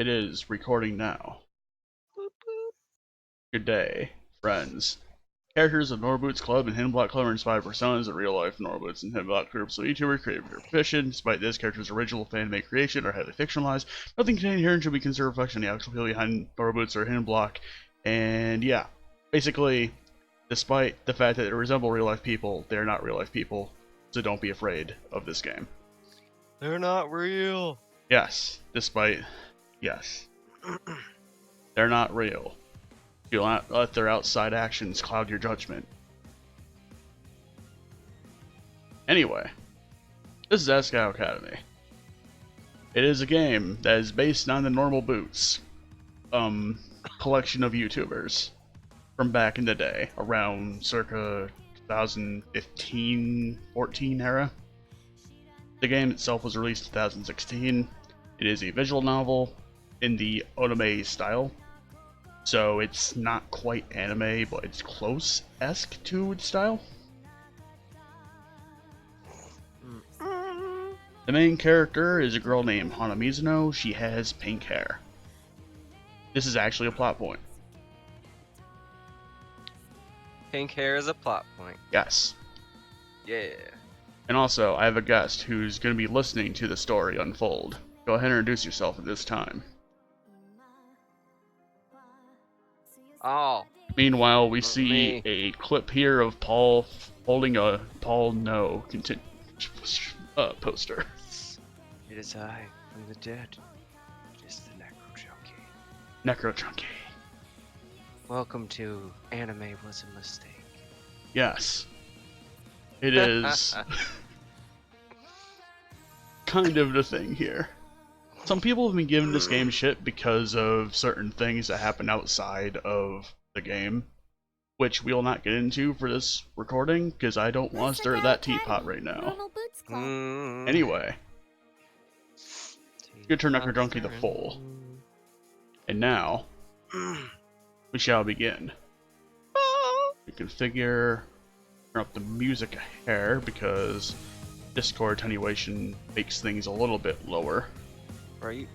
It is recording now. Good day, friends. Characters of Norboots Club and Hidden Block Club are inspired personas of real-life Norboots and Hidden Block groups, so each were created for fiction. Despite this, characters' original fan-made creation are highly fictionalized. Nothing contained here should be considered a reflection of the actual appeal behind Norboots or Hidden Block. And yeah, basically, despite the fact that they resemble real-life people, they're not real-life people, so don't be afraid of this game. They're not real. Yes, yes, they're not real. Do not let their outside actions cloud your judgment. Anyway, this is Asagao Academy. It is a game that is based on the Normal Boots collection of YouTubers from back in the day, around circa 2015-14 era. The game itself was released in 2016. It is a visual novel in the anime style. So it's not quite anime, but it's close-esque to its style. The main character is a girl named Hana Mizuno. She has pink hair. This is actually a plot point. Pink hair is a plot point. Yes. Yeah. And also, I have a guest who's going to be listening to the story unfold. Go ahead and introduce yourself at this time. Oh. Meanwhile, we see Me. a clip here of Paul holding a Paul No poster. It is I from the dead. It is the Necro Junkie. Necro Junkie. Welcome to Anime Was a Mistake. Yes. It is kind of the thing here. Some people have been giving this game shit because of certain things that happen outside of the game, which we'll not get into for this recording, because I don't want to stir that teapot right now. Anyway, good turn Necro Junkie the full. And now, we shall begin. We configure, turn up the music a hair, because Discord attenuation makes things a little bit lower. Right?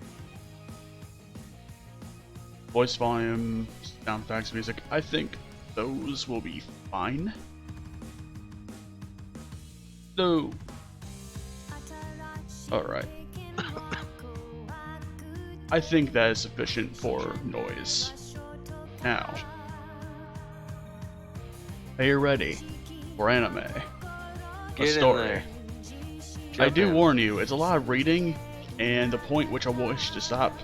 Voice volume, sound effects, music, I think those will be fine. So, alright. I think that is sufficient for noise. Now, are you ready for anime? Get A story. in there. I do in. warn you, it's a lot of reading, and the point which I wish to stop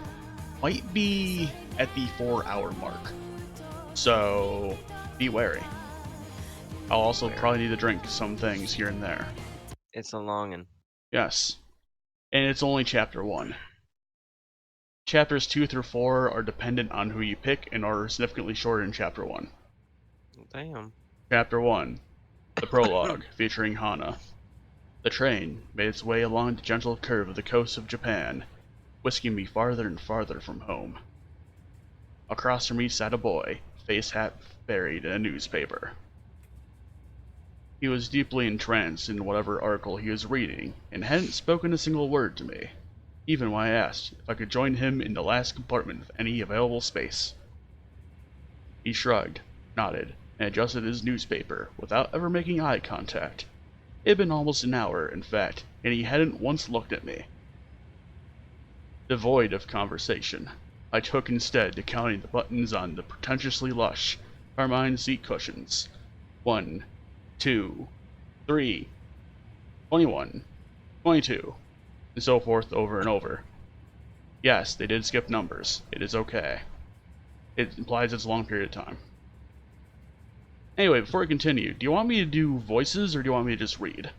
might be at the 4-hour mark. So, be wary. I'll also probably need to drink some things here and there. It's a longin'. Yes. And it's only chapter 1. Chapters 2 through 4 are dependent on who you pick and are significantly shorter in chapter 1. Damn. Chapter 1. The prologue, featuring Hana. The train made its way along the gentle curve of the coast of Japan, whisking me farther and farther from home. Across from me sat a boy, face half buried in a newspaper. He was deeply entranced in whatever article he was reading, and hadn't spoken a single word to me, even when I asked if I could join him in the last compartment of any available space. He shrugged, nodded, and adjusted his newspaper without ever making eye contact. It had been almost an hour, in fact, and he hadn't once looked at me. Devoid of conversation, I took instead to counting the buttons on the pretentiously lush carmine seat cushions. 1, 2, 3, 21, 22, and so forth over and over. Yes, they did skip numbers. It is okay. It implies it's a long period of time. Anyway, before we continue, do you want me to do voices or do you want me to just read?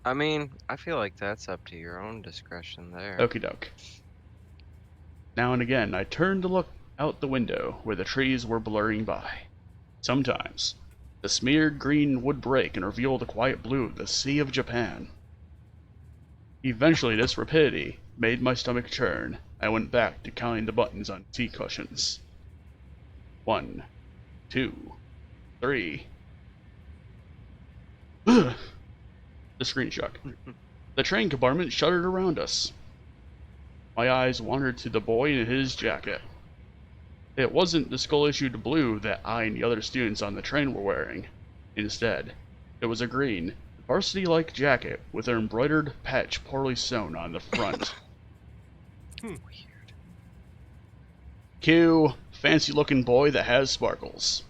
I mean, I feel like that's up to your own discretion there. Okie doke. Now and again, I turned to look out the window where the trees were blurring by. Sometimes, the smeared green would break and reveal the quiet blue of the Sea of Japan. Eventually, this rapidity made my stomach churn. I went back to counting the buttons on seat cushions. 1, 2, 3. The screen shook. The train compartment shuddered around us. My eyes wandered to the boy in his jacket. It wasn't the skull-issued blue that I and the other students on the train were wearing. Instead, it was a green, varsity-like jacket with an embroidered patch poorly sewn on the front. Weird. Cue fancy-looking boy that has sparkles.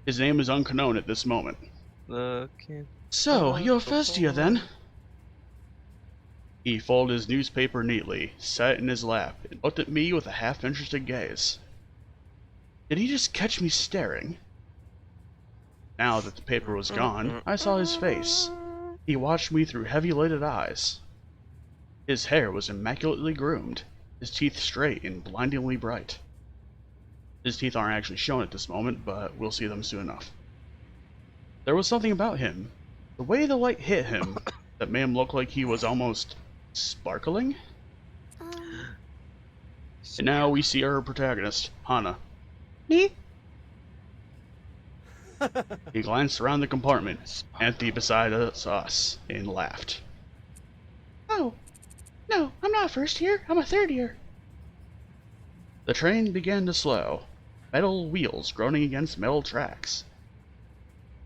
His name is unknown at this moment. Looking. So, you're a first year then? He folded his newspaper neatly, sat in his lap, and looked at me with a half-interested gaze. Did he just catch me staring? Now that the paper was gone, I saw his face. He watched me through heavy-lidded eyes. His hair was immaculately groomed, his teeth straight and blindingly bright. His teeth aren't actually shown at this moment, but we'll see them soon enough. There was something about him, the way the light hit him, that made him look like he was almost sparkling? And now we see our protagonist, Hana. Me? He glanced around the compartment, empty beside us, and laughed. Oh, no, I'm not a first year, I'm a third year. The train began to slow, metal wheels groaning against metal tracks.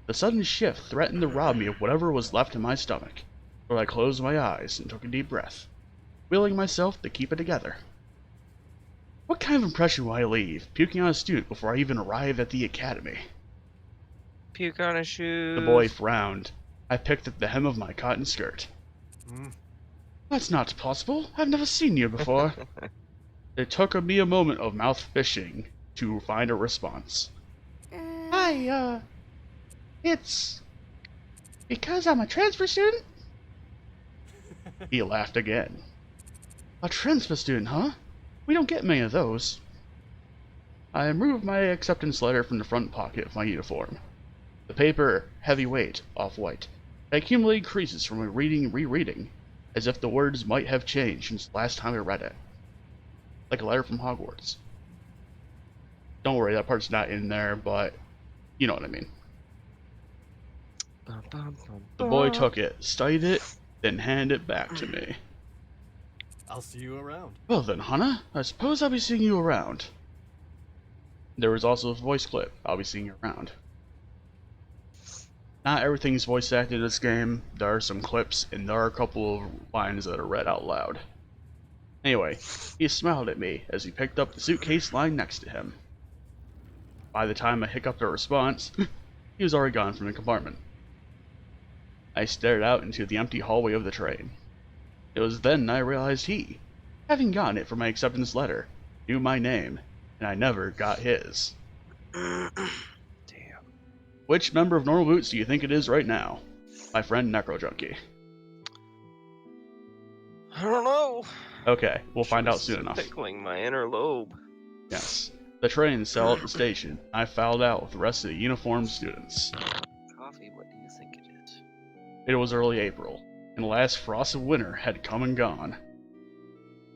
The sudden shift threatened to rob me of whatever was left in my stomach, so I closed my eyes and took a deep breath, willing myself to keep it together. What kind of impression will I leave, puking on a student before I even arrive at the academy? Puke on a shoe. The boy frowned. I picked at the hem of my cotton skirt. That's not possible. I've never seen you before. It took me a moment of mouth fishing to find a response. It's because I'm a transfer student? He laughed again. A transfer student, huh? We don't get many of those. I removed my acceptance letter from the front pocket of my uniform. The paper, heavyweight, off-white, had accumulated creases from reading and rereading, as if the words might have changed since the last time I read it. Like a letter from Hogwarts. Don't worry, that part's not in there, but you know what I mean. The boy took it, studied it, then handed it back to me. I'll see you around. Well then, Hana, I suppose I'll be seeing you around. There was also a voice clip. I'll be seeing you around. Not everything's voice acted in this game. There are some clips, and there are a couple of lines that are read out loud. Anyway, he smiled at me as he picked up the suitcase lying next to him. By the time I hiccuped a response, he was already gone from the compartment. I stared out into the empty hallway of the train. It was then I realized he, having gotten it for my acceptance letter, knew my name, and I never got his. Damn. Which member of Normal Boots do you think it is right now? My friend Necro Junkie. I don't know. Okay, we'll find out soon It's enough. Tickling my inner lobe. Yes. The train set at the station. I filed out with the rest of the uniformed students. Coffee, what do you think it is? It was early April, and the last frost of winter had come and gone.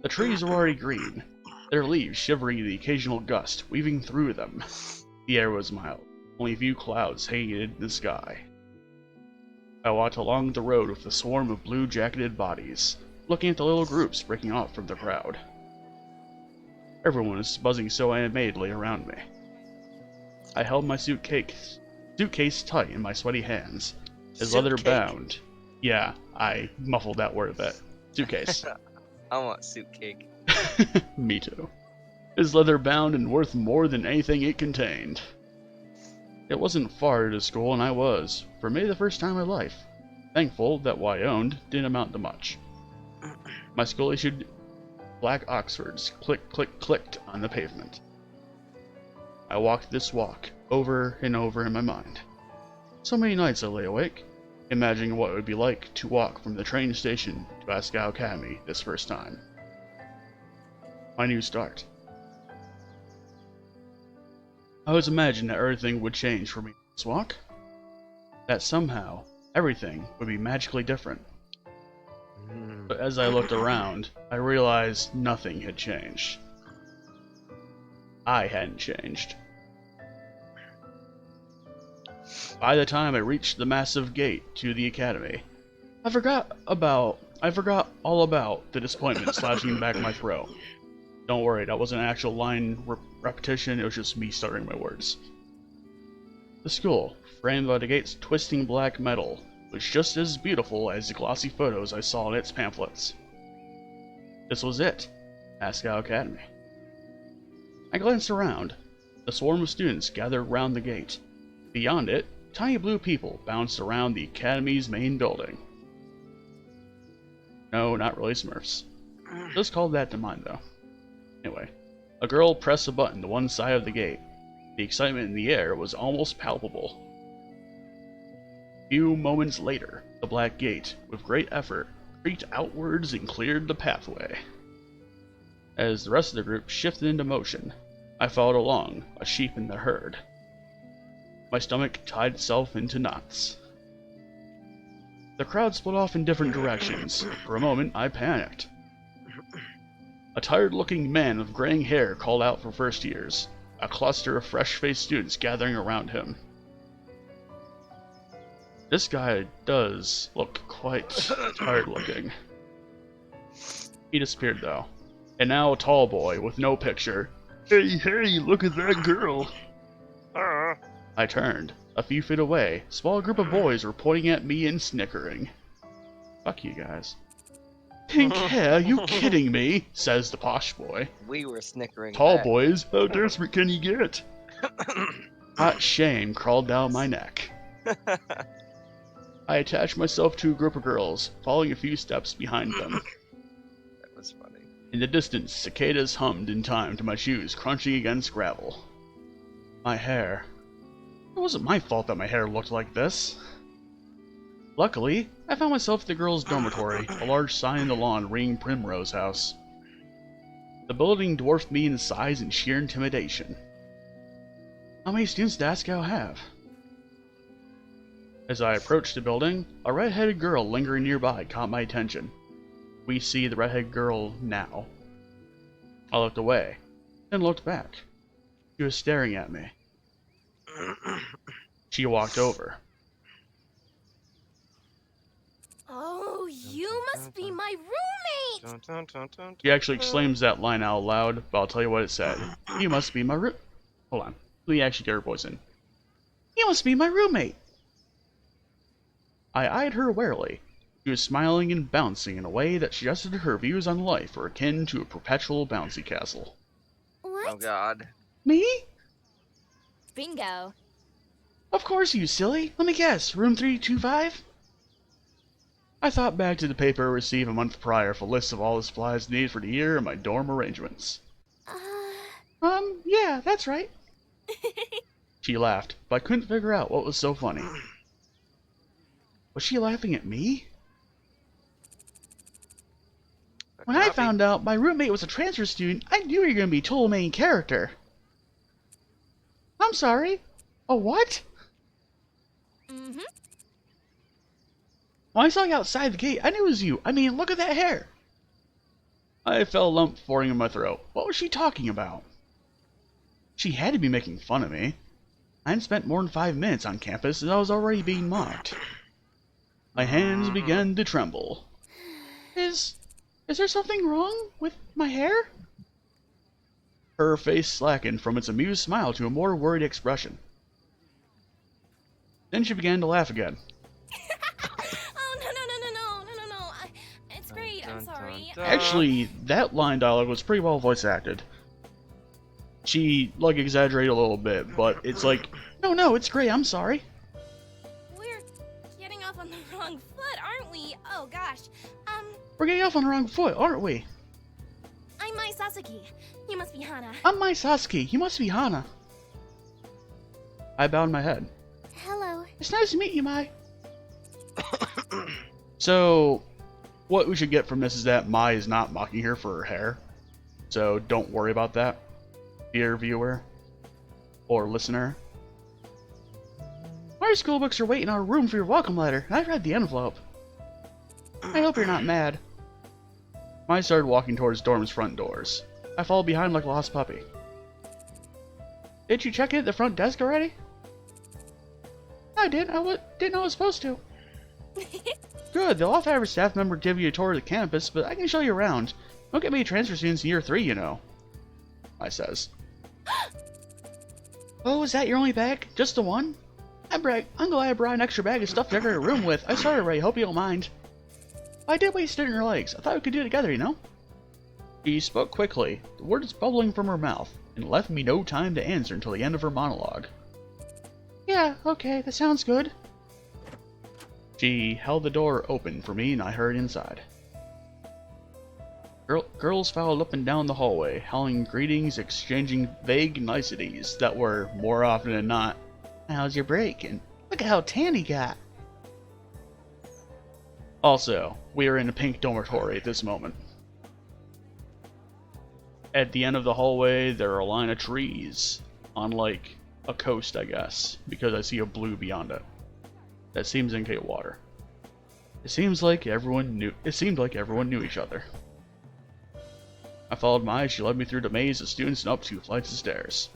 The trees were already green, their leaves shivering in the occasional gust weaving through them. The air was mild, only a few clouds hanging in the sky. I walked along the road with a swarm of blue-jacketed bodies, looking at the little groups breaking off from the crowd. Everyone was buzzing so animatedly around me. I held my suitcase tight in my sweaty hands, as leather bound. Yeah, I muffled that word a bit. Suitcase. I want suit cake. Me too. Is leather bound and worth more than anything it contained. It wasn't far to school, and I was, for maybe the first time in my life, thankful that what I owned didn't amount to much. My school-issued black Oxfords clicked on the pavement. I walked this walk over and over in my mind. So many nights I lay awake, imagining what it would be like to walk from the train station to Asagao Academy this first time. My new start. I always imagined that everything would change for me this walk. That somehow, everything would be magically different. But as I looked around, I realized nothing had changed. I hadn't changed. By the time I reached the massive gate to the academy, I forgot about I forgot all about the disappointment slashing in the back of my throat. Don't worry, that wasn't an actual line repetition, it was just me stuttering my words. The school, framed by the gate's twisting black metal, was just as beautiful as the glossy photos I saw in its pamphlets. This was it, Asagao Academy. I glanced around. A swarm of students gathered round the gate. Beyond it, tiny blue people bounced around the Academy's main building. No, not really Smurfs. Just called that to mind, though. Anyway, a girl pressed a button to one side of the gate. The excitement in the air was almost palpable. A few moments later, the black gate, with great effort, creaked outwards and cleared the pathway. As the rest of the group shifted into motion, I followed along, a sheep in the herd. My stomach tied itself into knots. The crowd split off in different directions. For a moment, I panicked. A tired-looking man with graying hair called out for first years, a cluster of fresh-faced students gathering around him. This guy does look quite tired-looking. He disappeared, though. And now a tall boy with no picture. Hey, look at that girl! I turned. A few feet away, a small group of boys were pointing at me and snickering. Fuck you guys. Pink hair, you kidding me? Says the posh boy. We were snickering. Tall back. boys, how desperate can you get? Hot shame crawled down my neck. I attached myself to a group of girls, following a few steps behind them. That was funny. In the distance, cicadas hummed in time to my shoes crunching against gravel. My hair. It wasn't my fault that my hair looked like this. Luckily, I found myself at the girls' dormitory, a large sign in the lawn reading Primrose House. The building dwarfed me in size and sheer intimidation. How many students does Asagao have? As I approached the building, a red-headed girl lingering nearby caught my attention. We see the red-headed girl now. I looked away, then looked back. She was staring at me. She walked over. Oh, you must be my roommate! She actually exclaims that line out loud, but I'll tell you what it said. You must be my Hold on. Let me actually get her voice in. You must be my roommate! I eyed her warily. She was smiling and bouncing in a way that suggested her views on life were akin to a perpetual bouncy castle. What? Oh god. Me? Bingo. Of course, you silly. Let me guess. Room 325? I thought back to the paper I received a month prior for lists of all the supplies needed for the year and my dorm arrangements. Yeah, that's right. She laughed, but I couldn't figure out what was so funny. Was she laughing at me? When I found out my roommate was a transfer student, I knew you were going to be total main character. I'm sorry. A what? Mm-hmm. When I saw you outside the gate, I knew it was you. I mean, look at that hair. I felt a lump forming in my throat. What was she talking about? She had to be making fun of me. I hadn't spent more than 5 minutes on campus and I was already being mocked. My hands began to tremble. Is there something wrong with my hair? Her face slackened from its amused smile to a more worried expression. Then she began to laugh again. Oh, no. It's great, I'm sorry. Actually, that line dialogue was pretty well voice acted. She, exaggerated a little bit, but it's like, no, it's great, I'm sorry. We're getting off on the wrong foot, aren't we? Oh, gosh. We're getting off on the wrong foot, aren't we? I'm Mai Sasaki. You must be Hana. I'm Mai Sasaki, you must be Hana. I bowed my head. Hello. It's nice to meet you, Mai. So, what we should get from this is that Mai is not mocking her for her hair. So don't worry about that, dear viewer or listener. Our school books are waiting in our room for your welcome letter. I read the envelope. I hope you're not mad. Mai started walking towards dorm's front doors. I followed behind like a lost puppy. Did you check in at the front desk already? I did. Didn't know I was supposed to. Good, they'll have to have a staff member give you a tour of the campus, but I can show you around. Don't get many transfer students in year 3, you know. I says. Oh, is that your only bag? Just the one? I'm glad I brought an extra bag of stuff to decorate a room with. I started already, hope you don't mind. I did waste it in your legs. I thought we could do it together, you know? She spoke quickly, the words bubbling from her mouth, and left me no time to answer until the end of her monologue. Yeah, okay, that sounds good. She held the door open for me and I hurried inside. Girls filed up and down the hallway, howling greetings, exchanging vague niceties that were, more often than not, how's your break? And look at how tan he got. Also, we are in a pink dormitory at this moment. At the end of the hallway, there are a line of trees, on like a coast, I guess, because I see a blue beyond it. That seems indicate water. It seemed like everyone knew each other. I followed Mai as she led me through the maze of students and up 2 flights of stairs.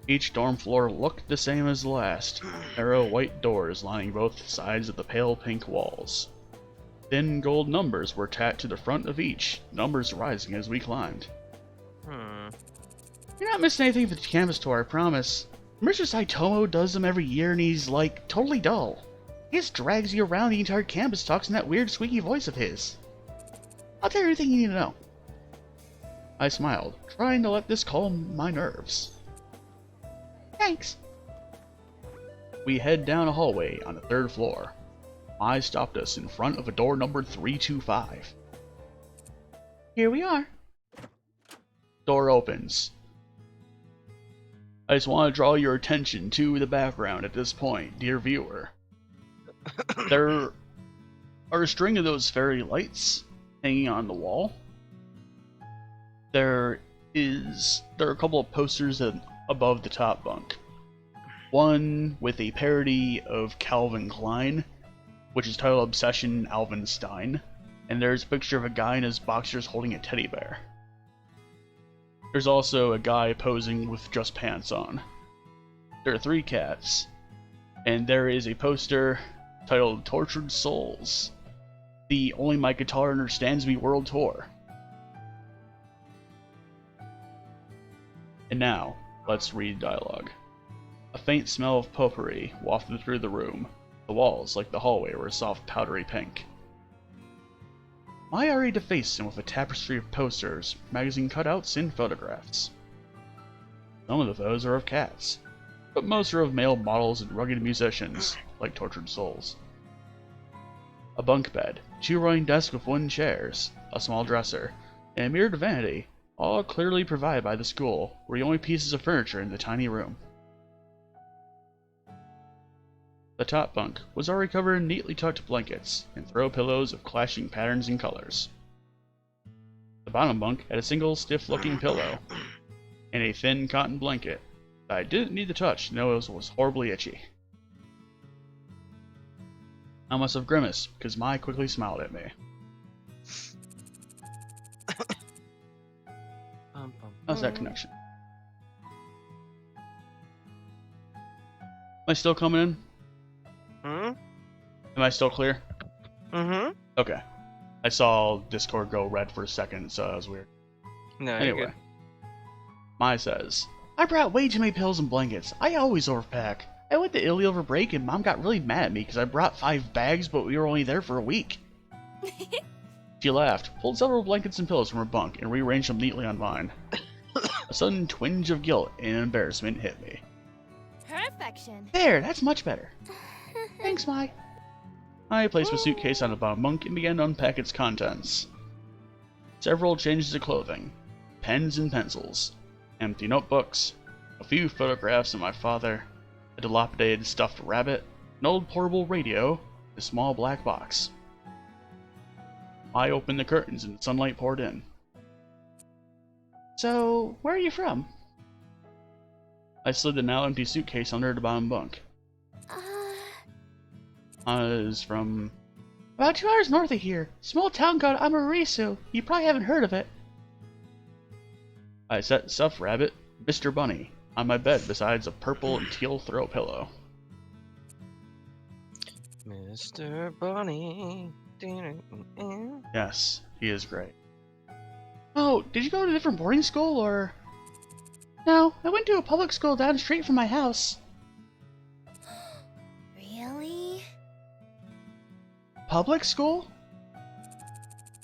Each dorm floor looked the same as the last, narrow white doors lining both sides of the pale pink walls. Thin gold numbers were tacked to the front of each, numbers rising as we climbed. You're not missing anything for the campus tour, I promise. Mr. Saitomo does them every year and he's, like, totally dull. He just drags you around the entire campus talks in that weird squeaky voice of his. I'll tell you everything you need to know. I smiled, trying to let this calm my nerves. Thanks. We head down a hallway on the 3rd floor. Mai stopped us in front of a door numbered 325. Here we are. Door opens. I just want to draw your attention to the background at this point, dear viewer. There are a string of those fairy lights hanging on the wall. There are a couple of posters above the top bunk. One with a parody of Calvin Klein, which is titled Obsession Alvinstein, and there's a picture of a guy in his boxers holding a teddy bear. There's also a guy posing with just pants on. There are 3 cats, and there is a poster titled Tortured Souls, the Only My Guitar Understands Me World Tour. And now, let's read dialogue. A faint smell of potpourri wafted through the room. The walls, like the hallway, were a soft powdery pink. Mai already defaced him with a tapestry of posters, magazine cutouts, and photographs. Some of the photos are of cats, but most are of male models and rugged musicians, like Tortured Souls. A bunk bed, 2 rolling desks with wooden chairs, a small dresser, and a mirrored vanity, all clearly provided by the school, were the only pieces of furniture in the tiny room. The top bunk was already covered in neatly tucked blankets and throw pillows of clashing patterns and colors. The bottom bunk had a single stiff-looking pillow and a thin cotton blanket that I didn't need to touch to know it was horribly itchy. I must have grimaced because Mai quickly smiled at me. How's that connection? Am I still coming in? Am I still clear? Okay. I saw Discord go red for a second, so that was weird. No, anyway, you're good. Mai says, I brought way too many pillows and blankets. I always overpack. I went to Italy over break and Mom got really mad at me because I brought 5 bags, but we were only there for a week. She laughed, pulled several blankets and pillows from her bunk, and rearranged them neatly on mine. A sudden twinge of guilt and embarrassment hit me. Perfection. There, that's much better. Thanks, Mai. I placed my suitcase on the bottom bunk and began to unpack its contents. Several changes of clothing, pens and pencils, empty notebooks, a few photographs of my father, a dilapidated stuffed rabbit, an old portable radio, a small black box. I opened the curtains and the sunlight poured in. So, where are you from? I slid the now empty suitcase under the bottom bunk. I was from about 2 hours north of here. Small town called Amarisu. You probably haven't heard of it. I set stuffed rabbit, Mr. Bunny, on my bed besides a purple and teal throw pillow. Mr. Bunny. Yes, he is great. Oh, did you go to a different boarding school, or...? No, I went to a public school down the street from my house. Really? Public school?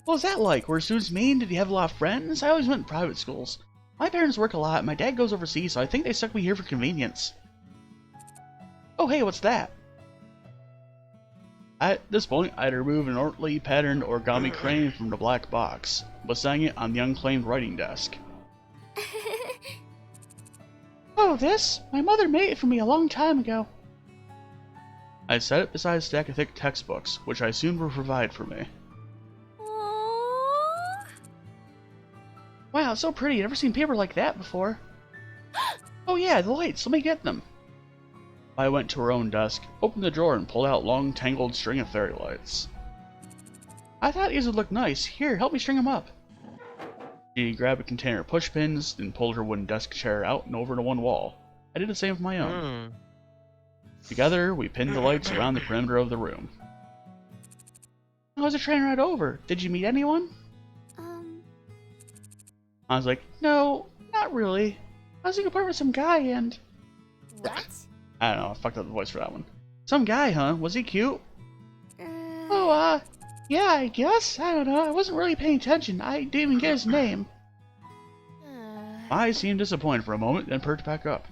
What was that like? Were students mean? Did you have a lot of friends? I always went to private schools. My parents work a lot, my dad goes overseas, so I think they stuck me here for convenience. Oh hey, what's that? At this point, I had removed an ornately patterned origami crane from the black box, but setting it on the unclaimed writing desk. Oh, this? My mother made it for me a long time ago. I set it beside a stack of thick textbooks, which I assumed would provide for me. Aww. Wow, it's so pretty. I've never seen paper like that before. Oh yeah, the lights. Let me get them. I went to her own desk, opened the drawer, and pulled out a long, tangled string of fairy lights. I thought these would look nice. Here, help me string them up. She grabbed a container of pushpins, then pulled her wooden desk chair out and over to one wall. I did the same with my own. Together, we pinned the lights around the perimeter of the room. How was the train ride over? Did you meet anyone? I was like, no, not really. I was in a part with some guy and... What? I don't know, I fucked up the voice for that one. Some guy, huh? Was he cute? Oh, yeah, I guess. I don't know. I wasn't really paying attention. I didn't even get his name. I seemed disappointed for a moment, then perked back up.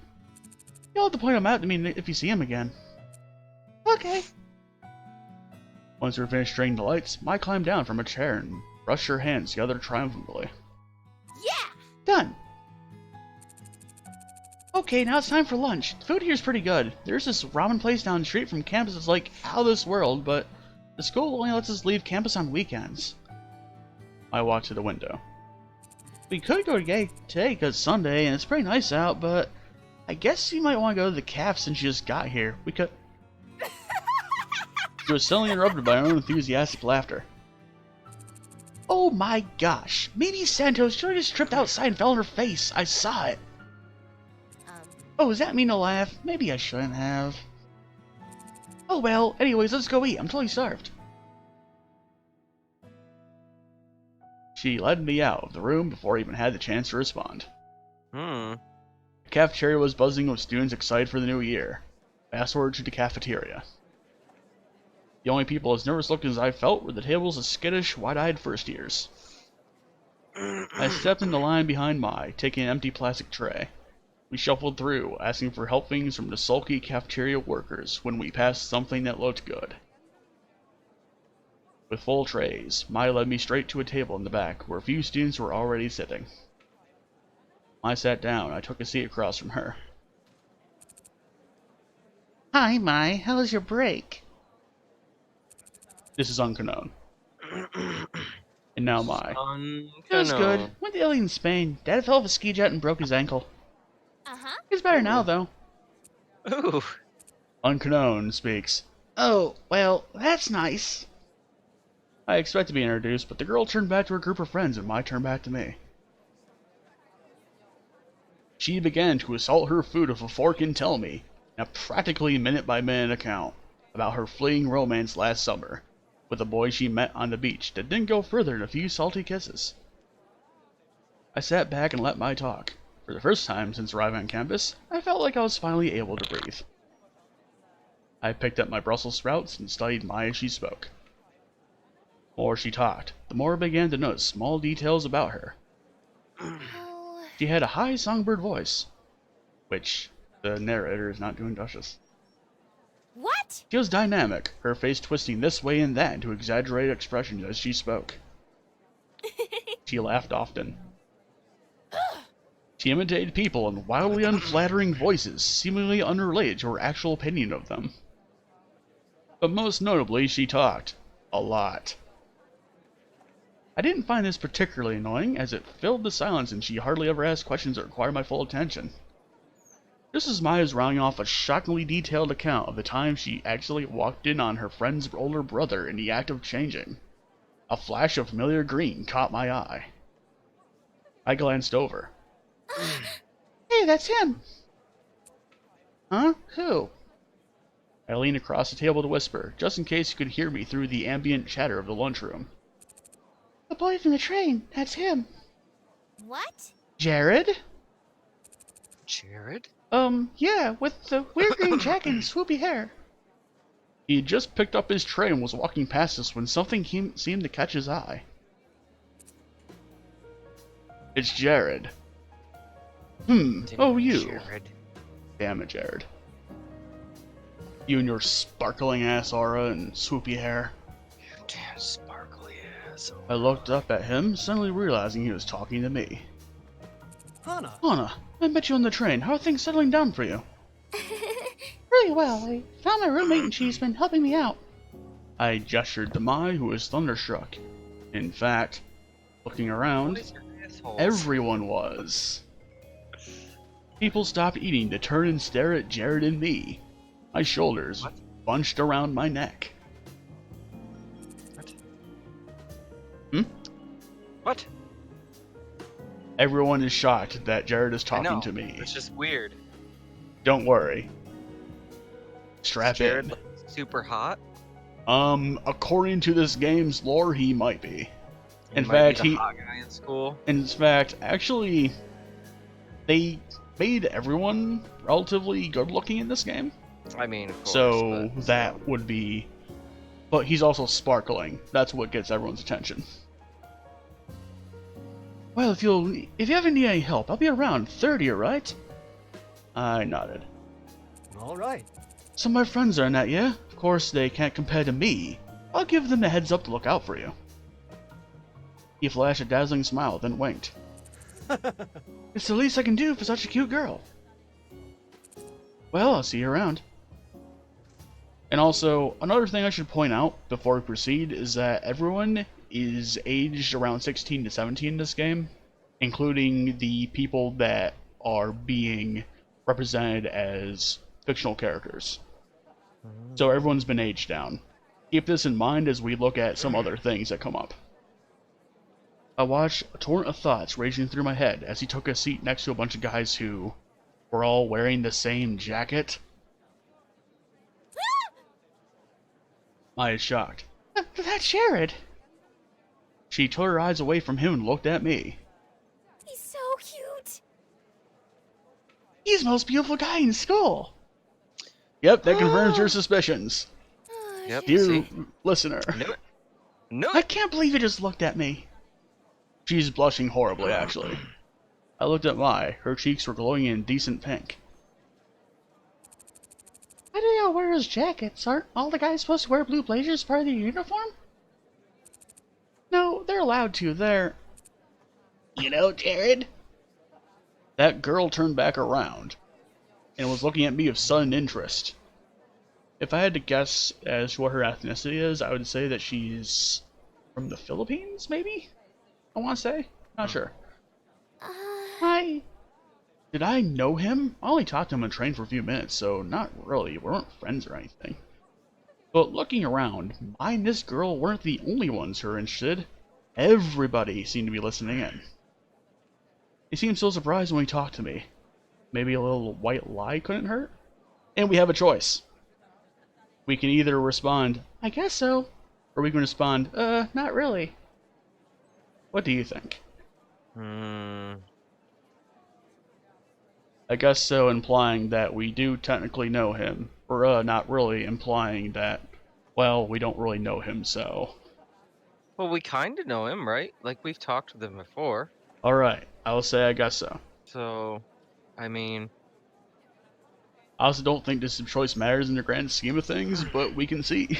You'll have to point him out to me if you see him again. Okay. Once we were finished stringing the lights, Mai climbed down from a chair and brushed her hands together triumphantly. Yeah! Done! Okay, now it's time for lunch. The food here's pretty good. There's this ramen place down the street from campus that's like out of this world, but the school only lets us leave campus on weekends. I walked to the window. We could go today because it's Sunday and it's pretty nice out, but I guess you might want to go to the caf since you just got here. We could... She was suddenly interrupted by her own enthusiastic laughter. Oh my gosh, Mimi Santos should have just tripped outside and fell on her face. I saw it. Oh, does that mean to laugh? Maybe I shouldn't have. Oh well, anyways, let's go eat. I'm totally starved. She led me out of the room before I even had the chance to respond. The cafeteria was buzzing with students excited for the new year. Fast forward to the cafeteria. The only people as nervous looking as I felt were the tables of skittish, wide-eyed first years. I stepped in the line behind Mai, taking an empty plastic tray. We shuffled through, asking for helpings from the sulky cafeteria workers when we passed something that looked good. With full trays, Mai led me straight to a table in the back where a few students were already sitting. I sat down. I took a seat across from her. Hi, Mai. How was your break? This is Unknown. And now Mai. It was good. Went to Italy and Spain. Dad fell off a ski jet and broke his ankle. He's better now, though. Ooh. Unknown speaks. Oh, well, that's nice. I expect to be introduced, but the girl turned back to her group of friends and Mai turned back to me. She began to assault her food with a fork and tell me, in a practically minute-by-minute account, about her fleeting romance last summer, with a boy she met on the beach that didn't go further than a few salty kisses. I sat back and let Mai talk. For the first time since arriving on campus, I felt like I was finally able to breathe. I picked up my Brussels sprouts and studied Mai as she spoke. The more she talked, the more I began to notice small details about her. She had a high songbird voice, which the narrator is not doing justice. What? She was dynamic, her face twisting this way and that into exaggerated expressions as she spoke. She laughed often. She imitated people in wildly unflattering voices, seemingly unrelated to her actual opinion of them. But most notably, she talked. A lot. I didn't find this particularly annoying, as it filled the silence and she hardly ever asked questions that required my full attention. Just as Mai was rounding off a shockingly detailed account of the time she actually walked in on her friend's older brother in the act of changing, a flash of familiar green caught my eye. I glanced over. Hey, that's him! Huh? Who? I leaned across the table to whisper, just in case you could hear me through the ambient chatter of the lunchroom. The boy from the train, that's him. What? Jared? Jared? Yeah, with the weird green jacket and swoopy hair. He had just picked up his tray and was walking past us when something seemed to catch his eye. It's Jared. Oh, you. Jared. Damn it, Jared. You and your sparkling ass aura and swoopy hair. Damn sparkly ass. I looked up at him, suddenly realizing he was talking to me. Hana. Hana, I met you on the train. How are things settling down for you? Really well. I found my roommate and she's been helping me out. I gestured to Mai, who was thunderstruck. In fact, looking around, Boys are assholes. everyone was. People stopped eating to turn and stare at Jared and me. My shoulders What? bunched around my neck. What? Hmm? What? Everyone is shocked that Jared is I know. talking to me. It's just weird. Don't worry. Strap Jared in. like, super hot. According to this game's lore, he might be. He In might fact, be the he- hot guy in school. In fact, actually, they made everyone relatively good looking in this game. I mean, of course. So but that would be. But he's also sparkling. That's what gets everyone's attention. Well, if you ever need any help, I'll be around. 30, right? I nodded. All right. Some of my friends are in that, yeah? Of course, they can't compare to me. I'll give them a heads up to look out for you. He flashed a dazzling smile, then winked. It's the least I can do for such a cute girl. Well, I'll see you around. And also, another thing I should point out before we proceed is that everyone is aged around 16 to 17 in this game, including the people that are being represented as fictional characters. So everyone's been aged down. Keep this in mind as we look at some other things that come up. I watched a torrent of thoughts raging through my head as he took a seat next to a bunch of guys who were all wearing the same jacket. I is shocked. That's Jared! She tore her eyes away from him and looked at me. He's so cute. He's the most beautiful guy in school! Yep, that confirms your suspicions. Yep. Dear See? listener, Knew it. Knew I it. can't believe you just looked at me. She's blushing horribly, actually. I looked at Mai. Her cheeks were glowing in decent pink. Why do y'all wear those jackets? Aren't all the guys supposed to wear blue blazers as part of their uniform? No, they're allowed to. They're... You know, Jared? That girl turned back around and was looking at me with sudden interest. If I had to guess as to what her ethnicity is, I would say that she's from the Philippines, maybe? I want to say. Not sure. Hi. Did I know him? I only talked to him on the train for a few minutes, so not really. We weren't friends or anything. But looking around, I and this girl weren't the only ones who were interested. Everybody seemed to be listening in. He seemed so surprised when he talked to me. Maybe a little white lie couldn't hurt? And we have a choice. We can either respond, I guess so, or we can respond, not really. What do you think? I guess so, implying that we do technically know him, or not really, implying that, well, we don't really know him, so. Well, we kind of know him, right? Like, we've talked with him before. Alright, I will say I guess so. So, I mean, I also don't think this choice matters in the grand scheme of things, but we can see.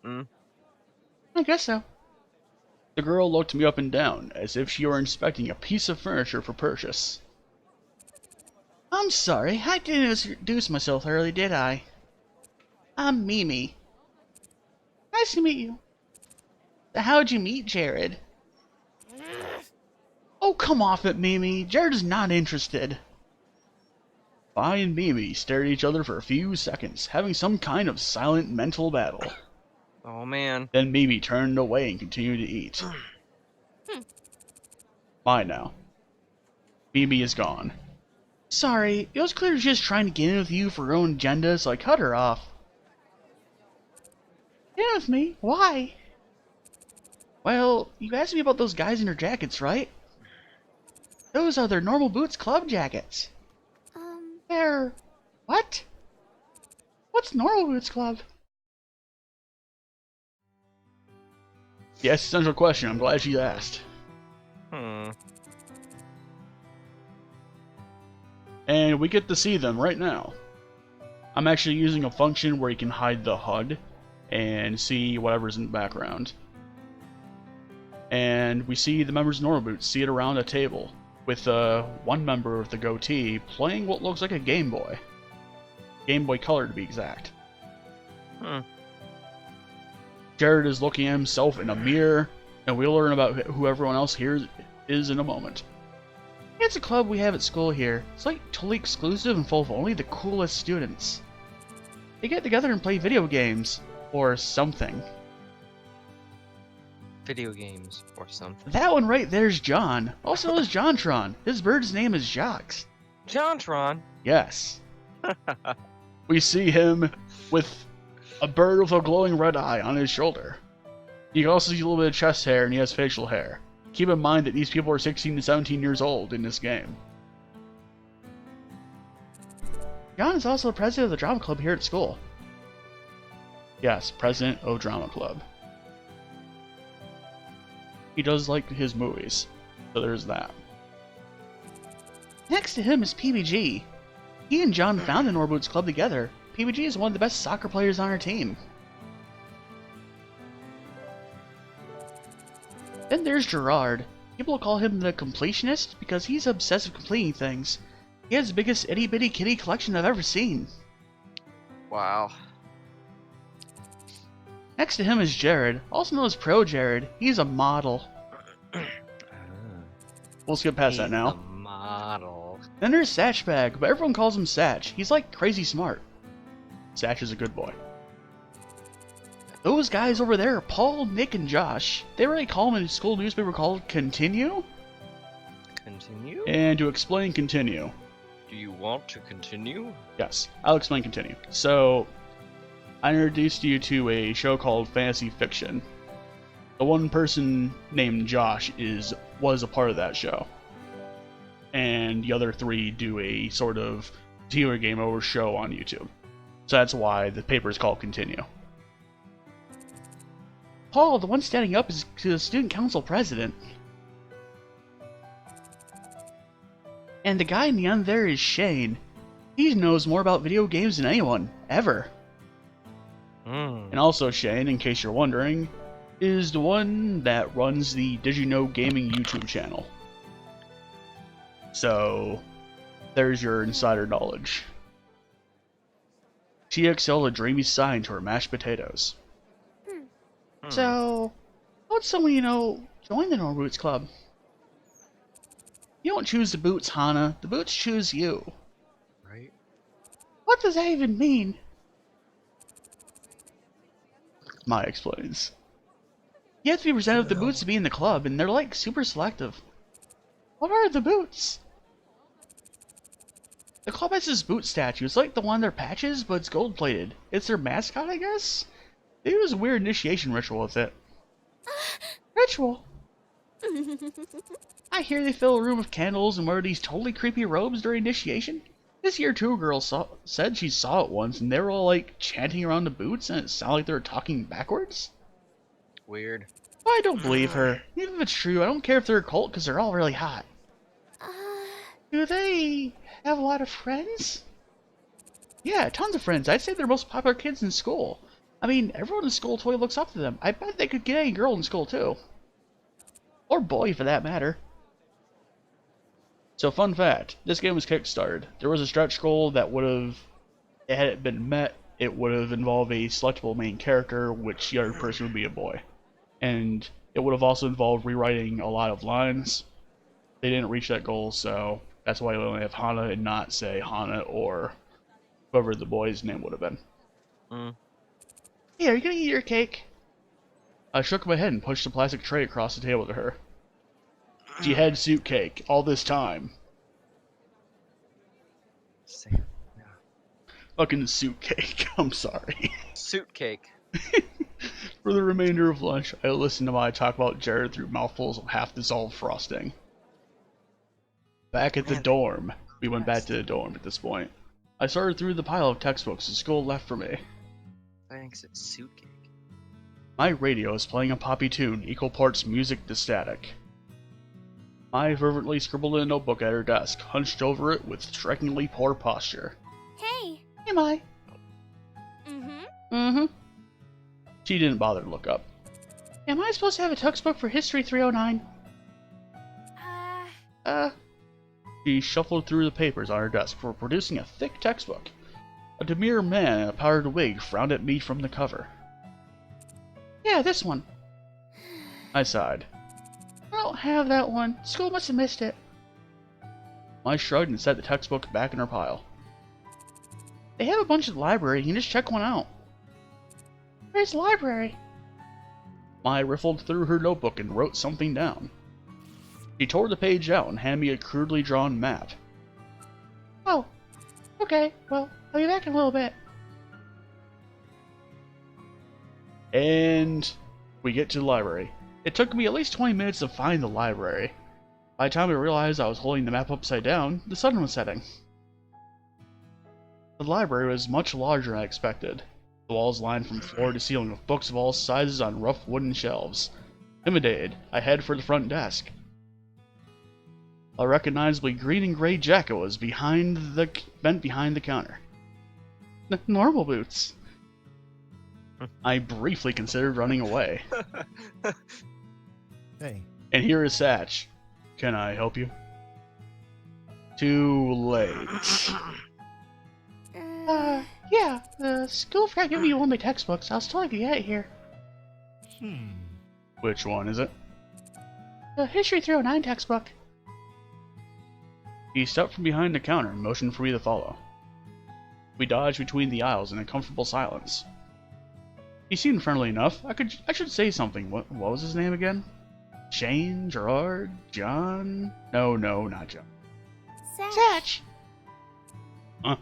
I guess so. The girl looked me up and down, as if she were inspecting a piece of furniture for purchase. I'm sorry, I didn't introduce myself early, did I? I'm Mimi. Nice to meet you. How'd you meet Jared? Oh, come off it, Mimi. Jared is not interested. I and Mimi stared at each other for a few seconds, having some kind of silent mental battle. oh man. Then Mimi turned away and continued to eat. Mine now. Mimi is gone. Sorry, it was clear she was trying to get in with you for her own agenda, so I cut her off. Yeah, with me. Why? Well, you asked me about those guys in their jackets, right? Those are their normal boots club jackets. They're... What? What's normal boots club? The essential question. I'm glad she asked. And we get to see them right now. I'm actually using a function where you can hide the HUD and see whatever's in the background. And we see the members of Normal Boots seated around a table, with one member with the goatee playing what looks like a Game Boy. Game Boy Color to be exact. Jared is looking at himself in a mirror, and we'll learn about who everyone else here is in a moment. It's a club we have at school here. It's like totally exclusive and full of only the coolest students. They get together and play video games. Or something. Video games or something. That one right there's John. Also known as Jontron. His bird's name is Jacques. Jontron? Yes. We see him with a bird with a glowing red eye on his shoulder. You can also see a little bit of chest hair, and he has facial hair. Keep in mind that these people are 16 to 17 years old in this game. John is also the president of the drama club here at school. Yes, president of drama club. He does like his movies, so there's that. Next to him is PBG. He and John founded the Norboots Club together. PBG is one of the best soccer players on our team. Then there's Gerard. People call him the completionist because he's obsessed with completing things. He has the biggest itty bitty kitty collection I've ever seen. Wow. Next to him is Jared, also known as Pro Jared. He's a model. We'll skip past that now. A model. Then there's Satchbag, but everyone calls him Satch. He's like crazy smart. Satch is a good boy. Those guys over there are Paul, Nick, and Josh. They really call him in a school newspaper called Continue? Continue? And to explain Continue. Do you want to continue? Yes, I'll explain Continue. So, I introduced you to a show called Fantasy Fiction. The one person named Josh was a part of that show. And the other three do a sort of computer game over show on YouTube. So that's why the paper is called Continue. Paul, the one standing up, is the student council president. And the guy in the end there is Shane. He knows more about video games than anyone, ever. And also Shane, in case you're wondering, is the one that runs the Did You Know Gaming YouTube channel. So, there's your insider knowledge. She excelled a dreamy sign to her mashed potatoes. So, how would someone you know join the Norboots Club? You don't choose the boots, Hana. The boots choose you. Right? What does that even mean? Maya explains. You have to be presented with the boots to be in the club, and they're like super selective. What are the boots? The club has this boot statue. It's like the one on their patches, but it's gold plated. It's their mascot, I guess? They do this weird initiation ritual with it. Ritual? I hear they fill a room with candles and wear these totally creepy robes during initiation. This year, two girls said she saw it once, and they were all like chanting around the boots, and it sounded like they were talking backwards. Weird. I don't believe her. Even if it's true, I don't care if they're a cult because they're all really hot. Do they have a lot of friends? Yeah, tons of friends. I'd say they're the most popular kids in school. I mean, everyone in school totally looks up to them. I bet they could get any girl in school too. Or boy, for that matter. So, fun fact, this game was kickstarted. There was a stretch goal that would have, had it been met, it would have involved a selectable main character, which the other person would be a boy. And it would have also involved rewriting a lot of lines. They didn't reach that goal, so that's why we only have Hana and not, say, Hana or whoever the boy's name would have been. Hey, are you gonna eat your cake? I shook my head and pushed the plastic tray across the table to her. She had suit cake all this time. Fucking suit cake. I'm sorry. Suit cake. For the remainder of lunch, I listened to my talk about Jared through mouthfuls of half-dissolved frosting. Back at the dorm. We went back to the dorm at this point. I sorted through the pile of textbooks the school left for me. Thanks, it's suit cake. My radio is playing a poppy tune, equal parts music to static. I fervently scribbled in a notebook at her desk, hunched over it with strikingly poor posture. Hey. Am I? Mm-hmm. She didn't bother to look up. Am I supposed to have a textbook for History 309? She shuffled through the papers on her desk before producing a thick textbook. A demure man in a powdered wig frowned at me from the cover. Yeah, this one. I sighed. I don't have that one. School must have missed it. I shrugged and set the textbook back in her pile. They have a bunch at the library. You can just check one out. Where's the library? I riffled through her notebook and wrote something down. She tore the page out and handed me a crudely drawn map. Oh, okay. Well, I'll be back in a little bit. And we get to the library. It took me at least 20 minutes to find the library. By the time I realized I was holding the map upside down, the sun was setting. The library was much larger than I expected. The walls lined from floor to ceiling with books of all sizes on rough wooden shelves. Intimidated, I head for the front desk. A recognizably green and gray jacket was bent behind the counter. Normal boots. I briefly considered running away. Hey. And here is Satch. Can I help you? Too late. Yeah, the school forgot to give me one of my textbooks. I was told I could get it here. Which one is it? The History 309 textbook. He stepped from behind the counter and motioned for me to follow. We dodged between the aisles in a comfortable silence. He seemed friendly enough. I should say something. What was his name again? Shane? Gerard? John? No, not John. Satch! Huh?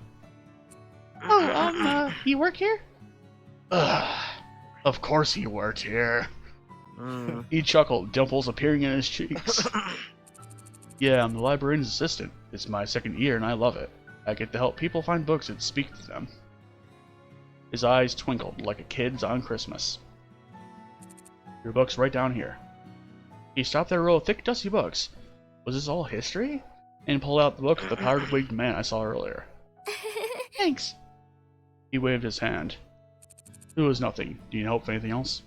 Oh, you work here? Ugh. Of course he worked here. He chuckled, dimples appearing in his cheeks. Yeah, I'm the librarian's assistant. It's my second year and I love it. I get to help people find books and speak to them. His eyes twinkled like a kid's on Christmas. Your book's right down here. He stopped at a row of thick, dusty books. Was this all history? And pulled out the book of the powdered-wigged man I saw earlier. Thanks. He waved his hand. It was nothing. Do you need help with anything else?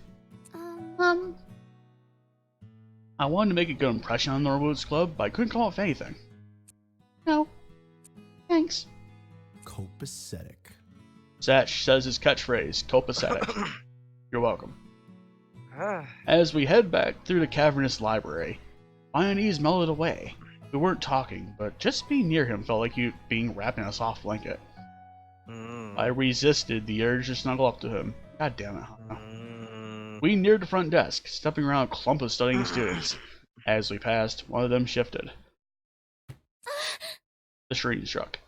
I wanted to make a good impression on the Norwoods Club, but I couldn't come up with anything. No. Thanks. Copacetic. Satch says his catchphrase, copacetic. You're welcome. As we head back through the cavernous library, my unease melted away. We weren't talking, but just being near him felt like being wrapped in a soft blanket. I resisted the urge to snuggle up to him. God damn it, Hana. We neared the front desk, stepping around a clump of studying students. As we passed, one of them shifted. The screen struck.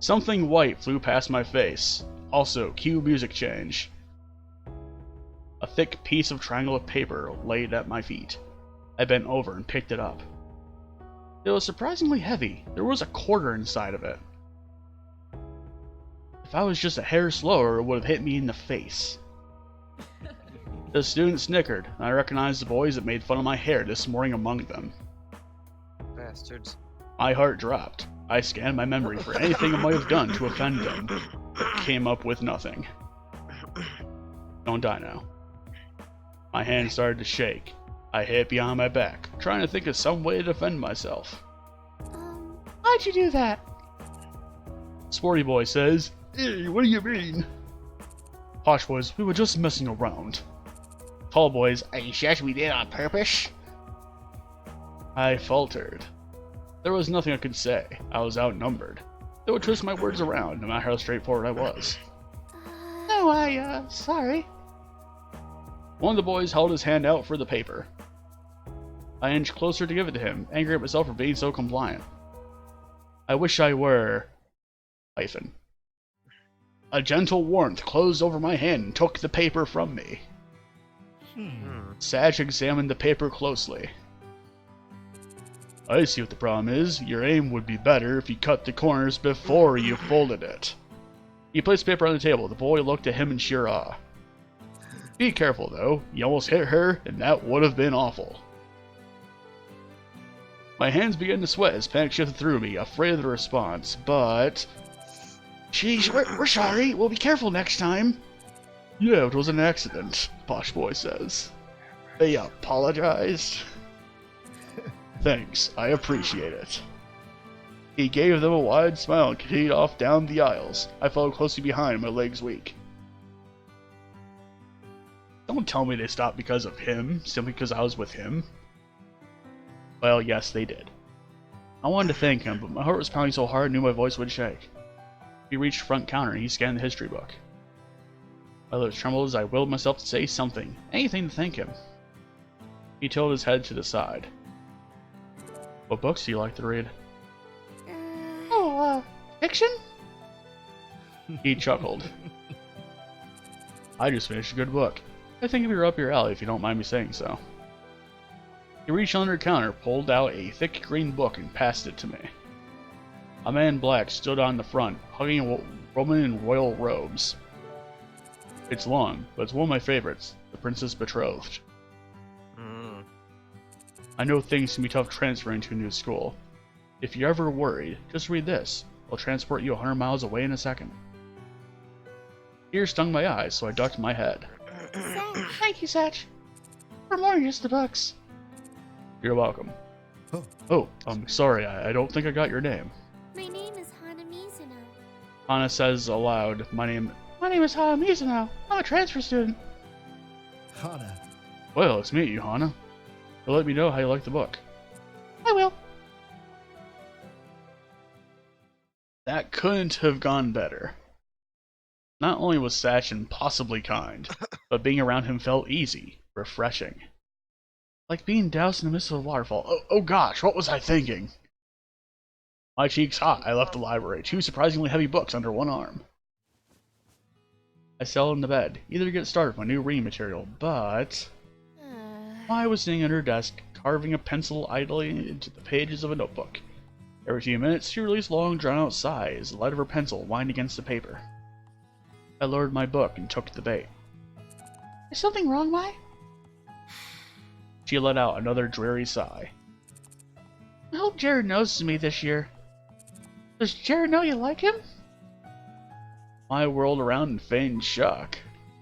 Something white flew past my face. Also, cue music change. A thick piece of triangle of paper laid at my feet. I bent over and picked it up. It was surprisingly heavy. There was a quarter inside of it. If I was just a hair slower, it would have hit me in the face. The students snickered, and I recognized the boys that made fun of my hair this morning among them. Bastards. My heart dropped. I scanned my memory for anything I might have done to offend them, but came up with nothing. Don't die now. My hand started to shake. I hid behind my back, trying to think of some way to defend myself. Why'd you do that? Sporty boy says, Hey, what do you mean? Posh boys, we were just messing around. Tall boys, are you sure we did it on purpose? I faltered. There was nothing I could say. I was outnumbered. They would twist my words around, no matter how straightforward I was. No, sorry. One of the boys held his hand out for the paper. I inched closer to give it to him, angry at myself for being so compliant. I wish I were... A gentle warmth closed over my hand and took the paper from me. Satch examined the paper closely. I see what the problem is. Your aim would be better if you cut the corners before you folded it. He placed the paper on the table. The boy looked at him in sheer awe. Be careful, though. You almost hit her, and that would have been awful. My hands began to sweat as panic shifted through me, afraid of the response, but... Sheesh, we're sorry. We'll be careful next time. Yeah, it was an accident, Posh Boy says. They apologized. Thanks, I appreciate it. He gave them a wide smile and continued off down the aisles. I followed closely behind, my legs weak. Don't tell me they stopped because of him, simply because I was with him. Well, yes, they did. I wanted to thank him, but my heart was pounding so hard I knew my voice would shake. He reached the front counter and he scanned the history book. My lips trembled as I willed myself to say something, anything to thank him. He tilted his head to the side. What books do you like to read? Fiction? He chuckled. I just finished a good book. I think you're up your alley if you don't mind me saying so. He reached under the counter, pulled out a thick green book, and passed it to me. A man in black stood on the front, hugging a woman in royal robes. It's long, but it's one of my favorites, The Princess Betrothed. I know things can be tough transferring to a new school. If you're ever worried, just read this. I'll transport you 100 miles away in a second. Tears stung my eyes, so I ducked my head. Thank you, Satch. For more than just the books. You're welcome. Oh, I'm sorry, I don't think I got your name. My name is Hana Mizuno. Hana says aloud, My name is Hana Mizuno. I'm a transfer student. Hana. Well, let's meet you, Hana. You'll let me know how you like the book. I will. That couldn't have gone better. Not only was Satch impossibly kind, but being around him felt easy, refreshing. Like being doused in the midst of a waterfall. Oh gosh, what was I thinking? My cheeks hot, I left the library, 2 surprisingly heavy books under one arm. I settled into bed, eager to get started with my new reading material, but... I was sitting at her desk, carving a pencil idly into the pages of a notebook. Every few minutes, she released long, drawn-out sighs, the light of her pencil whined against the paper. I lowered my book and took the bait. Is something wrong, Mai? She let out another dreary sigh. I hope Jared notices me this year. Does Jared know you like him? I whirled around in feigned shock.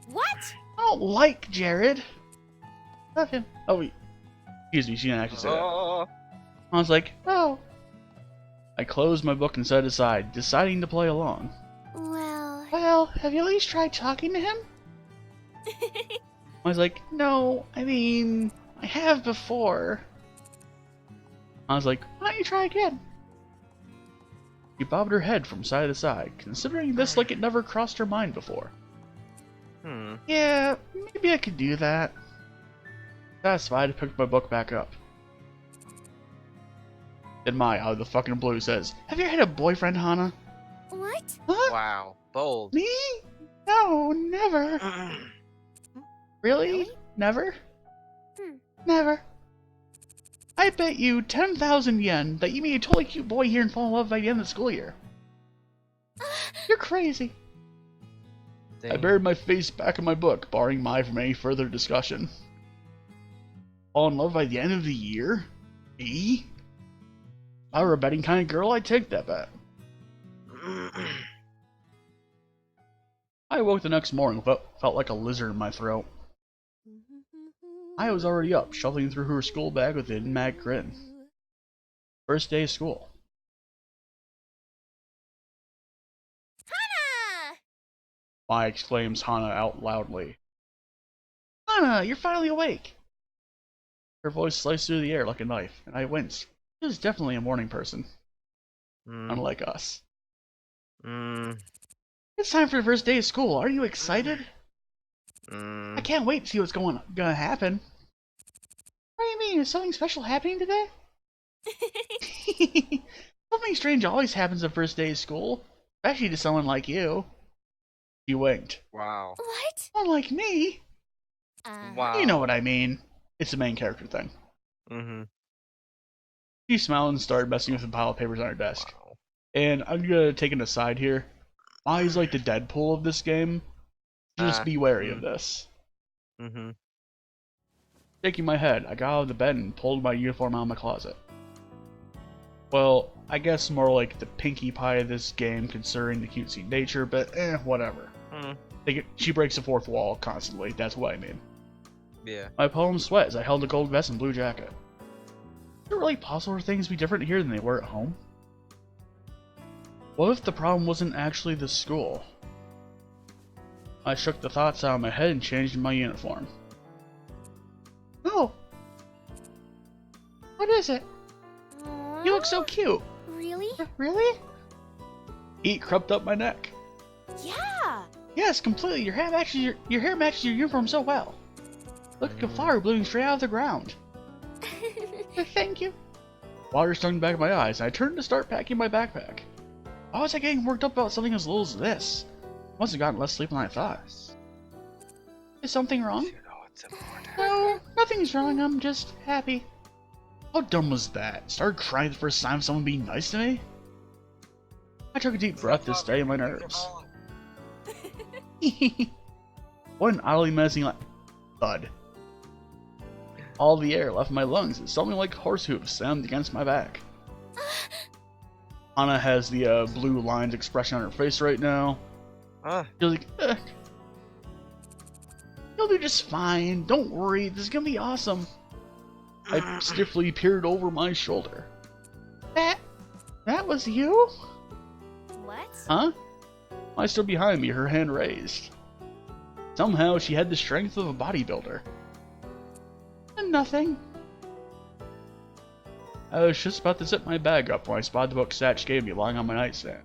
What? I don't like Jared. Love him. Oh, wait. Excuse me, she didn't actually say that. I was like, oh. I closed my book and set it aside, deciding to play along. Well, have you at least tried talking to him? I was like, no, I mean, I have before. I was like, why don't you try again? She bobbed her head from side to side, considering this like it never crossed her mind before. Yeah, maybe I could do that. Satisfied, I picked my book back up. Then Mai, out of the fucking blue, says, have you ever had a boyfriend, Hana? What? Huh? Wow, bold. Me? No, never. Really? Never? Never. I bet you 10,000 yen that you meet a totally cute boy here and fall in love by the end of the school year. You're crazy. I buried my face back in my book, barring Mai from any further discussion. Fall in love by the end of the year? Me? If I were a betting kind of girl, I'd take that bet. I awoke the next morning, felt like a lizard in my throat. I was already up, shuffling through her school bag with an enigmatic grin. First day of school. Hana! Mai exclaims Hana out loudly. Hana, you're finally awake! Her voice sliced through the air like a knife, and I winced. She was definitely a morning person. Unlike us. It's time for the first day of school. Are you excited? I can't wait to see what's gonna happen. What do you mean? Is something special happening today? Something strange always happens the first day of school, especially to someone like you. She winked. Wow. What? Unlike me. Wow. You know what I mean. It's a main character thing. Mm-hmm. She smiled and started messing with the pile of papers on her desk. Wow. And I'm gonna take an aside here. Mai's like the Deadpool of this game. Just be wary of this. Mm-hmm. Shaking my head, I got out of the bed and pulled my uniform out of my closet. Well, I guess more like the Pinkie Pie of this game, considering the cutesy nature, but whatever. She breaks the fourth wall constantly, that's what I mean. Yeah. My palms sweat as I held a gold vest and blue jacket. Is it really possible for things to be different here than they were at home? What if the problem wasn't actually the school? I shook the thoughts out of my head and changed my uniform. Oh! What is it? You look so cute! Really? Really? Heat crept up my neck. Yeah! Yes, completely. Your hair matches your uniform so well. Look like a flower blooming straight out of the ground. Thank you. Water stung the back of my eyes, and I turned to start packing my backpack. Why was I getting worked up about something as little as this? I must have gotten less sleep than I thought. Is something wrong? You know it's important. No, nothing's wrong. I'm just happy. How dumb was that? Started crying the first time someone being nice to me? I took a deep breath to steady my nerves. What an oddly menacing thud. All the air left my lungs and something like horse hooves slammed against my back. Anna has the blue lines expression on her face right now. She's like, ugh. You'll do just fine. Don't worry. This is gonna be awesome. I stiffly peered over my shoulder. That was you? What? Huh? I stood behind me, her hand raised. Somehow she had the strength of a bodybuilder. Nothing. I was just about to zip my bag up when I spotted the book Satch gave me lying on my nightstand.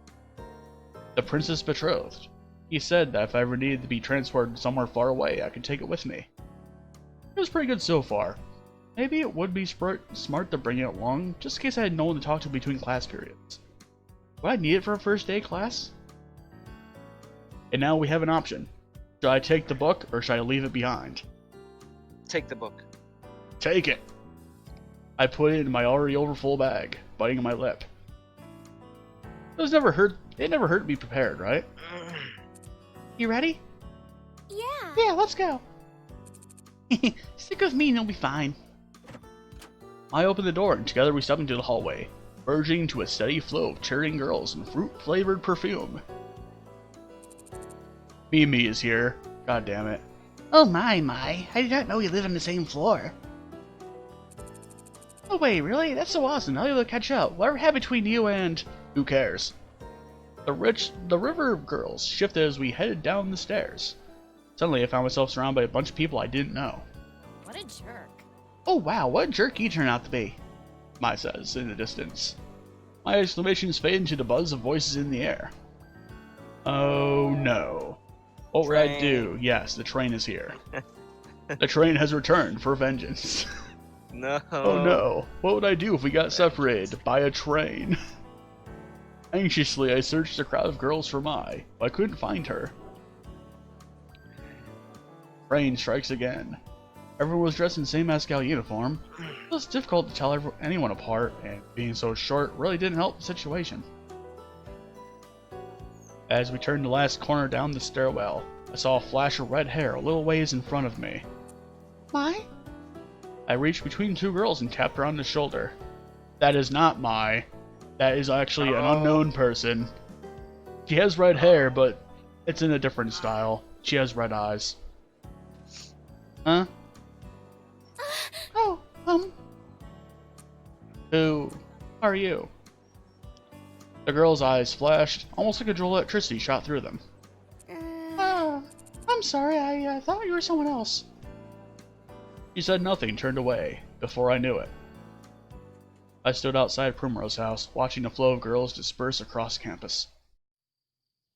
The Princess Betrothed. He said that if I ever needed to be transported somewhere far away, I could take it with me. It was pretty good so far. Maybe it would be smart to bring it along, just in case I had no one to talk to between class periods. Would I need it for a first day class? And now we have an option. Should I take the book, or should I leave it behind? Take the book. Take it! I put it in my already overfull bag, biting my lip. It never hurt to be prepared, right? You ready? Yeah. Yeah, let's go. Stick with me and you'll be fine. I opened the door and together we stepped into the hallway, merging into a steady flow of cheering girls and fruit-flavored perfume. Mimi is here. God damn it. Oh my, I did not know you live on the same floor. Oh wait, really? That's so awesome. Now you'll catch up. Whatever happened between you and... Who cares? The river girls shifted as we headed down the stairs. Suddenly I found myself surrounded by a bunch of people I didn't know. What a jerk. Oh wow, what a jerk you turned out to be, Mai says in the distance. My exclamations fade into the buzz of voices in the air. Oh no. What would I do? Yes, the train is here. The train has returned for vengeance. No. Oh no, what would I do if we got separated by a train? Anxiously, I searched the crowd of girls for Mai, but I couldn't find her. Rain strikes again. Everyone was dressed in the same Asagao uniform. It was difficult to tell anyone apart, and being so short really didn't help the situation. As we turned the last corner down the stairwell, I saw a flash of red hair a little ways in front of me. Mai? I reached between two girls and tapped her on the shoulder. That is not Mai. That is actually an unknown person. She has red hair, but it's in a different style. She has red eyes. Huh? Who are you? The girl's eyes flashed, almost like a jolt of electricity shot through them. I'm sorry, I thought you were someone else. She said nothing and turned away, before I knew it. I stood outside Primrose House, watching the flow of girls disperse across campus.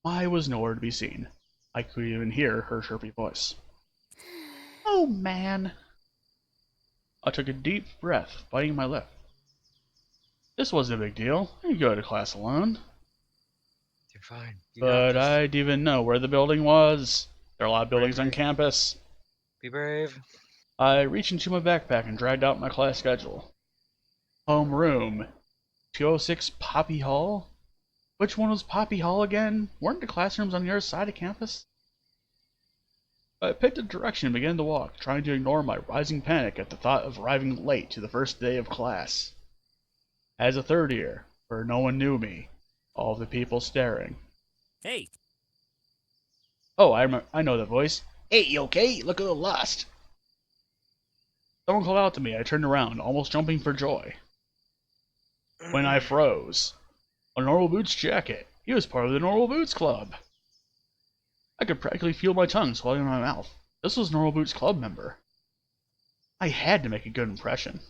Mai was nowhere to be seen. I could even hear her chirpy voice. Oh man. I took a deep breath, biting my lip. This wasn't a big deal. I could go to class alone. You're fine. You got but this. I didn't even know where the building was. There are a lot of buildings on Bravery. campus. Be brave. I reached into my backpack and dragged out my class schedule. Homeroom. 206 Poppy Hall? Which one was Poppy Hall again? Weren't the classrooms on the other side of campus? I picked a direction and began to walk, trying to ignore my rising panic at the thought of arriving late to the first day of class. As a third year, where no one knew me, all the people staring. Hey, Oh, I know that voice. Hey, you okay? You look a little lost. Someone called out to me. I turned around, almost jumping for joy. When I froze. A Normal Boots jacket. He was part of the Normal Boots Club. I could practically feel my tongue swelling in my mouth. This was Normal Boots Club member. I had to make a good impression.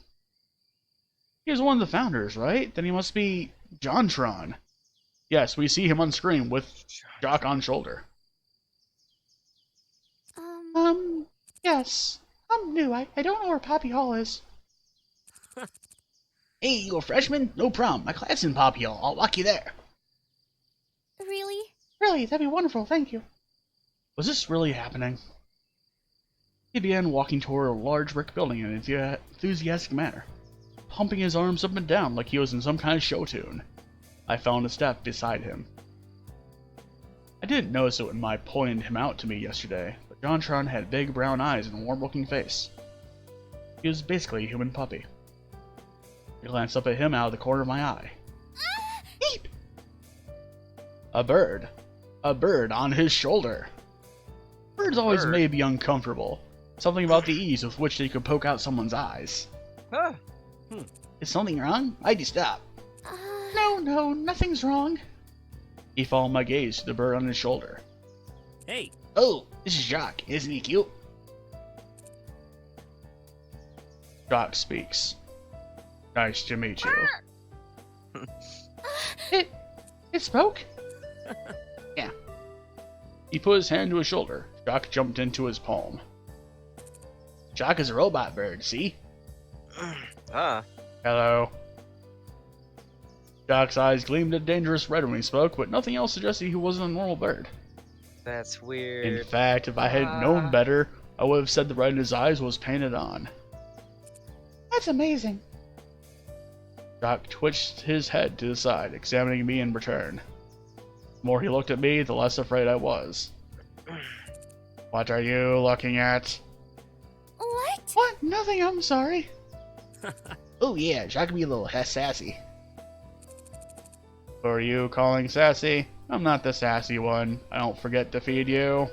He was one of the founders, right? Then he must be JonTron. Yes, we see him on screen with Jock on shoulder. Yes. I'm new. I don't know where Poppy Hall is. Hey, you a freshman? No problem. My class is in Poppy Hall. I'll walk you there. Really? Really? That'd be wonderful. Thank you. Was this really happening? He began walking toward a large brick building in an enthusiastic manner, pumping his arms up and down like he was in some kind of show tune. I found a step beside him. I didn't notice it when Mai pointed him out to me yesterday, but JonTron had big brown eyes and a warm-looking face. He was basically a human puppy. I glanced up at him out of the corner of my eye. Beep! A bird. A bird on his shoulder. Birds always made me uncomfortable. Something about the ease with which they could poke out someone's eyes. Huh. Is something wrong? Why'd you stop? No, nothing's wrong. He followed my gaze to the bird on his shoulder. hey, Oh, this is Jock. Isn't he cute? Jock speaks. Nice to meet you. It spoke? Yeah. He put his hand to his shoulder. Jock jumped into his palm. Jock is a robot bird, see? Ah. Hello. Jock's eyes gleamed a dangerous red when he spoke, but nothing else suggested he wasn't a normal bird. That's weird. In fact, if I had known better, I would have said the red in his eyes was painted on. That's amazing. Jock twitched his head to the side, examining me in return. The more he looked at me, the less afraid I was. What are you looking at? What? What? Nothing, I'm sorry. Oh yeah, Jock can be a little sassy. Who are you calling sassy? I'm not the sassy one. I don't forget to feed you.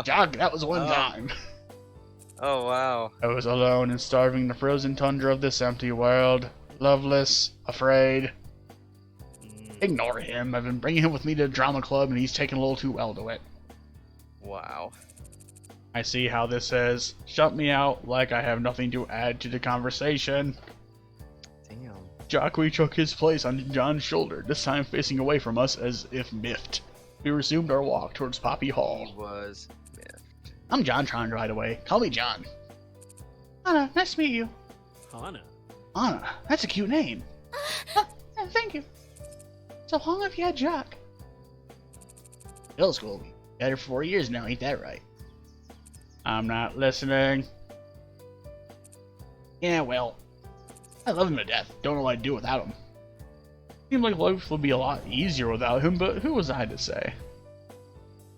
Jock, that was one time. Oh, wow. I was alone and starving in the frozen tundra of this empty world. Loveless, afraid. Ignore him. I've been bringing him with me to the drama club and he's taking a little too well to it. Wow. I see how this is. Shut me out like I have nothing to add to the conversation. Damn. Jock retook his place on John's shoulder, this time facing away from us as if miffed. We resumed our walk towards Poppy He Hall. was. Yeah. I'm JonTron right away. Call me John. Anna, nice to meet you. Hana. Anna, that's a cute name. Thank you. So how long have you had Jock? Middle school. We had her for 4 years now, ain't that right? I'm not listening. Yeah, well, I love him to death. Don't know what I'd do without him. Seemed like life would be a lot easier without him, but who was I to say?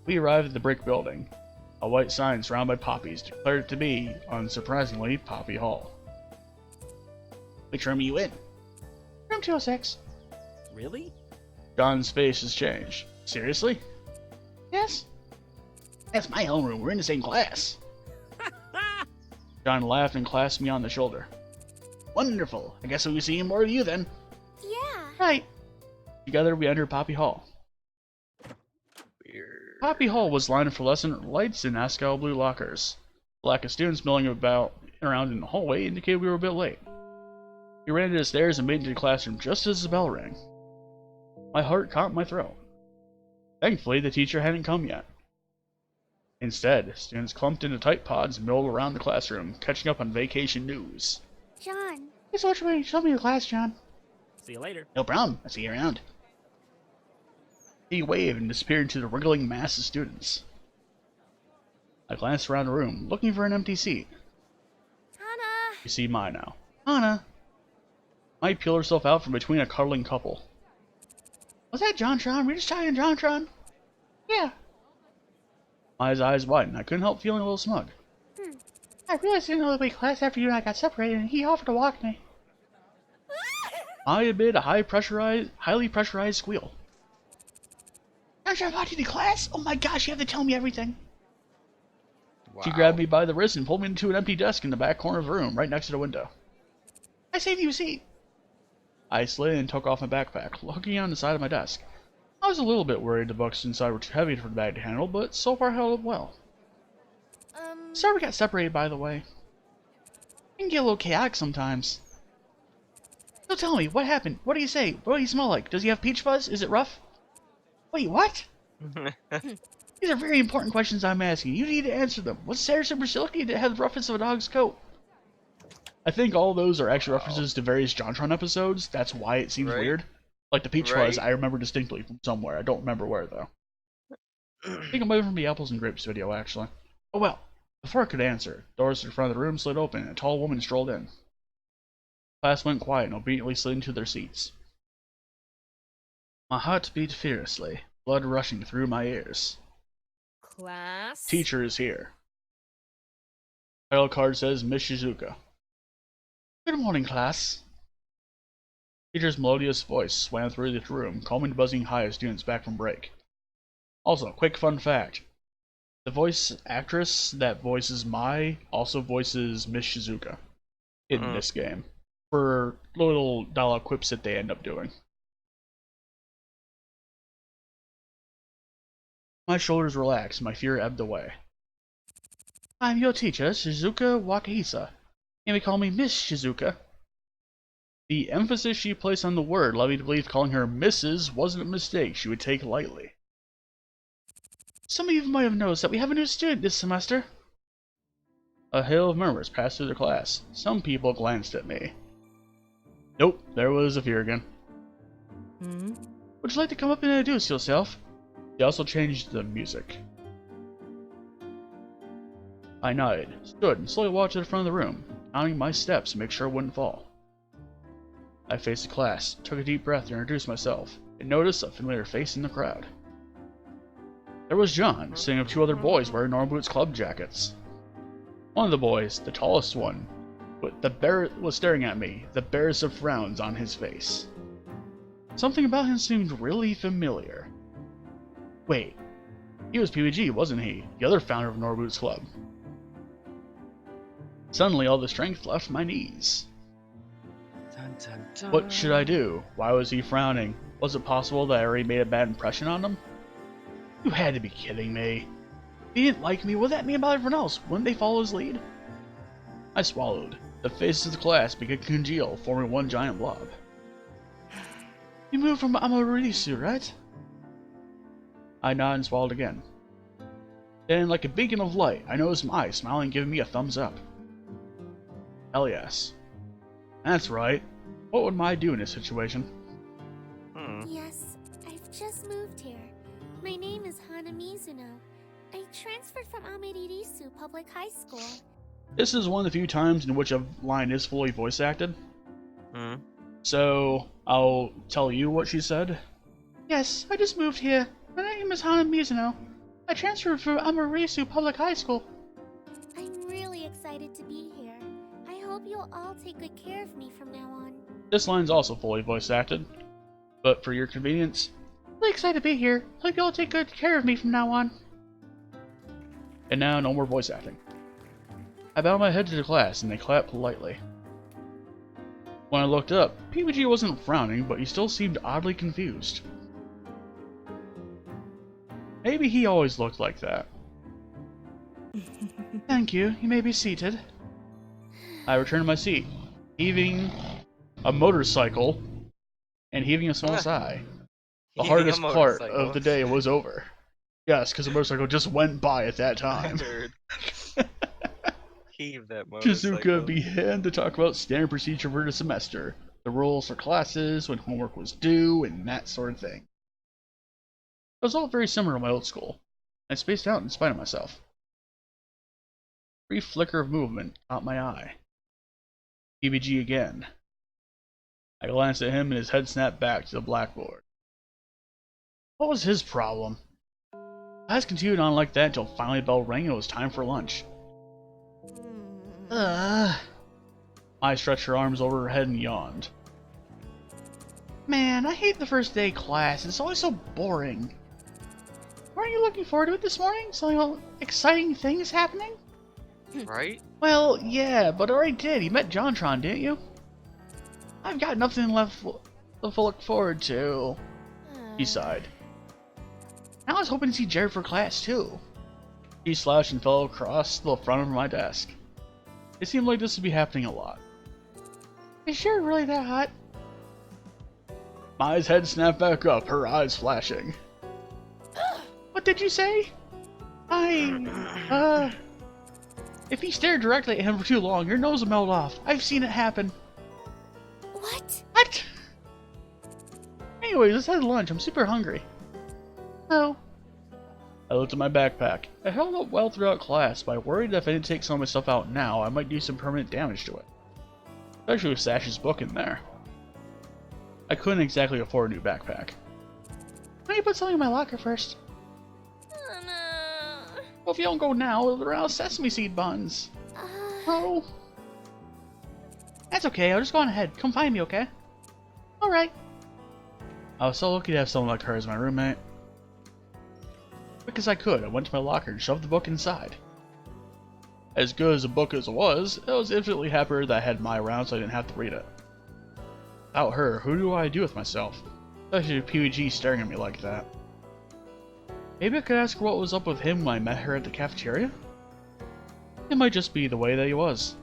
We arrived at the brick building. A white sign surrounded by poppies declared it to be, unsurprisingly, Poppy Hall. Which room are you in? Room 206. Really? John's face has changed. Seriously? Yes. That's my homeroom. We're in the same class. John laughed and clasped me on the shoulder. Wonderful. I guess we'll be seeing more of you then. Yeah. Right. Together we entered Poppy Hall. Weird. Poppy Hall was lined with fluorescent lights and Asagao blue lockers. The lack of students milling about around in the hallway indicated we were a bit late. We ran to the stairs and made it to the classroom just as the bell rang. My heart caught in my throat. Thankfully, the teacher hadn't come yet. Instead, students clumped into tight pods and milled around the classroom, catching up on vacation news. John. Thanks so much for showing me the class, John. See you later. No problem. I'll see you around. He waved and disappeared into the wriggling mass of students. I glanced around the room, looking for an empty seat. Hana! You see mine now. Hana! Might peeled herself out from between a cuddling couple. Was that JonTron? Were you just talking to JonTron? Yeah. My eyes widened. I couldn't help feeling a little smug. I realized I didn't know the way class after you and I got separated, and he offered to walk me. I emitted a highly pressurized squeal. JonTron walked you to class? Oh my gosh, you have to tell me everything. Wow. She grabbed me by the wrist and pulled me into an empty desk in the back corner of the room, right next to the window. I saved you a seat. I slid and took off my backpack, looking on the side of my desk. I was a little bit worried the books inside were too heavy for the bag to handle, but so far held up well. Sorry we got separated, by the way. It can get a little chaotic sometimes. So tell me, what happened? What do you say? What do you smell like? Does he have peach fuzz? Is it rough? Wait, what? These are very important questions I'm asking. You need to answer them. Was Sarah super silky that had the roughness of a dog's coat? I think all those are actually references to various JonTron episodes. That's why it seems weird. Like the peach fuzz, I remember distinctly from somewhere. I don't remember where, though. I think it might from the Apples and Grapes video, actually. Oh well. Before I could answer, doors to the front of the room slid open and a tall woman strolled in. Class went quiet and obediently slid into their seats. My heart beat fiercely, blood rushing through my ears. Class? Teacher is here. Title card says Miss Shizuka. Good morning, class. Teacher's melodious voice swam through the room, calming the buzzing high of students back from break. Also, quick fun fact. The voice actress that voices Mai also voices Miss Shizuka in this game, for little dialogue quips that they end up doing. My shoulders relaxed, my fear ebbed away. I'm your teacher, Shizuka Wakahisa. You may call me Miss Shizuka. The emphasis she placed on the word led me to believe calling her Mrs. wasn't a mistake she would take lightly. Some of you might have noticed that we have a new student this semester. A hail of murmurs passed through the class. Some people glanced at me. Nope, there was Zafir again. Would you like to come up and introduce yourself? She also changed the music. I nodded, stood, and slowly walked to the front of the room, counting my steps to make sure I wouldn't fall. I faced the class, took a deep breath to introduce myself, and noticed a familiar face in the crowd. There was John, sitting with two other boys wearing Normboots club jackets. One of the boys, the tallest one, was staring at me, the barest of frowns on his face. Something about him seemed really familiar. Wait, he was PBG, wasn't he? The other founder of Normboots Club. Suddenly, all the strength left my knees. Dun, dun, dun. What should I do? Why was he frowning? Was it possible that I already made a bad impression on him? You had to be kidding me. If he didn't like me, what did that mean about everyone else? Wouldn't they follow his lead? I swallowed. The faces of the class began to congeal, forming one giant blob. You moved from Amarurisu, right? I nodded and swallowed again. Then, like a beacon of light, I noticed Mai smiling and giving me a thumbs up. Hell yes. That's right. What would Mai do in this situation? Yes, I've just moved here. My name is Hana Mizuno. I transferred from Amaririsu Public High School. This is one of the few times in which a line is fully voice acted. So, I'll tell you what she said. Yes, I just moved here. My name is Hana Mizuno. I transferred from Amaririsu Public High School. I'm really excited to be here. I hope you'll all take good care of me from now on. This line's also fully voice acted, but for your convenience, really excited to be here. Hope you'll take good care of me from now on. And now, no more voice acting. I bowed my head to the class and they clapped politely. When I looked up, PBG wasn't frowning, but he still seemed oddly confused. Maybe he always looked like that. Thank you. You may be seated. I returned to my seat, heaving a motorcycle and heaving a small sigh. The hardest part of the day was over. Yes, because the motorcycle just went by at that time. Heave that motorcycle. Shizuka began to talk about standard procedure for the semester, the rules for classes, when homework was due, and that sort of thing. It was all very similar to my old school. I spaced out in spite of myself. A brief flicker of movement caught my eye. PBG again. I glanced at him and his head snapped back to the blackboard. What was his problem? Class continued on like that until finally the bell rang and it was time for lunch. I stretched her arms over her head and yawned. Man, I hate the first day of class. It's always so boring. Weren't you looking forward to it this morning? Some exciting things happening? Right? Well, yeah, but I already did. You met JonTron, didn't you? I've got nothing left to look forward to. He sighed. Now I was hoping to see Jared for class, too. He slouched and fell across the front of my desk. It seemed like this would be happening a lot. Is Jared really that hot? Mai's head snapped back up, her eyes flashing. What did you say? If you stare directly at him for too long, your nose will melt off. I've seen it happen. What? Anyways, let's head to lunch. I'm super hungry. Oh. I looked at my backpack. I held up well throughout class, but I worried that if I didn't take some of my stuff out now, I might do some permanent damage to it. Especially with Sash's book in there. I couldn't exactly afford a new backpack. Why don't you put something in my locker first? Oh no. Well, if you don't go now, it'll around sesame seed buns. Oh. That's okay, I'll just go on ahead. Come find me, okay? Alright. I was so lucky to have someone like her as my roommate. Quick as I could, I went to my locker and shoved the book inside. As good as a book as it was infinitely happier that I had Mai around so I didn't have to read it. Without her, who do I do with myself? Especially with PWG staring at me like that. Maybe I could ask her what was up with him when I met her at the cafeteria? It might just be the way that he was.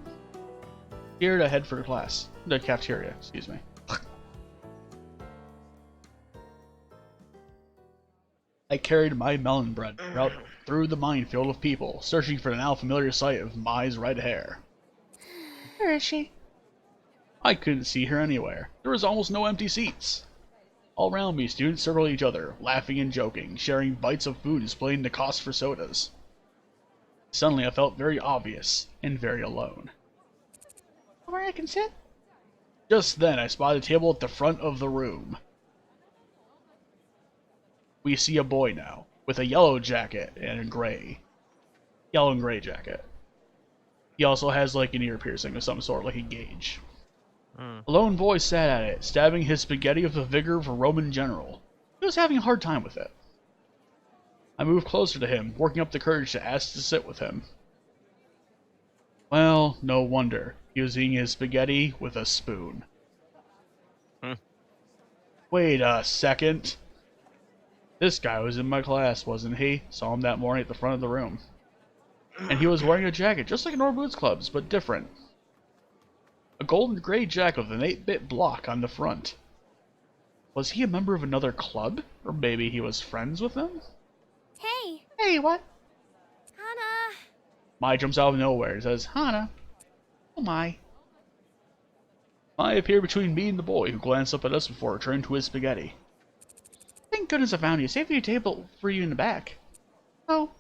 Here I head for class. The cafeteria, excuse me. I carried my melon bread out through the minefield of people, searching for the now familiar sight of Mai's red hair. Where is she? I couldn't see her anywhere. There was almost no empty seats. All around me, students circled each other, laughing and joking, sharing bites of food and splitting the cost for sodas. Suddenly I felt very obvious, and very alone. Where I can sit? Just then I spotted a table at the front of the room. We see a boy now, with a yellow jacket and a yellow and gray jacket. He also has like an ear piercing of some sort, like a gauge. A lone boy sat at it, stabbing his spaghetti with the vigor of a Roman general. He was having a hard time with it. I moved closer to him, working up the courage to ask to sit with him. Well, no wonder. He was eating his spaghetti with a spoon. Wait a second. This guy was in my class, wasn't he? Saw him that morning at the front of the room. And he was wearing a jacket, just like in our Boots Clubs, but different. A golden gray jacket with an 8-bit block on the front. Was he a member of another club? Or maybe he was friends with them? Hey! Hey, what? Hana. Mai jumps out of nowhere and says, Hana. Oh, Mai. Mai appeared between me and the boy, who glanced up at us before returning to his spaghetti. Thank goodness I found you. Saved your table for you in the back. Oh.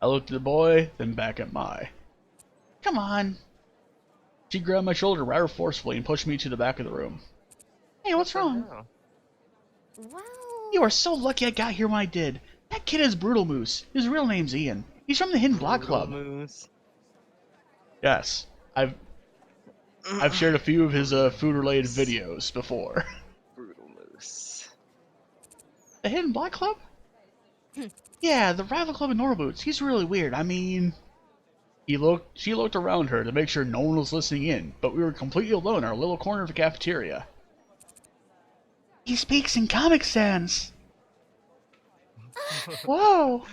I looked at the boy, then back at Mai. Come on. She grabbed my shoulder rather forcefully and pushed me to the back of the room. Hey, what's wrong? Well... You are so lucky I got here when I did. That kid is Brutal Moose. His real name's Ian. He's from the Hidden Block Club. Moose. Yes. I've shared a few of his food-related videos before. Brutal Moose. The Hidden Block Club? Yeah, the rival club in Norboots. He's really weird. I mean... She looked around her to make sure no one was listening in, but we were completely alone in our little corner of the cafeteria. He speaks in Comic Sans! Whoa!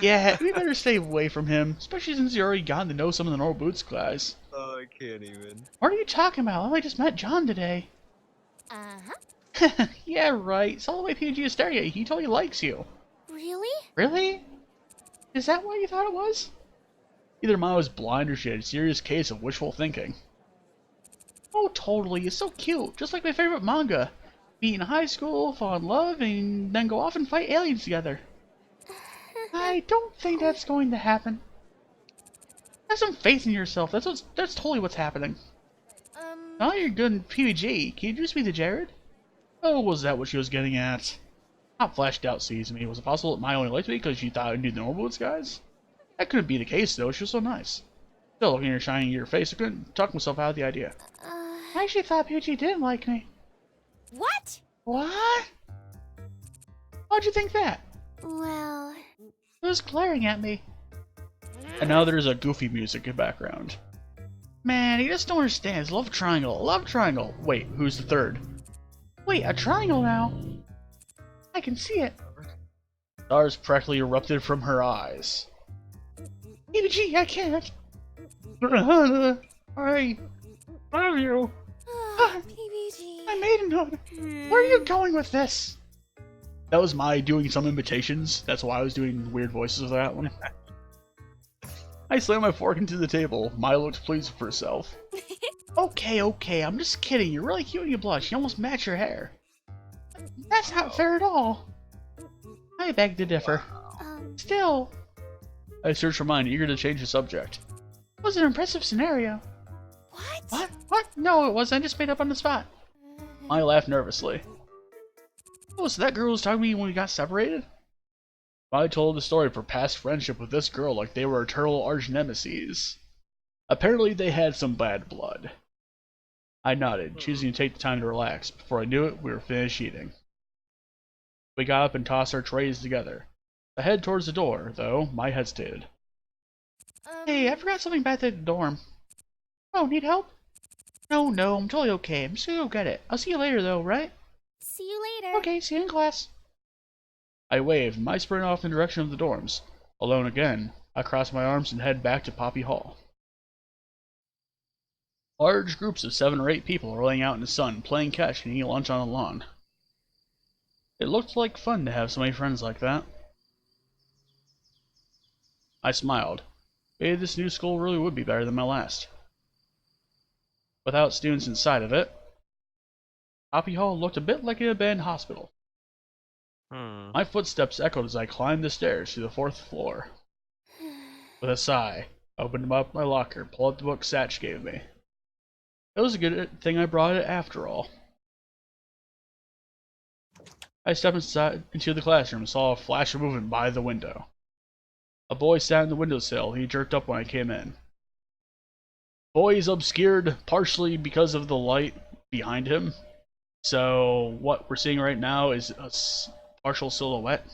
Yeah, we better stay away from him, especially since you already gotten to know some of the Norboots guys. Oh, I can't even. What are you talking about? I only just met John today. Uh-huh. Yeah, right. It's all the way PG is staring at you. He totally likes you. Really? Really? Is that what you thought it was? Either Mai was blind or she had a serious case of wishful thinking. Oh, totally. It's so cute. Just like my favorite manga. meet in high school, fall in love, and then go off and fight aliens together. I don't think that's going to happen. Have some faith in yourself. That's totally what's happening. Now you're good in PvG. Can you introduce me to Jared? Oh, was that what she was getting at? Not flashed out sees me. Was it possible that Maya only liked me because she thought I knew the Norwood's guys? That couldn't be the case, though. She was so nice. Still, looking at her shining your face, I couldn't talk myself out of the idea. I actually thought PvG didn't like me. What? What? How'd you think that? Well, It was glaring at me. And now there's a goofy music in the background. Man, you just don't understand. It's love triangle. Love triangle. Wait, who's the third? Wait, a triangle now? I can see it. Stars practically erupted from her eyes. PvG, I can't. I love you. PBG. My maidenhood. Where are you going with this? That was my doing some imitations. That's why I was doing weird voices with that one. I slammed my fork into the table. Maya looked pleased with herself. Okay, I'm just kidding. You're really cute when you blush. You almost match your hair. That's not fair at all. I beg to differ. Still. I searched for mine, eager to change the subject. It was an impressive scenario. What? What? No, it wasn't. I just made up on the spot. Maya laughed nervously. Oh, so that girl was talking to me when we got separated? I told the story of her past friendship with this girl like they were eternal arch nemesis. Apparently they had some bad blood. I nodded, choosing to take the time to relax. Before I knew it, we were finished eating. We got up and tossed our trays together. I headed towards the door, though Maya hesitated. Hey, I forgot something back at the dorm. Oh, need help? No, I'm totally okay. I'm just gonna go get it. I'll see you later, though, right? see you later. Okay, see you in class. I waved, Maya sprinted off in the direction of the dorms. Alone again, I crossed my arms and headed back to Poppy Hall. Large groups of 7 or 8 people were laying out in the sun, playing catch and eating lunch on the lawn. It looked like fun to have so many friends like that. I smiled. Maybe this new school really would be better than my last. Without students inside of it, Poppy Hall looked a bit like an abandoned hospital. My footsteps echoed as I climbed the stairs to the 4th floor. With a sigh, I opened up my locker, pulled out the book Satch gave me. It was a good thing I brought it after all. I stepped inside into the classroom and saw a flash of movement by the window. A boy sat in the windowsill. He jerked up when I came in. Boy is obscured partially because of the light behind him. So what we're seeing right now is a partial silhouette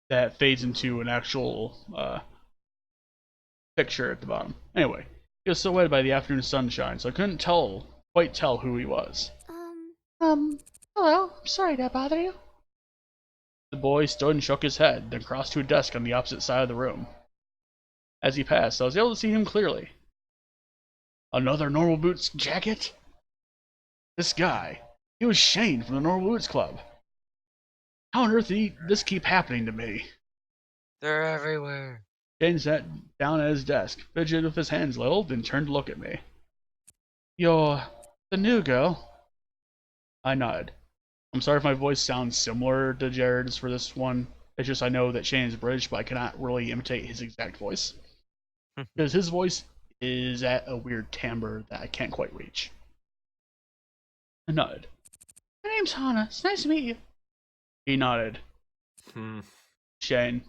that fades into an actual picture at the bottom. Anyway, he was silhouetted by the afternoon sunshine, so I couldn't quite tell who he was. Hello. Sorry to bother you. The boy stood and shook his head, then crossed to a desk on the opposite side of the room. As he passed, I was able to see him clearly. Another Normal Boots jacket? This guy, he was Shane from the Normal Boots Club. How on earth did this keep happening to me? They're everywhere. Shane sat down at his desk, fidgeted with his hands a little, then turned to look at me. You're the new girl? I nodded. I'm sorry if my voice sounds similar to Jared's for this one. It's just I know that Shane is British, but I cannot really imitate his exact voice. Because his voice is at a weird timbre that I can't quite reach. I nodded. My name's Hana. It's nice to meet you. He nodded. Shane.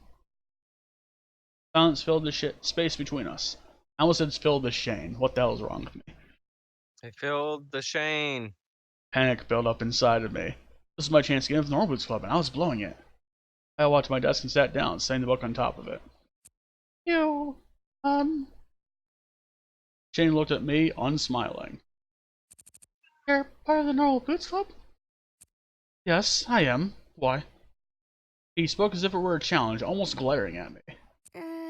Silence filled the space between us. I almost said filled the Shane. What the hell is wrong with me? I filled the Shane. Panic built up inside of me. This was my chance to get into the Norwoods Club, and I was blowing it. I walked to my desk and sat down, setting the book on top of it. Shane looked at me, unsmiling. You're part of the Normal Boots Club? Yes, I am. Why? He spoke as if it were a challenge, almost glaring at me.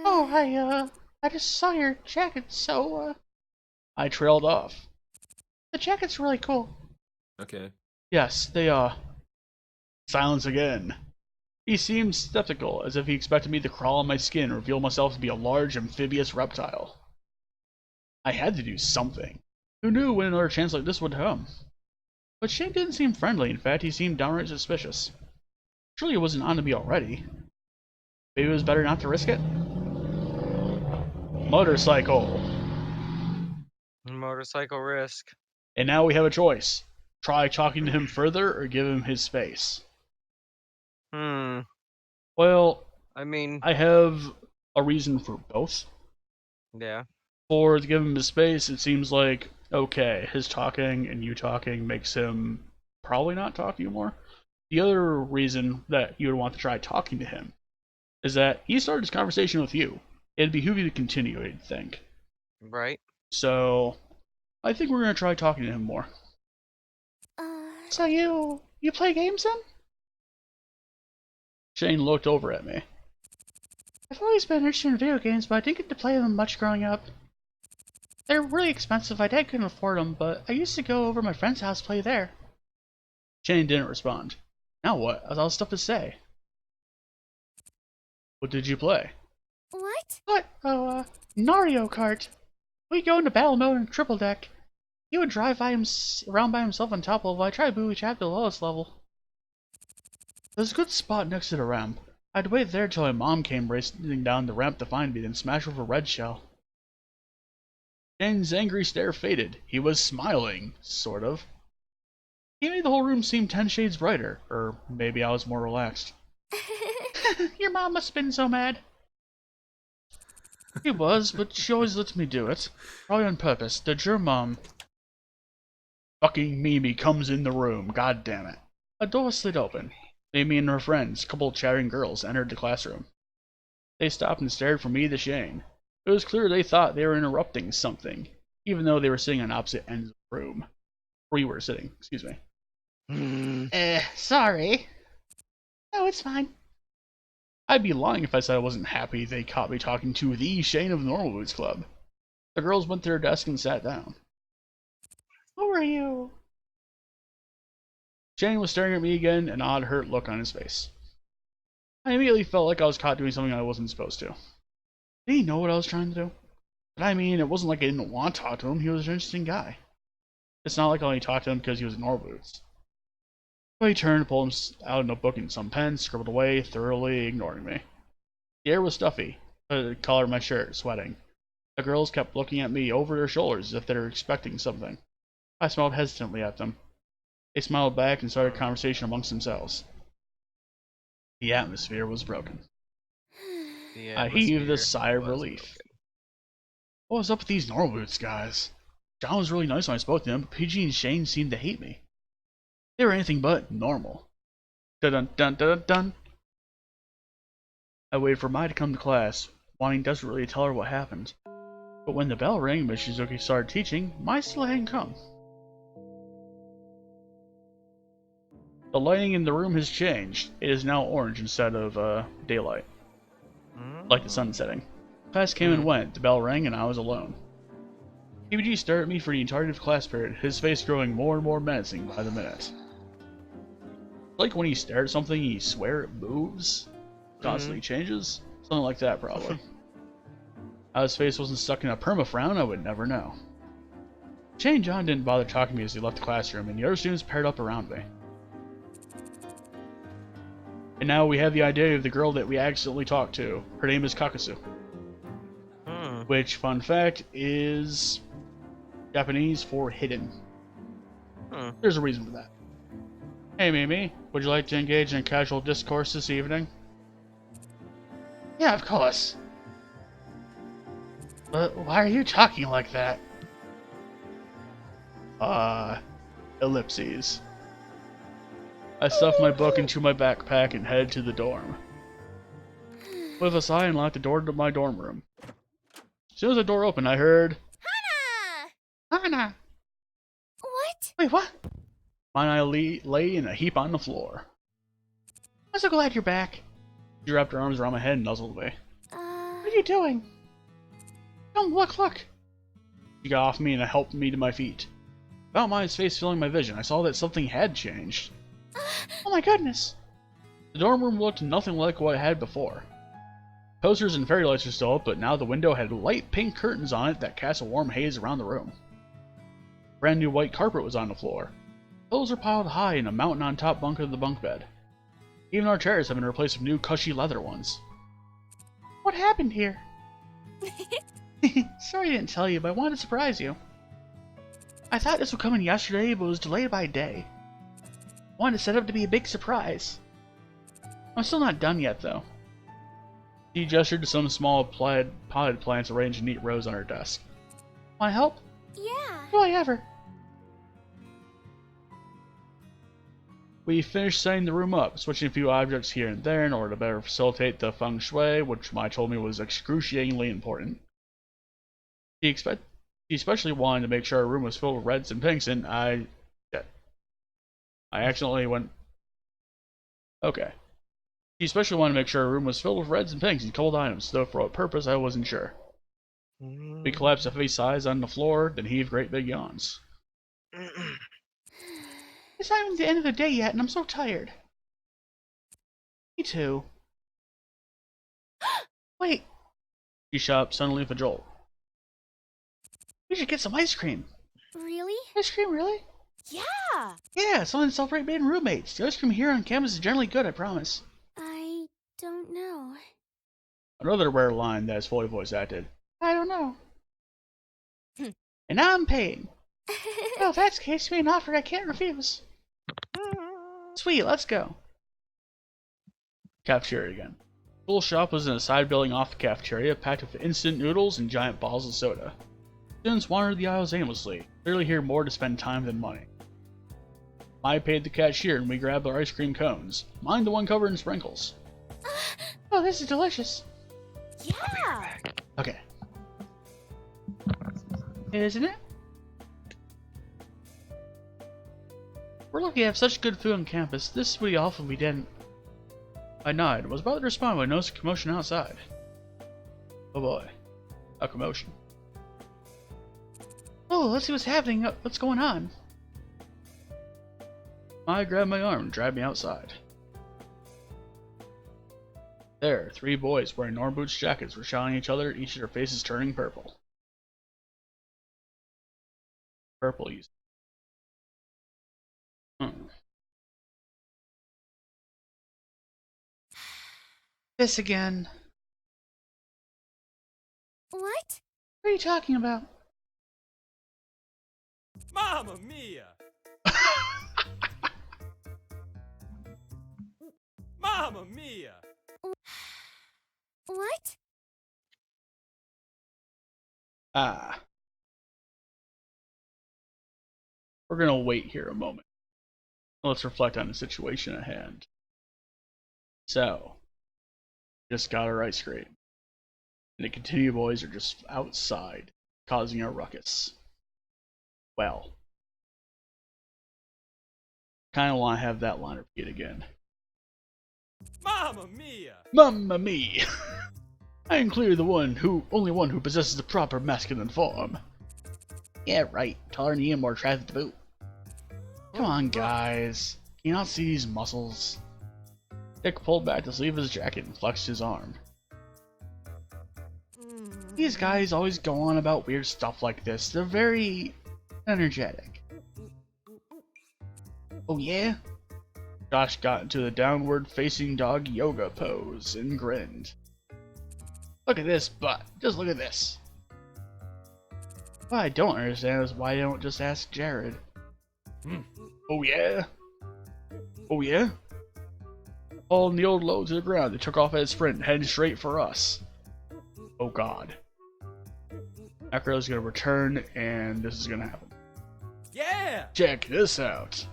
I just saw your jacket, so, I trailed off. The jacket's really cool. Okay. Yes, they, Silence again. He seemed skeptical, as if he expected me to crawl on my skin and reveal myself to be a large amphibious reptile. I had to do something. Who knew when another chance like this would come? But Shane didn't seem friendly. In fact, he seemed downright suspicious. Surely it wasn't on to me already. Maybe it was better not to risk it? Motorcycle. Motorcycle risk. And now we have a choice. Try talking to him further or give him his space. Well, I mean, I have a reason for both. yeah. For to give him his space, it seems like, okay, his talking and you talking makes him probably not talk to you more. The other reason that you would want to try talking to him is that he started his conversation with you. It'd behoove you to continue, I'd think. Right. So, I think we're going to try talking to him more. So you play games then? Shane looked over at me. I've always been interested in video games, but I didn't get to play them much growing up. They're really expensive. My dad couldn't afford them, but I used to go over to my friend's house to play there. Shane didn't respond. Now what? I was all stuff to say. What did you play? What? Oh, Mario Kart. We go into battle mode and triple deck. He would drive around by himself on top level. I tried booby trap to the lowest level. There's a good spot next to the ramp. I'd wait there till my mom came racing down the ramp to find me, then smash over red shell. Shane's angry stare faded. He was smiling, sort of. He made the whole room seem 10 shades brighter, or maybe I was more relaxed. Your mom must have been so mad. She was, but she always lets me do it. Probably on purpose. Did your mom... Fucking Mimi comes in the room, god damn it. A door slid open. Mimi and her friends, a couple of chattering girls, entered the classroom. They stopped and stared from me to Shane. It was clear they thought they were interrupting something, even though they were sitting on opposite ends of the room. Where you were sitting, excuse me. Sorry. No, it's fine. I'd be lying if I said I wasn't happy they caught me talking to the Shane of the Normal Boots Club. The girls went to their desk and sat down. Who are you? Shane was staring at me again, an odd hurt look on his face. I immediately felt like I was caught doing something I wasn't supposed to. Did he know what I was trying to do? But I mean, it wasn't like I didn't want to talk to him. He was an interesting guy. It's not like I only talked to him because he was in Normal Boots. So he turned, pulled out a notebook and some pens, scribbled away, thoroughly ignoring me. The air was stuffy. The collar of my shirt, sweating. The girls kept looking at me over their shoulders as if they were expecting something. I smiled hesitantly at them. They smiled back and started a conversation amongst themselves. The atmosphere was broken. I heaved a sigh of relief. What was up with these Normal Boots guys? John was really nice when I spoke to him, but PG and Shane seemed to hate me. They were anything but normal. Dun dun dun dun. I waited for Mai to come to class, wanting desperately to tell her what happened. But when the bell rang and Miss Shizuki started teaching, Mai still hadn't come. The lighting in the room has changed. It is now orange instead of daylight. Like the sun setting. Class came and went, the bell rang, and I was alone. PBG stared at me for the entirety of class period, his face growing more and more menacing by the minute. Like when you stare at something and you swear it moves, constantly changes, something like that probably. How his face wasn't stuck in a perma-frown, I would never know. Shane and John didn't bother talking to me as they left the classroom, and the other students paired up around me. And now we have the idea of the girl that we accidentally talked to. Her name is Kakasu. Which, fun fact, is Japanese for hidden. There's a reason for that. Hey Mimi, would you like to engage in casual discourse this evening? Yeah, of course. But why are you talking like that? Ellipses. I stuffed my book into my backpack and headed to the dorm. With a sigh, and locked the door to my dorm room. As soon as the door opened, I heard... Hana! Hana! What? Wait, what? Mine and I lay in a heap on the floor. I'm so glad you're back. She wrapped her arms around my head and nuzzled me. What are you doing? Come, look! She got off me and helped me to my feet. Without Maya's face filling my vision, I saw that something had changed. Oh my goodness! The dorm room looked nothing like what it had before. Posters and fairy lights were still up, but now the window had light pink curtains on it that cast a warm haze around the room. Brand new white carpet was on the floor. Pillows are piled high in a mountain on top bunk of the bunk bed. Even our chairs have been replaced with new cushy leather ones. What happened here? Sorry I didn't tell you, but I wanted to surprise you. I thought this would come in yesterday, but it was delayed by a day. I wanted to set up to be a big surprise. I'm still not done yet, though. She gestured to some small potted plants arranged in neat rows on her desk. Want to help? Yeah. Do I ever? We finished setting the room up, switching a few objects here and there in order to better facilitate the feng shui, which Mai told me was excruciatingly important. She especially wanted to make sure our room was filled with reds and pinks, and I accidentally went... Okay. She especially wanted to make sure our room was filled with reds and pinks and cold items, though for what purpose I wasn't sure. We collapsed a heavy sighs on the floor, then heaved great big yawns. It's not even the end of the day yet, and I'm so tired. Me too. Wait. She shot up suddenly with a jolt. We should get some ice cream. Really? Ice cream, really? Yeah. Yeah, something to celebrate being roommates. The ice cream here on campus is generally good, I promise. I don't know. Another rare line that is fully voice acted. I don't know. And I'm paying. Well, if that's the case, being offered, I can't refuse. Sweet, let's go. Cafeteria again. The little shop was in a side building off the cafeteria, packed with instant noodles and giant bottles of soda. Students wandered the aisles aimlessly, clearly here more to spend time than money. I paid the cashier and we grabbed our ice cream cones. Mine the one covered in sprinkles. Oh, this is delicious. Yeah. Okay. Isn't it? We're lucky to have such good food on campus. This would be awful if we didn't. I nodded. Was about to respond when I noticed a commotion outside. Oh boy. A commotion. Oh, let's see what's happening. What's going on? I grabbed my arm and dragged me outside. There, 3 boys wearing Norm Boots jackets were shouting at each other, each of their faces turning purple. Purple, you. This again. What? What are you talking about? Mamma mia! Mamma mia! What? Ah. We're gonna wait here a moment. Let's reflect on the situation at hand. So, just got our ice cream. And the Continue boys are just outside, causing a ruckus. Well, kinda wanna have that line repeat again. Mamma mia! Mamma mia! I am clearly the only one who possesses the proper masculine form. Yeah, right. Taller than you and more attractive to boot. Come on, guys. Can you not see these muscles? Dick pulled back the sleeve of his jacket and flexed his arm. These guys always go on about weird stuff like this. They're very energetic. Oh yeah? Josh got into the downward facing dog yoga pose and grinned. Look at this butt. Just look at this. What I don't understand is why I don't just ask Jared. Oh yeah? Oh yeah? Paul kneeled low to the ground and took off at a sprint, heading straight for us. Oh god. Acro's gonna return, and this is gonna happen. Yeah! Check this out!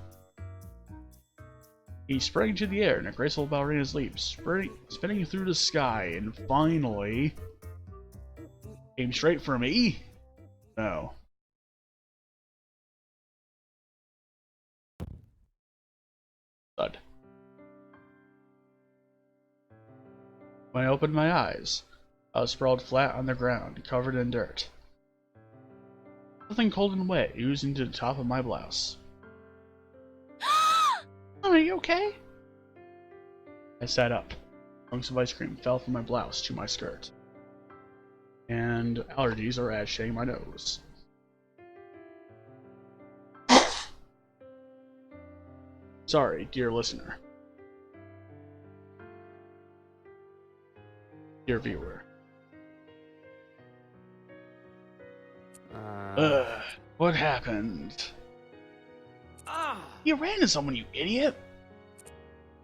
He sprang into the air in a graceful ballerina's leap, spinning through the sky, and finally... came straight for me? No. Thud. When I opened my eyes, I was sprawled flat on the ground, covered in dirt. Something cold and wet oozed into the top of my blouse. Are you okay? I sat up. Chunks of ice cream fell from my blouse to my skirt. And allergies are agitating my nose. Sorry, dear listener. Dear viewer. What happened? Ah! You ran into someone, you idiot!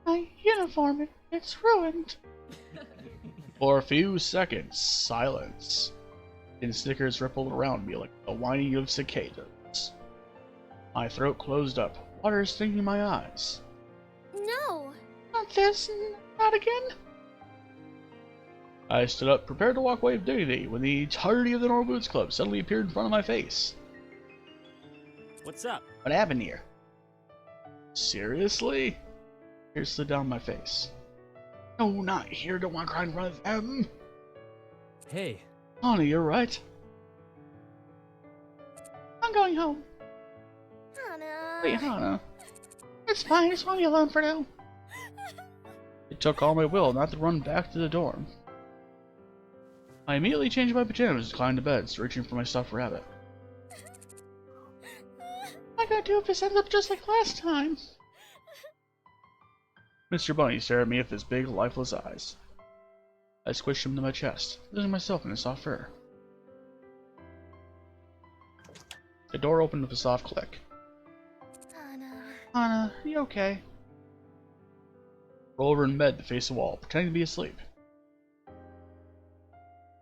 My uniform, it's ruined. For a few seconds, silence. And snickers rippled around me like the whining of cicadas. My throat closed up, water stinging my eyes. No! Not this, not again. I stood up, prepared to walk away with dignity, when the entirety of the Normal Boots Club suddenly appeared in front of my face. What's up? What happened here? Seriously? Tears slid down my face. No, not here. Don't want to cry in front of them. Hey. Honey, you're right. I'm going home. Hana. Wait, Hannah. It's fine. I just want to be alone for now. It took all my will not to run back to the dorm. I immediately changed my pajamas and climbed to bed, searching for my stuffed rabbit. What am I gonna do if this ends up just like last time? Mr. Bunny stared at me with his big, lifeless eyes. I squished him to my chest, losing myself in his soft fur. The door opened with a soft click. Hana. Hannah, are you okay? Roll over in bed to face the wall, pretending to be asleep.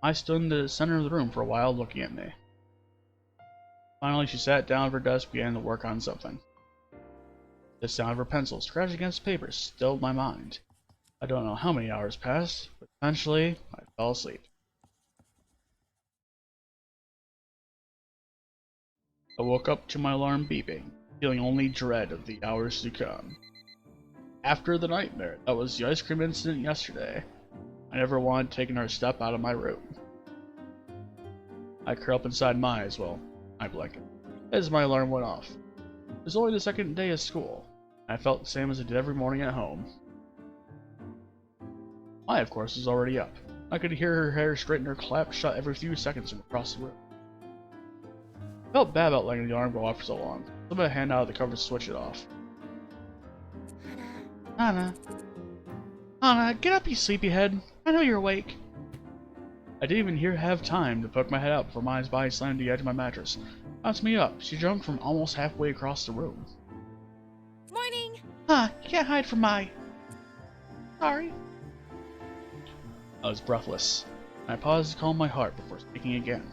I stood in the center of the room for a while, looking at me. Finally, she sat down at her desk and began to work on something. The sound of her pencil scratching against paper stilled my mind. I don't know how many hours passed, but eventually I fell asleep. I woke up to my alarm beeping, feeling only dread of the hours to come. After the nightmare that was the ice cream incident yesterday, I never wanted to take another step out of my room. I curled up inside my blanket, as my alarm went off. It was only the second day of school, and I felt the same as I did every morning at home. Maya, of course, was already up. I could hear her hair straighten her clap shut every few seconds from across the room. I felt bad about letting the alarm go off for so long, so I put my hand out of the cover to switch it off. Hana. Hannah, get up, you sleepyhead. I know you're awake. I didn't even have time to poke my head out before Maya's body slammed to the edge of my mattress. Bounced me up. She jumped from almost halfway across the room. Morning. You can't hide from my... Sorry. I was breathless. I paused to calm my heart before speaking again.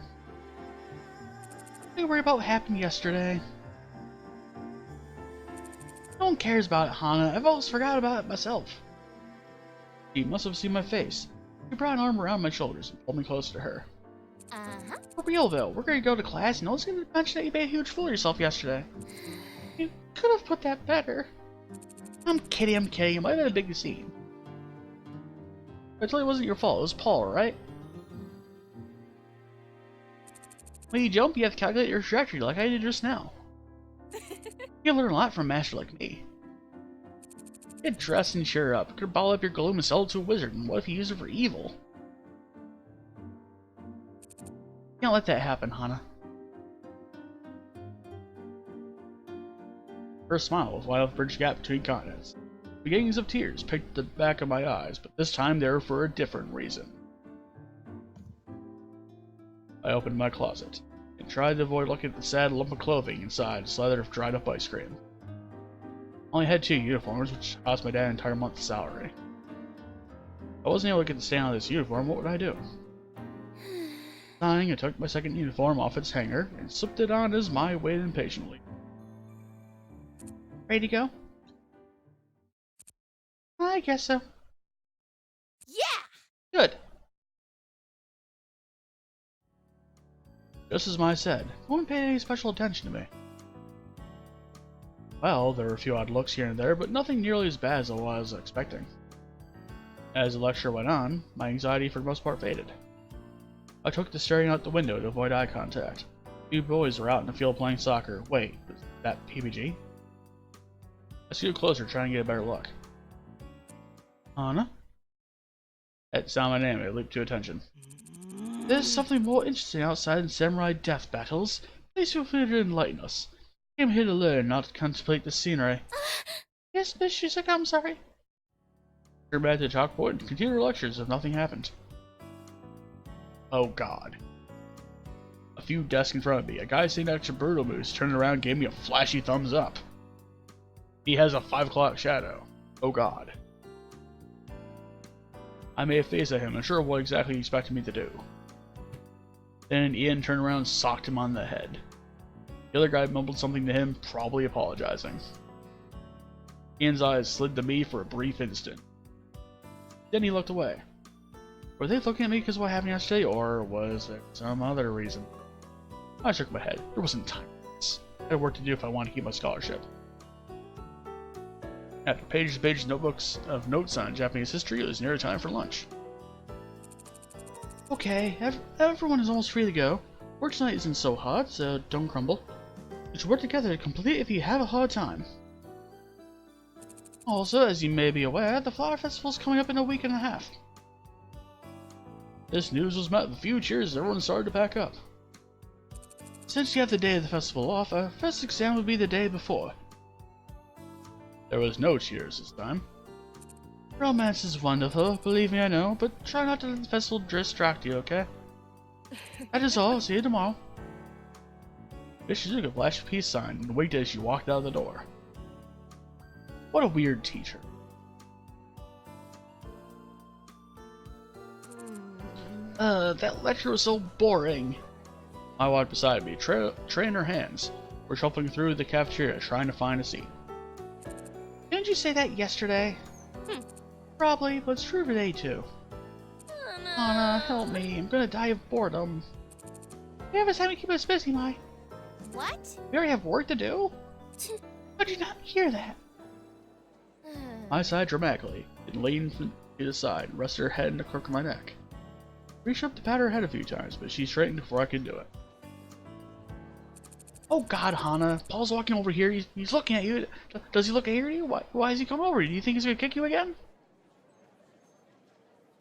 Don't worry about what happened yesterday. No one cares about it, Hana. I've almost forgot about it myself. She must have seen my face. She brought an arm around my shoulders and pulled me closer to her. For real, though. We're gonna go to class, and no one's gonna mention that you made a huge fool of yourself yesterday. You could have put that better. I'm kidding. It might have been a big scene. I tell you, it wasn't your fault. It was Paul, right? When you jump, you have to calculate your trajectory like I did just now. You can learn a lot from a master like me. Get dressed and cheer up. Could bottle up your gloom and sell it to a wizard, and what if you use it for evil? Can't let that happen, Hana. Her smile was wide off the bridge gap between continents. Beginnings of tears picked at the back of my eyes, but this time they were for a different reason. I opened my closet and tried to avoid looking at the sad lump of clothing inside a slather of dried up ice cream. I only had 2 uniforms, which cost my dad an entire month's salary. If I wasn't able to get the stain on this uniform, what would I do? Sighing, I took my second uniform off its hanger and slipped it on as Maya waited impatiently. Ready to go? I guess so. Yeah! Good. Just as Maya said, no one paid any special attention to me. Well, there were a few odd looks here and there, but nothing nearly as bad as I was expecting. As the lecture went on, my anxiety for the most part faded. I took to staring out the window to avoid eye contact. A few boys were out in the field playing soccer. Wait, was that PBG? I scooted closer, trying to get a better look. Hana? At the sound of my name, I leaped to attention. There's something more interesting outside than samurai death battles. Please feel free to enlighten us. I came here to learn, not to contemplate the scenery. Yes, Miss Shizuka, I'm sorry. Turn back to the chalkboard and continue her lectures if nothing happened. Oh god. A few desks in front of me, a guy sitting next to Brutal Moose turned around and gave me a flashy thumbs up. He has a 5 o'clock shadow. Oh god. I made a face at him, unsure of what exactly he expected me to do. Then Ian turned around and socked him on the head. The other guy mumbled something to him, probably apologizing. Ian's eyes slid to me for a brief instant. Then he looked away. Were they looking at me because of what happened yesterday, or was there some other reason? I shook my head. There wasn't time for this. I had work to do if I wanted to keep my scholarship. After pages and pages of notebooks of notes on Japanese history, it was nearly time for lunch. Okay, everyone is almost free to go. Work tonight isn't so hard, so don't crumble. We should work together to complete it if you have a hard time. Also, as you may be aware, the Flower Festival is coming up in a week and a half. This news was met with a few cheers as everyone started to pack up. Since you have the day of the festival off, our first exam will be the day before. There was no cheers this time. Romance is wonderful, believe me I know, but try not to let the festival distract you, okay? That is all, see you tomorrow. Miss Shizuka flashed a peace sign and winked as she walked out of the door. What a weird teacher. That lecture was so boring. I walked beside me, tray in her hands. We're shuffling through the cafeteria trying to find a seat. Didn't you say that yesterday? Probably, but it's true today too. Anna, help me. I'm gonna die of boredom. You have a time to keep us busy, Mai. What? We already have work to do? How did you not hear that? I sighed dramatically, and leaned to the side and rested her head in the crook of my neck. Reached up to pat her head a few times, but she straightened before I could do it. Oh god, Hana. Paul's walking over here. He's looking at you. Does he look at you? Why is he coming over? Do you think he's gonna kick you again?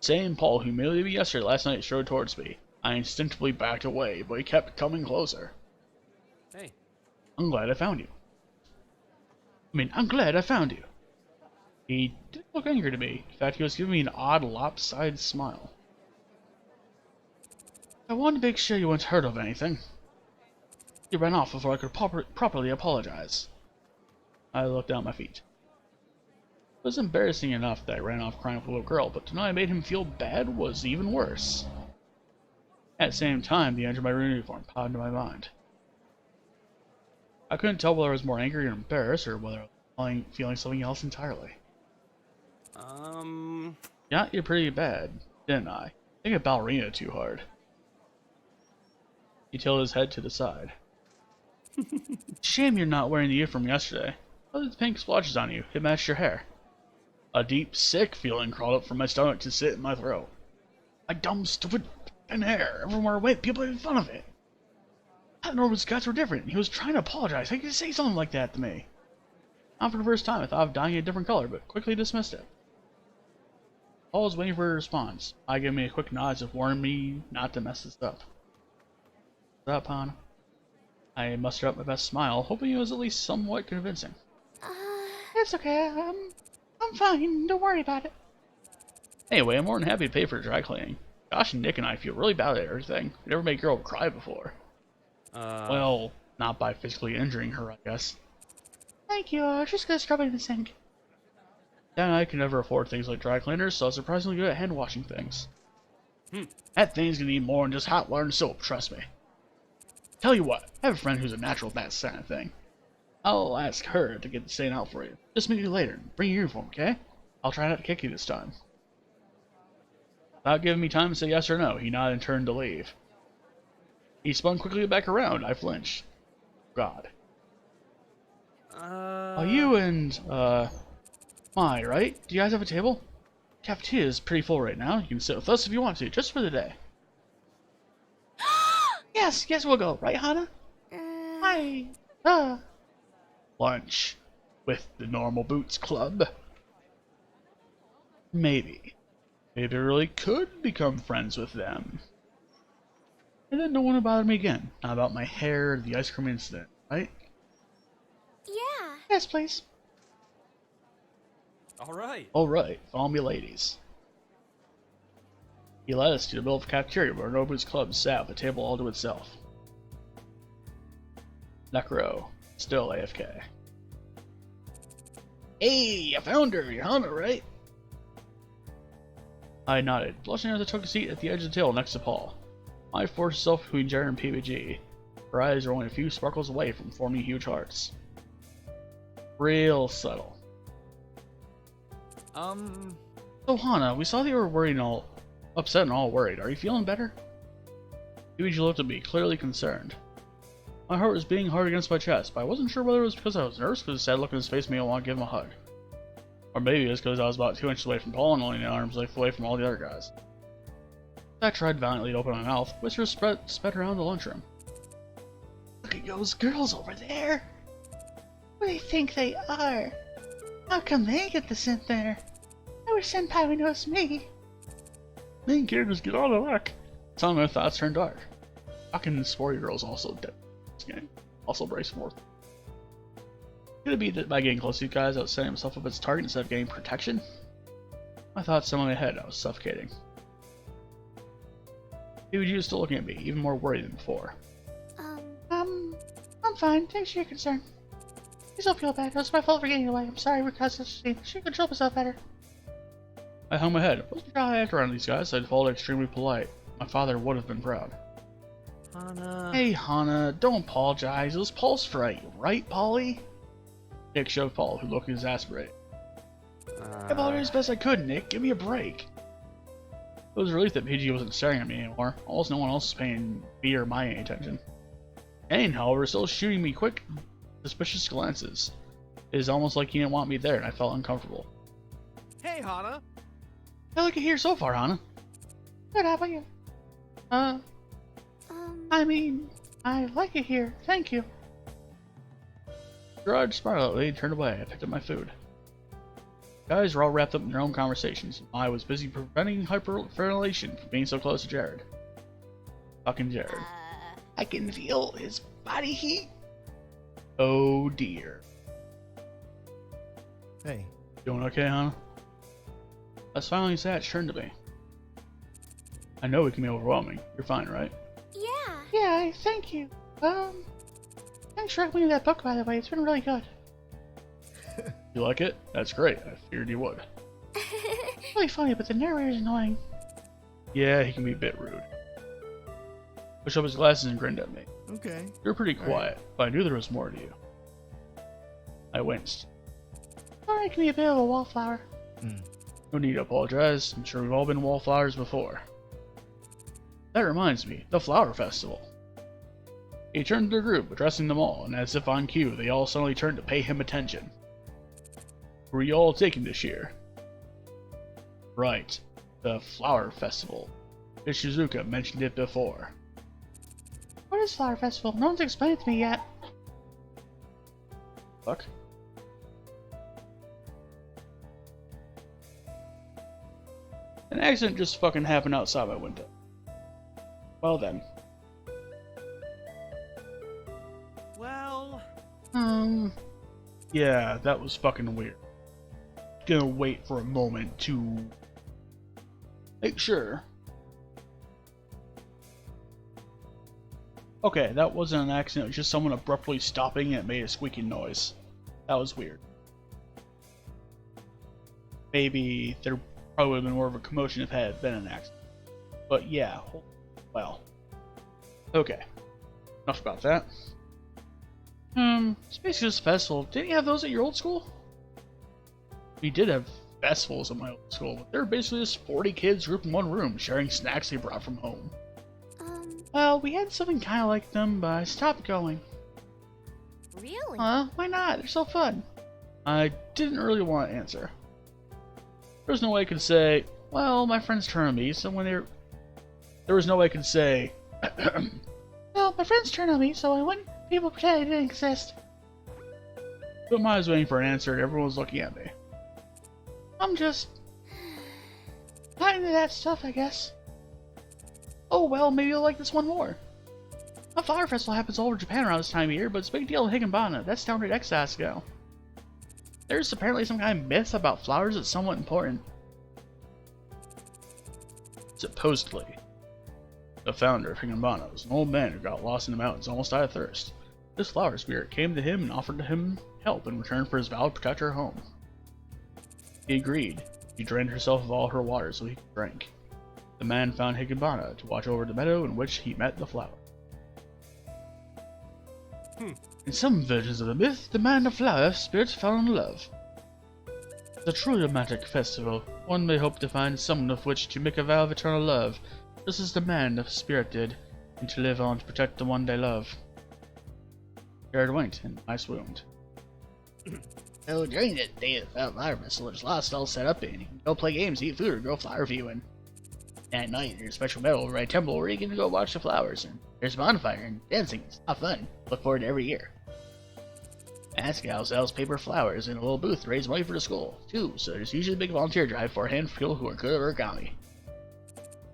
Same Paul who humiliated me yesterday last night strode towards me. I instinctively backed away, but he kept coming closer. Hey. I'm glad I found you. I'm glad I found you. He didn't look angry to me. In fact, he was giving me an odd, lopsided smile. I wanted to make sure you weren't hurt of anything. You ran off before I could properly apologize. I looked down at my feet. It was embarrassing enough that I ran off crying with a little girl, but to know I made him feel bad was even worse. At the same time, the image of my uniform popped into my mind. I couldn't tell whether I was more angry or embarrassed, or whether I was feeling something else entirely. Got you pretty bad, didn't I? I think a ballerina too hard. He tilted his head to the side. Shame you're not wearing the uniform yesterday. Look at the pink splotches on you. It matched your hair. A deep, sick feeling crawled up from my stomach to sit in my throat. My dumb, stupid thin hair. Everywhere I went, people made fun of it. I thought Norman's guts were different. He was trying to apologize. How could you say something like that to me? Not for the first time, I thought of dyeing a different color, but quickly dismissed it. Paul was waiting for a response. I gave me a quick nod as if warning me not to mess this up. What's up, hon? I mustered up my best smile, hoping it was at least somewhat convincing. It's okay, I'm fine, don't worry about it. Anyway, I'm more than happy to pay for dry cleaning. Josh and Nick and I feel really bad at everything. We never made a girl cry before. Well, not by physically injuring her, I guess. Thank you, I was just gonna scrub it in the sink. Dad and I can never afford things like dry cleaners, so I was surprisingly good at hand washing things. That thing's gonna need more than just hot water and soap, trust me. Tell you what, I have a friend who's a natural at that kind of thing. I'll ask her to get the stain out for you. Just meet you later. Bring your uniform, okay? I'll try not to kick you this time. Without giving me time to say yes or no, he nodded and turned to leave. He spun quickly back around. I flinched. God. You and, Mai, right? Do you guys have a table? Cafeteria is pretty full right now. You can sit with us if you want to, just for the day. Yes, we'll go. Right, Hana? Hi. Lunch. With the Normal Boots Club. Maybe. Maybe I really could become friends with them. And then no one would bother me again. Not about my hair or the ice cream incident, right? Yeah. Yes, please. Alright. Alright, follow me, ladies. He led us to the middle of the cafeteria where Nobu's club sat with a table all to itself. Necro, still AFK. Hey, I found her! You're Hana, right? I nodded, blushing as I took a seat at the edge of the table next to Paul. I forced myself between Jared and PBG. Her eyes were only a few sparkles away from forming huge hearts. Real subtle. So Hana, we saw that you were worried and all upset and all worried. Are you feeling better? PBG looked at me, clearly concerned. My heart was beating hard against my chest, but I wasn't sure whether it was because I was nervous because the sad look in his face made me want to give him a hug. Or maybe it was because I was about 2 inches away from Paul and only an arm's length away from all the other guys. I tried valiantly to open my mouth. Whispers sped around the lunchroom. Look at those girls over there! Who do they think they are? How come they get the scent there? I wish Senpai would notice me. Main characters get all the luck. Some of my thoughts turned dark. Fucking sporty girls also dead. This game. Also brace forth. Could it be that by getting close to these guys I was setting himself up as a target instead of getting protection? My thoughts still in my head. I was suffocating. PBG was still looking at me, even more worried than before. I'm fine. Thanks for your concern. Please don't feel bad. It was my fault for getting away. I'm sorry we caused such a scene. I should control myself better. I hung my head. It wasn't how I act around these guys. I'd followed extremely polite. My father would have been proud. Hana. Hey, Hana, don't apologize. It was Paul's fright, right, Polly? Nick shoved Paul, who looked exasperated. I apologized as best I could, Nick. Give me a break. It was a relief that PG wasn't staring at me anymore. Almost no one else was paying me or my attention. Kane, however, still shooting me quick, suspicious glances. It is almost like he didn't want me there, and I felt uncomfortable. Hey, Hana. I like it here so far, Hana. Good, how about you? I mean, I like it here. Thank you. Gerard smiled at me and turned away. I picked up my food. Guys were all wrapped up in their own conversations. I was busy preventing hyperventilation from being so close to Jared. Fucking Jared. I can feel his body heat. Oh dear. Hey, Doing okay, Hana? As finally Satch turned to me. I know it can be overwhelming. You're fine, right? Yeah. Yeah, thank you. Thanks for recommending that book, by the way. It's been really good. You like it? That's great. I figured you would. It's really funny, but the narrator's annoying. Yeah, he can be a bit rude. Pushed up his glasses and grinned at me. okay. You're pretty quiet, but I knew there was more to you. I winced. Sorry, I can be a bit of a wallflower. No need to apologize. I'm sure we've all been wallflowers before. That reminds me, the Flower Festival. He turned to the group, addressing them all, and as if on cue, they all suddenly turned to pay him attention. Who are you all taking this year? Right, the Flower Festival. Ishizuka mentioned it before. What is Flower Festival? No one's explained it to me yet. Fuck. An accident just fucking happened outside my window. Well then. Well, Yeah, that was fucking weird. Gonna wait for a moment to make sure. Okay, that wasn't an accident, it was just someone abruptly stopping and it made a squeaking noise. That was weird. Maybe there probably would have been more of a commotion if it had been an accident. But yeah, well. Okay. Enough about that. Space Ghost Festival. Didn't you have those at your old school? We did have festivals at my old school, but they were basically just 40 kids grouped in one room, sharing snacks they brought from home. Well, we had something kind of like them, but I stopped going. Really? Why not? They're so fun. I didn't really want to answer. There was no way I could say, well, my friends turned on me, so when they're... There was no way I could say... Well, my friends turned on me, so I wouldn't people pretend I didn't exist. But I was waiting for an answer and everyone was looking at me. I'm just not into that stuff, I guess. Oh well, maybe you'll like this one more. A flower festival happens all over Japan around this time of year, but it's a big deal in Higginbana. That's down at Asagao. There's apparently some kind of myth about flowers that's somewhat important. Supposedly, the founder of Higginbana was an old man who got lost in the mountains, almost died of thirst. This flower spirit came to him and offered him help in return for his vow to protect her home. He agreed. She drained herself of all her water so he could drink. The man found Higginbana to watch over the meadow in which he met the flower. In some versions of the myth, the man and the flower spirit fell in love. It's a truly romantic festival. One may hope to find someone with which to make a vow of eternal love, just as the man and the spirit did, and to live on to protect the one they love. Jared winked, and I swooned. So during that day of the flower festival, there's lots all set up, and you can go play games, eat food, or go flower viewing. At night, there's a special meadow over at temple where you can go watch the flowers, and there's a bonfire and dancing. It's a lot of fun. Look forward to every year. Asagao sells paper flowers in a little booth to raise money for the school, too, so there's usually a big volunteer drive for a handful of people who are good at origami.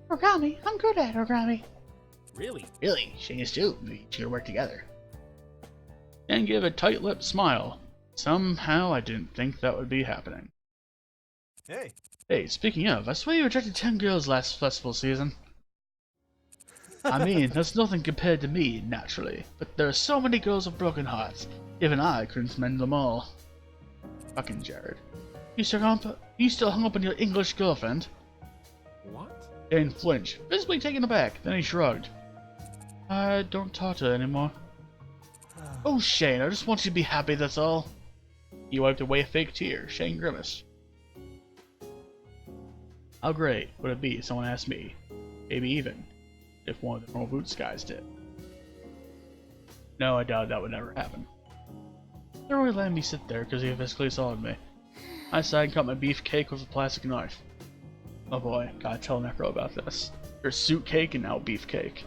Origami? I'm good at origami. Really? Really? Shane is too. We should work together. And give a tight-lipped smile. Somehow I didn't think that would be happening. Hey. Hey, speaking of, I swear you rejected 10 girls last festival season. I mean, that's nothing compared to me, naturally, but there are so many girls with broken hearts. Even I couldn't mend them all. Fucking Jared. You still hung up on your English girlfriend? What? Shane flinched, visibly taken aback, then he shrugged. I don't talk to her anymore. Oh, Shane, I just want you to be happy, that's all. He wiped away a fake tear. Shane grimaced. How great would it be if someone asked me, maybe even if one of the normal boots guys did? No, I doubt that would never happen. They only let me sit there because he physically assaulted me. I sighed and cut my beef cake with a plastic knife. Oh boy, gotta tell Necro about this. There's suit cake and now beef cake.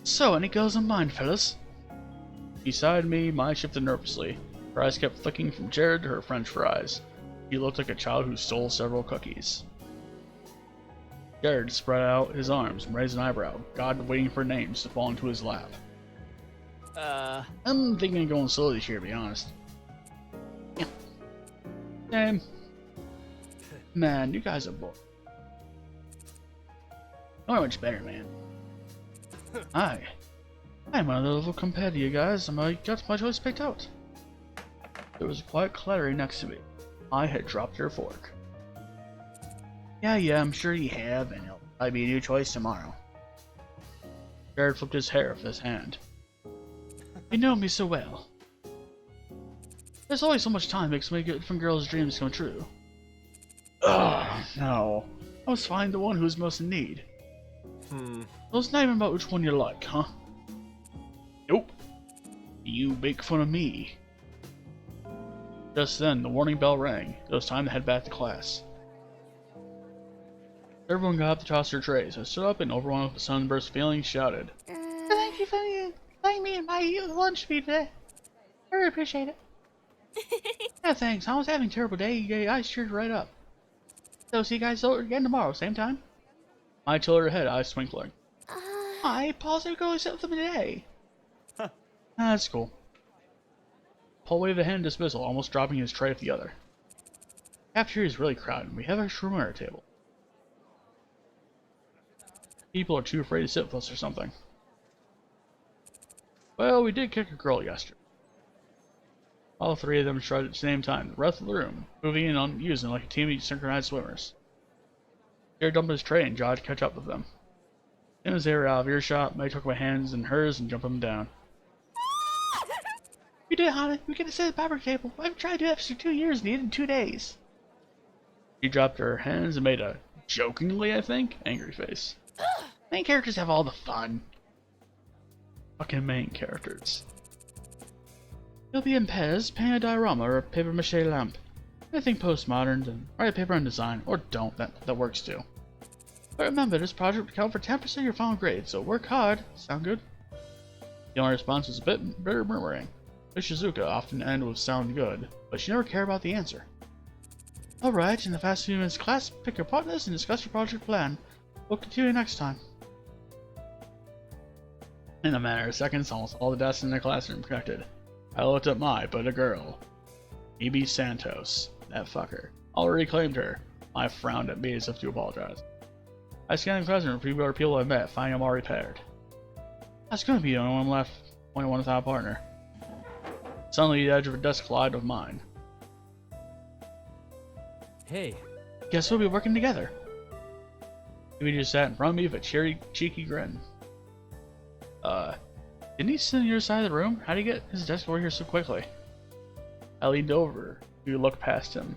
So, any girls in mind, fellas? Beside me, Mai shifted nervously. Her eyes kept flicking from Jared to her french fries. He looked like a child who stole several cookies. Jared spread out his arms and raised an eyebrow, God waiting for names to fall into his lap. I'm thinking of going slow this year, to be honest. Yeah. Same. Man, you guys are bored. You're much better, man. I'm on a level compared to you guys, and I got my choice picked out. There was a quiet clattering next to me. I had dropped her fork. Yeah, I'm sure you have, and it'll probably be a new choice tomorrow. Jared flipped his hair with his hand. You know me so well. There's always so much time makes me get from girls' dreams come true. Ugh, no. I was finding the one who's most in need. So it's not even about which one you like, huh? Nope. You make fun of me. Just then, the warning bell rang. It was time to head back to class. Everyone got up to toss their trays. I stood up and, overwhelmed with a sunburst feeling, shouted, Thank you for letting me and my lunch feed today. I really appreciate it. Yeah, thanks. I was having a terrible day. You guys cheered right up. So see you guys again tomorrow, same time? I tilted her head, eyes twinkling. I paused to go sit with them today. That's cool. Paul waved a hand in dismissal, almost dropping his tray with the other. Cafeteria is really crowded, and we have extra room at our table. People are too afraid to sit with us or something. Well, we did kick a girl yesterday. All three of them shrugged at the same time, the rest of the room, moving in on using like a team of synchronized swimmers. Jared dumped his tray and Jod to catch up with them. As soon as they were out of earshot, May took my hands in hers and jumped them down. We did, Hana. We get to sit at the power table. I've tried to do that for 2 years and did it in 2 days. She dropped her hands and made a, jokingly I think, angry face. Main characters have all the fun. Fucking main characters. You'll be in Pez, paint a diorama or a paper mache lamp. Anything postmodern, and write a paper on design, or don't, that works too. But remember, this project will count for 10% of your final grade, so work hard. Sound good? The only response was a bit bitter murmuring. Shizuka often ended with sound good, but she never cared about the answer. Alright, in the past few minutes class, pick your partners and discuss your project plan. We'll continue next time. In a matter of seconds, almost all the desks in the classroom connected. I looked at Mai, but a girl. E.B. Santos. That fucker. Already claimed her. I frowned at me as if to apologize. I scanned the classroom for other people I met, finding them already paired. I was gonna be the only one left, only one without a partner. Suddenly, the edge of her desk collided with mine. Hey. Guess we'll be working together. He just sat in front of me with a cheeky grin. Didn't he sit on your side of the room? How'd he get his desk over here so quickly? I leaned over to look past him.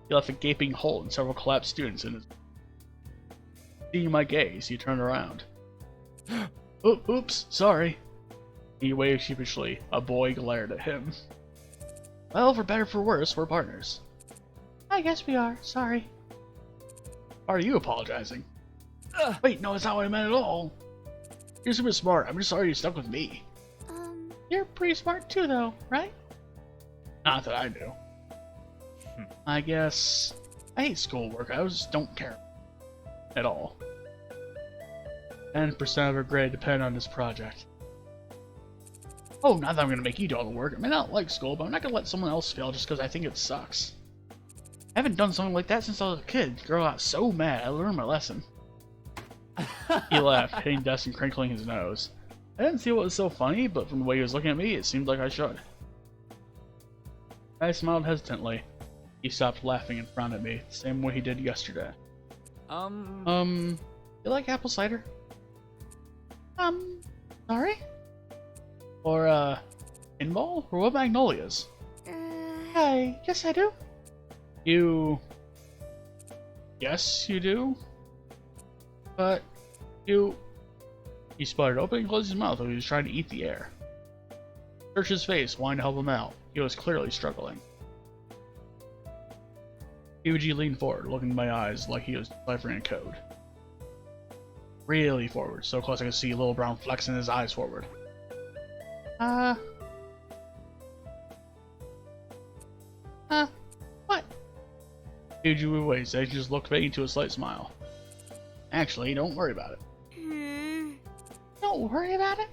He left a gaping hole and several collapsed students in his. Seeing my gaze, he turned around. Oops, sorry. He waved sheepishly. A boy glared at him. Well, for better or for worse, we're partners. I guess we are. Sorry. Why are you apologizing? Wait, no, that's not what I meant at all. You're super smart. I'm just sorry you stuck with me. You're pretty smart too, though, right? Not that I do. I guess I hate schoolwork. I just don't care at all. 10% of her grade depend on this project. Oh, not that I'm gonna make you do all the work. I mean, I don't like school, but I'm not gonna let someone else fail just because I think it sucks. I haven't done something like that since I was a kid. The girl got so mad, I learned my lesson. He laughed, hitting the desk and crinkling his nose. I didn't see what was so funny, but from the way he was looking at me, it seemed like I should. I smiled hesitantly. He stopped laughing and frowned at me, the same way he did yesterday. You like apple cider? Sorry? Or, pinball? Or what magnolias? Yes I do. You... Yes, you do? But, you... He sputtered, opening and closed his mouth while he was trying to eat the air. Searched his face, wanting to help him out. He was clearly struggling. Yuji leaned forward, looking in my eyes like he was deciphering a code. Really forward, so close I could see little brown flecks in his eyes forward. What? Yuji moved away, so he just looked vague into a slight smile. Actually, don't worry about it. Don't worry about it?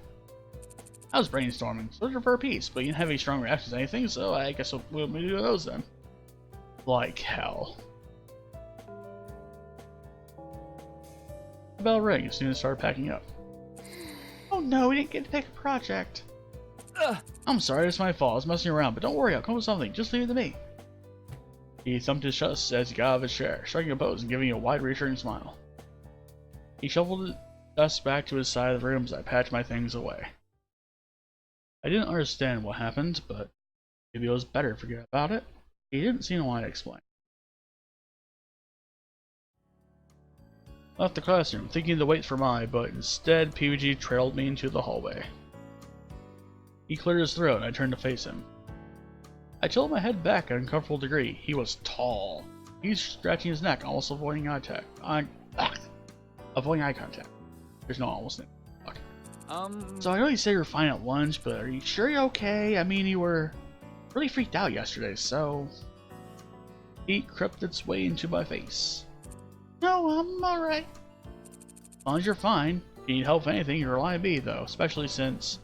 I was brainstorming, searching for a piece, but you didn't have any strong reactions to anything, so I guess we'll do those then. Like hell. The bell rang as soon as I started packing up. Oh no, we didn't get to pick a project. I'm sorry, it's my fault. I was messing around, but don't worry, I'll come up with something. Just leave it to me. He thumped his chest as he got out of his chair, striking a pose and giving a wide, reassuring smile. He shuffled the dust back to his side of the room as I patched my things away. I didn't understand what happened, but maybe it was better to forget about it. He didn't seem to want to explain. Left the classroom, thinking to wait for Mai, but instead PUG trailed me into the hallway. He cleared his throat and I turned to face him. I tilted my head back at an uncomfortable degree. He was tall. He was scratching his neck, almost avoiding eye contact. There's no almost. Fuck. So I know you say you're fine at lunch, but are you sure you're okay? I mean, you were really freaked out yesterday, so... Heat crept its way into my face. No, I'm alright. As long as you're fine. If you need help with anything, you rely on me, though, especially since...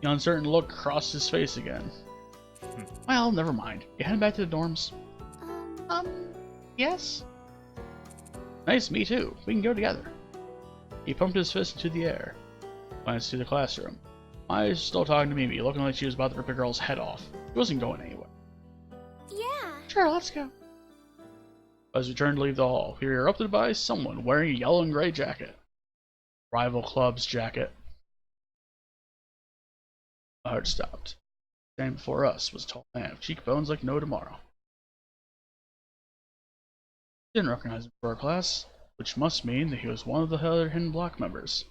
The uncertain look crossed his face again. Well, never mind. You heading back to the dorms? Yes? Nice, me too. We can go together. He pumped his fist into the air. Glanced to the classroom. Maya was still talking to Mimi, looking like she was about to rip a girl's head off. She wasn't going anywhere. Yeah. Sure, let's go. As we turned to leave the hall, we were interrupted by someone wearing a yellow and gray jacket. Rival club's jacket. My heart stopped. Standing before us was a tall man with cheekbones like no tomorrow. Didn't recognize him for our class, which must mean that he was one of the other Hidden Block members.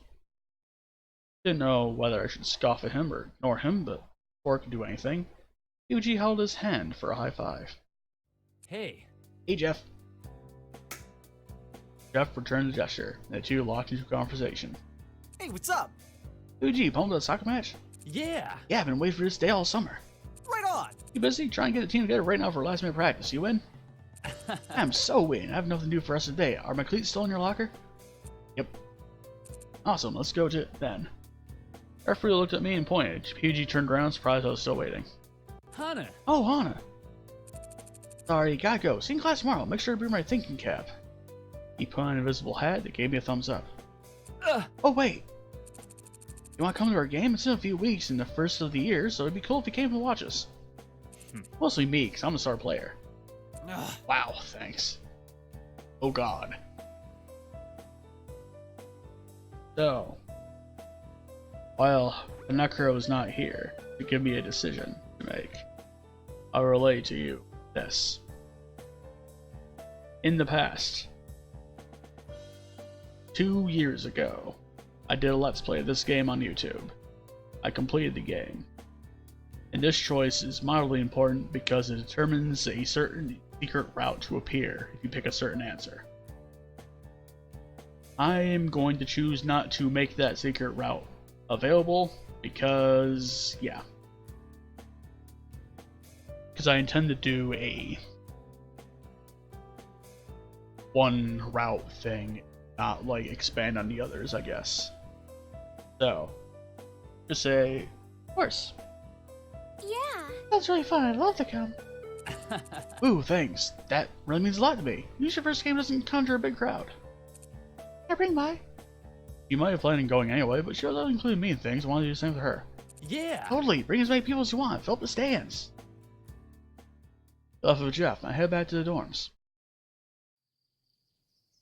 Didn't know whether I should scoff at him or ignore him, but before I could do anything, Yuji held his hand for a high five. Hey. Hey, Jeff. Jeff returned the gesture, and the two locked into conversation. Hey, what's up? Yuji, pumped to the soccer match? Yeah. Yeah, I've been waiting for this day all summer. Right on. You busy? Trying to get the team together right now for last minute practice. You in? I'm so in. I have nothing to do for the rest of the day. Are my cleats still in your locker? Yep. Awesome, let's go to it then. Referee looked at me and pointed. PG turned around, surprised I was still waiting. Hana. Oh, Hana. Sorry, gotta go. See you in class tomorrow. Make sure to bring my thinking cap. He put on an invisible hat that gave me a thumbs up. Oh, wait. You want to come to our game? It's in a few weeks in the first of the year, so it'd be cool if you came to watch us. Mostly me, because I'm a star player. Wow, thanks. Oh god. So, while the Necro is not here to give me a decision to make, I'll relay to you this. In the past, 2 years ago, I did a Let's Play of this game on YouTube. I completed the game. And this choice is mildly important because it determines a certain secret route to appear if you pick a certain answer. I am going to choose not to make that secret route available because, yeah. Because I intend to do a one route thing, not like expand on the others, I guess. So, just say, of course. Yeah. That's really fun. I'd love to come. Ooh, thanks. That really means a lot to me. Usually first game doesn't conjure a big crowd. I bring my. You might have planned on going anyway, but she also included me in things. I want to do the same with her. Yeah. Totally. Bring as many people as you want. Fill up the stands. Left with Jeff, I head back to the dorms.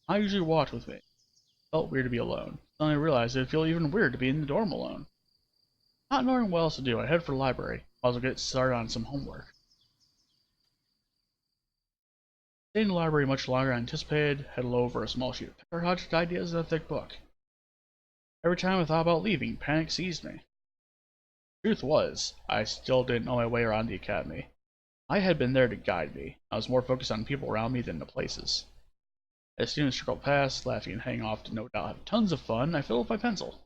I usually walked with me. Felt weird to be alone. Then I realized it'd feel even weird to be in the dorm alone. Not knowing what else to do, I head for the library. I'll also get started on some homework. Stayed in the library much longer than anticipated, headed over a small sheet of paper, project ideas in a thick book. Every time I thought about leaving, panic seized me. Truth was, I still didn't know my way around the academy. I had been there to guide me. I was more focused on people around me than the places. As students trickled past, laughing and hanging off to no doubt have tons of fun, I fiddled with my pencil.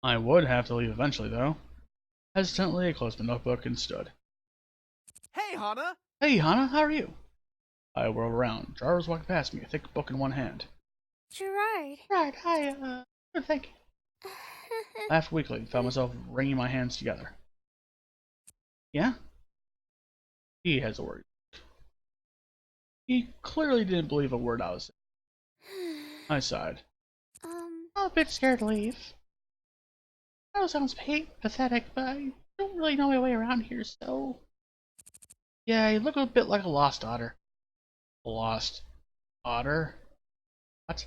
I would have to leave eventually, though. Hesitantly, I closed my notebook and stood. Hey, Hana. Hey, Hana, how are you? I whirled around. Jar was walking past me, a thick book in one hand. Gerard. Right, hi, good, thank you. I laughed weakly and found myself wringing my hands together. Yeah? He has a word. He clearly didn't believe a word I was saying. I sighed. I'm a bit scared to leave. That sounds pathetic, but I don't really know my way around here, so... Yeah, you look a bit like a lost otter. A lost otter? What?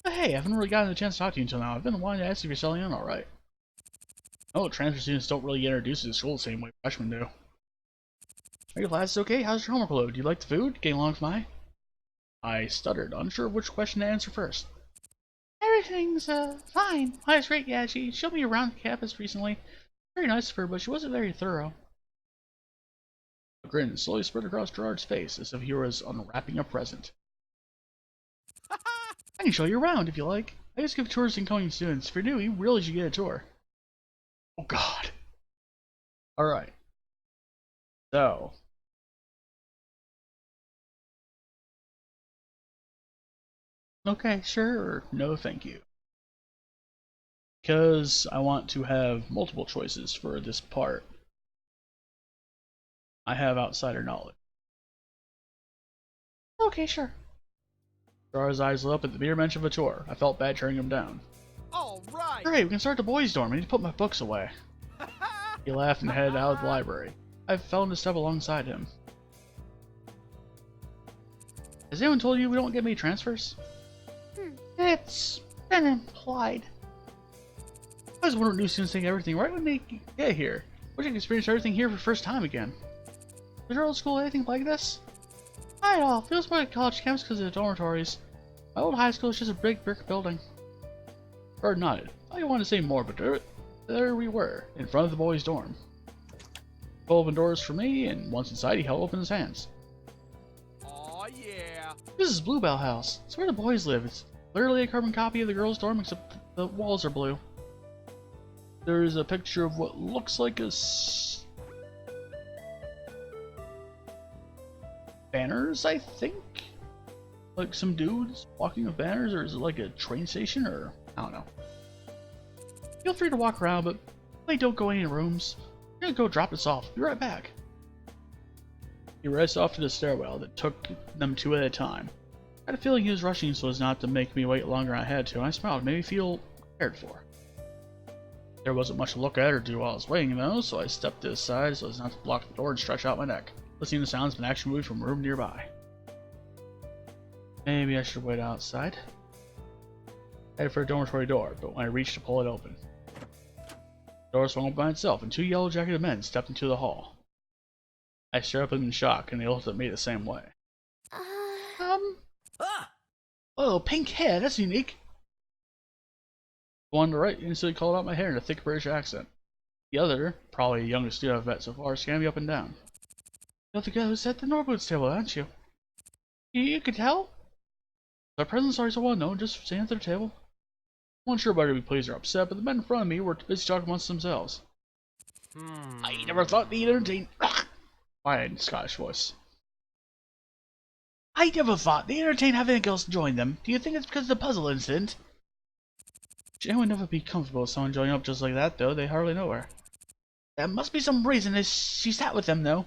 But hey, I haven't really gotten a chance to talk to you until now. I've been wanting to ask if you're settling in alright. No, transfer students don't really get introduced to school the same way freshmen do. Are your classes okay? How's your homework load? Do you like the food? Getting along with my? I stuttered, unsure which question to answer first. Everything's, fine. That's great, yeah, she showed me around the campus recently. Very nice of her, but she wasn't very thorough. A grin slowly spread across Gerard's face as if he was unwrapping a present. I can show you around if you like. I just give tours to incoming students. If you're new, you really should get a tour. Oh god. Alright. So. Okay, sure, or no thank you. Because I want to have multiple choices for this part. I have outsider knowledge. Okay, sure. Gerard's eyes lit up at the mere mention of a tour. I felt bad turning him down. All right. Great, we can start the boys' dorm. I need to put my books away. He laughed and headed out of the library. I fell into step alongside him. Has anyone told you we don't get many transfers? It's been implied. I was wondering what new students think everything right when they get here. Wish I could experience everything here for the first time again. Was your old school anything like this? Not at all. Feels more like college campus because of the dormitories. My old high school is just a big brick building. Bird nodded. I didn't want to say more, but there we were, in front of the boys' dorm. 12 open doors for me, and once inside he held open his hands. Aw, yeah. This is Bluebell House. It's where the boys live. It's literally a carbon copy of the girls' dorm, except the walls are blue. There's a picture of what looks like a banners, I think? Like some dudes walking with banners, or is it like a train station, or I don't know. Feel free to walk around, but please don't go in any rooms. I'm gonna go drop this off. Be right back. He raced off to the stairwell that took them two at a time. I had a feeling he was rushing so as not to make me wait longer than I had to, and I smiled, made me feel cared for. There wasn't much to look at or do while I was waiting though, so I stepped to the side so as not to block the door and stretch out my neck, listening to the sounds of an action movie from a room nearby. Maybe I should wait outside. I headed for a dormitory door, but when I reached to pull it open, the door swung open by itself and two yellow-jacketed men stepped into the hall. I stared up at them in shock, and they looked at me the same way. Oh, pink hair, that's unique. The one on the right instantly called out my hair in a thick British accent. The other, probably the youngest student I've met so far, scanned me up and down. You're the girl who sat at the Norwood's table, aren't you? You could tell? Our presence are so well known, just sitting at their table. I wasn't sure whether to be pleased or upset, but the men in front of me were busy talking amongst themselves. I never thought they'd entertain. My Scottish voice. I never thought they'd entertain having a girl join them. Do you think it's because of the puzzle incident? Jen would never be comfortable with someone joining up just like that, though. They hardly know her. There must be some reason she sat with them, though.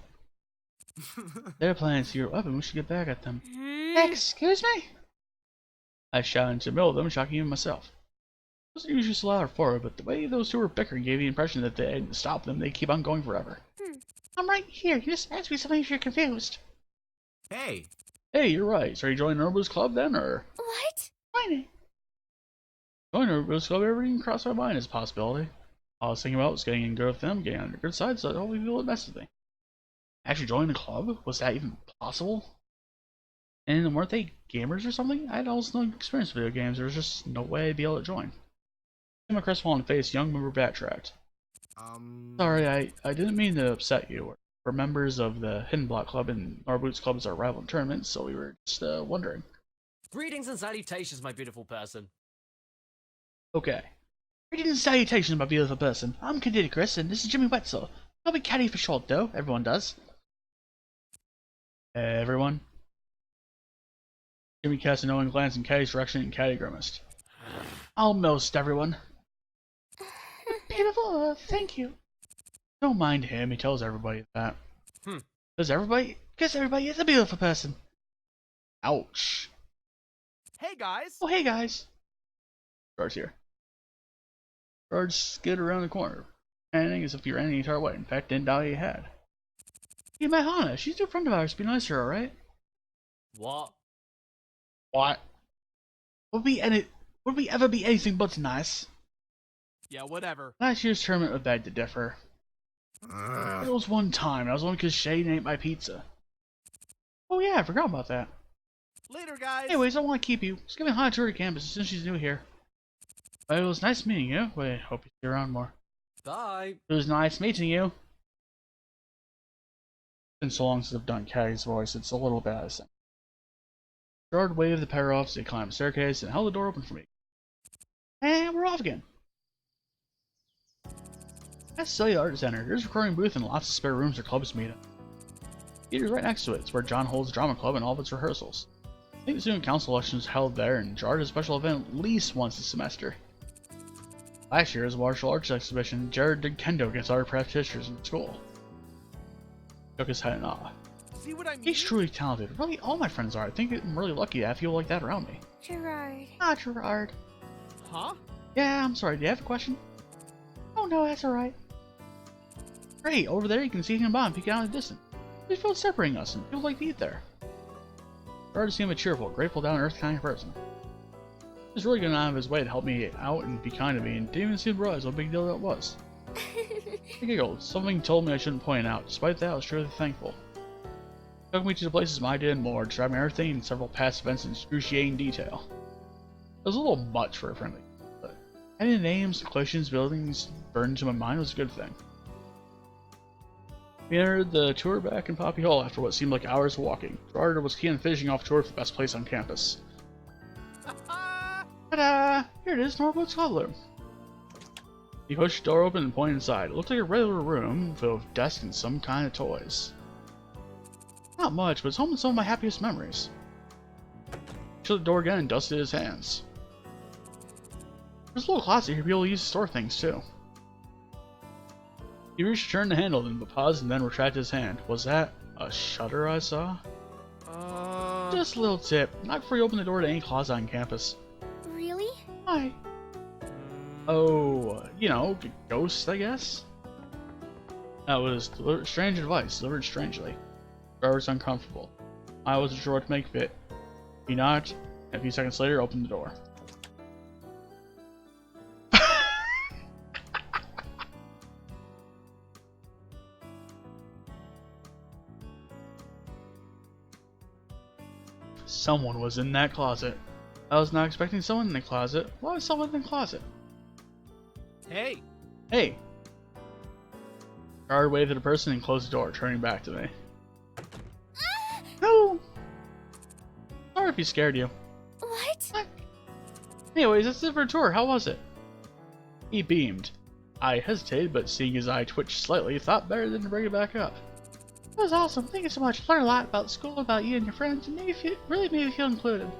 They're planning to see her up, and we should get back at them. Excuse me? I shouted into the middle of them, shocking even myself. It wasn't usually so loud or forward, but the way those two were bickering gave the impression that they hadn't stopped them. They keep on going forever. I'm right here. You just asked me something if you're confused. Hey. Hey, you're right. So are you joining Urbo's club then, or? What? Joining Urbo's club, everything crossed my mind as a possibility. All I was thinking about was getting in good with them, getting on their good side, so I'd hopefully feel it best with me. Actually joining the club? Was that even possible? And weren't they gamers or something? I had almost no experience with video games. There was just no way I'd be able to join. In my crestfallen face, young member backtracked. Sorry, I didn't mean to upset you. We're members of the Hidden Block Club, and our Boots Club is our rival in tournaments, so we were just wondering. Greetings and salutations, my beautiful person. Okay. Greetings and salutations, my beautiful person. I'm Candida Chris, and this is Jimmy Wetzel. I'll be Caddy for short, though. Everyone does. Everyone? Jimmy cast a knowing glance in Caddy's direction, and Caddy grimaced. Almost everyone. Beautiful, thank you. Don't mind him, he tells everybody that. Because everybody is a beautiful person. Ouch. Hey, guys. Oh, hey, guys. George's here. George skid around the corner, panting as if he ran the entire way. In fact, didn't doubt he had. Hey, my Hana, she's a friend of ours. Be nice to her, alright? What? What? Would we ever be anything but nice? Yeah, whatever. Last year's tournament would beg to differ. It was one time. I was only because Shane ate my pizza. Oh yeah, I forgot about that. Later, guys. Anyways, I want to keep you. Just give me a hot tour to campus since she's new here. But it was nice meeting you. Wait, hope you see around more. Bye. It was nice meeting you. It's been so long since I've done Caddy's voice, it's a little bit out of sync. Gerard waved the pair off as they climbed the staircase and held the door open for me. And we're off again. At Celia Art Center, there's a recording booth and lots of spare rooms or clubs to meet in. Theater's right next to it. It's where John holds the drama club and all of its rehearsals. I think the student council election is held there, and Gerard has a special event at least once a semester. Last year's martial arts exhibition, Jared did kendo against other practitioners in the school. Shook his head in awe. See what I mean? He's truly talented. Really, all my friends are. I think I'm really lucky to have people like that around me. Gerard. Ah, Gerard. Huh? Yeah, I'm sorry. Do you have a question? Oh no, that's alright. Great, over there you can see him and peeking out in the distance. We feel separating us, and people like to eat there. Gerard seemed a cheerful, grateful, down-to-earth kind of person. He was really going out of his way to help me out and be kind to me, and didn't even seem to realize what a big deal that was. I giggled. Something told me I shouldn't point it out. Despite that, I was truly thankful. He took me to the places my did and more, describing everything and several past events in excruciating detail. It was a little much for a friendly, but having the names, locations, buildings burned into my mind was a good thing. We entered the tour back in Poppy Hall after what seemed like hours of walking. Gerard was keen on finishing off tour for the best place on campus. Ta-da! Here it is, Norwood's Club Room. He pushed the door open and pointed inside. It looked like a regular room filled with desks and some kind of toys. Not much, but it's home with some of my happiest memories. He shut the door again and dusted his hands. There's a little closet here people use to store things too. He reached to turn the handle, but paused and then retracted his hand. Was that A shutter I saw? Uh. Just a little tip. Not before you open the door to any closet on campus. Really? Why? Oh, you know, ghosts, I guess? That was strange advice, delivered strangely. Trevor was uncomfortable. I wasn't sure what to make of it. He nodded, and a few seconds later opened the door. Someone was in that closet. I was not expecting someone in the closet. Why was someone in the closet? Hey. Hey! Guard waved at the person and closed the door, turning back to me. No! Sorry if he scared you. What? Anyways, that's it for a tour. How was it? He beamed. I hesitated, but seeing his eye twitch slightly, thought better than to bring it back up. It was awesome. Thank you so much. Learned a lot about school, about you and your friends, and really made me feel included.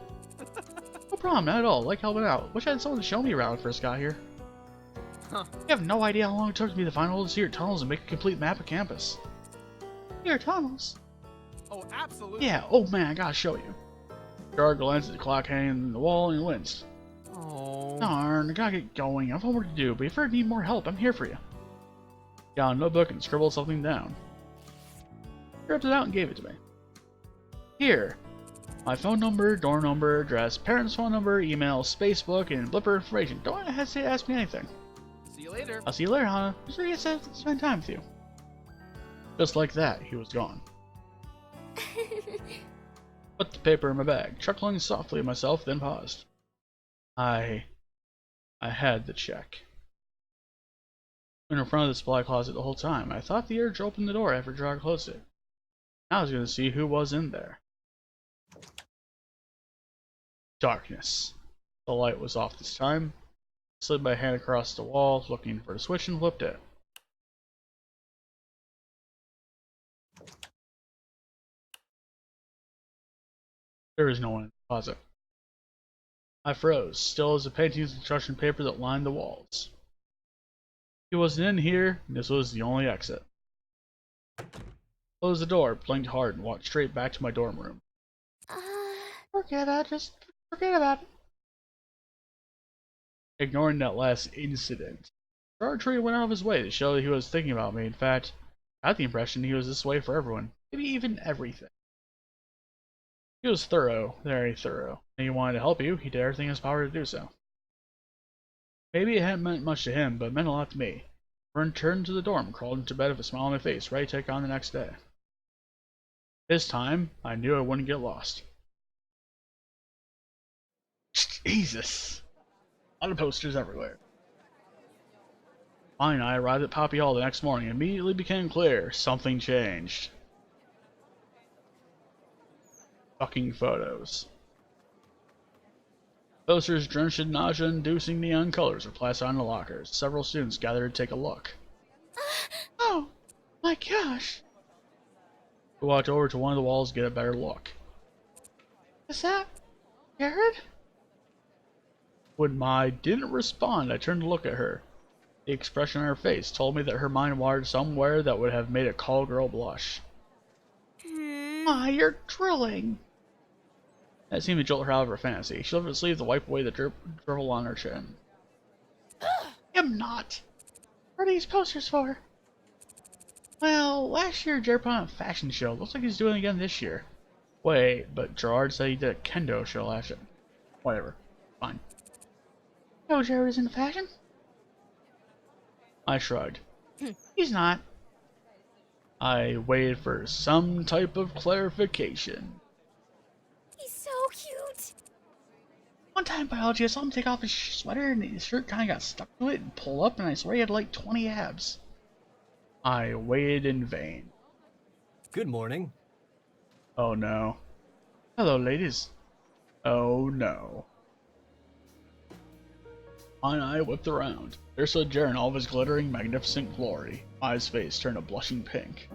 No problem, not at all. Like helping out. Wish I had someone to show me around when I first got here. Huh. You have no idea how long it took me to find all the secret tunnels and make a complete map of campus. Secret tunnels? Oh, absolutely. Yeah, oh man, I gotta show you. Gerard glanced at the clock hanging on the wall and winced. Oh. Darn, I gotta get going. I have homework to do, but if you ever need more help, I'm here for you. Got a notebook and scribbled something down. He ripped it out and gave it to me. Here. My phone number, door number, address, parents' phone number, email, spacebook, and blipper information. Don't hesitate to ask me anything. See you later. I'll see you later, Hana. Just really excited to spend time with you. Just like that, he was gone. Put the paper in my bag, chuckling softly at myself, then paused. I had the check. Been in front of the supply closet the whole time. I thought the urge to open the door after Gerard closed it. Now I was going to see who was in there. Darkness. The light was off this time. Slid my hand across the wall, looking for the switch, and flipped it. There was no one in the closet. I froze, still as the paintings and construction paper that lined the walls. He wasn't in here, and this was the only exit. Closed the door, blinked hard, and walked straight back to my dorm room. Forget about it, just forget about it. Ignoring that last incident, Gerard went out of his way to show that he was thinking about me. In fact, I had the impression he was this way for everyone, maybe even everything. He was thorough, very thorough, and he wanted to help you. He did everything in his power to do so. Maybe it hadn't meant much to him, but it meant a lot to me. I returned to the dorm, crawled into bed with a smile on my face, ready to take on the next day. This time, I knew I wouldn't get lost. Jesus! A lot of posters everywhere. Finally, I arrived at Poppy Hall the next morning and immediately became clear something changed. Fucking photos. Posters drenched in nausea-inducing neon colors were plastered on the lockers. Several students gathered to take a look. Oh, my gosh! We walked over to one of the walls to get a better look. Is that Jared? When Mai didn't respond, I turned to look at her. The expression on her face told me that her mind wandered somewhere that would have made a call girl blush. Mai, you're drooling! That seemed to jolt her out of her fantasy. She lifted her sleeve to wipe away the dribble on her chin. I'm not. What are these posters for? Well, last year Jared put on a fashion show. Looks like he's doing it again this year. Wait, but Gerard said he did a kendo show last year. Whatever. Fine. No, Jared is into fashion? I shrugged. He's not. I waited for some type of clarification. He's so cute. One time in biology, I saw him take off his sweater and his shirt kind of got stuck to it and pull up, and I swear he had like 20 abs. I waited in vain. Good morning. Oh no. Hello, ladies. Oh no. My eye whipped around. There stood Jared in all of his glittering, magnificent glory. Mai's face turned a blushing pink.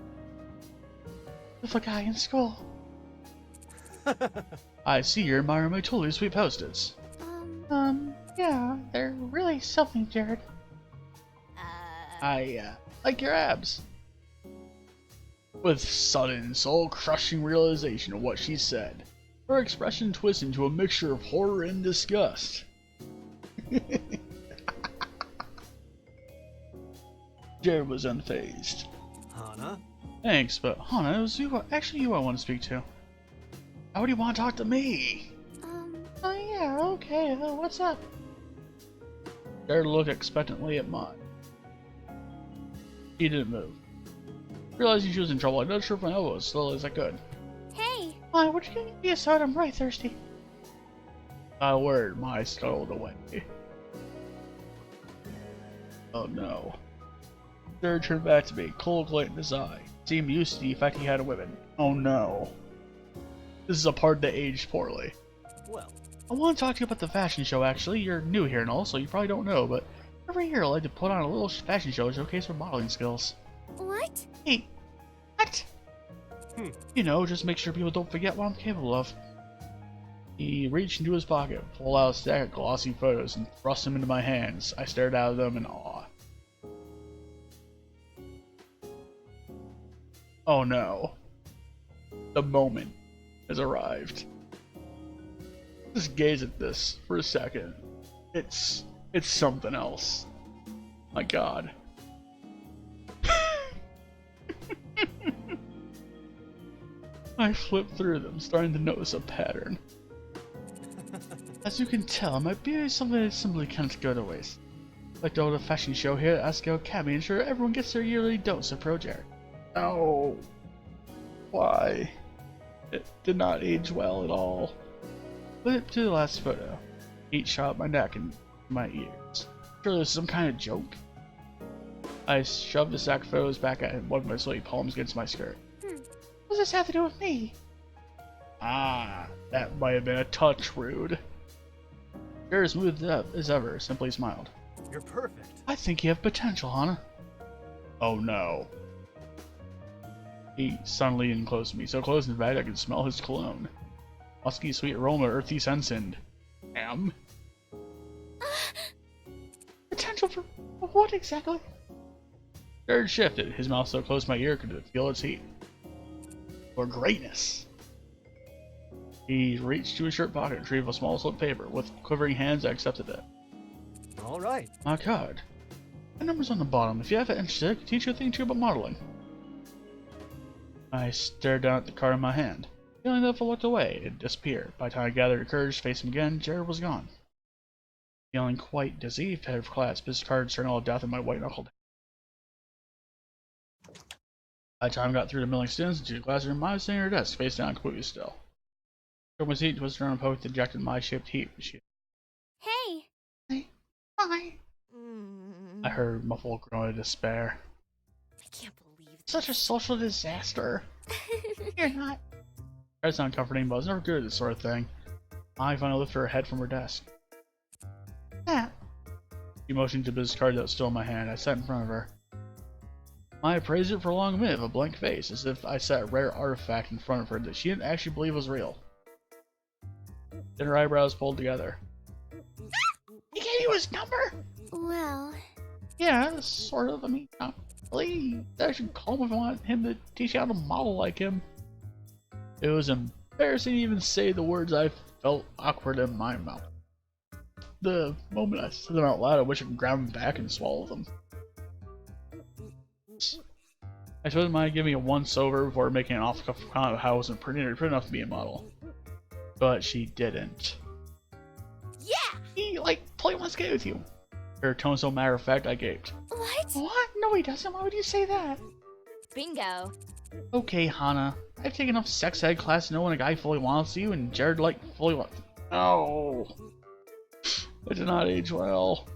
Beautiful guy in school. I see you're admiring my totally sweet post-its. Yeah, they're really something, Jared. I like your abs. With sudden, soul-crushing realization of what she said, her expression twisted into a mixture of horror and disgust. Jared was unfazed. Hana? Thanks, but Hana, it was you I want to speak to. How do you want to talk to me? Oh yeah, okay, what's up? Jared looked expectantly at mine. He didn't move. Realizing she was in trouble, I nudged her with my elbow as slowly as I could. Hey! Hi, would you give me a soda? I'm right thirsty. I word, my scuttled away. Oh no. Jared turned back to me, cold light in his eye. Seemed used to the effect he had of women. Oh no. This is a part that aged poorly. Well, I want to talk to you about the fashion show actually. You're new here and all, so you probably don't know, but every year I like to put on a little fashion show to showcase my modeling skills. What? Hey, what? You know, just make sure people don't forget what I'm capable of. He reached into his pocket, pulled out a stack of glossy photos, and thrust them into my hands. I stared out at them in awe. Oh no. The moment has arrived. Just gaze at this for a second. It's something else. My god. I flipped through them, starting to notice a pattern. As you can tell, my beauty is something that simply can't go to waste. Like the old fashion show here at Asagao Academy, ensure everyone gets their yearly dose of Pro-Jared. No. Why? It did not age well at all. Flip to the last photo. Heat shot up my neck and my ears. Surely this is some kind of joke? I shoved the stack of photos back at him, one of my sweaty palms against my skirt. What does this have to do with me? Ah, that might have been a touch rude. Jared as smooth as ever, simply smiled. you're perfect. I think you have potential, Hana. Oh no. He suddenly leaned close to me, so close in fact I could smell his cologne. Musky sweet aroma, earthy scents, and... Potential for what exactly? Jared shifted, his mouth so close to my ear could feel its heat. For greatness. He reached to his shirt pocket and retrieved a small slip of paper. With quivering hands, I accepted it. All right. My card. My number's on the bottom. If you have it interested, I can teach you a thing or two about modeling. I stared down at the card in my hand. Feeling that if I looked away, it disappeared. By the time I gathered the courage to face him again, Jared was gone. Feeling quite dizzy, headed for class, his card staring all death in my white-knuckled. By the time I got through the milling students into the classroom, I was sitting at her desk, face down, completely still. I took my seat, twisted around and poked the ejected my-shaped heap. Hey! Hey, hi. Mm. I heard muffled groan of despair. I can't believe Such a social disaster. You're not. Tried to sound comforting, but I was never good at this sort of thing. I finally lifted her head from her desk. Yeah. She motioned to the business card that was still in my hand. I sat in front of her. I appraised it for a long minute with a blank face, as if I set a rare artifact in front of her that she didn't actually believe was real. Then her eyebrows pulled together. He gave you his number? Well... Yeah, sort of. I mean, not really. I should call him if I want him to teach you how to model like him. It was embarrassing to even say the words. I felt awkward in my mouth. The moment I said them out loud, I wish I could grab them back and swallow them. I told him I'd give me a once-over before making an off-the-cuff comment of how I wasn't pretty enough to be a model. But she didn't. Yeah! He, totally wants to get with you. Her tone so matter-of-fact, I gaped. What? What? No, he doesn't. Why would you say that? Bingo. Okay, Hana. I've taken enough sex ed class to know when a guy fully wants you, and Jared, fully wants. Oh. It did not age well.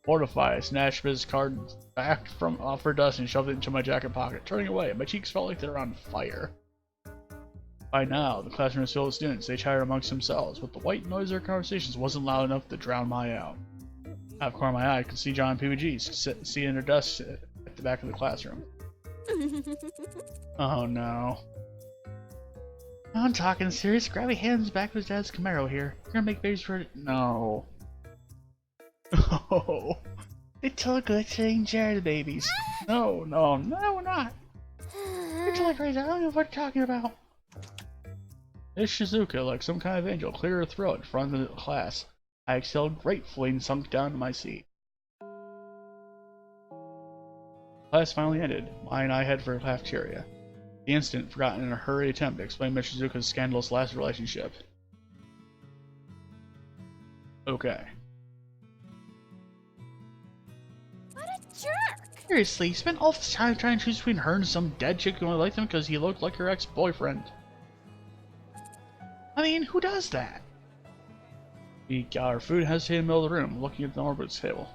Mortified, I snatched his card back from off her dust and shoved it into my jacket pocket. Turning away, my cheeks felt like they were on fire. By now, the classroom was filled with students. They chattered amongst themselves, but the white noise of their conversations wasn't loud enough to drown my out. Out of the corner of my eye, I could see John and PBG seated in their desks at the back of the classroom. Oh no. I'm talking serious. Grab your hands back of his dad's Camaro here. You're gonna make babies for it. No. Oh. They took glittering Jared babies. No, we're not. You're crazy. I don't know what you're talking about. Miss Shizuka, like some kind of angel, cleared her throat in front of the class. I exhaled gratefully and sunk down to my seat. Class finally ended. Mai and I head for the cafeteria. The instant forgotten in a hurried attempt to explain Miss Shizuka's scandalous last relationship. Okay. What a jerk! Seriously, you spent all this time trying to choose between her and some dead chick who only liked him because he looked like her ex-boyfriend. I mean, who does that? We got our food and hesitated in the middle of the room, looking at the Norbut's table.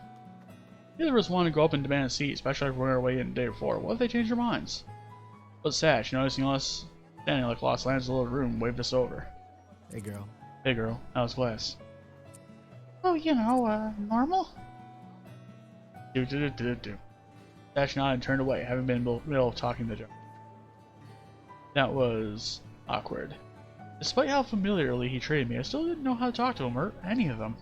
Neither of us wanted to go up and demand a seat, especially if we were on our way in the day before. What if they changed their minds? But Sash, noticing us standing like lost lands in the little room, waved us over. Hey, girl. Hey girl, how's class? Oh, you know, normal? Do. Sash nodded and turned away, having been in the middle of talking to Joe. That was awkward. Despite how familiarly he treated me, I still didn't know how to talk to him or any of them.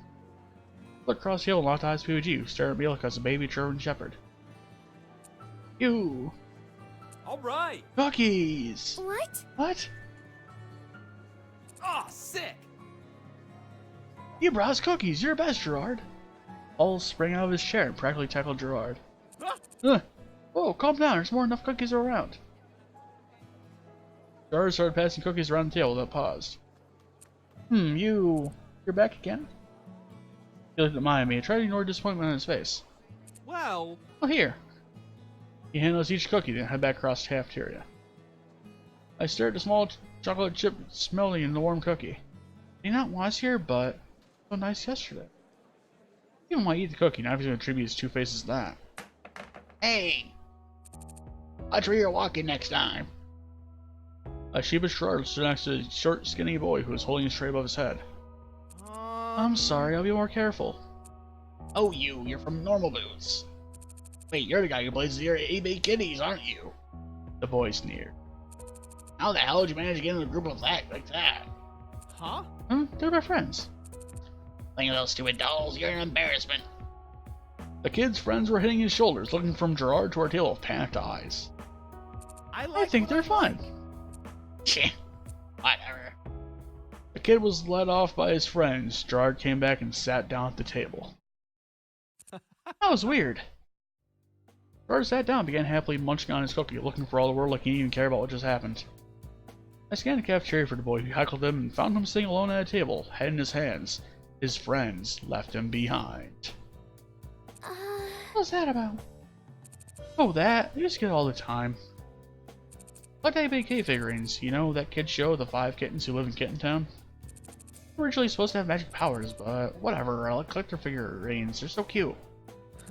I looked across the hill and locked eyes with PUG, who stared at me like I was a baby German shepherd. You! All right. Cookies! What? What? Oh, sick. You brought us cookies! You're best, Gerard! Paul sprang out of his chair and practically tackled Gerard. Ah. Whoa, calm down, there's more than enough cookies around. Gerard started passing cookies around the table, then paused. You're back again? He looked at Maya and me and tried to ignore disappointment on his face. Well. Oh, here. He handed us each cookie, then headed back across the cafeteria. I stared at the small chocolate chip smelling in the warm cookie. He not was here, but so nice yesterday. He didn't want to eat the cookie, now he's going to attribute his two faces to that. Hey! Watch where you're walking next time. A sheepish Gerard stood next to a short, skinny boy who was holding his tray above his head. I'm sorry, I'll be more careful. Oh, you're from Normal Boots. Wait, you're the guy who plays the eBay Kitties, aren't you? The boy sneered. How the hell did you manage to get in a group of that like that? Huh? They're my friends. Playing with those stupid dolls, you're an embarrassment. The kid's friends were hitting his shoulders, looking from Gerard to our table with panicked eyes. I think they're fun. Whatever. The kid was led off by his friends. Gerard came back and sat down at the table. That was weird. Gerard sat down and began happily munching on his cookie, looking for all the world like he didn't even care about what just happened. I scanned the cafeteria for the boy who heckled him and found him sitting alone at a table, head in his hands. His friends left him behind. What's that about? Oh, that? They just get all the time. Like ABK figurines, you know that kid show, The 5 Kittens Who Live in Kitten Town? They're originally supposed to have magic powers, but whatever, I like collector figurines, they're so cute.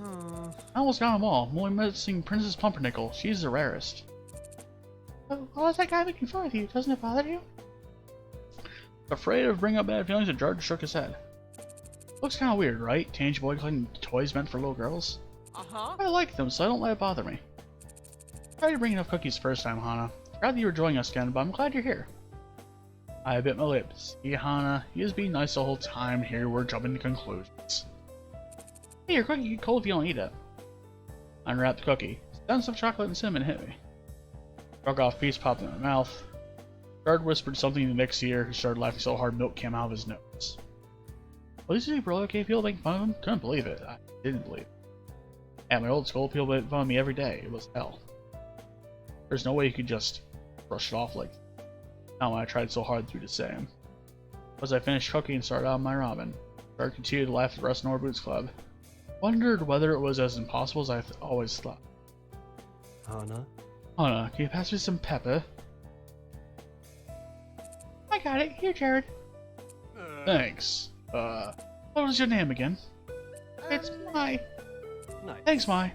I almost got them all, I'm only missing Princess Pumpernickel, she's the rarest. Oh, why is that guy making fun of you? Doesn't it bother you? Afraid of bringing up bad feelings, and Gerard shook his head. Looks kinda weird, right? Teenage boy collecting toys meant for little girls? Uh-huh. I like them, so I don't let it bother me. Tried to bring enough cookies first time, Hana. Glad that you were joining us again, but I'm glad you're here. I bit my lips. Yeah, Hana, he was being nice the whole time, and here we're jumping to conclusions. Hey, your cookie get cold if you don't eat it. I unwrapped the cookie. Down some chocolate and cinnamon hit me. Broke off a piece, popped in my mouth. Gerard whispered something to Nick's ear, who started laughing so hard milk came out of his nose. Well, these brother gave people making fun of him? Couldn't believe it. I didn't believe it. At my old school, people made fun of me every day. It was hell. There's no way you could just brush it off like that. Not when I tried so hard to do the same. As I finished cooking and started on my ramen, Gerard continued to laugh at the rest of Norbut's club. Wondered whether it was as impossible as I always thought. Hana? Hana, can you pass me some pepper? I got it. Here, Jared. Thanks. What was your name again? It's Mai. Nice. Thanks, Mai.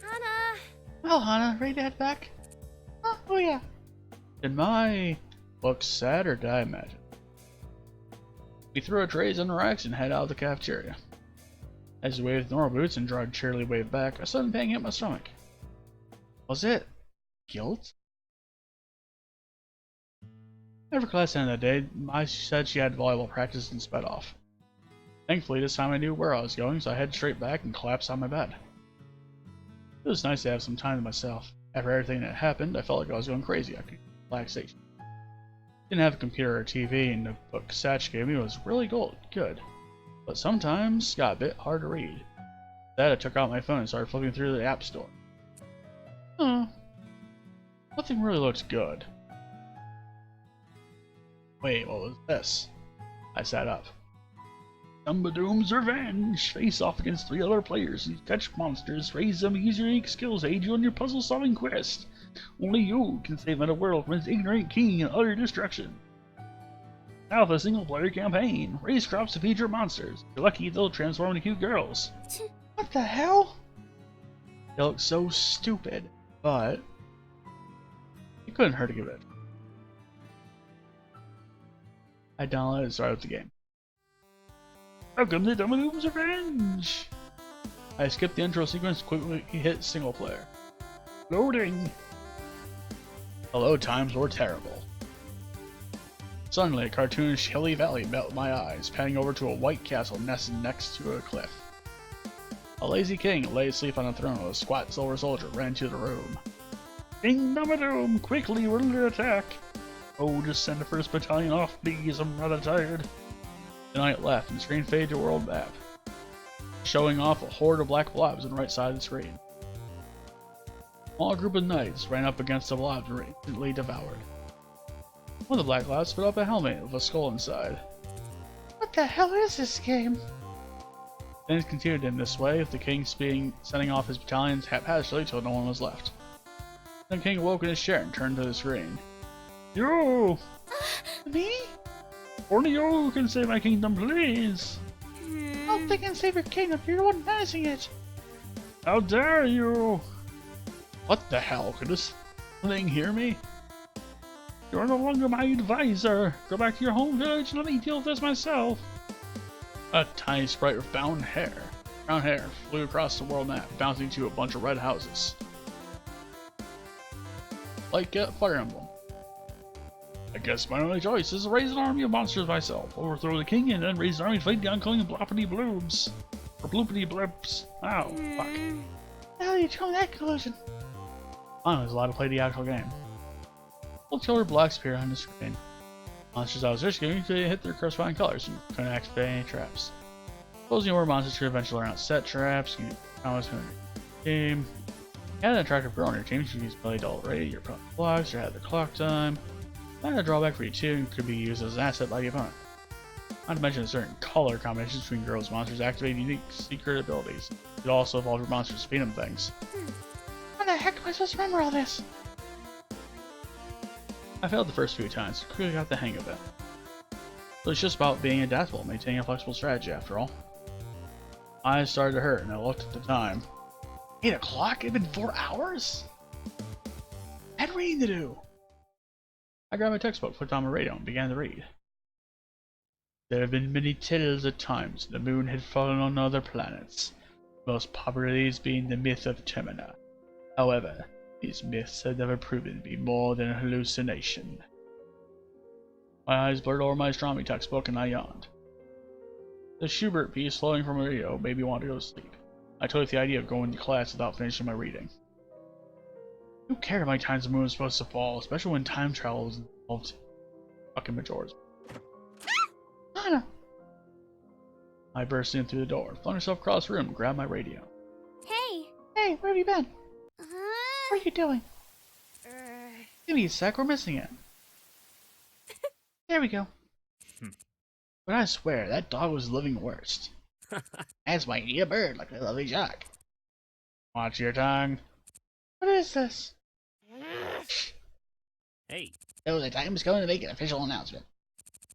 Hannah! Well, Hana, ready to head back? Oh yeah. Did Mai look sad, or did I imagine? We threw our trays on the racks and head out of the cafeteria. As we waved normal boots and Gerard cheerily waved back, a sudden pang hit my stomach. Was it guilt? After class ended that day, Mai said she had volleyball practice and sped off. Thankfully, this time I knew where I was going, so I headed straight back and collapsed on my bed. It was nice to have some time to myself. After everything that happened, I felt like I was going crazy. I could relaxation. Didn't have a computer or TV, and the book Satch gave me was really good. But sometimes got a bit hard to read. That I took out my phone and started flipping through the app store. Nothing really looks good. Wait, what was this? I sat up. Dumbadoom's Revenge! Face off against 3 other players and catch monsters, raise them, use your unique skills to aid you on your puzzle-solving quest. Only you can save the world from its ignorant king and utter destruction. Now with a single-player campaign. Raise crops to feed your monsters. If you're lucky, they'll transform into cute girls. What the hell? It looks so stupid, but it couldn't hurt to give it. I downloaded and started the game. Welcome to Dumbadoom's Revenge! I skipped the intro sequence, quickly hit single player. Loading! The load times were terrible. Suddenly, a cartoonish hilly valley met my eyes, panning over to a white castle nested next to a cliff. A lazy king lay asleep on a throne while a squat silver soldier ran into the room. King Dumbadoom, quickly, we're under attack! Oh, just send the first battalion off, please, I'm rather tired. The knight left, and the screen faded to a world map, showing off a horde of black blobs on the right side of the screen. A small group of knights ran up against the blobs and were instantly devoured. One of the black blobs put up a helmet with a skull inside. What the hell is this game? Things continued in this way, with the king sending off his battalions haphazardly till no one was left. Then the king awoke in his chair and turned to the screen. You! Me? Only you can save my kingdom, please! I'll They can save your kingdom, you're the one managing it! How dare you! What the hell? Could this thing hear me? You're no longer my advisor! Go back to your home village and let me deal with this myself! A tiny sprite with brown hair flew across the world map, bouncing to a bunch of red houses. Like a Fire Emblem. I guess my only choice is to raise an army of monsters myself, overthrow the king, and then raise an army to fight the oncoming bloppity bloobs. Or bloopity blips. Ow, fuck. How do you come to that conclusion? I was allowed to play the actual game. Little killer blocks appear on the screen. Monsters I was rescuing could hit their corresponding colors and couldn't activate any traps. Supposing more monsters could eventually learn how to set traps, you promise in the game. You had an attractive girl on your team, you could use Billy Doll Ray, your opponent's blocks, or had the clock time. Not a drawback for you too, and could be used as an asset by the opponent. Not to mention certain color combinations between girls' monsters activate unique secret abilities. You could also evolve your monsters to feed them things. How the heck am I supposed to remember all this? I failed the first few times, but quickly got the hang of it. So it's just about being adaptable and maintaining a flexible strategy after all. My eyes started to hurt, and I looked at the time. 8 o'clock? It'd been 4 hours? I had reading to do! I grabbed my textbook, put on my radio, and began to read. There have been many tales at times the moon had fallen on other planets, most popular of these being the myth of Termina. However, these myths have never proven to be more than a hallucination. My eyes blurred over my astronomy textbook and I yawned. The Schubert piece flowing from the radio made me want to go to sleep. I toyed with the idea of going to class without finishing my reading. Who cared how many times the moon was supposed to fall, especially when time travel was involved? Fucking Majora's. Anna! I burst in through the door, flung myself across the room, and grabbed my radio. Hey. Hey, where have you been? Uh-huh. What are you doing? Give me a sec, we're missing it. There we go. But I swear, that dog was the living worst. That's why you need a bird like a lovely Jack. Watch your tongue. What is this? Hey. So the time is coming to make an official announcement.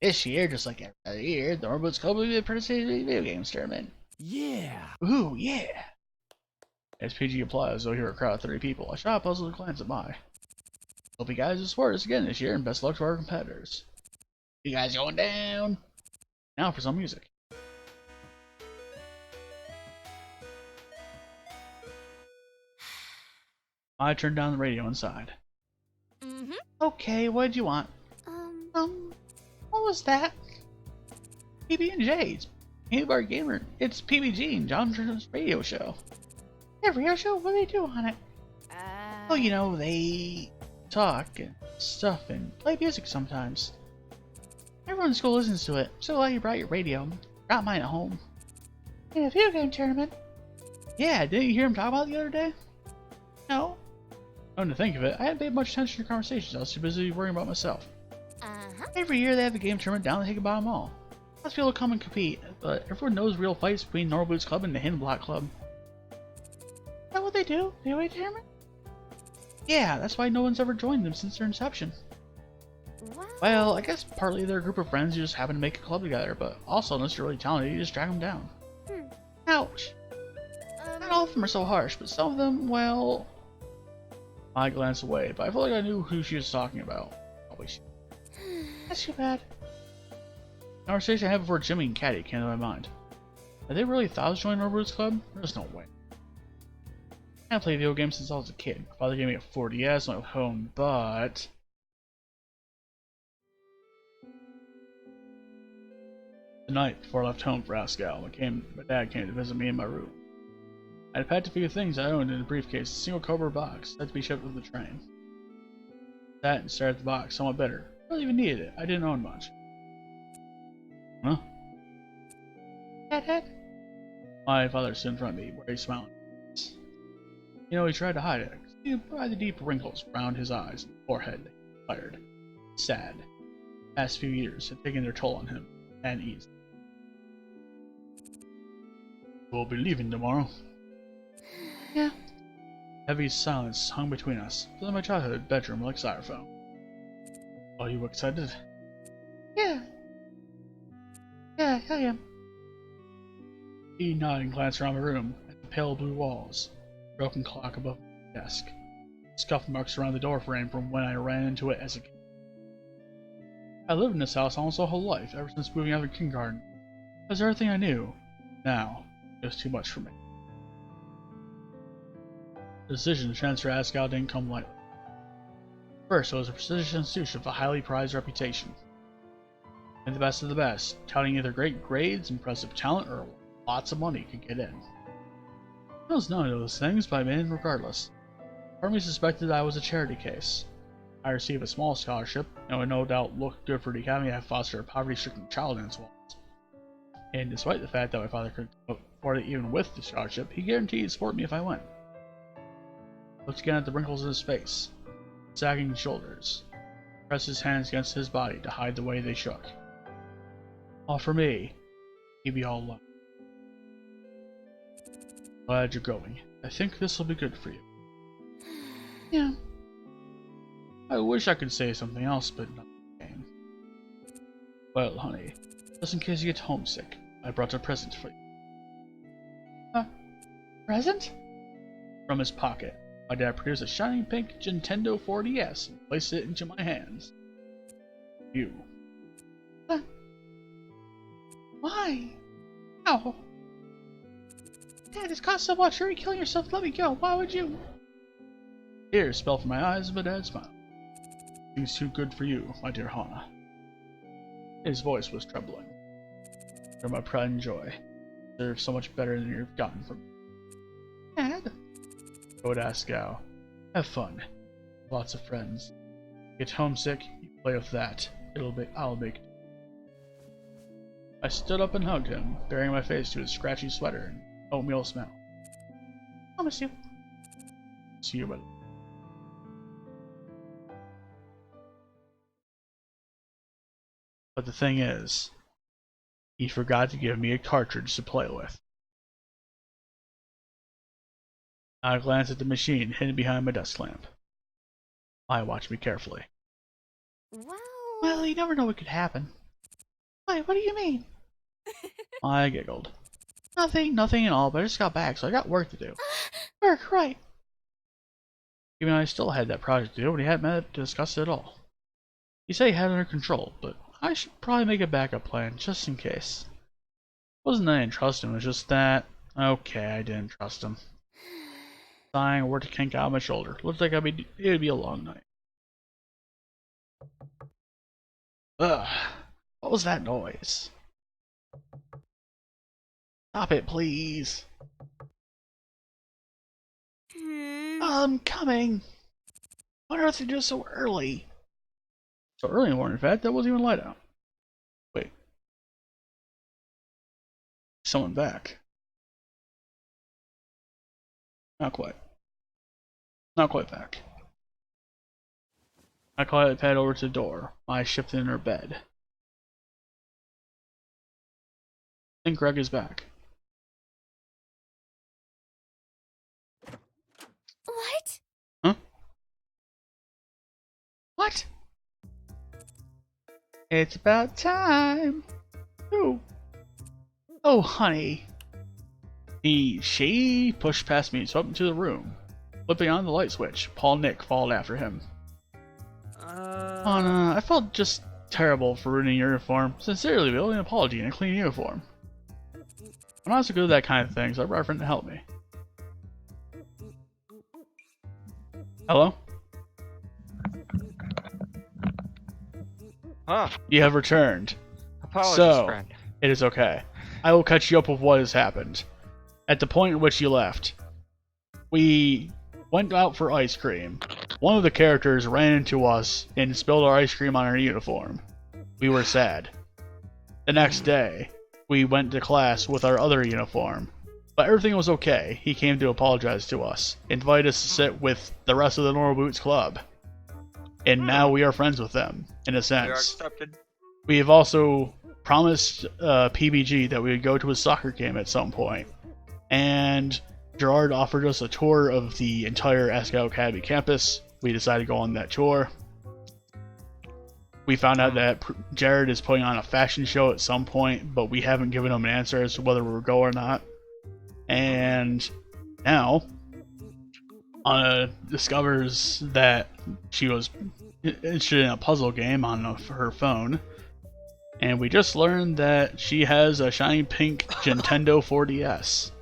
This year, just like every other year, the Orbit's Club will be the participating video games tournament. Yeah. Ooh, yeah. As PG applies, though here a crowd of 30 people, I shot a puzzled glance at my. Hope you guys will support us again this year, and best luck to our competitors. You guys going down? Now for some music. I turned down the radio inside. Mm-hmm. Okay, what'd you want? What was that? PB&J's. Hey Bar Gamer, it's PBG and John Turner's radio show. Every year show, what do they do on it? Oh, you know, they talk and stuff and play music sometimes. Everyone in school listens to it. So glad you brought your radio. Got mine at home. In a video game tournament? Yeah, didn't you hear him talk about it the other day? No. Come to think of it, I hadn't paid much attention to conversations. I was too busy worrying about myself. Every year they have a game tournament down the Hickabah Mall. Lots of people come and compete, but everyone knows real fights between Normal Boots Club and the Hidden Block Club. Is that what they do? The away tournament? Yeah, that's why no one's ever joined them since their inception. Well, I guess partly they're a group of friends who just happen to make a club together, but also unless you're really talented, you just drag them down. Ouch. Not all of them are so harsh, but some of them, well... I glanced away, but I felt like I knew who she was talking about. Probably she. That's too bad. The conversation I had before Jimmy and Caddy came to my mind. Had they really thought I was joining our Roots Club? There's no way. I haven't played video games since I was a kid. My father gave me a 4DS when I was home, but... The night before I left home for Asagao, my dad came to visit me in my room. I had packed a few things I owned in a briefcase, a single cardboard box, that to be shipped with the train. Sat and stared at the box, somewhat bitter. I really even needed it. I didn't own much. Huh? Dad? My father stood in front of me, where he smiled. You know, he tried to hide it. He could the deep wrinkles around his eyes and forehead. Tired. Sad. The past few years had taken their toll on him, and easy. We'll be leaving tomorrow. Yeah. Heavy silence hung between us, filling my childhood bedroom like styrofoam. Are you excited? Yeah. Yeah, I am. He nodded and glanced around my room at the pale blue walls, the broken clock above my desk, scuff marks around the door frame from when I ran into it as a kid. I lived in this house almost my whole life, ever since moving out of kindergarten. It was everything I knew. Now, it was too much for me. The decision to transfer to Asagao didn't come lightly. First, it was a prestigious institution with a highly prized reputation. And the best of the best, touting either great grades, impressive talent, or lots of money could get in. I was none of those things, but I made in regardless. Part of me suspected I was a charity case. I received a small scholarship, and would no doubt look good for the academy to have fostered a poverty-stricken child in its walls. And despite the fact that my father couldn't afford it even with the scholarship, he guaranteed to support me if I went. I looked again at the wrinkles in his face, sagging shoulders, pressed his hands against his body to hide the way they shook. All for me, he'd be all alone. Glad you're going. I think this will be good for you. Yeah. I wish I could say something else, but nothing came. Well, honey, just in case you get homesick, I brought a present for you. Present? From his pocket, my dad produced a shiny pink Nintendo 4DS and placed it into my hands. You. Why? Ow. Dad, this costs so much. Hurry, kill yourself. Let me go. Why would you? Tears fell from my eyes, but Dad smiled. Things too good for you, my dear Hana. His voice was trembling. You're my pride and joy. You deserve so much better than you've gotten from me. Dad? Go to Asagao. Have fun. Lots of friends. Get homesick, you play with that. I'll make it. I stood up and hugged him, burying my face to his scratchy sweater and oatmeal smell. I'll miss you. See you, buddy. But the thing is, he forgot to give me a cartridge to play with. I glanced at the machine hidden behind my desk lamp. I watched me carefully. Well, you never know what could happen. Wait, what do you mean? I giggled. Nothing at all, but I just got back, so I got work to do. Work, right. Even I still had that project to do, but he hadn't met to discuss it at all. He said he had it under control, but I should probably make a backup plan, just in case. It wasn't that I didn't trust him, it was just that... Okay, I didn't trust him. Sighing, worked a kink out of my shoulder. Looked like it would be a long night. Ugh. What was that noise? Stop it, please. I'm coming. What on earth did you do so early? So early in the morning, in fact, that wasn't even light out. Wait. Someone back. Not quite. Not quite back. I quietly pad over to the door, eyes shifted in her bed. I think Greg is back. What? Huh? What? It's about time. Ooh. Oh, honey. She pushed past me and swept into the room. Flipping on the light switch, Paul and Nick followed after him. Anna, I felt just terrible for ruining your uniform. Sincerely, we owe you an apology and a clean uniform. I'm not so good at that kind of thing, so I brought a friend to help me. Hello? Huh. You have returned. Apologies, So, friend. it is okay. I will catch you up with what has happened. At the point at which you left, we went out for ice cream. One of the characters ran into us and spilled our ice cream on our uniform. We were sad. The next day, we went to class with our other uniform. But everything was okay. He came to apologize to us, invited us to sit with the rest of the Normal Boots Club. And now we are friends with them, in a We are sense. accepted. We have also promised PBG that we would go to a soccer game at some point. And Gerard offered us a tour of the entire Asagao Academy campus. We decided to go on that tour. We found out that Jared is putting on a fashion show at some point, but we haven't given him an answer as to whether we'll go or not. And now, Anna discovers that she was interested in a puzzle game on her phone. And we just learned that she has a shiny pink Nintendo 4DS.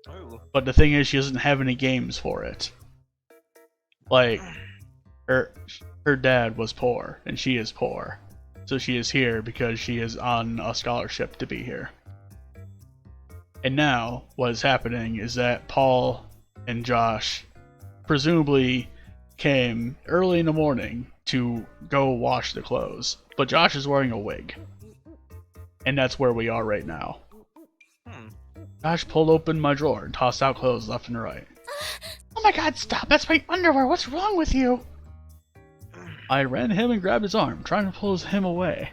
Oh. But the thing is, she doesn't have any games for it. Like, her dad was poor, and she is poor. So she is here because she is on a scholarship to be here. And now, what is happening is that Paul and Josh presumably came early in the morning to go wash the clothes. But Josh is wearing a wig. And that's where we are right now. Josh pulled open my drawer and tossed out clothes left and right. Oh my god, stop! That's my underwear! What's wrong with you? I ran to him and grabbed his arm, trying to pull him away.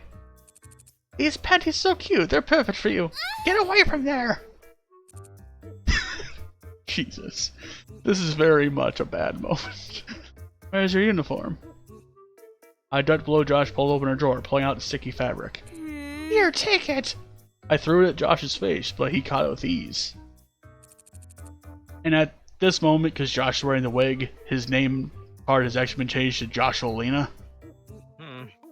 These panties so cute! They're perfect for you! Get away from there! Jesus. This is very much a bad moment. Where's your uniform? I ducked below Josh, pulled open her drawer, pulling out the sticky fabric. Here, take it! I threw it at Josh's face, but he caught it with ease. And at this moment, because Josh is wearing the wig, his name card has actually been changed to Joshua Lena.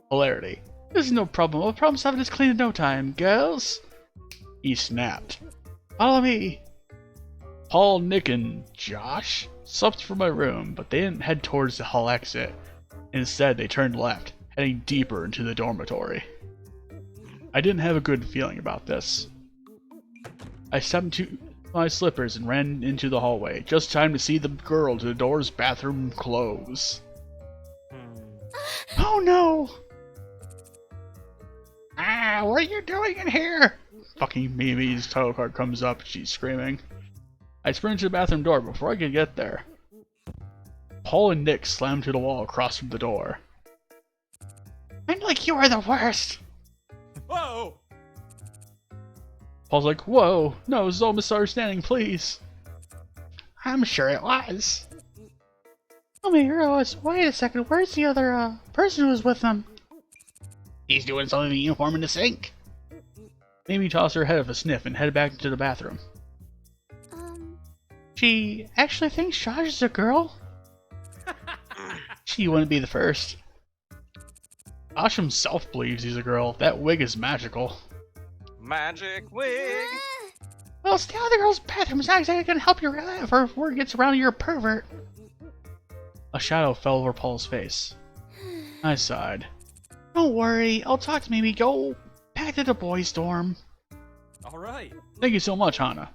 Hilarity. This is no problem. I'll promise to have this clean in no time, girls. He snapped. Follow me. Paul, Nick, and Josh slept from my room, but they didn't head towards the hall exit. Instead, they turned left, heading deeper into the dormitory. I didn't have a good feeling about this. I stepped into my slippers and ran into the hallway, just in time to see the girl to the door's bathroom close. Oh no! Ah, what are you doing in here? Fucking Mimi's title card comes up and she's screaming. I sprint to the bathroom door before I could get there. Paul and Nick slammed to the wall across from the door. I'm like, you are the worst! Whoa! Paul's like, whoa, no, this is all misunderstanding, please. I'm sure it was. Tell me, wait a second, where's the other, person who was with them? He's doing something in the uniform in the sink. Mimi tossed her head of a sniff and headed back into the bathroom. She actually thinks Josh is a girl? She wouldn't be the first. Josh himself believes he's a girl. That wig is magical. Magic wig! Ah, Well, stay out of the girl's bathroom. It's not exactly gonna help you if her word gets around you're a pervert. A shadow fell over Paul's face. I sighed. Don't worry, I'll talk to Mimi. Go back to the boys' dorm. Alright. Thank you so much, Hana.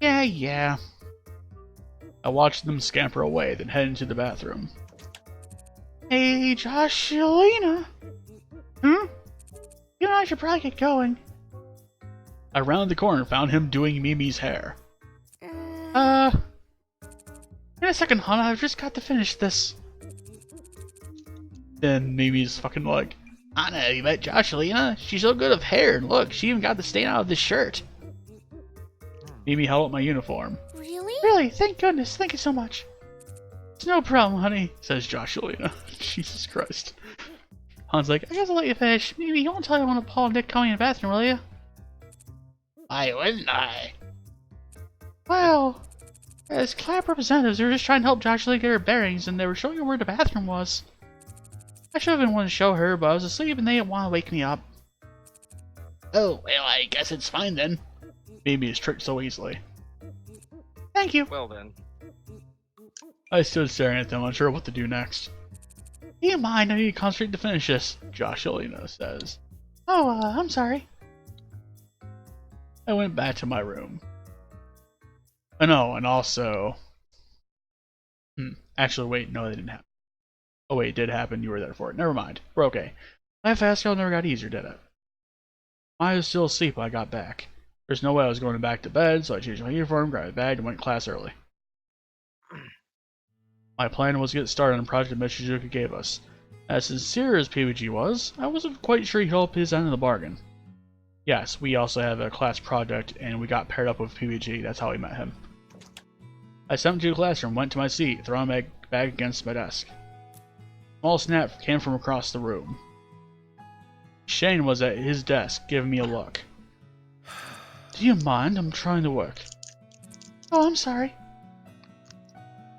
Yeah. I watched them scamper away, then head into the bathroom. Hey, Joshelina! Hmm? You and I should probably get going. I rounded the corner and found him doing Mimi's hair. In a second, Hana, I've just got to finish this. Then Mimi's fucking like, Hana, you met Joshelina? She's so good of hair, and look, she even got the stain out of this shirt. Mimi held up my uniform. Really? Really? Thank goodness. Thank you so much. It's no problem, honey, says Joshelina. Jesus Christ. Han's like, I guess I'll let you finish. Mimi, you won't tell anyone Paul and Nick coming in the bathroom, will you? Why wouldn't I? Well, as club representatives, they were just trying to help Joshelina get her bearings, and they were showing her where the bathroom was. I should have been one to show her, but I was asleep and they didn't want to wake me up. Oh, well, I guess it's fine then. Mimi is tricked so easily. Thank you. Well then. I stood staring at them, unsure what to do next. Do you mind? I need to concentrate to finish this, Joshelina says. Oh, I'm sorry. I went back to my room. And also... Actually, wait, no, that didn't happen. Oh wait, it did happen, you were there for it. Never mind, we're okay. Life at Asagao never got easier, did it? I was still asleep when I got back. There's no way I was going back to bed, so I changed my uniform, grabbed a bag, and went to class early. My plan was to get started on a project Michizuka gave us. As sincere as PBG was, I wasn't quite sure he'd help his end of the bargain. Yes, we also have a class project, and we got paired up with PBG, that's how we met him. I stepped into the classroom, went to my seat, throwing my bag against my desk. A small snap came from across the room. Shane was at his desk, giving me a look. Do you mind? I'm trying to work. Oh, I'm sorry.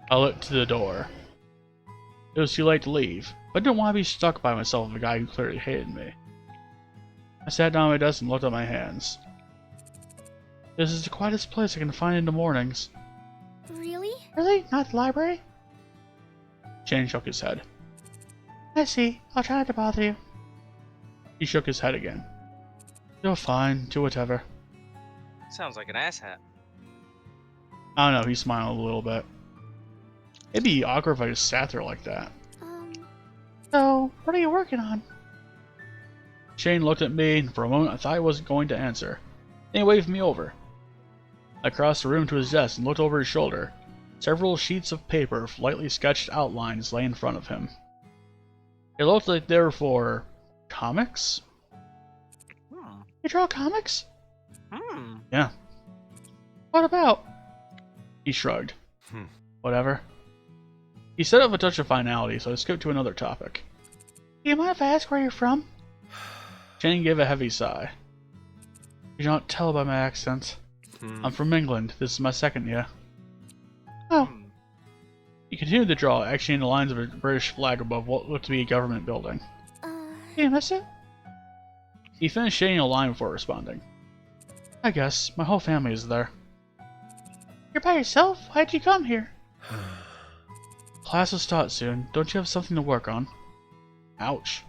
I looked to the door. It was too late to leave, but I didn't want to be stuck by myself with a guy who clearly hated me. I sat down at my desk and looked at my hands. This is the quietest place I can find in the mornings. Really? Really? Not the library? Shane shook his head. I see. I'll try not to bother you. He shook his head again. You're fine. Do whatever. Sounds like an asshat. I don't know. He smiled a little bit. It'd be awkward if I just sat there like that. So, what are you working on? Shane looked at me, and for a moment I thought he wasn't going to answer. Then he waved me over. I crossed the room to his desk and looked over his shoulder. Several sheets of paper with lightly sketched outlines lay in front of him. It looked like they were for... comics? You draw comics? Yeah. What about? He shrugged. Whatever. He said it with a touch of finality, so I skipped to another topic. Do you mind if I ask where you're from? Shane gave a heavy sigh. You don't tell by my accent. I'm from England. This is my second year. Oh. He continued to draw, etching the lines of a British flag above what looked to be a government building. Do you miss it? He finished shading a line before responding. I guess. My whole family is there. You're by yourself? Why'd you come here? Class will start soon. Don't you have something to work on? Ouch.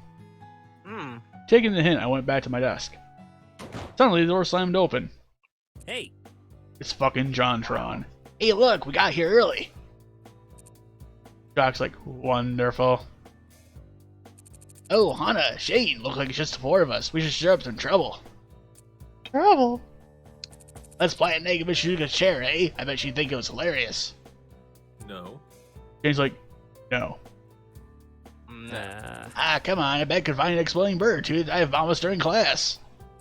Taking the hint, I went back to my desk. Suddenly, the door slammed open. Hey. It's fucking JonTron. Hey, look, we got here early. Jock's like, wonderful. Oh, Hana, Shane, look like it's just the four of us. We should stir up some trouble. Trouble? Let's play a naked Michizuka's chair, eh? I bet she'd think it was hilarious. No. Shane's like, no. Nah. Ah, come on, I bet I could find an exploding bird to dive bomb us during class.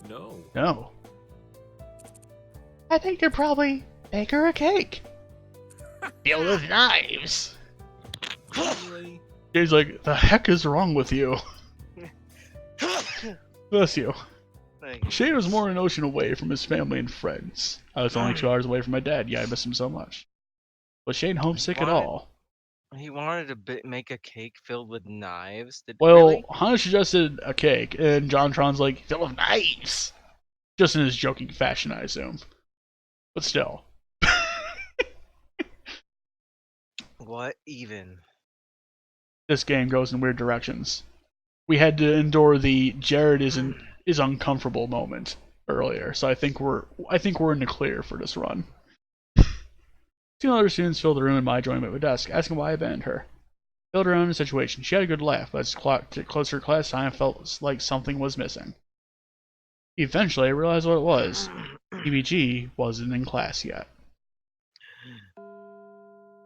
No. No. I think they'd probably bake her a cake. Filled with knives. Really? Shane's like, the heck is wrong with you? Bless you. Thank you. Shane was more an ocean away from his family and friends. I was only 2 hours away from my dad. Yeah, I miss him so much. Was Shane homesick at all? He wanted to make a cake filled with knives. Well, Really? Hana suggested a cake, and JonTron's like, filled with knives! Just in his joking fashion, I assume. But still. What even? This game goes in weird directions. We had to endure the Jared is uncomfortable moment earlier, so I think we're in the clear for this run. Two other students filled the room and I joined at my desk, asking why I abandoned her. Filled her own the situation. She had a good laugh, but as closer to class time, I felt like something was missing. Eventually, I realized what it was. PBG wasn't in class yet.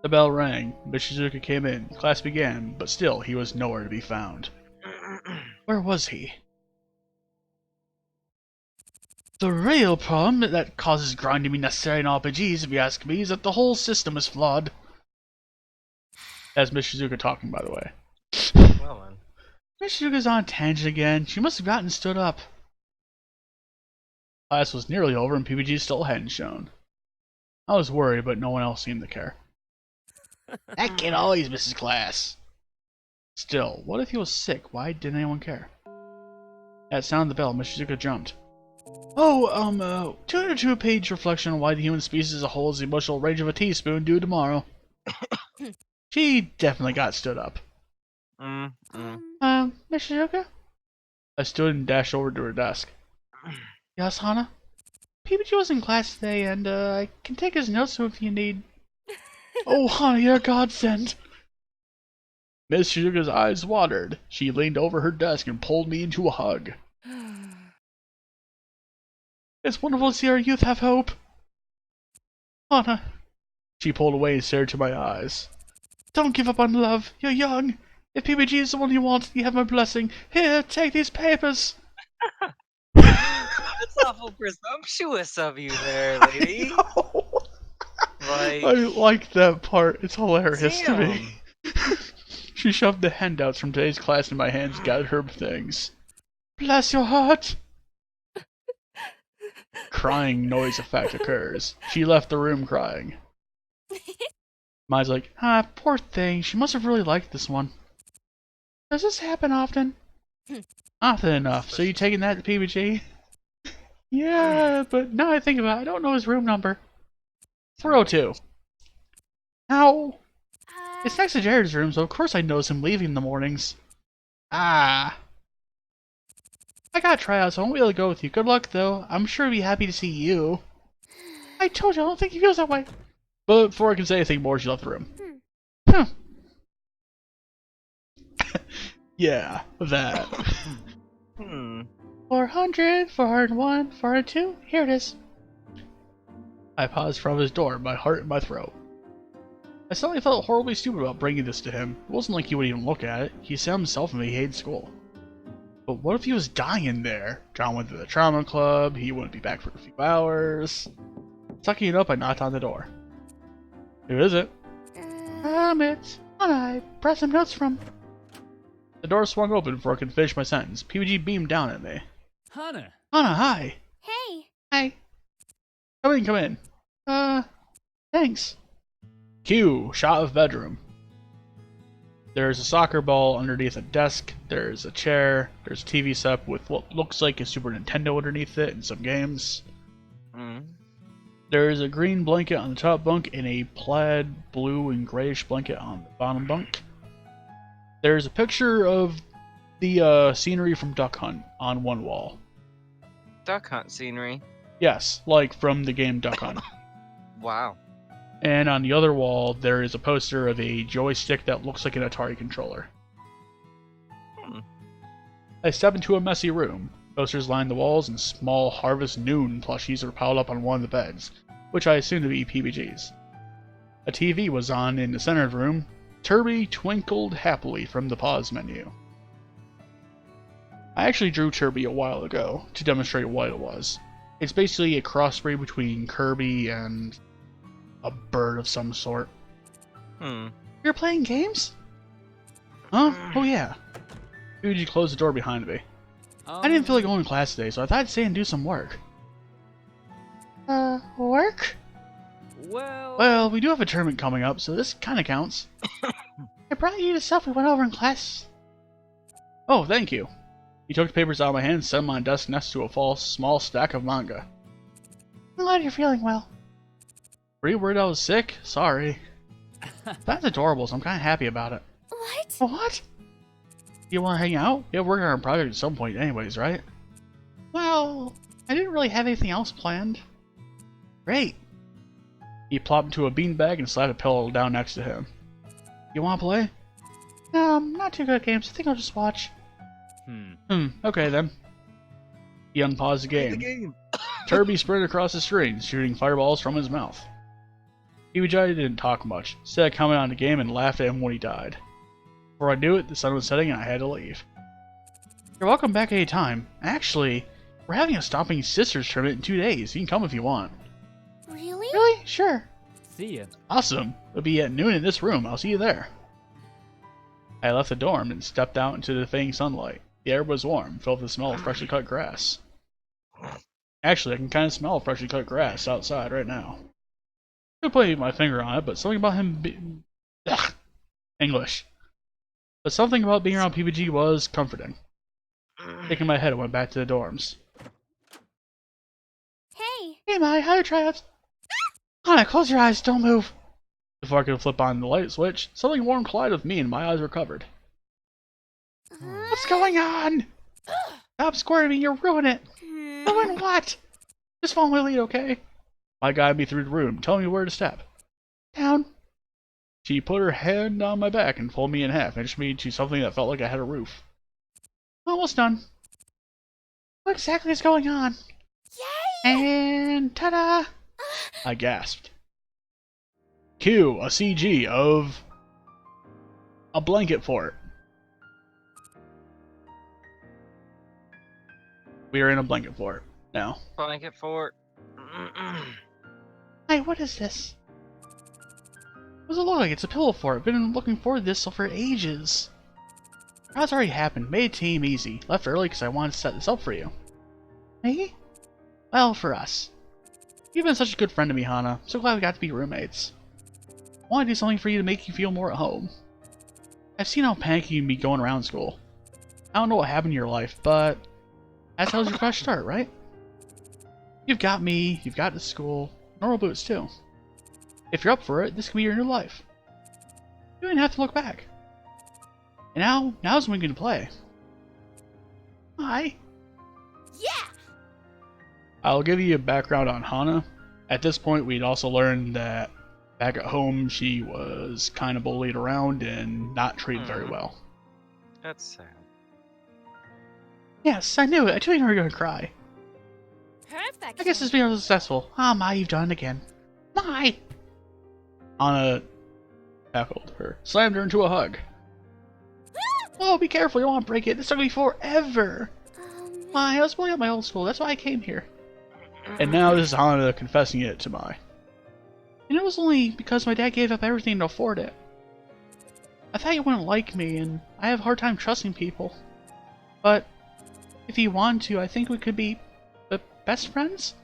The bell rang. Miss Shizuka came in. Class began, but still, he was nowhere to be found. Where was he? The real problem that causes grind to be necessary in RPGs, if you ask me, is that the whole system is flawed. That's Miss Shizuka talking, by the way. Well then. Miss Shizuka's on a tangent again. She must have gotten stood up. Class was nearly over and PBG still hadn't shown. I was worried, but no one else seemed to care. That kid always misses class. Still, what if he was sick? Why didn't anyone care? At the sound of the bell, Miss Shizuka jumped. Oh, 202-page reflection on why the human species as a whole is the emotional range of a teaspoon due tomorrow. She definitely got stood up. Miss Shizuka? I stood and dashed over to her desk. Yes, Hana? PBG was in class today, and I can take his notes if you need. Oh, Hana, you're a godsend. Miss Shizuka's eyes watered. She leaned over her desk and pulled me into a hug. It's wonderful to see our youth have hope. Hana. She pulled away and stared into my eyes. Don't give up on love. You're young. If PBG is the one you want, you have my blessing. Here, take these papers. That's awful presumptuous of you there, lady. Like, I like that part. It's hilarious to damn. me. She shoved the handouts from today's class in my hands and gathered her things. Bless your heart. Crying noise effect occurs. She left the room crying. Mai's like, poor thing. She must have really liked this one. Does this happen often? Often enough. So you taking that to PBG? Yeah, but now I think about it, I don't know his room number. 402. How? It's next to Jared's room, so of course I notice him leaving in the mornings. Ah. I got tryouts, so I won't be able to go with you. Good luck, though. I'm sure he'd be happy to see you. I told you, I don't think he feels that way. But before I can say anything more, she left the room. Yeah, that. 400, 401, 402. Here it is. I paused from his door, my heart in my throat. I suddenly felt horribly stupid about bringing this to him. It wasn't like he would even look at it. He said himself and he hated school. But what if he was dying there? John went to the trauma club, he wouldn't be back for a few hours. Sucking it up, I knocked on the door. Who is it? It's Hana. I brought some notes from. The door swung open before I could finish my sentence. PBG beamed down at me. Hana. Hana, hi. Hey. Hi. Come in. Thanks. Cue, shot of bedroom. There's a soccer ball underneath a desk, there's a chair, there's a TV set with what looks like a Super Nintendo underneath it and some games. There's a green blanket on the top bunk and a plaid blue and grayish blanket on the bottom bunk. There's a picture of the scenery from Duck Hunt on one wall. Duck Hunt scenery. Yes, like from the game Duck Hunt. Wow. And on the other wall, there is a poster of a joystick that looks like an Atari controller. I step into a messy room. Posters line the walls, and small Harvest Noon plushies are piled up on one of the beds, which I assume to be PBG's. A TV was on in the center of the room. Turby twinkled happily from the pause menu. I actually drew Turby a while ago to demonstrate what it was. It's basically a crossbreed between Kirby and a bird of some sort. You're playing games? Huh? Oh yeah. PBG closed the door behind me. I didn't feel like going to class today, so I thought I'd stay and do some work. Work? Well, we do have a tournament coming up, so this kinda counts. I brought you the stuff we went over in class. Oh, thank you. He took the papers out of my hand and set them on a desk next to a small stack of manga. I'm glad you're feeling well. Were you worried I was sick? Sorry. That's adorable, so I'm kinda happy about it. What? What? You wanna hang out? We have work on our project at some point anyways, right? Well, I didn't really have anything else planned. Great. He plopped into a beanbag and slapped a pillow down next to him. You wanna play? Not too good at games. I think I'll just watch. Okay then. He unpaused the game. Turby sprinted across the screen, shooting fireballs from his mouth. PBJ didn't talk much, instead commented on the game and laughed at him when he died. Before I knew it, the sun was setting and I had to leave. You're welcome back any time. Actually, we're having a Stomping Sisters tournament in 2 days. You can come if you want. Really? Really? Sure. See ya. Awesome. It'll be at noon in this room. I'll see you there. I left the dorm and stepped out into the fading sunlight. The air was warm, filled with the smell of freshly cut grass. Actually, I can kind of smell freshly cut grass outside right now. I could put my finger on it, but something about him English. But something about being around PBG was comforting. Shaking my head, I went back to the dorms. Hey. Hey, Mai, how are your tryouts? Hana, close your eyes, don't move. Before I could flip on the light switch, something warm collided with me and my eyes were covered. What's going on? Stop squirming, you're ruining it. Ruin what? Just follow my lead, okay? My guided me through the room, telling me where to step. Down. She put her hand on my back and pulled me in half, inching me to something that felt like I had a roof. Almost done. What exactly is going on? Yay! And ta-da! I gasped. Cue a CG of a blanket fort. We are in a blanket fort now. Blanket fort. Hey, what is this? What does it look like? It's a pillow fort. I've been looking forward to this for ages. That's already happened. Made team easy. Left early because I wanted to set this up for you. Me? Well, for us. You've been such a good friend to me, Hana. So glad we got to be roommates. I want to do something for you to make you feel more at home. I've seen how panicky you can be going around school. I don't know what happened in your life, but that's how your fresh start, right? You've got me, you've got the school, normal boots too. If you're up for it, this can be your new life. You don't even have to look back. And now's when we can play. Hi. Yeah! I'll give you a background on Hana. At this point, we'd also learned that back at home, she was kind of bullied around and not treated very well. That's sad. Yes, I knew it. I told you were going to cry. Perfect. I guess it's been successful. Ah, Mai, you've done it again. Mai! Hana tackled her, slammed her into a hug. Oh, be careful, you don't want to break it. This took me forever. Mai, I was bullied at my old school. That's why I came here. And now this is Hana confessing it to Mai. And it was only because my dad gave up everything to afford it. I thought you wouldn't like me, and I have a hard time trusting people. But if you want to, I think we could be best friends?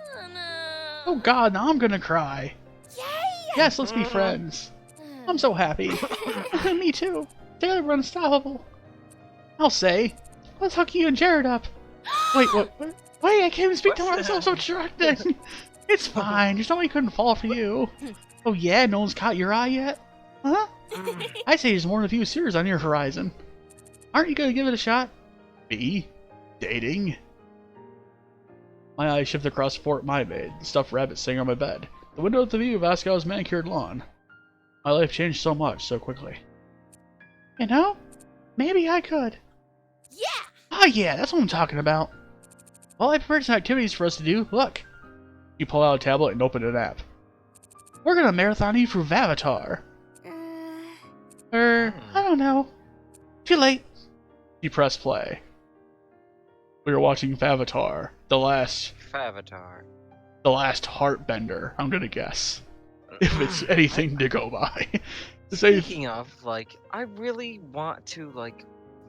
Oh, no. Oh god, now I'm gonna cry. Yay! Yes, let's be friends. I'm so happy. Me too. Together we're unstoppable. I'll say, let's hook you and Jared up. Wait, what? Wait, I can't even speak to myself so distracted. It's fine. There's no way he couldn't fall for you. Oh yeah, no one's caught your eye yet? Huh? I say there's more than a few series on your horizon. Aren't you gonna give it a shot? Me? Dating? My eyes shifted across the fort my made, the stuffed rabbit sitting on my bed. The window of the view of Asagao's manicured lawn. My life changed so much, so quickly. You know? Maybe I could. Yeah! Oh yeah, that's what I'm talking about. Well, I prepared some activities for us to do. Look. You pull out a tablet and open an app. We're gonna marathon you through Vavatar. I don't know. Too late. You press play. We were watching Vavatar, the last heartbender, I'm gonna guess. If it's anything to go by. Speaking of, like, I really want to, like,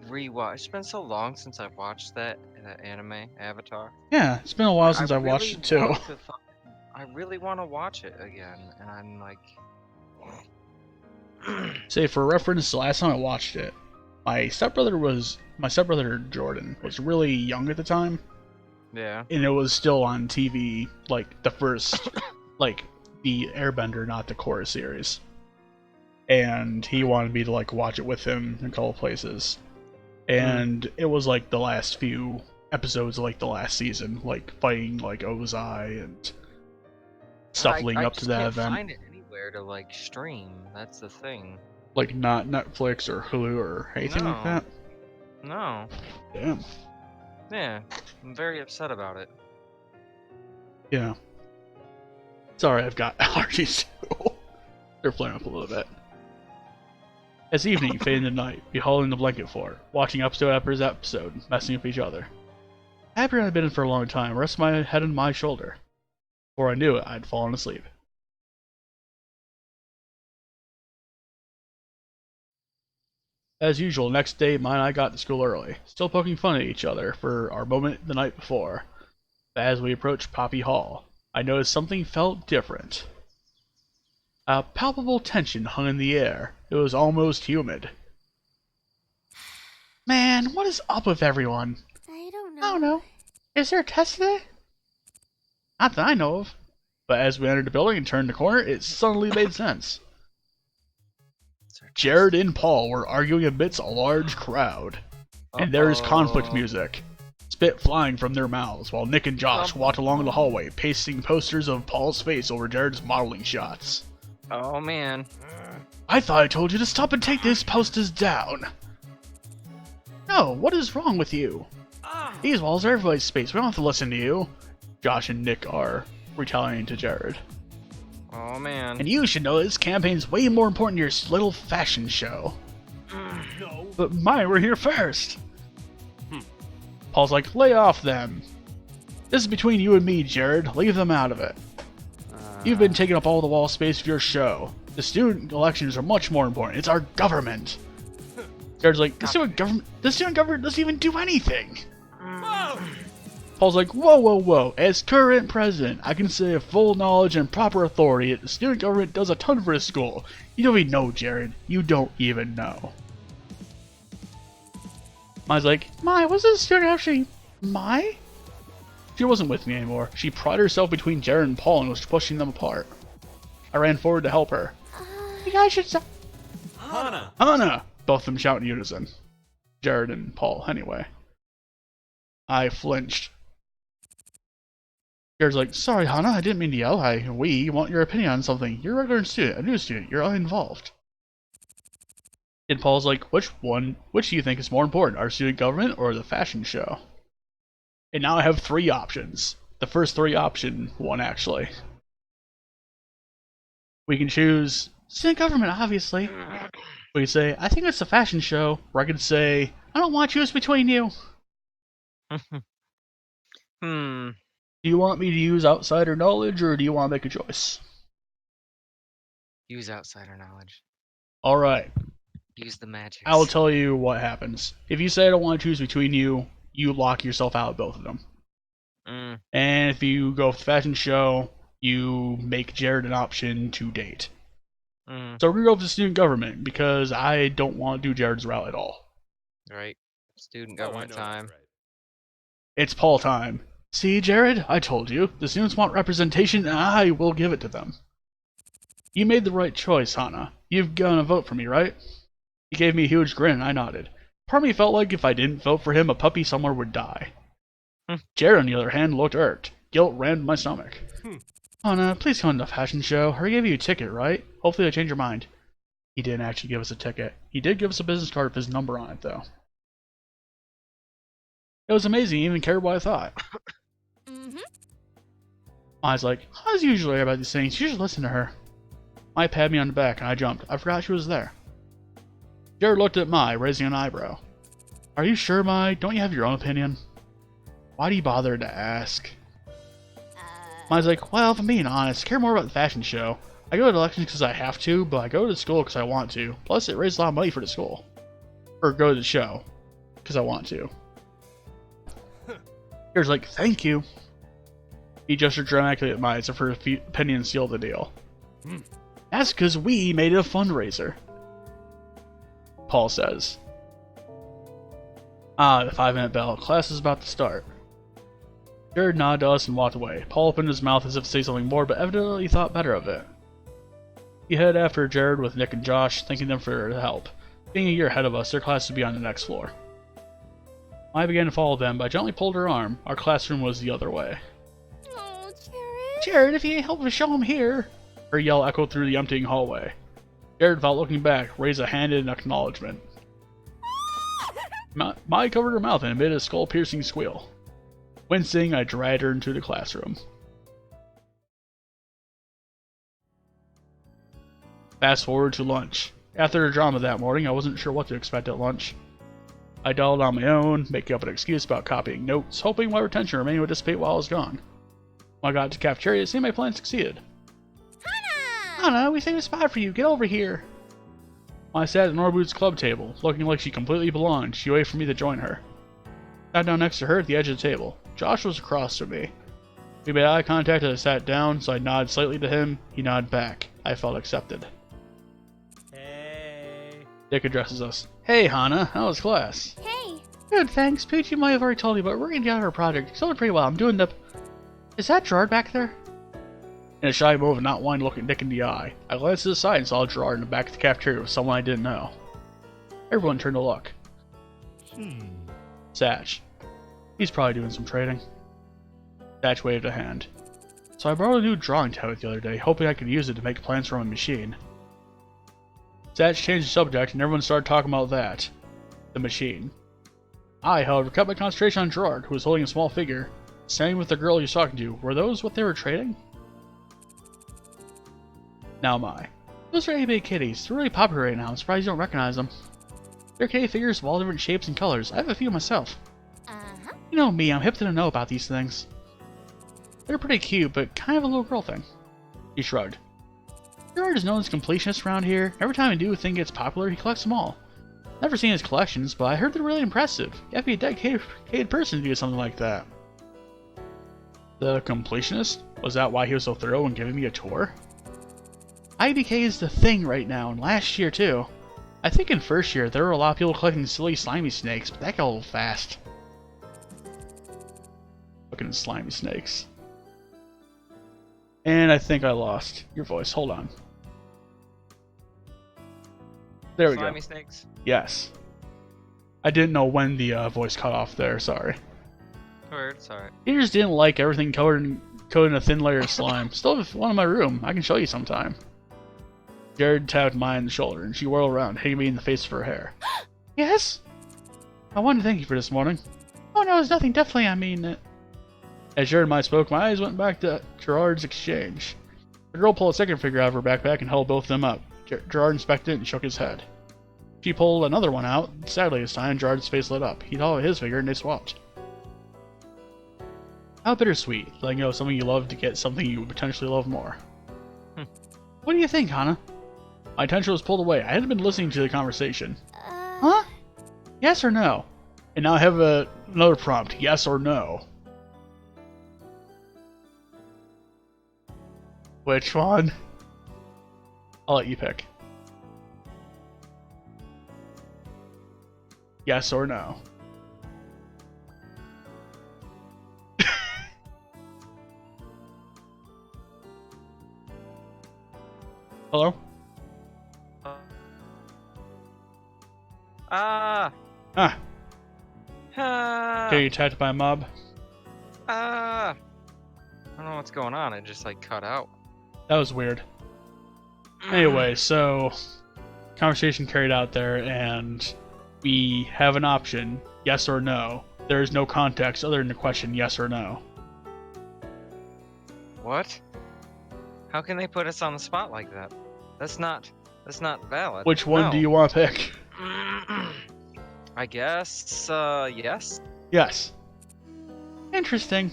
rewatch. It's been so long since I've watched that anime, Avatar. Yeah, it's been a while since I watched it too. I really want to watch it again, and I'm like... Say, for reference, the last time I watched it, my stepbrother Jordan was really young at the time. Yeah. And it was still on TV, like, the first, like, the Airbender, not the Korra series. And he wanted me to, like, watch it with him in a couple places. And it was, like, the last few episodes of, like, the last season, like, fighting, like, Ozai stuff I leading up to just that can't event. find it anywhere to like stream. That's the thing. Like not Netflix or Hulu or anything like No. that. No. Damn. Yeah, I'm very upset about it. Yeah. Sorry, I've got allergies too. They're flaring up a little bit. As evening faded into night, we hauled in the blanket fort, watching episode after episode, messing with each other. After I'd been in for a long time, I rested my head on my shoulder. Before I knew it, I'd fallen asleep. As usual, next day, Mine and I got to school early, still poking fun at each other for our moment the night before. But as we approached Poppy Hall, I noticed something felt different. A palpable tension hung in the air. It was almost humid. Man, what is up with everyone? I don't know. I don't know. Is there a test today? Not that I know of. But as we entered the building and turned the corner, it suddenly made sense. Jared and Paul were arguing amidst a large crowd. And there is conflict music. Spit flying from their mouths, while Nick and Josh walked along the hallway, pasting posters of Paul's face over Jared's modeling shots. Oh man. I thought I told you to stop and take these posters down. No, what is wrong with you? These walls are everybody's space. We don't have to listen to you. Josh and Nick are retaliating to Jared. Oh man. And you should know this campaign's way more important than your little fashion show. No. But mine were here first. Paul's like, lay off them. This is between you and me, Jared. Leave them out of it. You've been taking up all the wall space of your show. The student elections are much more important. It's our government. Jared's like, the student government doesn't even do anything. Whoa. Paul's like, whoa, whoa, whoa. As current president, I can say with full knowledge and proper authority that the student government does a ton for his school. You don't even know, Jared. You don't even know. Mai's like, Mai, was this student actually Mai? She wasn't with me anymore. She pried herself between Jared and Paul and was pushing them apart. I ran forward to help her. You guys should stop. Hana. Hana! Both of them shout in unison. Jared and Paul, anyway. I flinched. Jared's like, sorry, Hana, I didn't mean to yell. We want your opinion on something. You're a regular student, a new student. You're uninvolved. And Paul's like, which do you think is more important, our student government or the fashion show? And now I have 3 options. The first 3 option one, actually. We can choose student government, obviously. We can say, I think it's the fashion show. Or I can say, I don't want to choose between you. Do you want me to use outsider knowledge, or do you want to make a choice? Use outsider knowledge. Alright. Use the magic. I'll tell you what happens. If you say I don't want to choose between you, you lock yourself out of both of them. And if you go with the fashion show, you make Jared an option to date. So we're going to go with the student government, because I don't want to do Jared's route at all. Right. Student Oh, I government know time. that's right. It's Paul time. See, Jared? I told you. The students want representation, and I will give it to them. You made the right choice, Hana. You've gonna vote for me, right? He gave me a huge grin, and I nodded. Part of me felt like if I didn't vote for him, a puppy somewhere would die. Jared, on the other hand, looked irked. Guilt ran in my stomach. Hana, please come to the fashion show. I gave you a ticket, right? Hopefully I change your mind. He didn't actually give us a ticket. He did give us a business card with his number on it, though. It was amazing. He even cared what I thought. I was like, Hana's usually right about these things. You should listen to her. Mai patted me on the back, and I jumped. I forgot she was there. Jared looked at Mai, raising an eyebrow. Are you sure, Mai? Don't you have your own opinion? Why do you bother to ask? Mai's like, well, if I'm being honest, I care more about the fashion show. I go to elections because I have to, but I go to school because I want to. Plus, it raises a lot of money for the school. Or go to the show because I want to. Jared's like, thank you. He gestured dramatically at Mai as if her opinion sealed the deal. That's because we made it a fundraiser. Paul says. The 5-minute bell. Class is about to start. Jared nodded to us and walked away. Paul opened his mouth as if to say something more, but evidently thought better of it. He headed after Jared with Nick and Josh, thanking them for their help. Being a year ahead of us, their class would be on the next floor. I began to follow them, but I gently pulled her arm. Our classroom was the other way. Oh, Jared. Jared, if you ain't helping show him here. Her yell echoed through the emptying hallway. Jared, without looking back, raised a hand in acknowledgement. Mai covered her mouth and emitted a skull-piercing squeal. Wincing, I dragged her into the classroom. Fast forward to lunch. After the drama that morning, I wasn't sure what to expect at lunch. I dialed on my own, making up an excuse about copying notes, hoping my retention remaining would dissipate while I was gone. When I got to the cafeteria, it seemed my plan succeeded. Hana, we saved a spot for you. Get over here. When I sat at Norwood's club table, looking like she completely belonged, she waited for me to join her. I sat down next to her at the edge of the table. Josh was across from me. We made eye contact as I sat down, so I nodded slightly to him. He nodded back. I felt accepted. Hey. Dick addresses us. Hey, Hana, how was class? Hey. Good, thanks. Peachy might have already told you, but we're getting together our project. It's going pretty well. I'm doing the... Is that Gerard back there? In a shy move of not wanting to look at Dick in the eye, I glanced to the side and saw Gerard in the back of the cafeteria with someone I didn't know. Everyone turned to look. Satch. He's probably doing some trading. Satch waved a hand. So I borrowed a new drawing tablet the other day, hoping I could use it to make plans for my machine. Satch changed the subject and everyone started talking about that. The machine. I, however, kept my concentration on Gerard, who was holding a small figure, standing with the girl he was talking to. Were those what they were trading? Now Mai. Those are ABA kitties. They're really popular right now. I'm surprised you don't recognize them. They're kitty figures of all different shapes and colors. I have a few myself. You know me, I'm hip to know about these things. They're pretty cute, but kind of a little girl thing. He shrugged. Gerard is known as completionist around here. Every time a new thing gets popular, he collects them all. Never seen his collections, but I heard they're really impressive. You have to be a dedicated person to do something like that. The completionist? Was that why he was so thorough in giving me a tour? IBK is the thing right now, and last year too. I think in first year there were a lot of people collecting silly slimy snakes, but that got a little fast. Looking at slimy snakes. And I think I lost your voice. Hold on. There we Slimy go. snakes. Yes. I didn't know when the voice cut off there, sorry. Word, sorry. You just didn't like everything coated in a thin layer of slime. Still have one in my room. I can show you sometime. Jared tapped Mai on the shoulder, and she whirled around, hitting me in the face with her hair. Yes? I wanted to thank you for this morning. Oh no, it's nothing. Definitely, I mean it. As Jared and Mai spoke, my eyes went back to Gerard's exchange. The girl pulled a second figure out of her backpack and held both of them up. Gerard inspected it and shook his head. She pulled another one out. Sadly, this time, Gerard's face lit up. He held his figure and they swapped. How bittersweet, letting go of something you love to get something you potentially love more. What do you think, Hana? My attention was pulled away. I hadn't been listening to the conversation. Huh? Yes or no? And now I have another prompt. Yes or no? Which one? I'll let you pick. Yes or no? Hello? Ah! Ah, Ah! okay, you attacked by a mob? Ah! I don't know what's going on. It just like cut out. That was weird. Anyway, so conversation carried out there, and we have an option, yes or no. There is no context other than the question yes or no. What? How can they put us on the spot like that? That's not valid. Which one do you want to pick? I guess, yes? Yes. Interesting.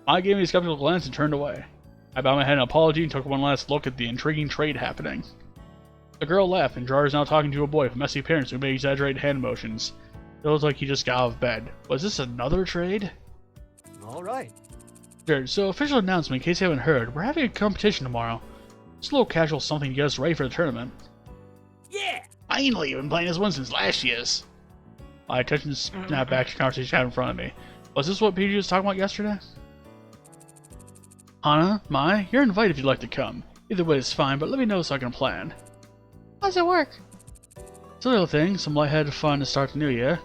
I gave me a skeptical glance and turned away. I bowed my head in apology and took one last look at the intriguing trade happening. The girl laughed, and Gerard is now talking to a boy with messy appearance who made exaggerated hand motions. It looked like he just got out of bed. Was this another trade? All right. Jared, so official announcement in case you haven't heard, we're having a competition tomorrow. It's a little casual something to get us ready for the tournament. Yeah. Finally, you've been playing this one since last year's. My attention snapped back to the conversation I had in front of me. Was this what PG was talking about yesterday? Hana, Mai, you're invited if you'd like to come. Either way is fine, but let me know so I can plan. How does it work? It's a little thing, some lightheaded fun to start the new year.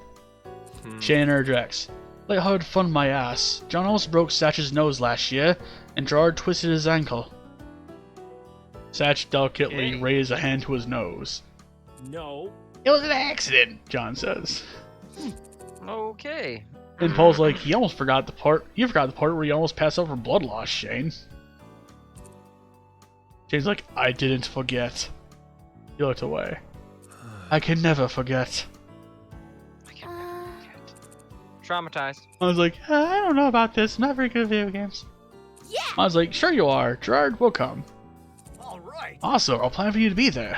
Shannon interjects. Lighthearted fun my ass. John almost broke Satch's nose last year, and Gerard twisted his ankle. Satch delicately Okay. raised a hand to his nose. No. It was an accident, John says. Okay. And Paul's like, you forgot the part where you almost passed out from blood loss, Shane. Shane's like, I didn't forget. He looked away. I can never forget. Traumatized. I was like, I don't know about this. I'm not very good at video games. Yeah. I was like, sure you are. Gerard will come. All right. Also, I'll plan for you to be there.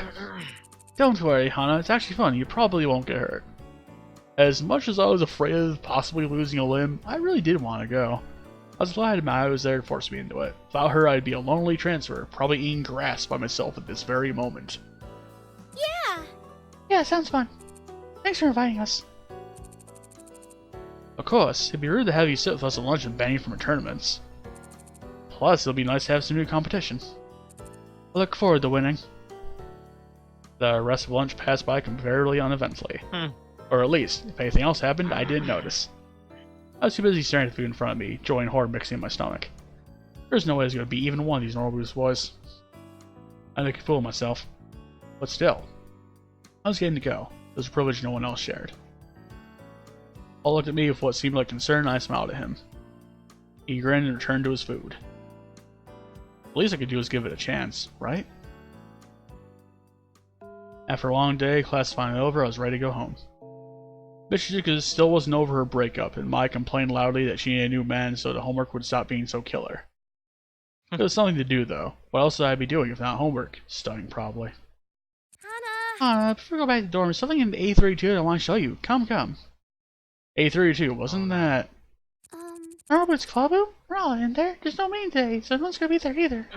Don't worry, Hana. It's actually fun. You probably won't get hurt. As much as I was afraid of possibly losing a limb, I really did want to go. I was glad Maya was there to force me into it. Without her, I'd be a lonely transfer, probably eating grass by myself at this very moment. Yeah. Yeah, sounds fun. Thanks for inviting us. Of course, it'd be rude to have you sit with us at lunch and ban you from our tournaments. Plus, it'll be nice to have some new competition. I look forward to winning. The rest of lunch passed by comparatively uneventfully. Or at least, if anything else happened, I didn't notice. I was too busy staring at the food in front of me, joy and horror mixing in my stomach. There's no way there's going to be even one of these normal Boost boys. I make a fool of myself. But still, I was getting to go. It was a privilege no one else shared. Paul looked at me with what seemed like concern, and I smiled at him. He grinned and returned to his food. The least I could do was give it a chance, right? After a long day, class finally over, I was ready to go home. Michika still wasn't over her breakup, and Mai complained loudly that she needed a new man so the homework would stop being so killer. It was something to do, though. What else would I be doing if not homework? Studying, probably. Hana. Before we go back to the dorm, there's something in A32 that I want to show you. Come. A32, wasn't that... Remember it's Clubbu? We're all in there. There's no meeting today, so no one's gonna be there either.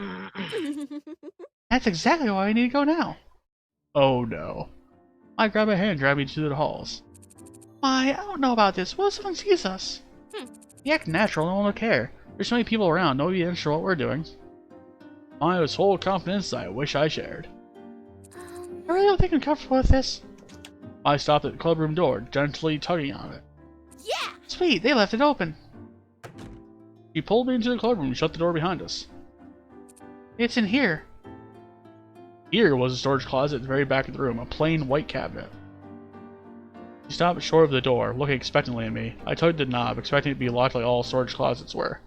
That's exactly why I need to go now. Oh no. I grabbed my hand and dragged me to the halls. I don't know about this. What if someone sees us? You act natural, no one will care. There's so many people around, nobody isn't sure what we're doing. I was full of confidence I wish I shared. I really don't think I'm comfortable with this. I stopped at the clubroom door, gently tugging on it. Yeah. Sweet, they left it open. She pulled me into the clubroom and shut the door behind us. It's in here. Here was a storage closet at the very back of the room, a plain white cabinet. She stopped short of the door, looking expectantly at me. I tugged the knob, expecting it to be locked like all storage closets were.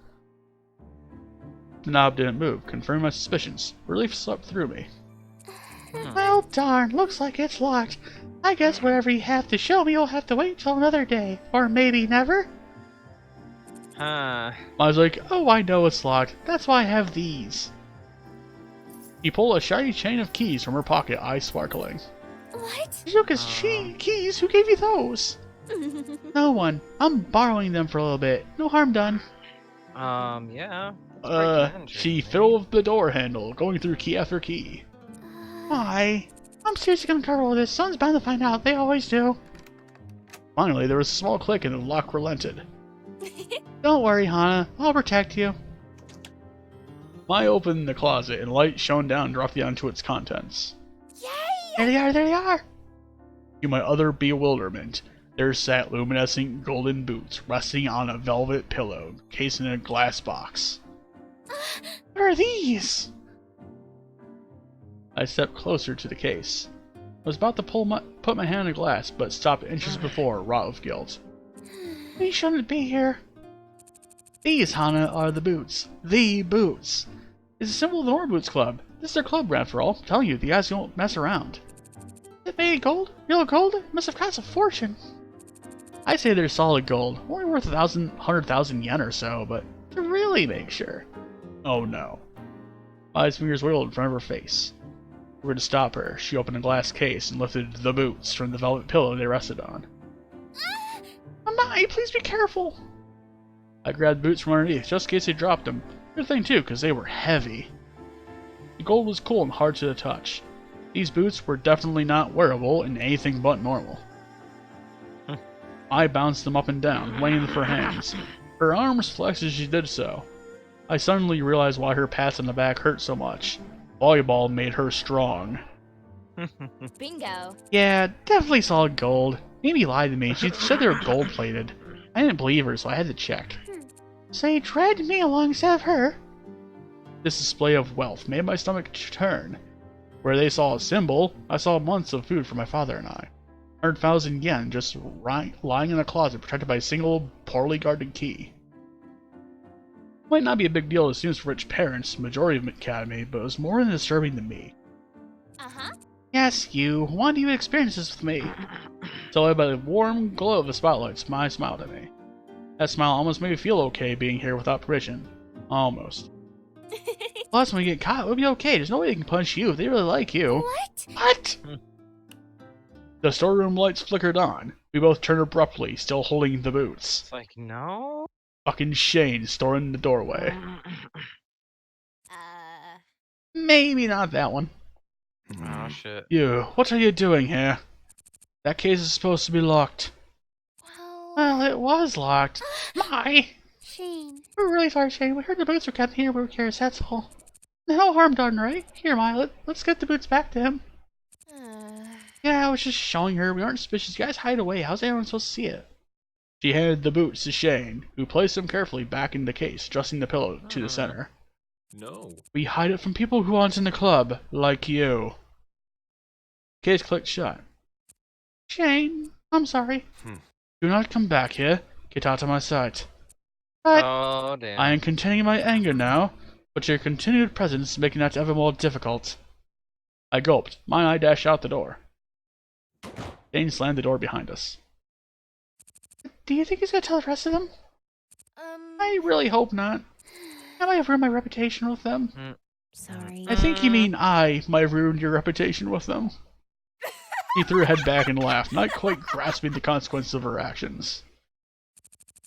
The knob didn't move, confirming my suspicions. Relief swept through me. Well, darn, looks like it's locked. I guess whatever you have to show me, you'll have to wait till another day. Or maybe never. Huh. I was like, oh, I know it's locked. That's why I have these. She pulled a shiny chain of keys from her pocket, eyes sparkling. What? Yuka's keys? Who gave you those? No one. I'm borrowing them for a little bit. No harm done. Yeah. She fiddled with the door handle, going through key after key. Why? I'm seriously gonna cover all this. Someone's bound to find out. They always do. Finally, there was a small click and the lock relented. Don't worry, Hana. I'll protect you. Mai opened the closet and light shone down and dropped onto its contents. Yay! There they are! To my utter bewilderment, there sat luminescent golden boots resting on a velvet pillow, cased in a glass box. What are these? I stepped closer to the case. I was about to put my hand in the glass, but stopped inches before, wrought with guilt. We shouldn't be here. These, Hana, are the boots. The boots. It's a symbol of the North Boots Club. This is their club, after all. I'm telling you, the guys don't mess around. Is it made of gold? Real gold? It must have cost a fortune. I say they're solid gold. Only worth 100,000 yen or so, but to really make sure. Oh no. Mai's fingers wiggled in front of her face. We were to stop her. She opened a glass case and lifted the boots from the velvet pillow they rested on. Mai, please be careful. I grabbed the boots from underneath, just in case they dropped them. Good thing too, because they were heavy. The gold was cool and hard to the touch. These boots were definitely not wearable and anything but normal. I bounced them up and down, weighing them for hands. Her arms flexed as she did so. I suddenly realized why her pats on the back hurt so much. Volleyball made her strong. Bingo. Yeah, definitely solid gold. Amy lied to me. She said they were gold-plated. I didn't believe her, so I had to check. So you dragged me alongside of her? This display of wealth made my stomach turn. Where they saw a symbol, I saw months of food for my father and I. 100,000 yen just lying in a closet protected by a single, poorly guarded key. Might not be a big deal to students with rich parents, majority of the academy, but it was more than disturbing to me. Yes, you. Why do you experience this with me? So by the warm glow of the spotlights, Mai smiled at me. That smile almost made me feel okay being here without permission. Almost. Plus, when we get caught, we'll be okay. There's no way they can punch you if they really like you. What? What? The storeroom lights flickered on. We both turned abruptly, still holding the boots. It's like, no. Fucking Shane storing in the doorway. Maybe not that one. Oh shit. You, what are you doing here? That case is supposed to be locked. Well, it was locked. My! Shane. We're really sorry, Shane. We heard the boots were kept here. We were curious, that's all. No harm done, right? Here, Mai, let's get the boots back to him. Yeah, I was just showing her. We aren't suspicious. You guys hide away. How's everyone supposed to see it? She handed the boots to Shane, who placed them carefully back in the case, adjusting the pillow to the center. No. We hide it from people who aren't in the club, like you. Case clicked shut. Shane, I'm sorry. Do not come back here. Get out of my sight. But Oh damn. I am containing my anger now, but your continued presence is making that ever more difficult. I gulped. My eye dashed out the door. Shane slammed the door behind us. Do you think he's gonna tell the rest of them? I really hope not. I might have ruined my reputation with them. Sorry. I think you mean I might have ruined your reputation with them. He threw her head back and laughed, not quite grasping the consequences of her actions.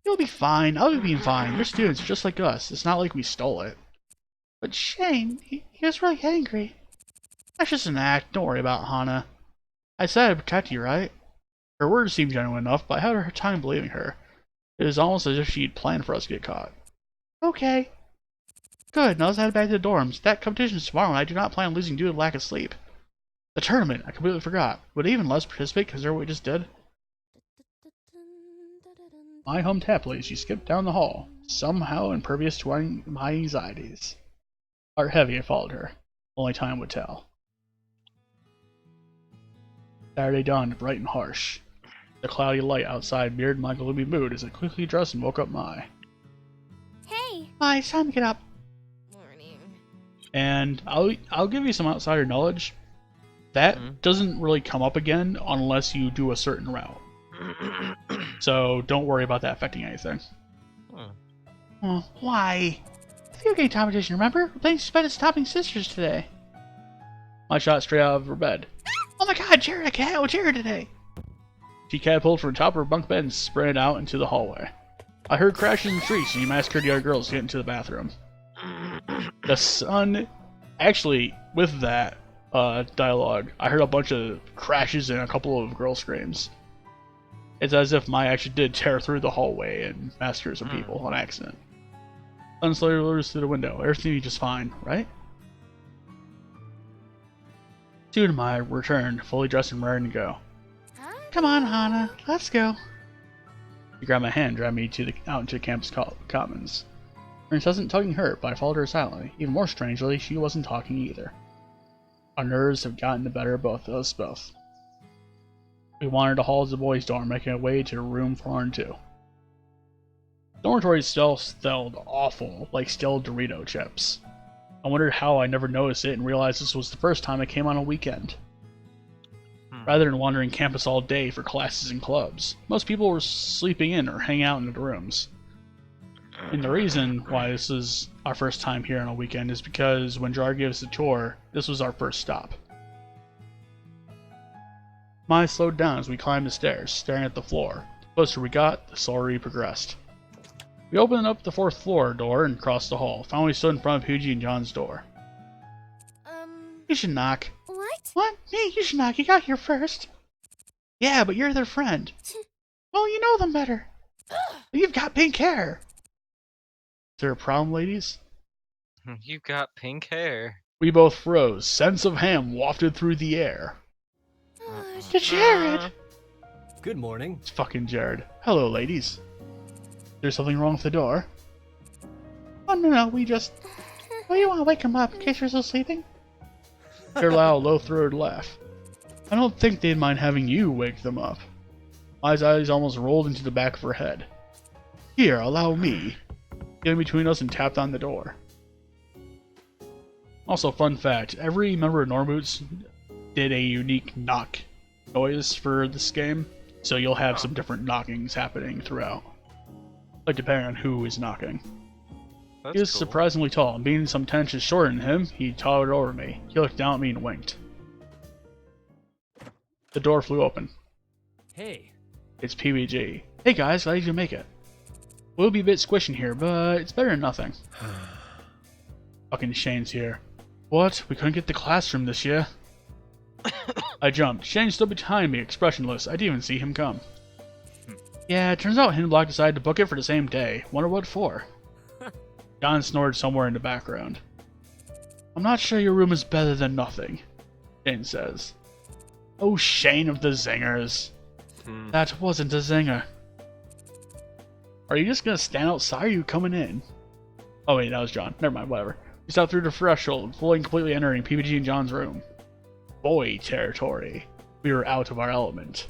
You'll be fine. I'll be being fine. You're students just like us. It's not like we stole it. But Shane, he was really angry. That's just an act. Don't worry about Hana. I said I'd protect you, right? Her words seemed genuine enough, but I had a hard time believing her. It was almost as if she'd planned for us to get caught. Okay. Good, now let's head back to the dorms. That competition's tomorrow, and I do not plan on losing due to lack of sleep. The tournament, I completely forgot. Would even less participate because of what we just did? I hummed happily as she skipped down the hall, somehow impervious to my anxieties. Heart heavy, I followed her. Only time would tell. Saturday dawned bright and harsh. The cloudy light outside mirrored my gloomy mood as I quickly dressed and woke up Mai. Hey. Mai, it's time to get up. Morning. And I'll give you some outsider knowledge. That doesn't really come up again unless you do a certain route. So don't worry about that affecting anything. Oh, why? Video game competition, remember? We're playing Sped Stopping Sisters today. I shot straight out of her bed. Oh my god, Jared, I can't with Jared today. She catapulted from the top of her bunk bed and sprinted out into the hallway. I heard crashes and shrieks and she massacred the other girls to get into the bathroom. The sun... Actually, with that dialogue, I heard a bunch of crashes and a couple of girl screams. It's as if Mai actually did tear through the hallway and massacre some people on accident. Sun slowly rose through the window. Everything will be just fine, right? Soon Mai returned, fully dressed and raring to go. Come on, Hana, let's go. She grabbed my hand and dragged me out into the campus commons. Prince wasn't tugging her, but I followed her silently. Even more strangely, she wasn't talking either. Our nerves have gotten the better of both of us both. We wandered the halls of the boys' dorm, making our way to room 402. Dormitory still smelled awful, like stale Dorito chips. I wondered how I never noticed it and realized this was the first time I came on a weekend. Rather than wandering campus all day for classes and clubs, most people were sleeping in or hanging out in the rooms. And the reason why this is our first time here on a weekend is because when Jar gave us a tour, this was our first stop. Mai slowed down as we climbed the stairs, staring at the floor. The closer we got, the slower we progressed. We opened up the 4th floor door and crossed the hall. Finally stood in front of Huji and John's door. You should knock. What? What? Me? You should knock. You got here first. Yeah, but you're their friend. Well, you know them better. You've got pink hair. Is there a problem, ladies? You got pink hair. We both froze. Scents of ham wafted through the air. Oh, To Jared! Good morning. It's fucking Jared. Hello, ladies. There's something wrong with the door? Oh, no, we just... Oh, you want to wake him up in case you're still sleeping? Her loud, low-throated laugh. I don't think they'd mind having you wake them up. My eyes almost rolled into the back of her head. Here, allow me. Get in between us and tapped on the door. Also, fun fact, every member of Norboots did a unique knock noise for this game, so you'll have some different knockings happening throughout. Like, depending on who is knocking. That's He was cool. surprisingly tall, and being some 10 inches shorter than him, he towered over me. He looked down at me and winked. The door flew open. Hey. It's PBG. Hey guys, glad you can make it. We'll be a bit squishing here, but it's better than nothing. Fucking Shane's here. What? We couldn't get the classroom this year? I jumped. Shane stood behind me, expressionless. I didn't even see him come. Yeah, it turns out Hindblock decided to book it for the same day. Wonder what for? John snored somewhere in the background. I'm not sure your room is better than nothing, Shane says. Oh, Shane of the zingers. That wasn't a zinger. Are you just gonna stand outside or are you coming in? Oh wait, that was John. Never mind, whatever. We stepped through the threshold, fully and completely entering PBG and John's room. Boy territory. We were out of our element.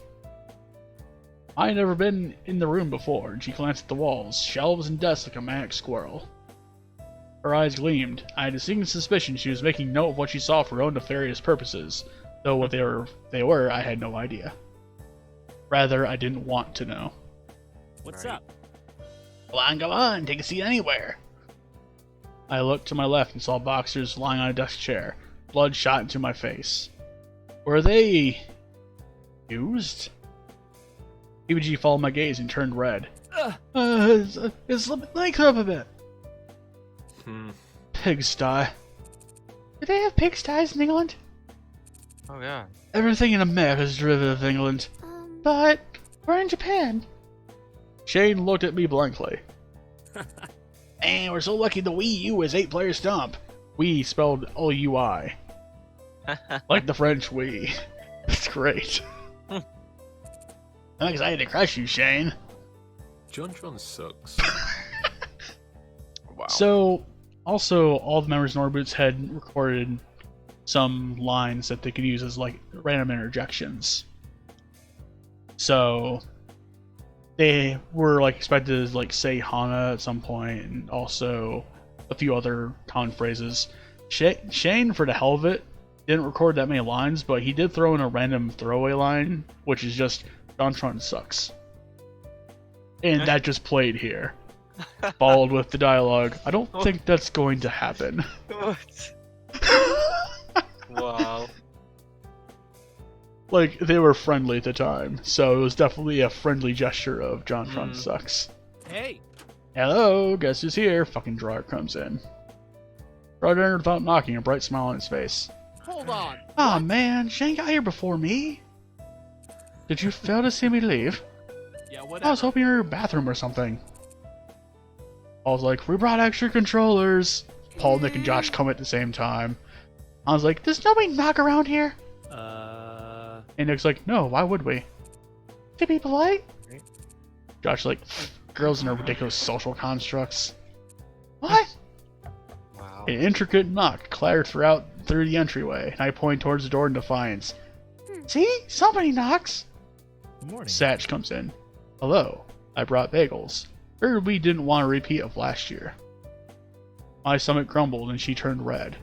I had never been in the room before, and she glanced at the walls, shelves, and desks like a manic squirrel. Her eyes gleamed. I had a sinking suspicion she was making note of what she saw for her own nefarious purposes, though what they were, I had no idea. Rather, I didn't want to know. What's Right. up? Go on, take a seat anywhere. I looked to my left and saw boxers lying on a desk chair. Blood shot into my face. Were they... used? PBG followed my gaze and turned red. Let me clear up a bit. Pigsty. Do they have pigsties in England? Oh yeah. Everything in America is derivative of England. But we're in Japan. Shane looked at me blankly. Man, we're so lucky the Wii U is 8-player stomp. Wii spelled O-U-I. Like the French Wii. It's great. I'm excited to crush you, Shane. John sucks. Wow. So, also, all the members of Norboots had recorded some lines that they could use as, like, random interjections. So, they were, like, expected to, like, say Hana at some point, and also a few other common phrases. Shane, for the hell of it, didn't record that many lines, but he did throw in a random throwaway line, which is just, Jontron sucks. And that just played here. Followed with the dialogue, I don't think that's going to happen. What? Wow. Like, they were friendly at the time, so it was definitely a friendly gesture of Jontron sucks. Hey. Hello, guess who's here? Fucking Drawer comes in. Drawer entered without knocking, a bright smile on his face. Hold on. Aw man, Shane got here before me. Did you fail to see me leave? Yeah, I was whatever. hoping you were in your bathroom or something. I was like, we brought extra controllers. Paul, Nick, and Josh come at the same time. I was like, does nobody knock around here? And Nick's like, no, why would we? To be polite? Josh like, girls and their ridiculous social constructs. What? Wow. An intricate knock clattered through the entryway, and I pointed towards the door in defiance. See? Somebody knocks! Good morning. Satch comes in. Hello. I brought bagels. Figured we didn't want a repeat of last year. My stomach grumbled and she turned red.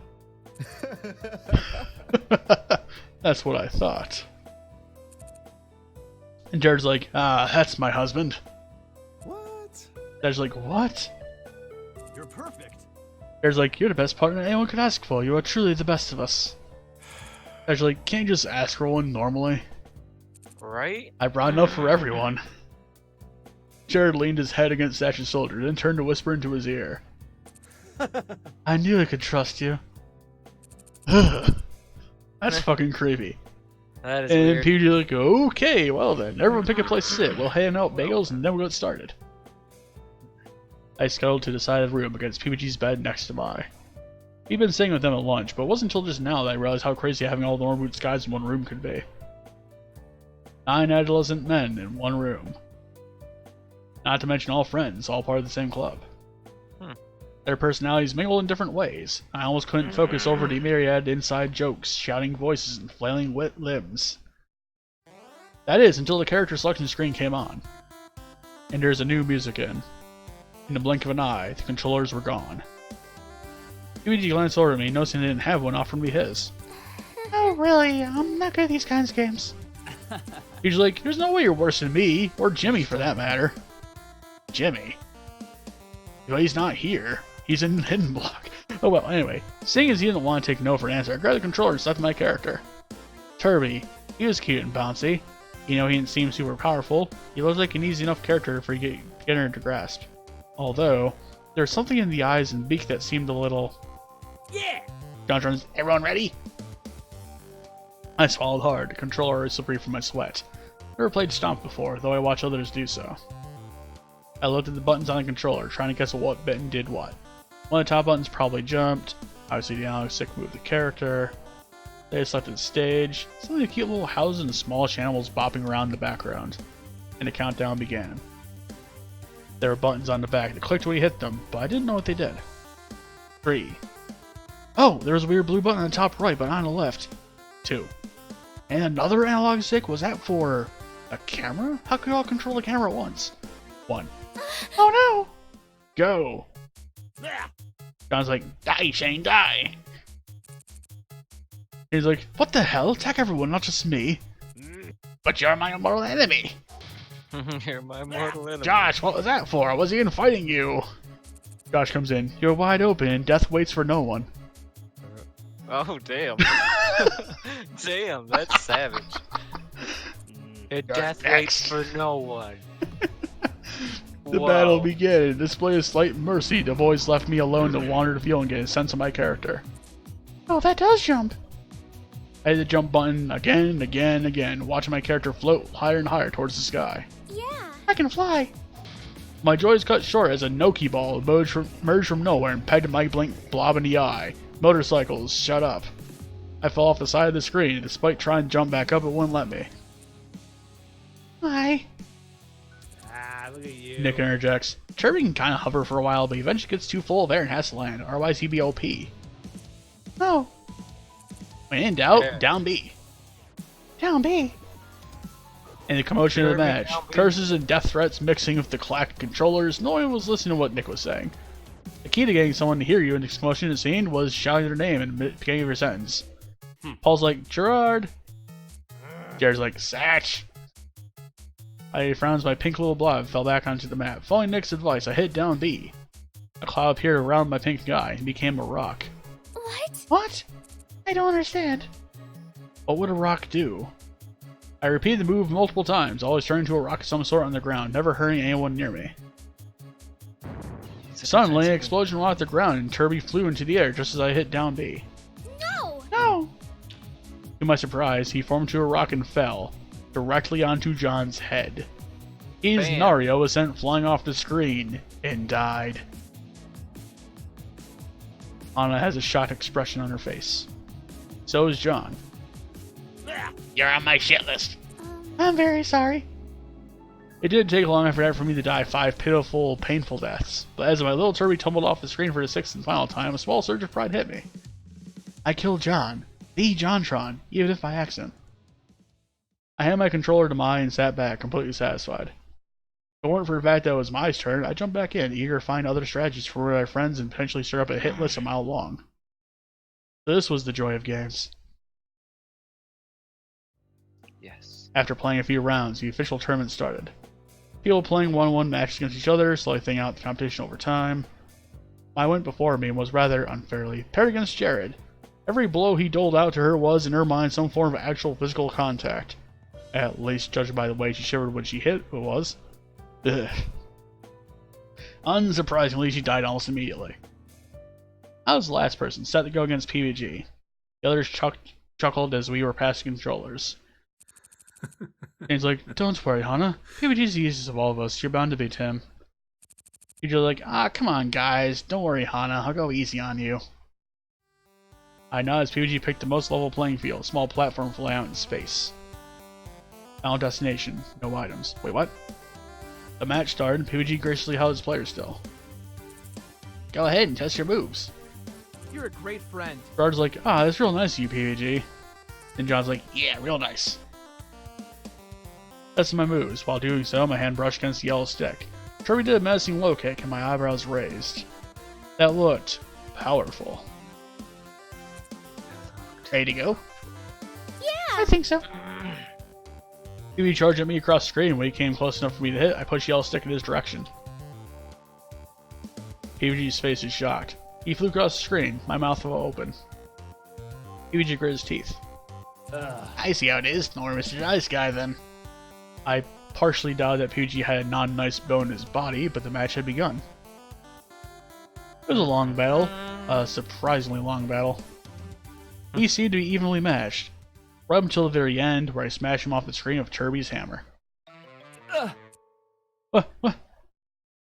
That's what I thought. And Jared's like, that's my husband. What? Jared's like, what? You're perfect. Jared's like, you're the best partner anyone could ask for. You are truly the best of us. Jared's like, can't you just ask for one normally? Right? I brought enough for everyone. Jared leaned his head against Satch's shoulder, then turned to whisper into his ear. I knew I could trust you. That's fucking creepy. That is And weird. PJ like, okay, well then, everyone pick a place to sit. We'll hand out bagels and then we'll get started. I scuttled to the side of the room against PBG's bed next to mine. He'd been staying with them at lunch, but it wasn't until just now that I realized how crazy having all the Norboots guys in one room could be. 9 adolescent men in one room. Not to mention all friends, all part of the same club. Hmm. Their personalities mingle in different ways. I almost couldn't focus over the myriad inside jokes, shouting voices, and flailing wit limbs. That is, until the character selection screen came on. And there's a new music in. In the blink of an eye, the controllers were gone. PBG glanced over at me, noticing I didn't have one, offered me his. Oh, really? I'm not good at these kinds of games. He's like, there's no way you're worse than me, or Jimmy for that matter. Jimmy? Well, he's not here. He's in Hidden Block. Oh well, anyway. Seeing as he didn't want to take no for an answer, I grabbed the controller and selected my character. Turby. He was cute and bouncy. You know, he didn't seem super powerful. He looked like an easy enough character for a beginner to grasp. Although, there's something in the eyes and beak that seemed a little... Yeah! JonTron's, everyone ready? I swallowed hard, the controller is slippery from my sweat. Never played Stomp before, though I watch others do so. I looked at the buttons on the controller, trying to guess what button did what. One of the top buttons probably jumped, obviously the analog stick moved the character. They selected stage, some of the cute little houses and small animals bopping around in the background, and the countdown began. There were buttons on the back that clicked when you hit them, but I didn't know what they did. 3. Oh, there was a weird blue button on the top right, but not on the left. 2. And another analog stick? Was that for a camera? How could you all control the camera at once? 1. Oh no! Go! John's like, die, Shane, die! He's like, what the hell? Attack everyone, not just me. But you're my immortal enemy! You're my mortal enemy. Josh, what was that for? I wasn't even fighting you! Josh comes in. You're wide open and death waits for no one. Oh, damn. Damn, that's savage. And death waits for no one. The battle began. To display a slight mercy, the boys left me alone to wander the field and get a sense of my character. Oh, that does jump! I hit the jump button again and again and again, watching my character float higher and higher towards the sky. Yeah. I can fly! My joy is cut short as a Noki ball emerged from nowhere and pegged my blink blob in the eye. Motorcycles, shut up. I fell off the side of the screen, and despite trying to jump back up, it wouldn't let me. Hi. Ah, look at you. Nick interjects. Turby can kind of hover for a while, but eventually gets too full of air and has to land, otherwise he'd be OP. Oh. When in doubt, Yeah. down B. Down B. In the commotion of the Turby match, down B. curses and death threats mixing with the clacked controllers, no one was listening to what Nick was saying. The key to getting someone to hear you in this commotion of the scene was shouting their name in the beginning of your sentence. Paul's like, Gerard. Jared's like, Satch. I frowns my pink little blob fell back onto the map. Following Nick's advice, I hit down B. A cloud appeared around my pink guy and became a rock. What? What? I don't understand. What would a rock do? I repeated the move multiple times, always turning to a rock of some sort on the ground, never hurting anyone near me. Suddenly, an explosion went off the ground and Turby flew into the air just as I hit down B. No! No! To my surprise, he formed to a rock and fell, directly onto John's head. His Bam. Nario was sent flying off the screen and died. Anna has a shocked expression on her face. So is John. You're on my shit list. I'm very sorry. It didn't take long after that for me to die 5 pitiful, painful deaths, but as my little Turby tumbled off the screen for the 6th and final time, a small surge of pride hit me. I killed John, the JonTron, even if by accident. I handed my controller to Mai and sat back, completely satisfied. If it weren't for the fact that it was Mai's turn, I'd jump back in, eager to find other strategies for my friends and potentially stir up a hit list a mile long. This was the joy of games. Yes. After playing a few rounds, the official tournament started. People playing 1-on-1 matches against each other, slowly thinning out the competition over time. Mai went before me and was rather unfairly paired against Jared. Every blow he doled out to her was, in her mind, some form of actual physical contact. At least, judging by the way she shivered when she hit, it was. Ugh. Unsurprisingly, she died almost immediately. I was the last person, set to go against PBG. The others chuckled as we were passing controllers. And he's like, don't worry, Hana. PBG's the easiest of all of us. You're bound to beat him. You're like, come on, guys. Don't worry, Hana. I'll go easy on you. I nodded as PBG picked the most level playing field, a small platform flying out in space. Final destination. No items. Wait, what? The match started and PBG graciously held his players still. Go ahead and test your moves. You're a great friend. Gerard's like, that's real nice of you, PBG. And John's like, yeah, real nice. Testing my moves. While doing so, my hand brushed against the yellow stick. Kirby did a menacing low kick and my eyebrows raised. That looked powerful. Ready to go? Yeah. I think so. PBG charged at me across the screen. When he came close enough for me to hit, I pushed the yellow stick in his direction. PBG's face is shocked. He flew across the screen, my mouth fell open. PBG grit his teeth. I see how it is. No more Mr. Ice Guy then. I partially doubted that PBG had a non-nice bone in his body, but the match had begun. It was a long battle. A surprisingly long battle. We seemed to be evenly matched. Right up until the very end, where I smashed him off the screen with Kirby's hammer. What?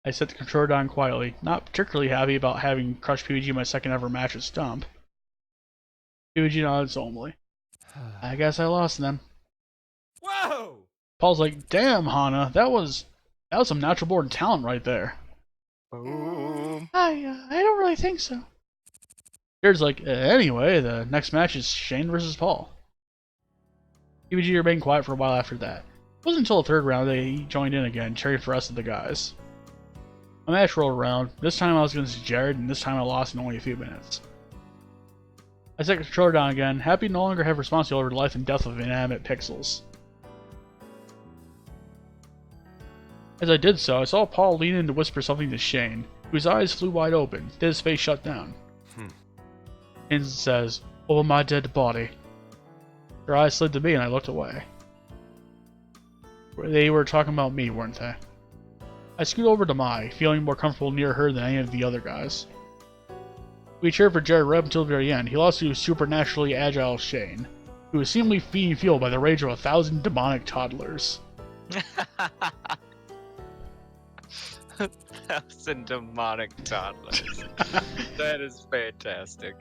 I set the controller down quietly, not particularly happy about having crushed PBG in my second ever match with Stump. PBG nodded solemnly. I guess I lost then. Whoa! Paul's like, damn, Hana, that was some natural born talent right there. Boom. I don't really think so. Jared's like, anyway, the next match is Shane versus Paul. PBG remained quiet for a while after that. It wasn't until the third round that he joined in again, cheering for the rest of the guys. My match rolled around. This time I was against Jared, and this time I lost in only a few minutes. I set the controller down again, happy to no longer have responsibility over the life and death of inanimate pixels. As I did so, I saw Paul lean in to whisper something to Shane, whose eyes flew wide open, then his face shut down. Shane says, "Over my dead body." Her eyes slid to me and I looked away. They were talking about me, weren't they? I scooted over to Mai, feeling more comfortable near her than any of the other guys. We cheered for Jared right up until the very end. He lost to supernaturally agile Shane, who was seemingly being fueled by the rage of 1,000 demonic toddlers. 1,000 demonic toddlers. That is fantastic.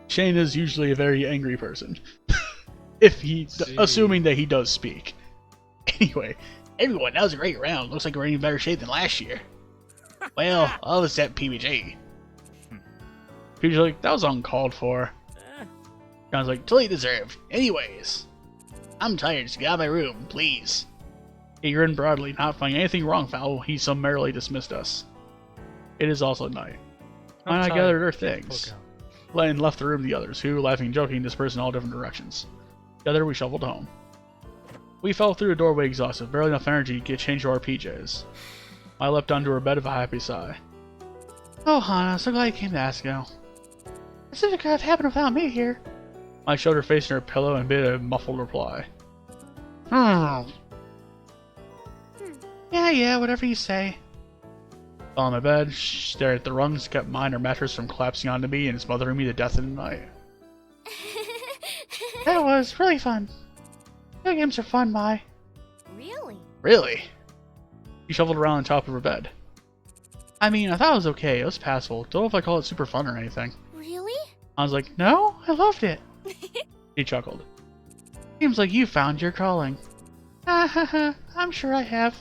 Shane is usually a very angry person. Assuming that he does speak. Anyway, everyone, that was a great round. Looks like we're in better shape than last year. Well, all except PBG. PBG's like, that was uncalled for. John's like, totally deserved. Anyways, I'm tired, so get out of my room, please. He grinned broadly, not finding anything wrong foul. He summarily dismissed us. It is also night. Why not gathered our things? And left the room to the others, who, laughing and joking, dispersed in all different directions. Together we shuffled home. We fell through the doorway exhausted, barely enough energy to get changed to our PJs. I leapt onto her bed with a happy sigh. Oh, Hana, so glad you came to Asagao. As if it could have happened without me here. I showed her face in her pillow and made a muffled reply. Yeah, whatever you say. Fell on my bed, stared at the rungs, kept mine her mattress from collapsing onto me and smothering me to death in the night. That was really fun. Video games are fun, Mai. Really? Really? She shuffled around on top of her bed. I mean, I thought it was okay. It was passable. Don't know if I call it super fun or anything. Really? I was like, no, I loved it. She chuckled. Seems like you found your calling. I'm sure I have.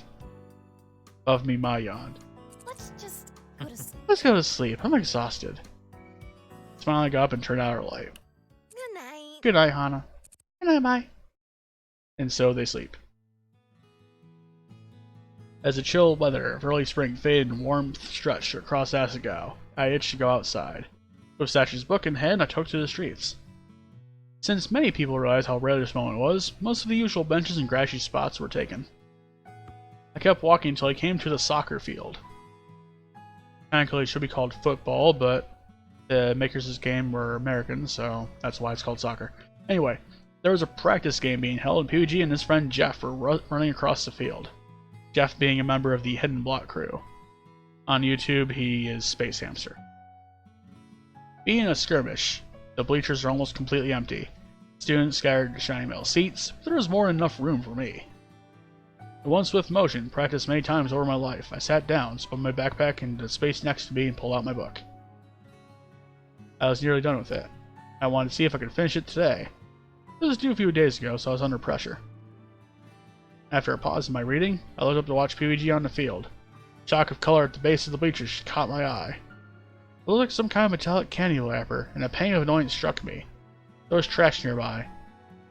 Above me, Mai yawned. Let's just go to sleep. Let's go to sleep. I'm exhausted. Smiling, I got up and turned out her light. Good night. Good night, Hana. Good night, Mai. And so they sleep. As the chill weather of early spring faded and warmth stretched across Asagao, I itched to go outside. With Satch's book in hand, I took to the streets. Since many people realized how rare this moment was, most of the usual benches and grassy spots were taken. I kept walking until I came to the soccer field. Technically it should be called football, but the makers of this game were Americans, so that's why it's called soccer. Anyway, there was a practice game being held, and PBG and his friend Jeff were running across the field. Jeff being a member of the Hidden Block crew. On YouTube, he is Space Hamster. Being a skirmish, the bleachers are almost completely empty. Students scattered to shiny metal seats, but there was more than enough room for me. With one swift motion, practiced many times over my life, I sat down, spun my backpack into the space next to me, and pulled out my book. I was nearly done with it. I wanted to see if I could finish it today. It was due a few days ago, so I was under pressure. After a pause in my reading, I looked up to watch PBG on the field. A shock of color at the base of the bleachers caught my eye. It looked like some kind of metallic candy wrapper, and a pang of annoyance struck me. There was trash nearby.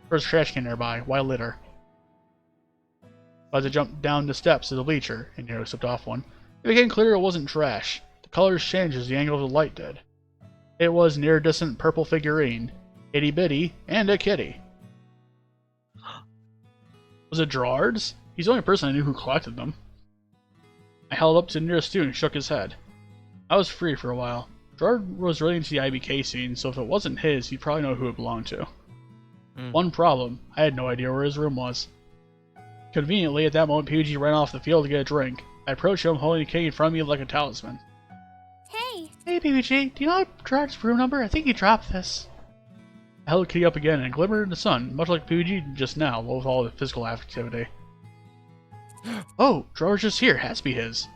There was a trash can nearby. Why litter? As I jumped down the steps of the bleacher and nearly slipped off one, it became clear it wasn't trash. The colors changed as the angle of the light did. It was an iridescent purple figurine, itty bitty, and a kitty. Was it Gerard's? He's the only person I knew who collected them. I held up to the nearest student and shook his head. I was free for a while. Gerard was really into the IBK scene, so if it wasn't his, he'd probably know who it belonged to. One problem, I had no idea where his room was. Conveniently, at that moment, PG ran off the field to get a drink. I approached him, holding a keg in front of me like a talisman. Hey! Hey, PBG, do you know Gerard's room number? I think he dropped this. I held the key up again and it glimmered in the sun, much like PBG just now, with all the physical activity. Oh, Gerard's just here. Has to be his.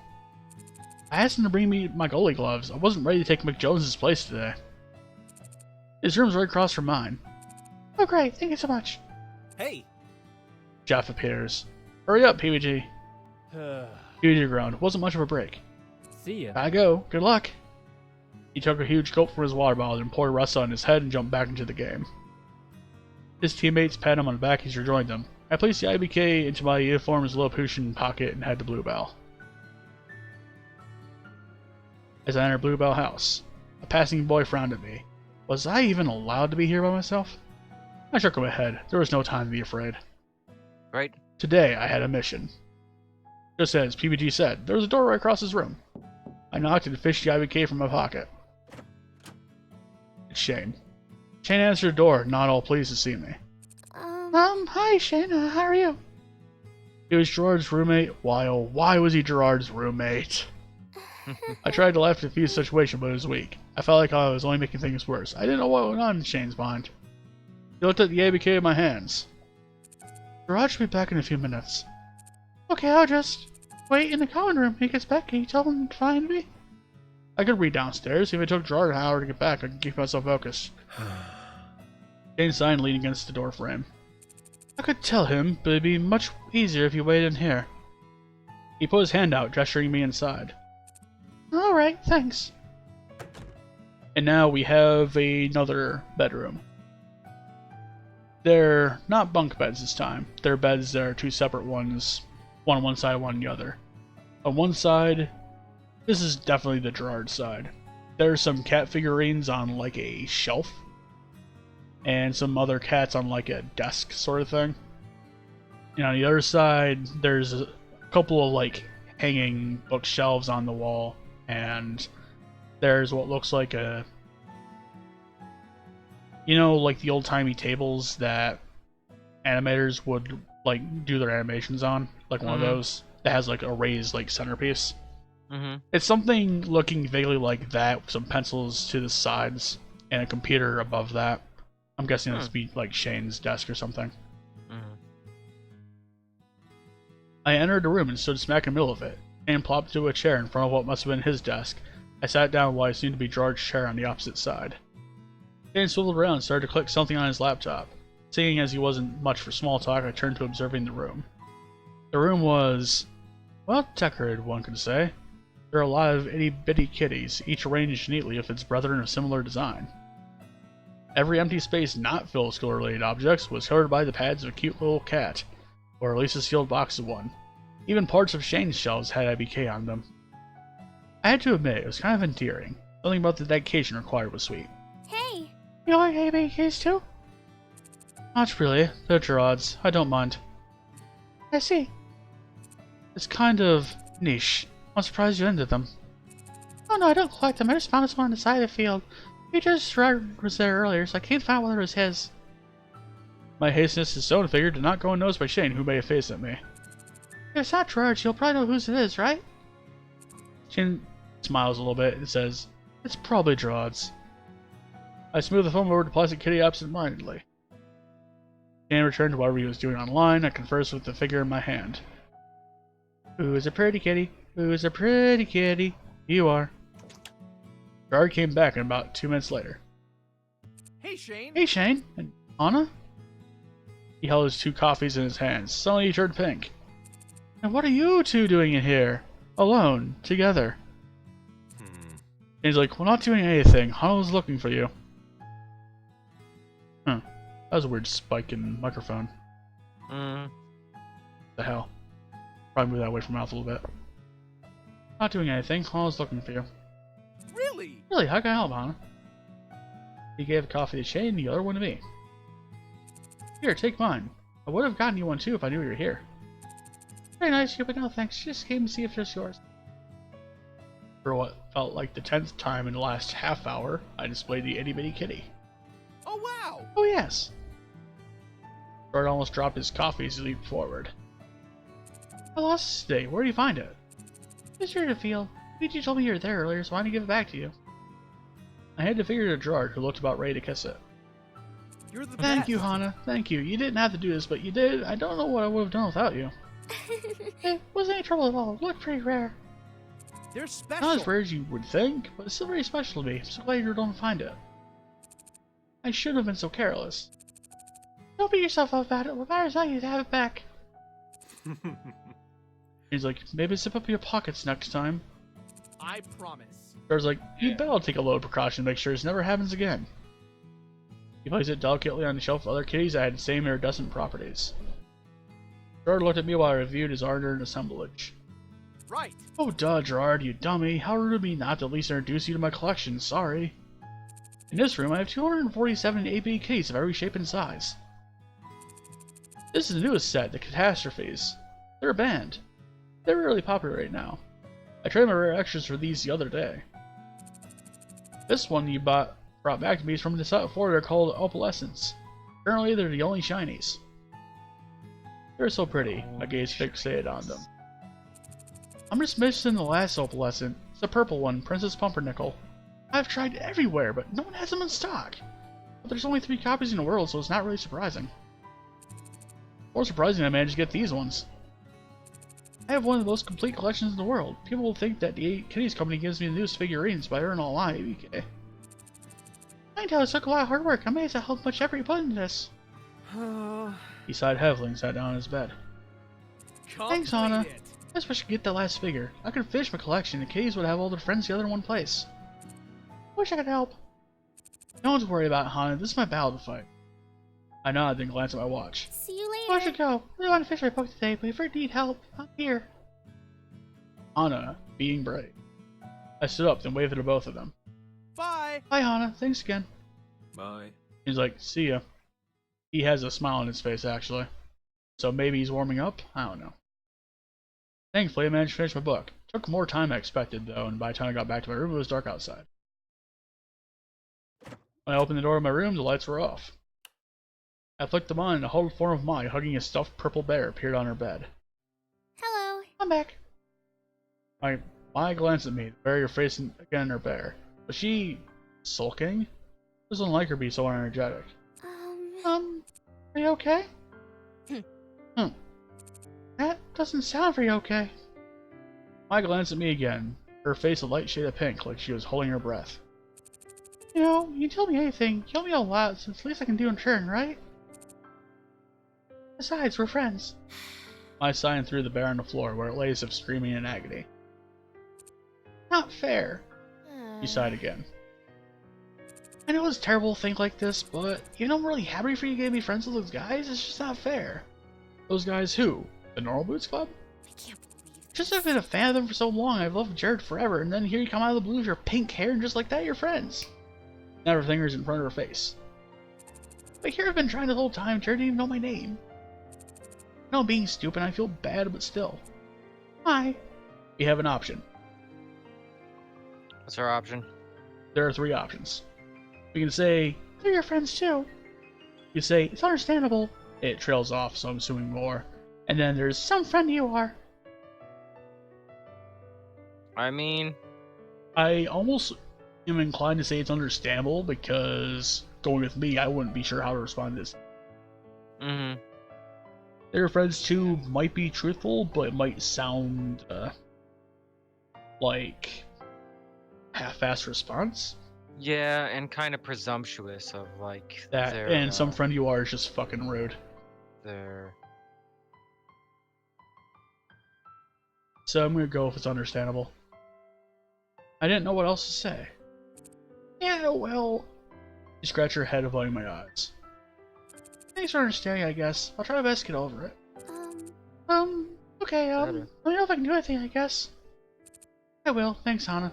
I asked him to bring me my goalie gloves. I wasn't ready to take McJones's place today. His room's right across from mine. Oh, great. Thank you so much. Hey! Jeff appears. Hurry up, PBG. PBG groaned. Wasn't much of a break. See ya. I go. Good luck. He took a huge gulp from his water bottle and poured rest on his head and jumped back into the game. His teammates patted him on the back as he rejoined them. I placed the IBK into my uniform's Lilliputian pocket and headed to Bluebell. As I entered Bluebell House, a passing boy frowned at me. Was I even allowed to be here by myself? I shook my head. There was no time to be afraid. Right? Today, I had a mission. Just as PBG said, there was a door right across his room. I knocked and fished the IBK from my pocket. It's Shane. Shane answered the door, not all pleased to see me. Hi Shane, how are you? He was Gerard's roommate. Why was he Gerard's roommate? I tried to laugh at the situation, but it was weak. I felt like I was only making things worse. I didn't know what went on in Shane's mind. He looked at the ABK in my hands. Gerard should be back in a few minutes. Okay, I'll just wait in the common room. When he gets back, can you tell him to find me? I could read downstairs. If it took Gerard an hour to get back, I could keep myself focused. Shane signed, leaning against the door frame. I could tell him, but it'd be much easier if you waited in here. He put his hand out, gesturing me inside. Alright, thanks. And now we have another bedroom. They're not bunk beds this time. They're beds that are two separate ones, one on one side, one on the other. On one side, this is definitely the Gerard side. There are some cat figurines on like a shelf, and some other cats on like a desk sort of thing. And on the other side, there's a couple of like hanging bookshelves on the wall, and there's what looks like a, you know, like the old-timey tables that animators would like do their animations on, like one of those that has like a raised like centerpiece. It's something looking vaguely like that, with some pencils to the sides and a computer above that. I'm guessing that's be like Shane's desk or something. I entered the room and stood smack in the middle of it, and plopped into a chair in front of what must have been his desk. I sat down while I seemed to be Gerard's chair on the opposite side. Shane swiveled around and started to click something on his laptop. Seeing as he wasn't much for small talk, I turned to observing the room. The room was, well, decorated, one could say. There are a lot of itty-bitty kitties, each arranged neatly with its brethren of similar design. Every empty space not filled with school-related objects was covered by the pads of a cute little cat, or at least a sealed box of one. Even parts of Shane's shelves had IBK on them. I had to admit, it was kind of endearing. Something about the dedication required was sweet. Hey! You like IBKs too? Not really. They're Gerard's. I don't mind. I see. It's kind of niche. I'm surprised you're into them. Oh no, I don't collect them. I just found this one on the side of the field. Gerard was there earlier, so I can't find whether it was his. My hastiness to stone figure did not go unnoticed by Shane, who made a face at me. If it's not Gerard's, you'll probably know whose it is, right? Shane smiles a little bit and says, it's probably Gerard's. I smoothed the phone over to Plastic Kitty absent-mindedly. Shane returned to whatever he was doing online. I conversed with the figure in my hand. Ooh, is a pretty kitty. Ooh, is a pretty kitty. You are. Gerard came back in about 2 minutes later. Hey, Shane. Hey, Shane. And Anna? He held his 2 coffees in his hands. Suddenly he turned pink. And what are you two doing in here? Alone, together. And he's like, we're not doing anything. Hana was looking for you. Huh. That was a weird spike in microphone. The hell? Probably move that away from my mouth a little bit. Not doing anything. Hana was looking for you. Really? Really? How can I help, Hana? He gave a coffee to Shane and the other one to me. Here, take mine. I would have gotten you one too if I knew you were here. Very nice of you, but no thanks. Just came to see if it's yours. For what felt like the 10th time in the last half hour, I displayed the itty bitty kitty. Oh, wow. Oh yes! Bert almost dropped his coffee as he leaped forward. I lost it today. Where did you find it? It's here to feel. Luigi told me you were there earlier, so I wanted to give it back to you. I had to figure out Gerard, who looked about ready to kiss it. You're the Thank best. you, Hana. Thank you. You didn't have to do this, but you did. I don't know what I would have done without you. It wasn't any trouble at all. It looked pretty rare. They're special. Not as rare as you would think, but it's still very special to me. I'm so glad you don't find it. I shouldn't have been so careless. Don't beat yourself up about it. What matters now you have it back. He's like, maybe zip up your pockets next time. I promise. Gerard's like, you better take a load of precaution to make sure this never happens again. He placed it delicately on the shelf of other kitties that had the same iridescent properties. Gerard looked at me while I reviewed his ordered assemblage. Right. Oh duh, Gerard, you dummy. How rude of me not to at least introduce you to my collection, sorry. In this room, I have 247 AB kitties of every shape and size. This is the newest set, the Catastrophes. They're a band. They're really popular right now. I traded my rare extras for these the other day. This one you brought back to me is from the set before. They're called Opalescence. Currently, they're the only shinies. They're so pretty. My gaze fixated on them. I'm just missing the last Opalescent. It's the purple one, Princess Pumpernickel. I've tried everywhere, but no one has them in stock. But there's only 3 copies in the world, so it's not really surprising. More surprising, I managed to get these ones. I have one of the most complete collections in the world. People will think that the 8 Kitties company gives me the newest figurines, but I earn a lot of ABK. I can tell it took a lot of hard work. I'm amazed at how much effort you put into this. He sighed heavily and sat down on his bed. Thanks, Hana. I just wish I could get that last figure. I could finish my collection and the Kitties would have all their friends together in one place. Wish I could help. Don't worry about it, Hana. This is my battle to fight. I nodded and glanced at my watch. See you later. I should go. I really want to finish my book today, but if you need help, I'm here. Hana, being brave. I stood up and waved to both of them. Bye. Bye, Hana. Thanks again. Bye. He's like, see ya. He has a smile on his face, actually. So maybe he's warming up? I don't know. Thankfully, I managed to finish my book. It took more time than I expected, though, and by the time I got back to my room, it was dark outside. When I opened the door of my room, the lights were off. I flicked them on, and a huddled form of Mai hugging a stuffed purple bear appeared on her bed. Hello. I'm back. Mai glanced at me, burying her face again in her bear. Was she sulking? It doesn't like her to be so energetic. Are you okay? That doesn't sound very okay. Mai glanced at me again, her face a light shade of pink, like she was holding her breath. You know, you can tell me anything. You tell me a lot, so it's the least I can do in turn, right? Besides, we're friends. Mai sighed and threw the bear on the floor, where it lay as if screaming in agony. Not fair. She sighed again. I know it's terrible to think like this, but even though I'm really happy for you to be friends with those guys, it's just not fair. Those guys who? The Normal Boots Club? I can't believe Just I've been a fan of them for so long, I've loved Jared forever, and then here you come out of the blue with your pink hair, and just like that, you're friends. Now her fingers in front of her face. But here I've been trying the whole time, Jared didn't even know my name. I know I'm being stupid, I feel bad, but still. Hi. We have an option. What's our option? There are 3 options. We can say, they're your friends too. You say, it's understandable. It trails off, so I'm assuming more. And then there's some friend you are. I mean, I almost am inclined to say it's understandable because going with me, I wouldn't be sure how to respond to this. Their friends too might be truthful, but it might sound like half-assed response. yeah, and kind of presumptuous of like That their, and some friend you are is just fucking rude. there. So I'm gonna go if it's understandable. I didn't know what else to say. Yeah, well... You scratch your head, avoiding my eyes. Thanks for understanding, I guess. I'll try my best to get over it. Okay, let me know if I can do anything, I guess. I will, thanks, Hana.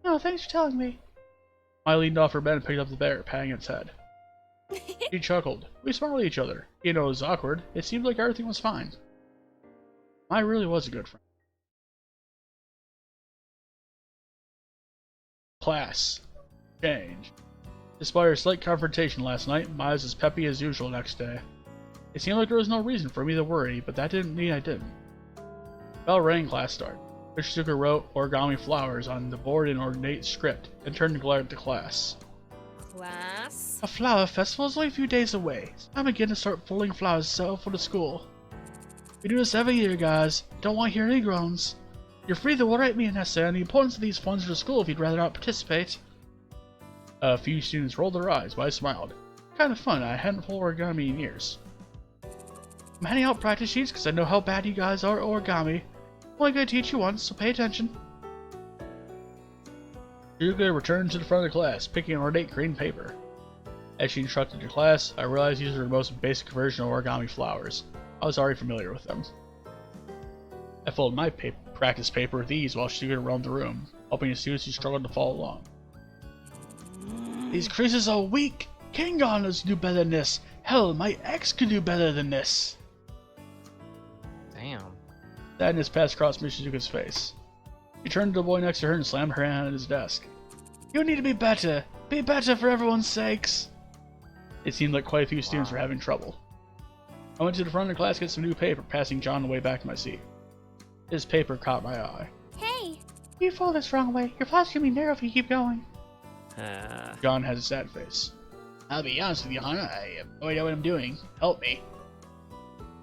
No, thanks for telling me. I leaned off her bed and picked up the bear, patting its head. She chuckled. We smiled at each other. You know, it was awkward. It seemed like everything was fine. I really was a good friend. Class. Change. Despite our slight confrontation last night, Maya was as peppy as usual next day. It seemed like there was no reason for me to worry, but that didn't mean I didn't. Bell rang, class started. Shizuka wrote origami flowers on the board in ornate script, and turned to glare at the class. Class? A flower festival is only a few days away. It's time again to start folding flowers to sell for the school. We do this every year, guys. Don't want to hear any groans. You're free to write me an essay on the importance of these funds for the school if you'd rather not participate. A few students rolled their eyes, but I smiled. Kind of fun, I hadn't pulled origami in years. I'm handing out practice sheets because I know how bad you guys are at origami. I'm only going to teach you once, so pay attention. Shizuka returned to the front of the class, picking an ornate green paper. As she instructed the class, I realized these were the most basic version of origami flowers. I was already familiar with them. I folded my practice paper with ease while Shizuka roamed the room, helping the students who struggled to follow along. These creases are weak! Kingon can do better than this! Hell, my ex could do better than this! Damn. Sadness passed across Shizuka's face. She turned to the boy next to her and slammed her hand on his desk. You need to be better! Be better for everyone's sakes! It seemed like quite a few students were having trouble. I went to the front of the class to get some new paper, passing John on the way back to my seat. His paper caught my eye. Hey! You fold this wrong way. Your flow's gonna be narrow if you keep going. John has a sad face. I'll be honest with you, Hana. I have no idea what I'm doing. Help me.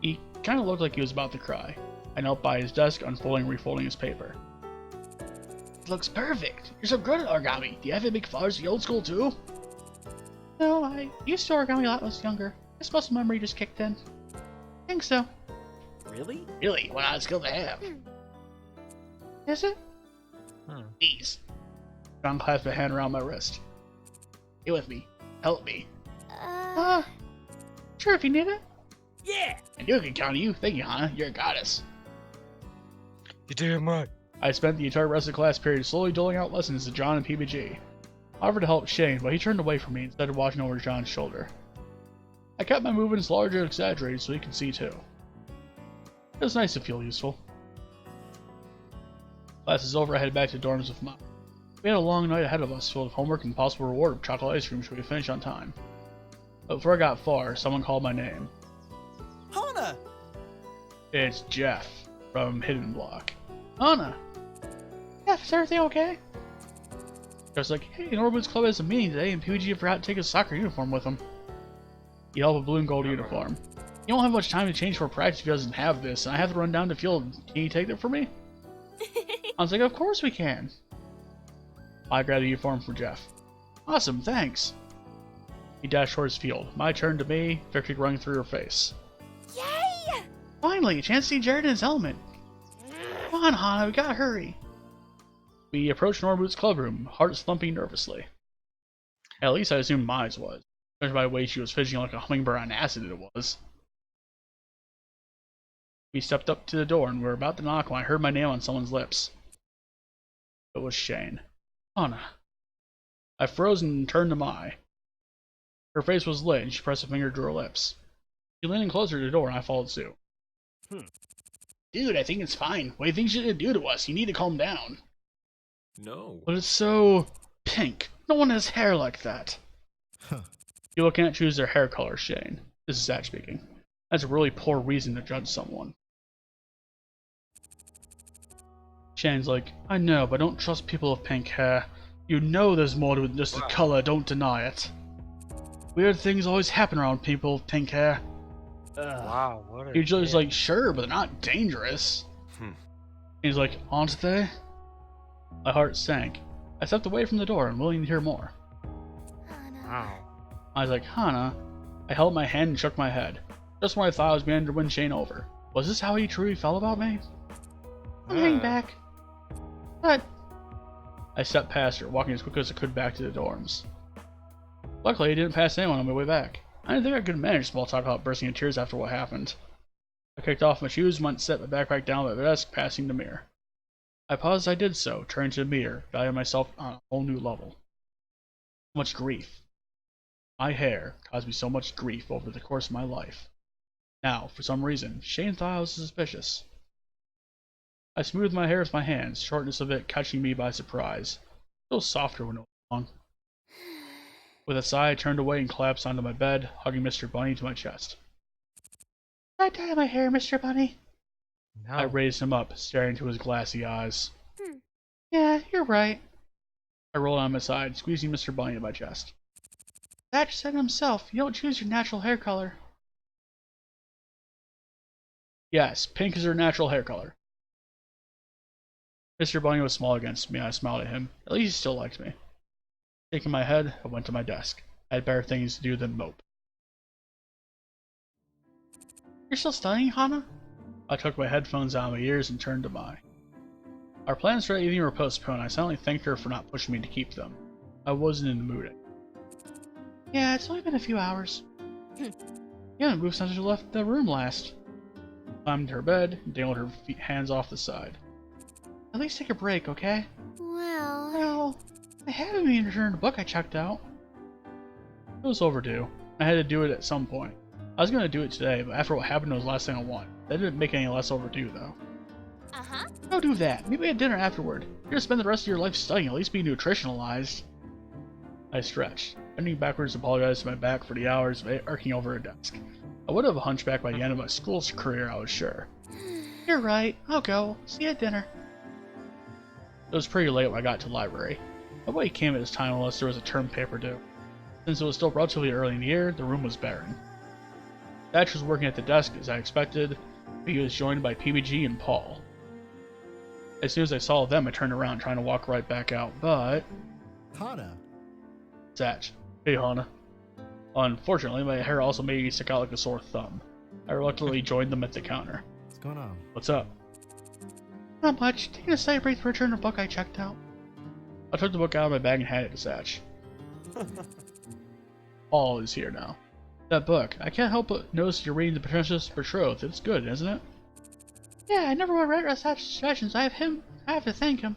He kind of looked like he was about to cry. I knelt by his desk, unfolding and refolding his paper. It looks perfect. You're so good at origami. Do you have to make flowers the old school too? No, I used to origami a lot when I was younger. This muscle memory just kicked in. I think so. Really? Really? What odd skill to have? Is it? Hmm. Please. John clasped a hand around my wrist. Get with me. Help me. Sure if you need it. Yeah! I knew I could count on you. Thank you, Hana. You're a goddess. You damn right. I spent the entire rest of the class period slowly doling out lessons to John and PBG. I offered to help Shane, but he turned away from me instead of watching over John's shoulder. I kept my movements larger and exaggerated so he could see too. It was nice to feel useful. Class is over, I headed back to the dorms with Mom. We had a long night ahead of us, filled with homework and possible reward of chocolate ice cream should we finish on time. But before I got far, someone called my name. Hana! It's Jeff, from Hidden Block. Hana! Jeff, is everything okay? I was like, hey, Norwood's club has a meeting today and PG forgot to take his soccer uniform with him. He held a blue and gold uniform. You don't have much time to change for practice if he doesn't have this, and I have to run down to field. Can you take it for me? I was like, of course we can. I grabbed the uniform from Jeff. Awesome, thanks. He dashed towards field. My turn to me, victory running through her face. Yay! Finally, a chance to see Jared in his element. Come on, Hana, we gotta hurry. We approached Norwood's club room, hearts thumping nervously. At least I assumed mine was, judged by the way she was fidgeting like a hummingbird on acid it was. We stepped up to the door and we were about to knock when I heard my name on someone's lips. It was Shane. Hana. I froze and turned to Mai. Her face was lit and she pressed a finger to her lips. She leaned in closer to the door and I followed suit. Dude, I think it's fine. What do you think she's gonna do to us? You need to calm down. No. But it's so pink. No one has hair like that. People can't choose their hair color, Shane. This is Zach speaking. That's a really poor reason to judge someone. Shane's like, I know, but don't trust people with pink hair. You know there's more to it than just the color, don't deny it. Weird things always happen around people with pink hair. Wow, what a Usually's like, sure, but they're not dangerous. He's like, aren't they? My heart sank. I stepped away from the door, unwilling to hear more. Wow. I was like, Hana. I held my hand and shook my head. Just when I thought I was beginning to win Shane over. Was this how he truly felt about me? I'm heading back. But... I stepped past her, walking as quickly as I could back to the dorms. Luckily, I didn't pass anyone on my way back. I didn't think I could manage small talk without bursting in tears after what happened. I kicked off my shoes and went and set my backpack down by the desk, passing the mirror. I paused as I did so, turning to the mirror, valuing myself on a whole new level. So much grief. My hair caused me so much grief over the course of my life. Now, for some reason, Shane thought I was suspicious. I smoothed my hair with my hands, shortness of it catching me by surprise. It was softer when it was long. With a sigh, I turned away and collapsed onto my bed, hugging Mr. Bunny to my chest. Did I dye my hair, Mr. Bunny? No. I raised him up, staring into his glassy eyes. Yeah, you're right. I rolled on my side, squeezing Mr. Bunny to my chest. Thatch said himself, you don't choose your natural hair color. Yes, pink is her natural hair color. Mr. Bunny was small against me, and I smiled at him. At least he still liked me. Shaking my head, I went to my desk. I had better things to do than mope. You're still studying, Hana? I took my headphones out of my ears and turned to Mai. Our plans for that evening were postponed. I silently thanked her for not pushing me to keep them. I wasn't in the mood. Yeah, it's only been a few hours. You haven't moved since you left the room last. I climbed to her bed and dangled her hands off the side. At least take a break, okay? Well, I haven't even returned a book I checked out. It was overdue. I had to do it at some point. I was going to do it today, but after what happened, it was the last thing I wanted. That didn't make it any less overdue, though. Go do that. Maybe at dinner afterward. You're gonna spend the rest of your life studying, at least be nutritionalized. I stretched, bending backwards to apologize to my back for the hours of arcing over a desk. I would have a hunchback by the end of my school's career, I was sure. You're right. I'll go. See you at dinner. It was pretty late when I got to the library. Nobody came at this time unless there was a term paper due. Since it was still relatively early in the year, the room was barren. Thatch was working at the desk as I expected, but he was joined by PBG and Paul. As soon as I saw them, I turned around trying to walk right back out, but... Hana. Thatch. Hey, Hana. Unfortunately, my hair also made me stick out like a sore thumb. I reluctantly joined them at the counter. What's going on? What's up? Not much. Taking a side break to return a book I checked out. I took the book out of my bag and handed it to Thatch. Paul is here now. That book. I can't help but notice you're reading The Princess Betrothed. It's good, isn't it? Yeah, I never would have read Thatch's suggestions. I have to thank him.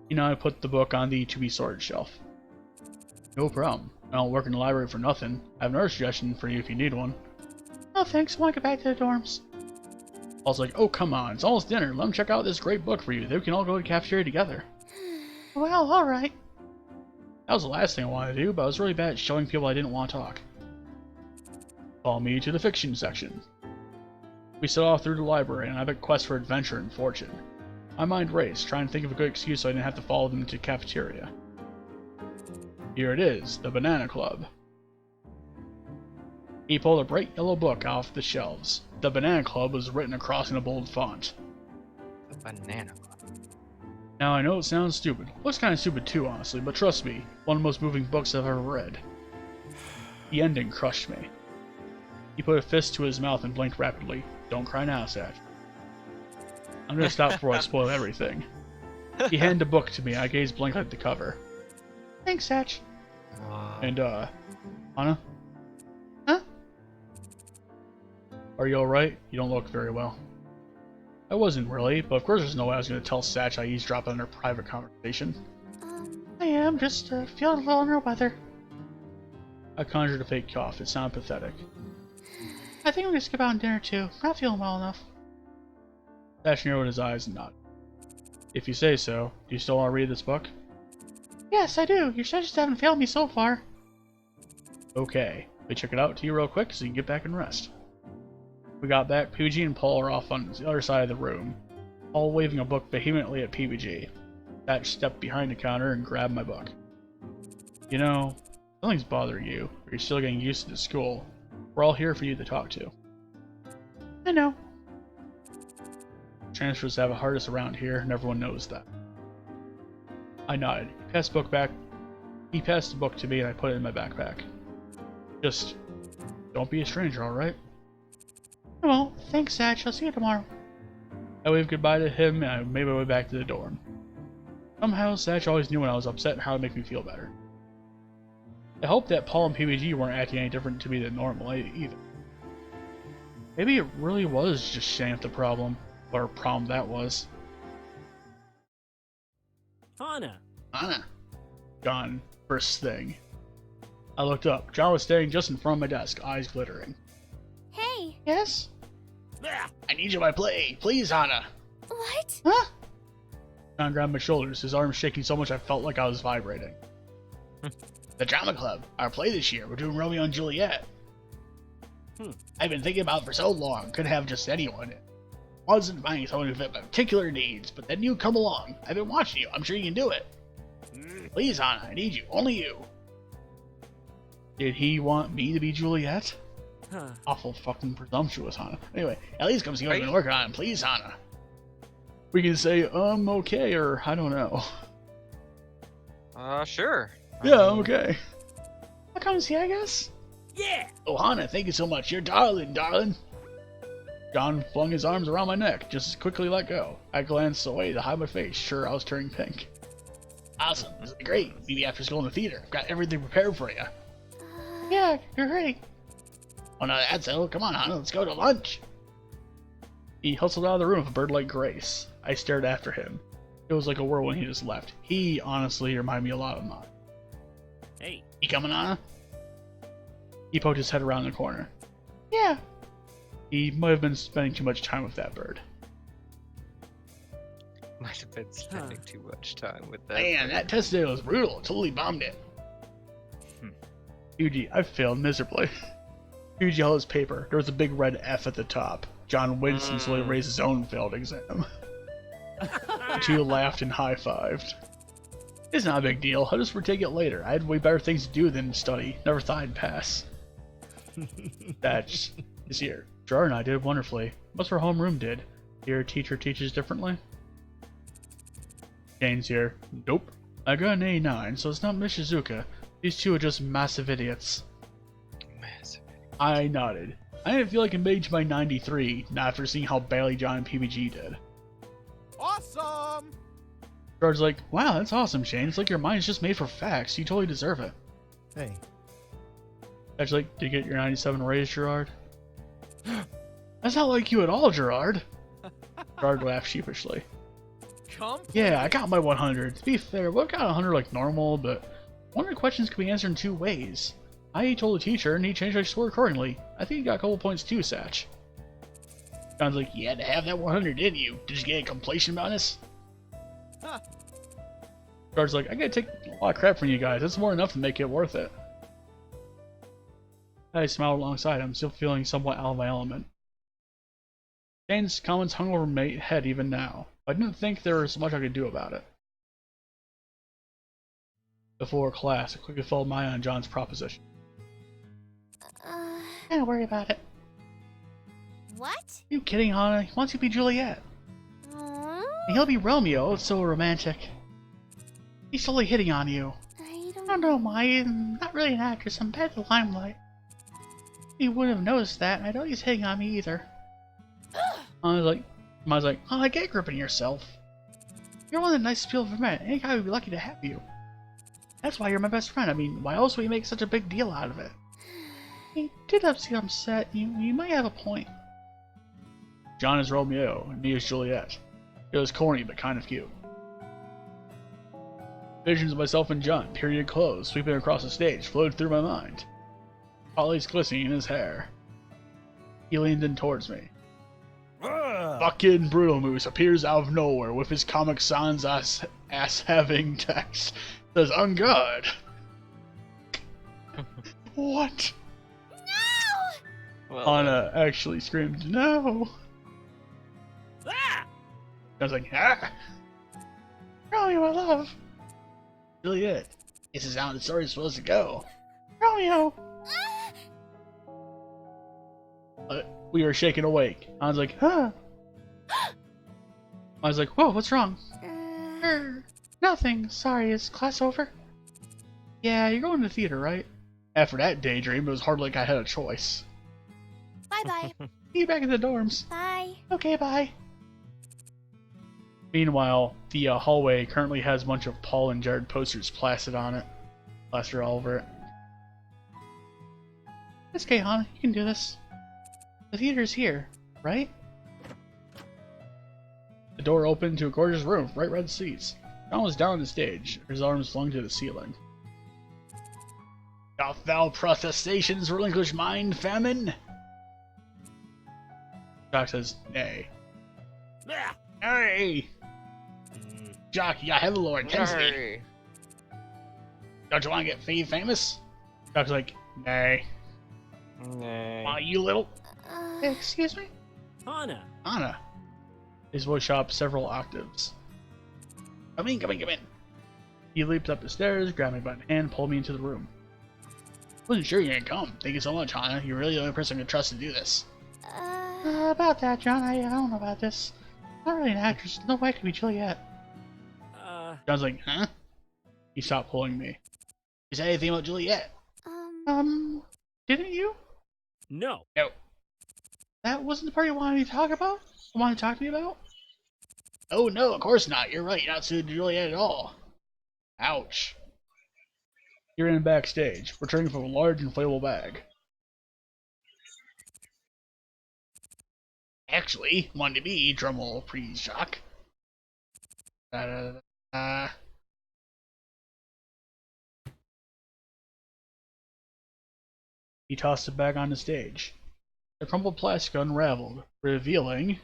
You know, I put the book on the to-be-sorted shelf. No problem. I don't work in the library for nothing. I have another suggestion for you if you need one. No thanks, I want to get back to the dorms. I was like, oh come on, it's almost dinner. Let me check out this great book for you. Then we can all go to the cafeteria together. Well, alright. That was the last thing I wanted to do, but I was really bad at showing people I didn't want to talk. Follow me to the fiction section. We set off through the library on an epic quest for adventure and fortune. My mind raced, trying to think of a good excuse so I didn't have to follow them to the cafeteria. Here it is, the Banana Club. He pulled a bright yellow book off the shelves. The Banana Club was written across in a bold font. The Banana Club. Now I know it sounds stupid. Looks kinda stupid too, honestly, but trust me, one of the most moving books I've ever read. The ending crushed me. He put a fist to his mouth and blinked rapidly. Don't cry now, Satch. I'm gonna stop before I spoil everything. He handed the book to me, and I gazed blankly at the cover. Thanks, Satch. And, Hana? Huh? Are you alright? You don't look very well. I wasn't really, but of course there's no way I was gonna tell Satch I eavesdropped on their private conversation. I am, just, feeling a little under the weather. I conjured a fake cough. It sounded pathetic. I think I'm gonna skip out on dinner too. I'm not feeling well enough. Satch narrowed his eyes and nodded. If you say so, do you still want to read this book? Yes, I do. Your suggestions haven't failed me so far. Okay. Let me check it out to you real quick so you can get back and rest. We got back. PBG and Paul are off on the other side of the room, Paul waving a book vehemently at PBG. Thatch stepped behind the counter and grabbed my book. You know, something's bothering you, but you're still getting used to the school. We're all here for you to talk to. I know. Transfers have a hardest around here, and everyone knows that. I nodded. He passed the book to me, and I put it in my backpack. Just, don't be a stranger, alright? Well, thanks, Satch. I'll see you tomorrow. I waved goodbye to him and I made my way back to the dorm. Somehow, Satch always knew when I was upset and how to make me feel better. I hope that Paul and PBG weren't acting any different to me than normal either. Maybe it really was just Shanth the problem. What a problem that was. Hana. Hana. Gone. First thing. I looked up. John was standing just in front of my desk, eyes glittering. Hey. Yes? Ah, I need you by play. Please, Hana. What? Huh? John grabbed my shoulders, his arms shaking so much I felt like I was vibrating. The Drama Club. Our play this year. We're doing Romeo and Juliet. I've been thinking about it for so long. Could have just anyone. Wasn't finding someone who fit my particular needs, but then you come along. I've been watching you. I'm sure you can do it. Please, Hana. I need you. Only you. Did he want me to be Juliet? huh. Awful fucking presumptuous, Hana. Anyway, at least come see what I've been working on. Please, Hana. We can say, okay, or I don't know. Sure. Yeah, I'm okay. I'll come see, I guess. Yeah. Oh, Hana, thank you so much. You're darling, darling. John flung his arms around my neck, just as quickly let go. I glanced away to hide my face, sure I was turning pink. Awesome, this will be great. Maybe after school in the theater. I've got everything prepared for you. Yeah, you're great. Oh, no, that's it. Come on, Hana, let's go to lunch. He hustled out of the room with a bird-like grace. I stared after him. It was like a whirlwind he just left. He, honestly, reminded me a lot of mine. Hey. You coming, Hana? He poked his head around the corner. Yeah. He might have been spending too much time with that bird. Might have been spending too much time with that. Man, that test today was brutal. Totally bombed it. Yuji, I failed miserably. Yuji held his paper. There was a big red F at the top. John winced and slowly raised his own failed exam. The two laughed and high-fived. It's not a big deal. I'll just retake it later. I had way better things to do than study. Never thought I'd pass. That's this year. Gerard and I did wonderfully. What's her homeroom did? Your teacher teaches differently? Jane's here. Nope. I got an 89, so it's not Miss Shizuka. These two are just massive idiots. Massive. I nodded. I didn't feel like I made my 93, not after seeing how badly John and PBG did. Awesome! Gerard's like, wow, that's awesome, Shane. It's like your mind's just made for facts. You totally deserve it. Hey, Ed's like, did you get your 97 raise, Gerard? That's not like you at all, Gerard. Gerard laughed sheepishly. Come. Yeah, I got my 100. To be fair, we got 100 like normal, but one of the questions could be answered in two ways. I told the teacher, and he changed my score accordingly. I think he got a couple points too, Satch. John's like, you had to have that 100, didn't you? Did you get a completion bonus? Huh. Gerard's like, I gotta take a lot of crap from you guys. That's more than enough to make it worth it. I smiled alongside him, still feeling somewhat out of my element. Shane's comments hung over my head even now. I didn't think there was much I could do about it. Before class, I quickly followed my eye on John's proposition. Don't worry about it. What? You kidding, Hana? He wants you to be Juliet. Aww. And he'll be Romeo. It's so romantic. He's totally hitting on you. I I don't know, Maya. I'm not really an actress. I'm bad at the limelight. You wouldn't have noticed that, and I don't think he's hitting on me either. I was like, oh, get a grip on yourself. You're one of the nicest people I've ever met. Any guy would be lucky to have you. That's why you're my best friend. I mean, why else would you make such a big deal out of it? He did seem upset. You might have a point. John is Romeo, and me is Juliet. It was corny, but kind of cute. Visions of myself and John, period clothes, sweeping across the stage, floated through my mind. Polly's glistening in his hair. He leaned in towards me. Fucking Brutal Moose appears out of nowhere with his Comic Sans ass-having text. Says, on guard. What? No! Well, Anna actually screamed, no. Ah! I was like, ah. Romeo, I love. Juliet, this is how the story's supposed to go. Romeo. We were shaken awake. I was like, huh. I was like, whoa, what's wrong? Nothing. Sorry, is class over? Yeah, you're going to the theater, right? After that daydream, it was hardly like I had a choice. Bye-bye. See you back in the dorms. Bye. Okay, bye. Meanwhile, the hallway currently has a bunch of Paul and Jared posters plastered on it. Plastered all over it. It's okay, Hana. You can do this. The theater's here, right? The door opened to a gorgeous room with bright red seats. John was down on the stage, his arms flung to the ceiling. Doth thou protestations relinquish mind, famine? Jock says, nay. Ah! Hey! Jock, you have a lord, intensity. Hey. Don't you want to get famous? Jock's like, nay. Nay. Why, you little... Excuse me? Hana. Anna. His voice shot up several octaves. Come in, come in, come in. He leaped up the stairs, grabbed me by the hand, pulled me into the room. Wasn't sure you were gonna come. Thank you so much, Hana. You're really the only person I can trust to do this. About that, John, I don't know about this. I'm not really an actress. No way I could be Juliet. John's like, huh? He stopped pulling me. You said anything about Juliet? Didn't you? No. No. That wasn't the part you wanted me to talk about? You wanted to talk to me about? Oh no, of course not. You're right. You're not suited to Juliet at all. Ouch. You're in backstage, returning from a large inflatable bag. Actually, wanted to be, drumroll please, Shock. He tossed it back on the stage. The crumpled plastic unraveled, revealing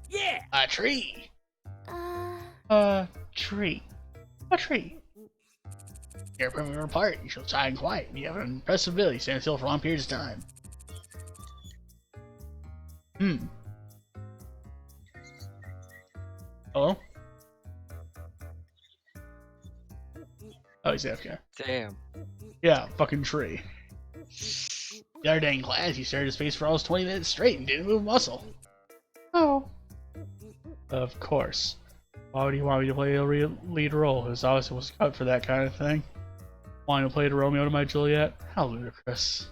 Yeah. a tree. Tree. A tree. You're a primitive part. You should shy and quiet. You have an impressive ability. Stand still for long periods of time. Hello? Oh, he's AFK. Damn. Yeah, fucking tree. The other day in class, he stared at his face for almost 20 minutes straight and didn't move a muscle. Oh. Of course. Why would he want me to play a lead role? Because obviously was cut for that kind of thing. Wanting to play the Romeo to my Juliet? How ludicrous.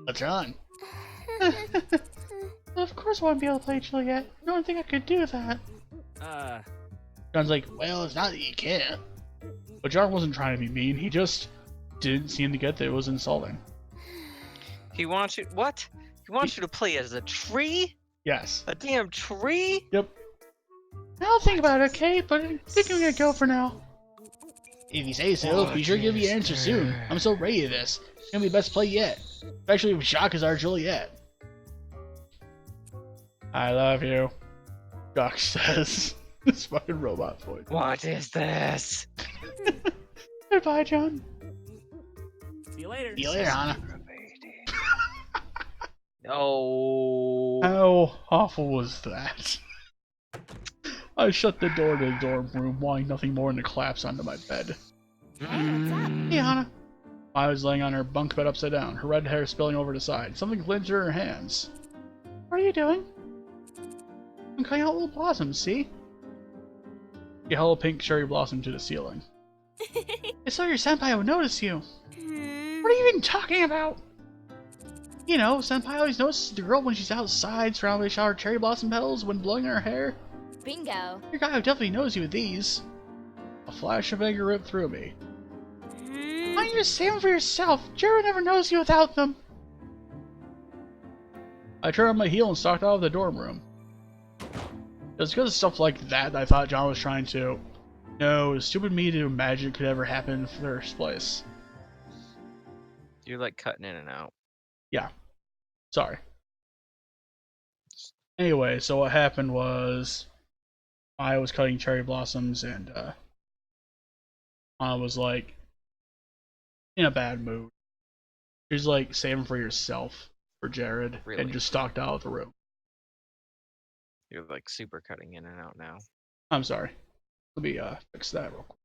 What's wrong? Of course I want to be able to play Juliet. I don't think I could do that. John's like, well, it's not that you can't. But John wasn't trying to be mean, he just didn't seem to get that it was insulting. He wants you. What? He wants you to play as a tree? Yes. A damn tree? Yep. I'll think about it, okay? But I think I'm gonna go for now. If you say so, be sure to give me an answer soon. I'm so ready to this. It's gonna be the best play yet. Especially if Shock is our Juliet. I love you. Shock says. This fucking robot voice. What is this? Goodbye, John. See you later. See you later, Hana. No. How awful was that? I shut the door to the dorm room, wanting nothing more than to collapse onto my bed. Hey, what's up? Hey, Hana. I was laying on her bunk bed upside down, her red hair spilling over the side. Something glinted in her hands. What are you doing? I'm cutting out little blossoms, see? She held a pink cherry blossom to the ceiling. I saw your senpai would notice you. What are you even talking about? You know, senpai always notices the girl when she's outside, surrounded by a shower of cherry blossom petals when blowing her hair. Bingo. Your guy definitely knows you with these. A flash of anger ripped through me. Why don't you just save them for yourself? Jared never knows you without them. I turned on my heel and stalked out of the dorm room. It was because of stuff like that I thought John was trying to... No, it was stupid me to imagine it could ever happen in the first place. You're like cutting in and out. Yeah. Sorry. Anyway, so what happened was... I was cutting cherry blossoms and I was like... in a bad mood. She's like, save them for yourself, for Jared, Really? and just stalked out of the room. You're like super cutting in and out now. I'm sorry. Let me fix that real quick.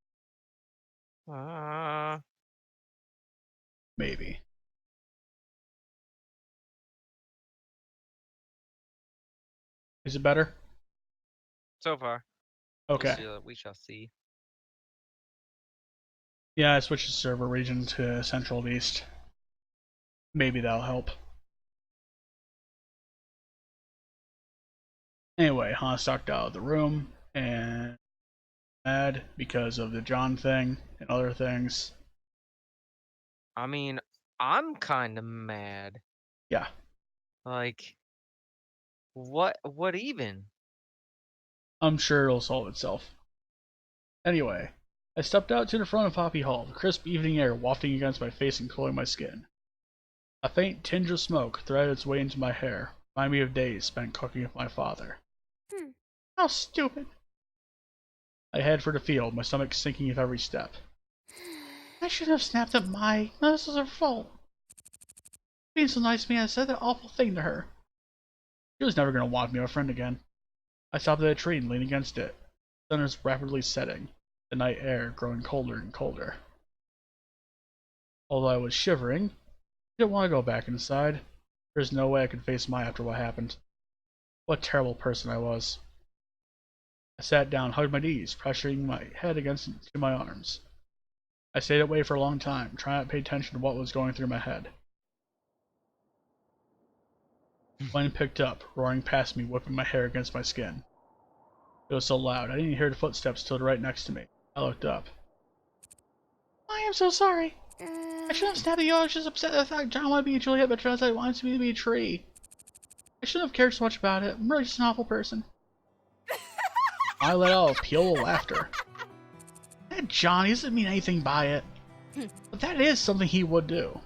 Maybe. Is it better? So far. Okay. We shall see. Yeah, I switched the server region to Central and East. Maybe that'll help. Anyway, Han stalked out of the room and mad because of the John thing and other things. I mean, I'm kind of mad. Yeah. Like, what even? I'm sure it'll solve itself. Anyway, I stepped out to the front of Poppy Hall, the crisp evening air wafting against my face and cooling my skin. A faint tinge of smoke threaded its way into my hair, reminding me of days spent cooking with my father. How stupid. I head for the field, my stomach sinking with every step. I should have snapped at Mai. No, this was her fault. Being so nice to me, I said that awful thing to her. She was never going to want me a friend again. I stopped at a tree and leaned against it. The sun is rapidly setting, the night air growing colder and colder. Although I was shivering, I didn't want to go back inside. There's no way I could face Mai after what happened. What a terrible person I was. I sat down, hugged my knees, pressuring my head against my arms. I stayed that way for a long time, trying not to pay attention to what was going through my head. Wind picked up, roaring past me, whipping my hair against my skin. It was so loud, I didn't hear the footsteps till right next to me. I looked up. I am so sorry. I shouldn't have snapped at you. I was just upset that I thought John wanted to be a Juliet, but turns out he wanted me to be a tree. I shouldn't have cared so much about it. I'm really just an awful person. I let out a peal of laughter. That John, he doesn't mean anything by it. But that is something he would do.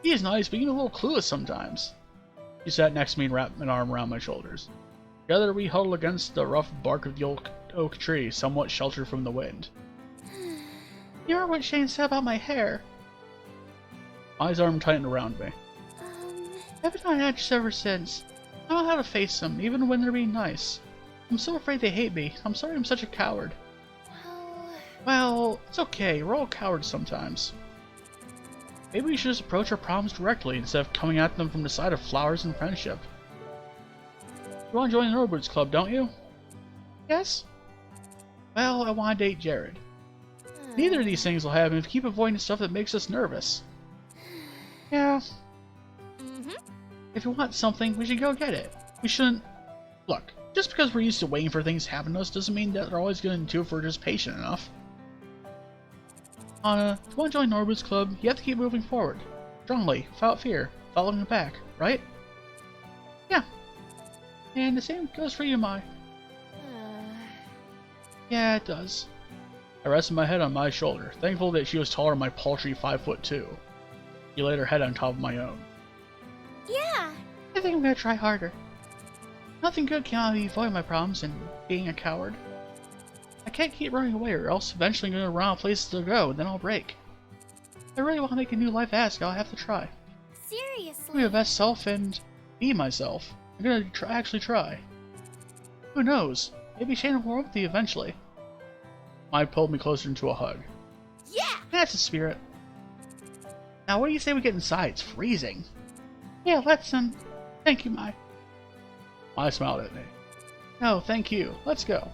He is nice, but even a little clueless sometimes. He sat next to me and wrapped an arm around my shoulders. Together we huddled against the rough bark of the oak tree, somewhat sheltered from the wind. You remember what Shane said about my hair? Mai's arm tightened around me. I've been on edge ever since. I don't know how to face them, even when they're being nice. I'm so afraid they hate me. I'm sorry I'm such a coward. Well, it's okay. We're all cowards sometimes. Maybe we should just approach our problems directly instead of coming at them from the side of flowers and friendship. You want to join the Norboots Club, don't you? Yes? Well, I want to date Jared. Neither of these things will happen if we keep avoiding stuff that makes us nervous. Yeah. If you want something, we should go get it. We shouldn't... Look, just because we're used to waiting for things to happen to us doesn't mean that they're always going to if we're just patient enough. Anna, if you want to join Norboots Club, you have to keep moving forward. Strongly, without fear, without looking back, right? Yeah. And the same goes for you, Mai. Yeah, it does. I rested my head on Mai's shoulder, thankful that she was taller than my paltry 5'2". She laid her head on top of my own. Yeah. I think I'm gonna try harder. Nothing good came out of me avoiding my problems and being a coward. I can't keep running away or else eventually I'm gonna run out of places to go and then I'll break. If I really want to make a new life at Asagao, I have to try. Seriously. Be my best self and be myself. I'm gonna actually try. Who knows? Maybe Shane will warm up with you eventually. Mai pulled me closer into a hug. Yeah. That's the spirit. Now what do you say we get inside? It's freezing. Yeah, let's thank you, Mai. Mai smiled at me. No, thank you. Let's go.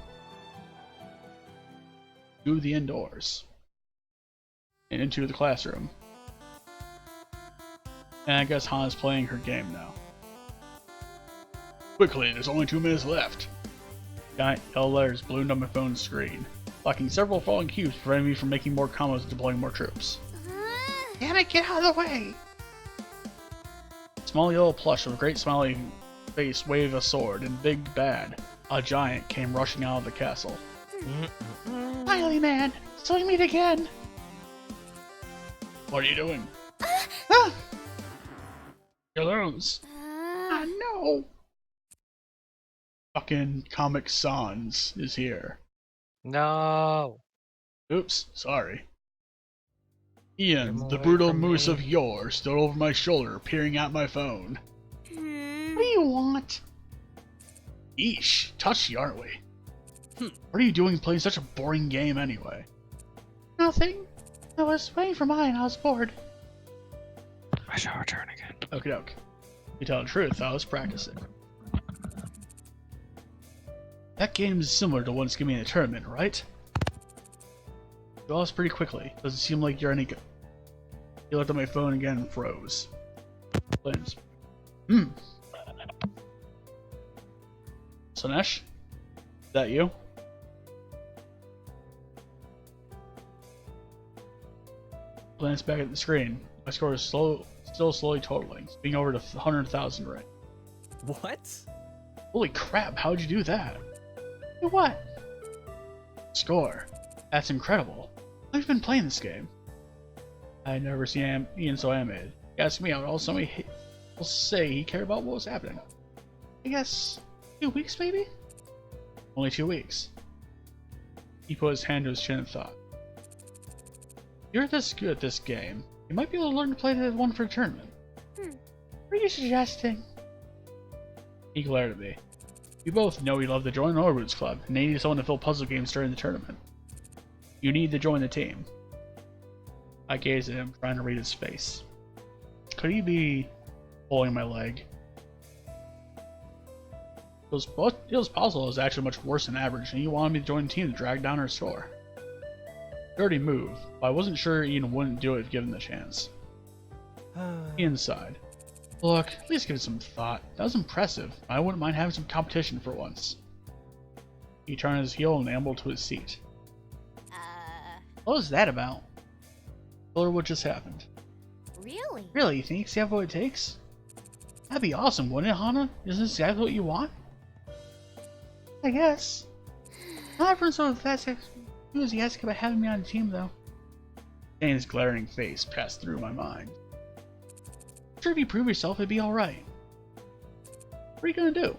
To the indoors. And into the classroom. And I guess Hana's playing her game now. Quickly, there's only 2 minutes left. Giant yellow letters ballooned on my phone's screen, blocking several falling cubes, preventing me from making more combos and deploying more troops. Damn it, get out of the way! Small yellow plush with a great smiling face waved a sword, and Big Bad, a giant, came rushing out of the castle. Finally, man! So we meet again! What are you doing? Ah! You're lose. I know! Fucking Comic Sans is here. No. Oops, sorry. Get Ian, him the away brutal from moose me. of yore, stood over my shoulder, peering at my phone. What do you want? Eesh, touchy, aren't we? What are you doing playing such a boring game anyway? Nothing. I was waiting for mine, I was bored. I shall return again. Okie doke. To tell the truth, I was practicing. That game is similar to one's giving in a tournament, right? You lost pretty quickly. Doesn't seem like you're any good. He looked at my phone again and froze. Lens. Slanesh? Is that you? Glance back at the screen. My score is still slowly totaling, being over to 100,000 right. What? Holy crap, how'd you do that? Do what? Score. That's incredible. How have you been playing this game? I had never seen Ian so animated. He asked me out, also will say he cared about what was happening. I guess 2 weeks maybe? Only 2 weeks. He put his hand to his chin and thought. You're this good at this game. You might be able to learn to play the one for a tournament. Hmm. What are you suggesting? He glared at me. We both know you love to join the Roots Club, and they need someone to fill puzzle games during the tournament. You need to join the team. I gazed at him, trying to read his face. Could he be pulling my leg? It was possible it was actually much worse than average, and he wanted me to join the team to drag down our score. Dirty move, but I wasn't sure Ian wouldn't do it if given the chance. Ian sighed. Look, at least give it some thought. That was impressive. I wouldn't mind having some competition for once. He turned his heel and ambled to his seat. What was that about? Told her what just happened. Really? Really, you think you have what it takes? That'd be awesome, wouldn't it, Hana? Isn't this exactly what you want? I guess. Not everyone's so enthusiastic about having me on the team, though. Shane's glaring face passed through my mind. Sure, if you prove yourself, it'd be alright. What are you gonna do?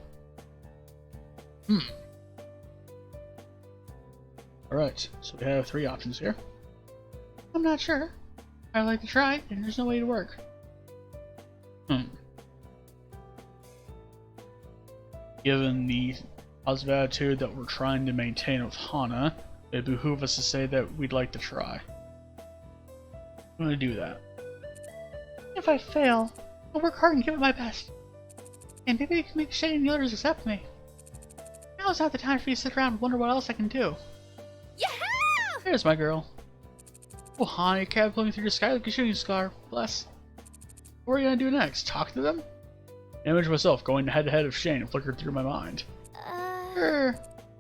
Alright, so we have 3 options here. I'm not sure. I'd like to try, and there's no way to work. Given the positive attitude that we're trying to maintain with Hana, it behooves us to say that we'd like to try. I'm gonna do that. If I fail, I'll work hard and give it my best. And maybe I can make Shane and the others accept me. Now's not the time for you to sit around and wonder what else I can do. Yeah! There's my girl. Oh, Hana, your cab flowing through the sky like a shooting star. Bless. What are you gonna do next? Talk to them? The image of myself going head to head with Shane flickered through my mind.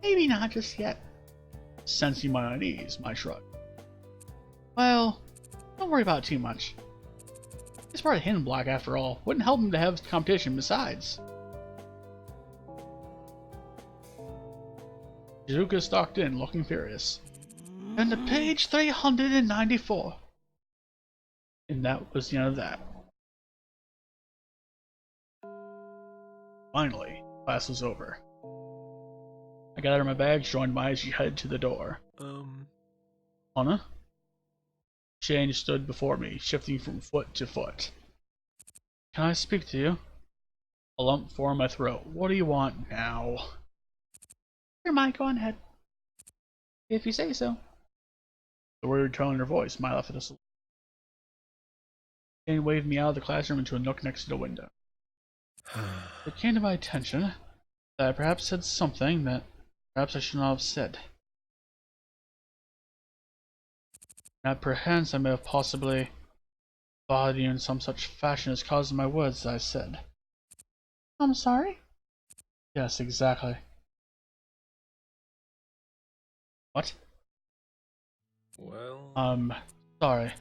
Maybe not just yet. Sensing my unease, my shrug. Well, don't worry about it too much. It's part of Hidden Block after all. Wouldn't help him to have competition besides. Shizuka stalked in, looking furious. And to page 394. And that was the end of that. Finally, class was over. I got out of my bag, joined Maya as she headed to the door. Hana? Shane stood before me, shifting from foot to foot. Can I speak to you? A lump formed my throat. What do you want now? Here, Maya, go on ahead. If you say so. The weird tone in her voice, Maya left us. Shane waved me out of the classroom into a nook next to the window. It came to my attention that I perhaps said something that perhaps I should not have said. Perhaps I may have possibly bothered you in some such fashion as caused my words, I said. I'm sorry? Yes, exactly. What? Well... sorry.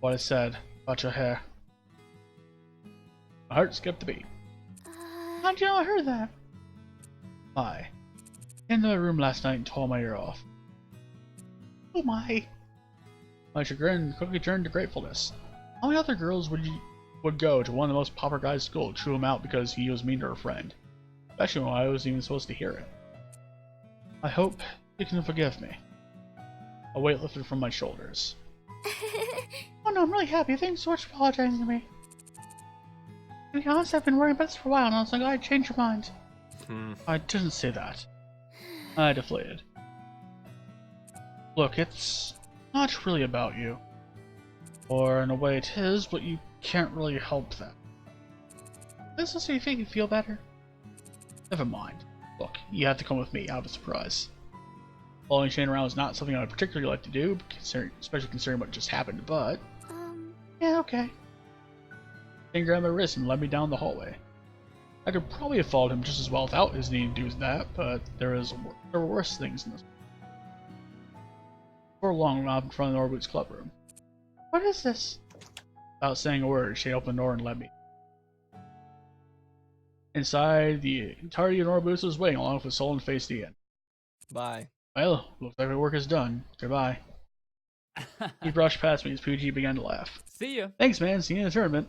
What I said about your hair. My heart skipped a beat. How'd you know I heard that? I came to my room last night and tore my ear off. Oh my. My chagrin quickly turned to gratefulness. How many other girls would go to one of the most popular guys at school to chew him out because he was mean to her friend? Especially when I wasn't even supposed to hear it. I hope you can forgive me. A weight lifted from my shoulders. Oh no, I'm really happy. Thanks so much for apologizing to me. To be honest, I've been worrying about this for a while now, so I'm glad I changed your mind. I didn't say that. I deflated. Look, it's not really about you. Or in a way it is, but you can't really help that. This will make you feel better. Never mind. Look, you have to come with me out of a surprise. Following Shane around is not something I would particularly like to do, especially considering what just happened, but... Yeah, okay. Shane grabbed my wrist and led me down the hallway. I could probably have followed him just as well without his needing to do that, but there were worse things in this. For long, out in front of the Norboots club room. What is this? Without saying a word, she opened the door and let me. Inside, the entirety of Norboots was waiting, along with Sol and faced Ian. Bye. Well, looks like my work is done. Goodbye. He brushed past me as Poochie began to laugh. See ya. Thanks, man. See you in the tournament.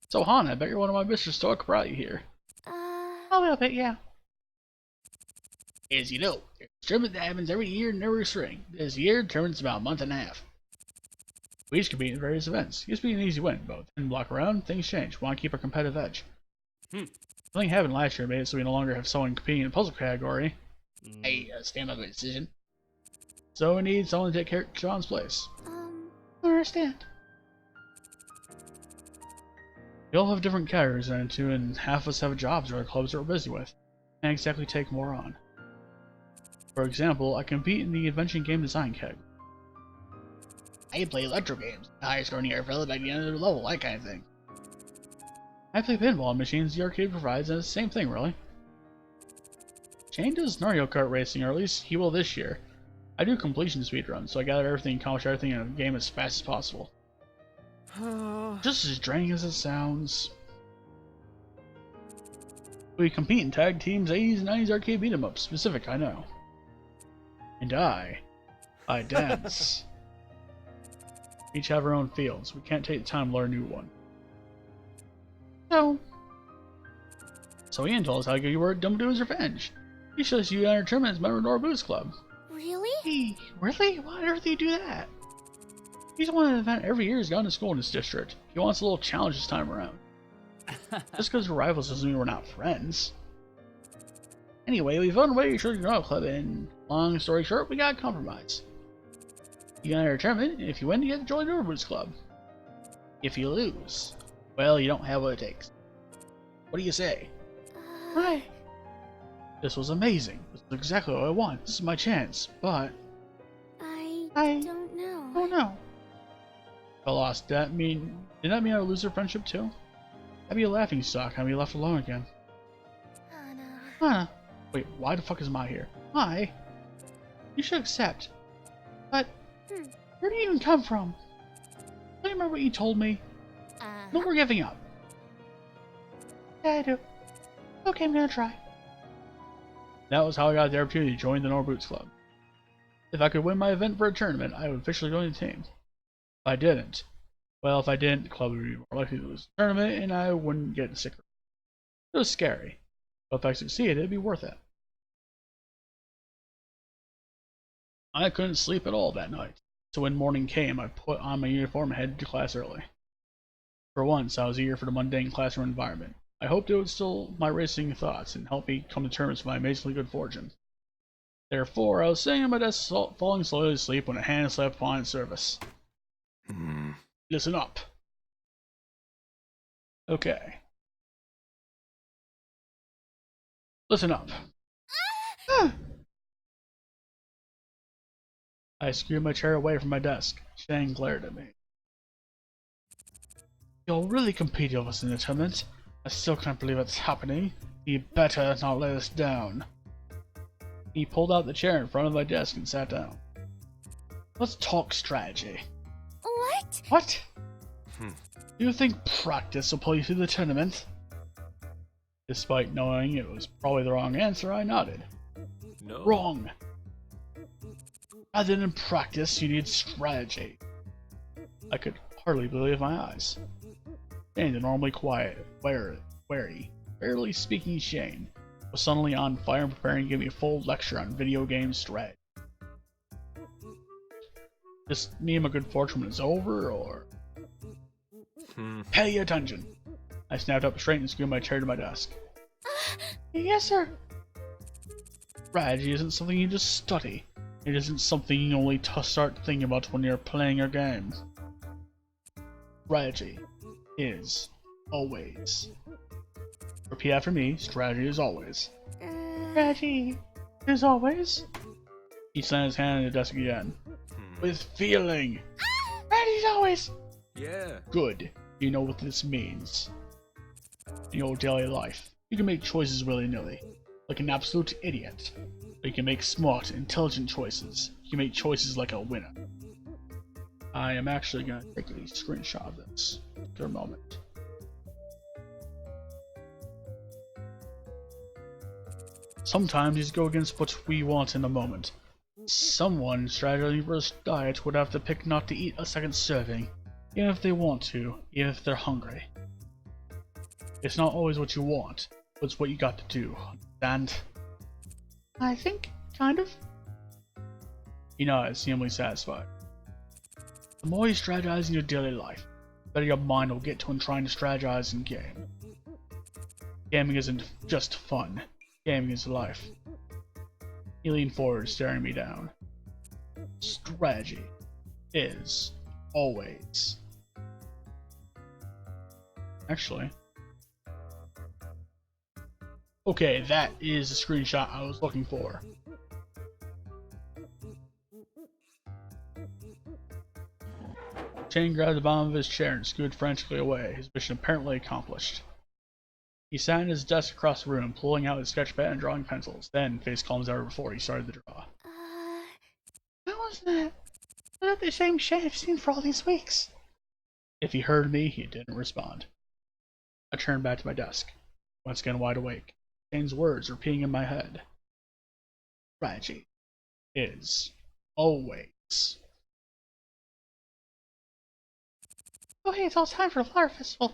So, Han, I bet you're one of my mistress talk brought you here. A little bit, yeah. As you know, there's a tournament that happens every year in every spring. This year, the tournament's about a month and a half. We each compete in various events. It used to be an easy win, but with 10 block around, things change. Want to keep our competitive edge. Something happened last year made it so we no longer have someone competing in the puzzle category. I stand by my decision. So we need someone to take care of John's place. I understand. We all have different categories to into, and half of us have jobs or clubs that we're busy with. Can't exactly take more on. For example, I compete in the invention game design category. I play electro games, the highest scoring air fella by the end of the level, that kind of thing. I play pinball machines the arcade provides, and it's the same thing, really. Shane does Mario Kart racing, or at least he will this year. I do completion speedruns, so I gather everything and accomplish everything in a game as fast as possible. Just as draining as it sounds. We compete in tag teams, 80s and 90s arcade beat 'em ups, specific, I know. And I dance. Each have our own fields. We can't take the time to learn a new one. So Ian told us how good you were at Dumbledoo's Revenge. He shows you enter tournament as a member of Nora Boots Club. Really? Hey, really? Why on earth do you do that? He's won an event every year he's gone to school in his district. He wants a little challenge this time around. Just because we're rivals doesn't mean we're not friends. Anyway, we found a way to show your club, and long story short, we got a compromise. You enter a tournament, and if you win, you get to join the Boots Club. If you lose, well, you don't have what it takes. What do you say? Right. This was amazing. This is exactly what I want. This is my chance, but I don't know. Oh no. If I lost, did that mean I would lose our friendship too? I'd be a laughing stock. I'd be left alone again. Hana. Wait, why the fuck is Ma here? Why? You should accept. But where do you even come from? Do you remember what you told me? No, we're giving up. Yeah, I do. Okay, I'm gonna try. That was how I got the opportunity to join the Nora Boots Club. If I could win my event for a tournament, I would officially join the team. If I didn't, the club would be more likely to lose the tournament, and I wouldn't get sicker. It was scary, but if I succeeded, it'd be worth it. I couldn't sleep at all that night, so when morning came, I put on my uniform and headed to class early. For once, I was eager for the mundane classroom environment. I hoped it would still my racing thoughts and help me come to terms with my amazingly good fortune. Therefore, I was sitting at my desk, falling slowly asleep when a hand slapped upon its surface. Listen up. Okay. Listen up. I screwed my chair away from my desk. Shane glared at me. You'll really compete with us in the tournament. I still can't believe it's happening. You better not let us down. He pulled out the chair in front of my desk and sat down. Let's talk strategy. What? What? Do you think practice will pull you through the tournament? Despite knowing it was probably the wrong answer, I nodded. No. Wrong. Rather than practice, you need strategy. I could hardly believe my eyes. Shane, the normally quiet, wary, barely speaking Shane, was suddenly on fire and preparing to give me a full lecture on video game strategy. Just me and my good fortune is over, or? Pay attention! I snapped up straight and screwed my chair to my desk. Yes, sir. Strategy isn't something you just study. It isn't something you only start thinking about when you're playing a game. Strategy is always. Repeat after me, strategy is always. Strategy is always? He slammed his hand on the desk again. With feeling. Strategy is always. Yeah. Good. You know what this means. In your daily life. You can make choices willy-nilly, like an absolute idiot. Or you can make smart, intelligent choices. You can make choices like a winner. I am actually going to take a screenshot of this for a moment. Sometimes these go against what we want in a moment. Someone strategizing versus diet would have to pick not to eat a second serving, even if they want to, even if they're hungry. It's not always what you want, but it's what you got to do, understand? I think, kind of. He nodded, seemingly satisfied. The more you strategize in your daily life, the better your mind will get to when trying to strategize in game. Gaming isn't just fun, gaming is life. He leaned forward, staring me down. Strategy is always. Actually. Okay, that is the screenshot I was looking for. Shane grabbed the bottom of his chair and scooted frantically away, his mission apparently accomplished. He sat at his desk across the room, pulling out his sketchpad and drawing pencils. Then, face calm as ever before, he started to draw. How was that? Was that the same Shane I've seen for all these weeks? If he heard me, he didn't respond. I turned back to my desk, once again wide awake. Shane's words repeating in my head. Strategy is always. Oh hey, it's all time for the Flower Festival.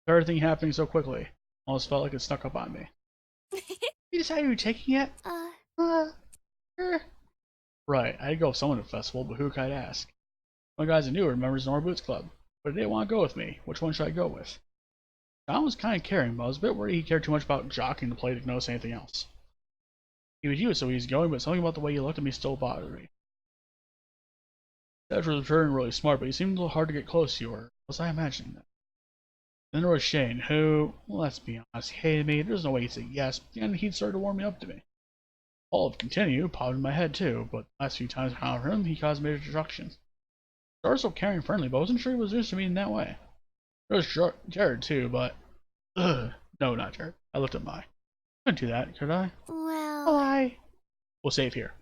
Everything happening so quickly, almost felt like it snuck up on me. You decided you were taking it? Right, I'd go with someone to the festival, but who could I ask? One of the guys I knew were members of the Nora Boots Club, but he didn't want to go with me. Which one should I go with? John was kind of caring, but I was a bit worried he cared too much about jockeying the play to notice anything else. He was so easygoing, but something about the way he looked at me still bothered me. Dad was very really smart, but he seemed a little hard to get close to, or was I imagining that? Then there was Shane, who, well, let's be honest, hated me. There's no way he'd say yes, and he'd started to warm me up to me. All of continue popped in my head too, but the last few times I encountered him, he caused major destruction. Jared's so caring and friendly, but I wasn't sure he was interested in me in that way. There was Jared too, but no, not Jared. I looked at my. Couldn't do that, could I? Well, we'll save here.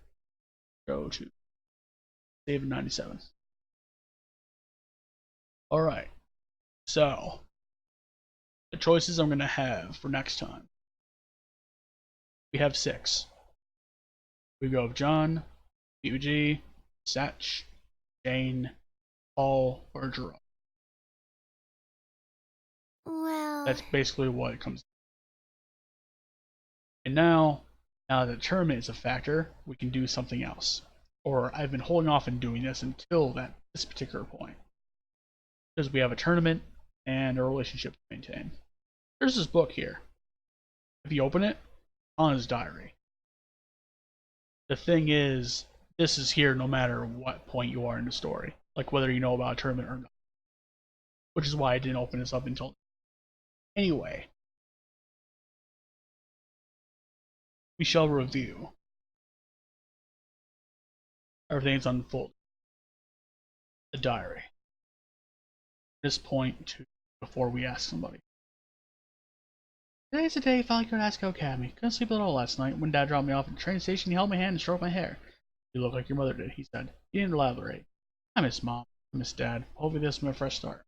Go to save in 97. Alright. So the choices I'm gonna have for next time. We have 6. We go with John, PUG, Satch, Jane, Paul, or Jerome. That's basically what it comes to. And now that the tournament is a factor, we can do something else. Or I've been holding off on doing this until this particular point. Because we have a tournament and a relationship to maintain. There's this book here. If you open it, on his diary. The thing is, this is here no matter what point you are in the story. Like whether you know about a tournament or not. Which is why I didn't open this up until. Anyway. We shall review. Everything's unfolded. The diary. This point to before we ask somebody. Today's the day I finally go to Asagao Academy. Couldn't sleep at all last night. When Dad dropped me off at the train station, he held my hand and stroked my hair. You look like your mother did, he said. He didn't elaborate. I miss Mom. I miss Dad. Hopefully this is my fresh start.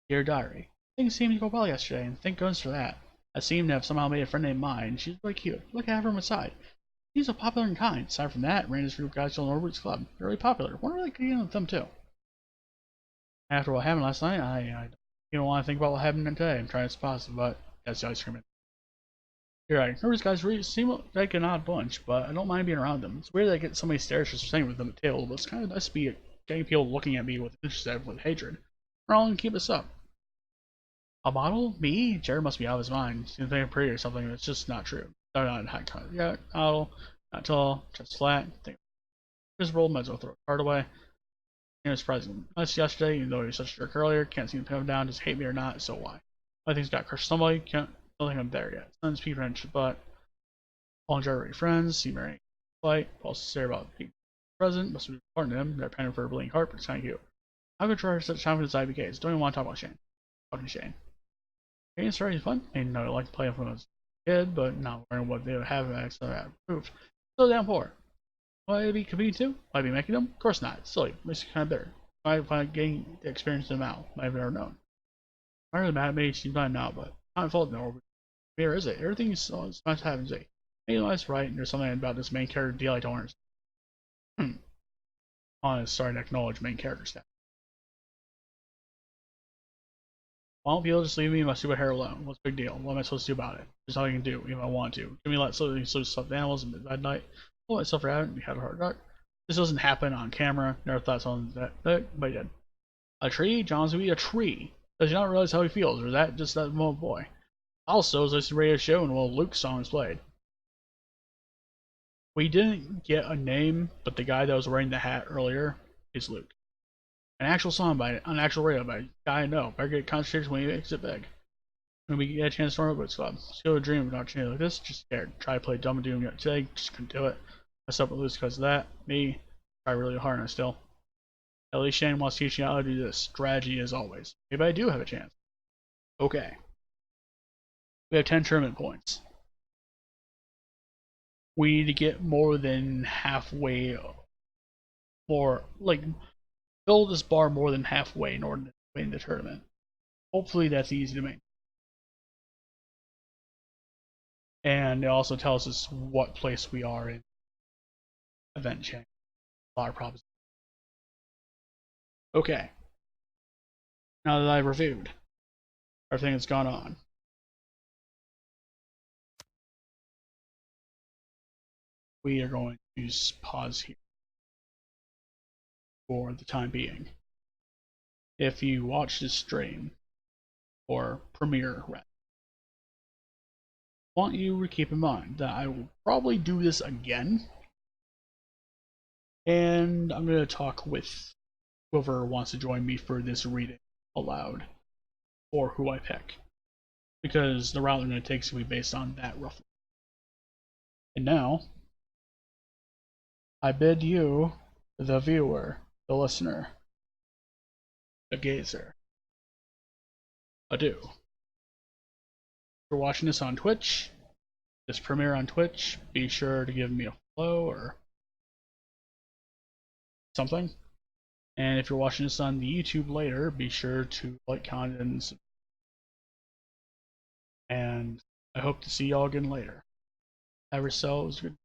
Dear Diary. Things seemed to go well yesterday, and thank goodness for that. I seem to have somehow made a friend named Mai, and she's really cute. Look at her from the side. She's so popular and kind. Aside from that, ran this group of guys to the Norwoods Club. They're really popular. Wonder really good with them too. After what happened last night, I don't want to think about what happened today. I'm trying to be positive, but that's the ice cream. You're right. Norwoods guys really seem like an odd bunch, but I don't mind being around them. It's weird that I get so many stares for staying with them at the table, but it's kind of nice to be getting people looking at me with interest and with hatred. We're all gonna keep this up. A model? Me? Jared must be out of his mind. Seems like I'm pretty or something. It's just not true. No, not high cut. Yeah, model. Not tall. Just flat. Just rolled. Might as well throw a card away. You know, surprising. Nice yesterday, even though he was such a jerk earlier. Can't seem to pin him down. Just hate me or not. So why? I think he's got crushed somebody. Don't think I'm there yet. Son's P French, but Paul and Jared are already friends. See Mary fight. Paul's sincere about being present. Must be important to him. They're planning for a bleeding heart, but it's kind of cute. How could George such confidence IBKs? Don't even want to talk about Shane. Talking to Shane. Games are fun. I mean, I like playing when I was a kid, but not learning what they would have actually approved. So damn poor. Will I be competing too? Will I be making them? Of course not. It's silly. Makes it kind of bitter. I find getting the experience them out. I've never known. I'm really mad at me. She's not now, but not my fault no. Where is it? Everything is so much happens. Maybe that's right, and there's something about this main character deal I don't understand. Honest, starting to acknowledge main character stuff. Why won't people just leave me and my stupid hair alone? What's the big deal? What am I supposed to do about it? There's nothing I can do, if I want to. Give me like so stuffed animals at midnight. Pull myself out and had a heart attack. This doesn't happen on camera. Never thought something that, but it did. A tree? John's gonna be a tree. Does he not realize how he feels, or is that just that little boy? Also, as I the radio show and while Luke's song is played. We didn't get a name, but the guy that was wearing the hat earlier is Luke. An actual song by an actual radio by a guy I know. Better get concentrated when he makes it big. When we get a chance to start Robots Club. Still a dream of an opportunity like this, just scared. Try to play Dumb and Doom yet today, just couldn't do it. Messed up with Luke because of that. Me, try really hard and I still. At least Shane wants to teach you how to do this. Strategy as always. Maybe I do have a chance. Okay. We have 10 tournament points. We need to get more than halfway, more, like, build this bar more than halfway in order to win the tournament. Hopefully that's easy to make. And it also tells us what place we are in event chain. A lot of problems. Okay. Now that I've reviewed everything that's gone on, we are going to pause here for the time being. If you watch this stream, or premiere, I want you to keep in mind that I will probably do this again, and I'm going to talk with whoever wants to join me for this reading aloud, or who I pick, because the route I'm going to take is going to be based on that roughly. And now, I bid you, the viewer, the listener, the gazer, adieu. If you're watching this on Twitch, this premiere on Twitch, be sure to give me a follow or something. And if you're watching this on the YouTube later, be sure to like, comment, and subscribe. And I hope to see y'all again later. Have yourselves a good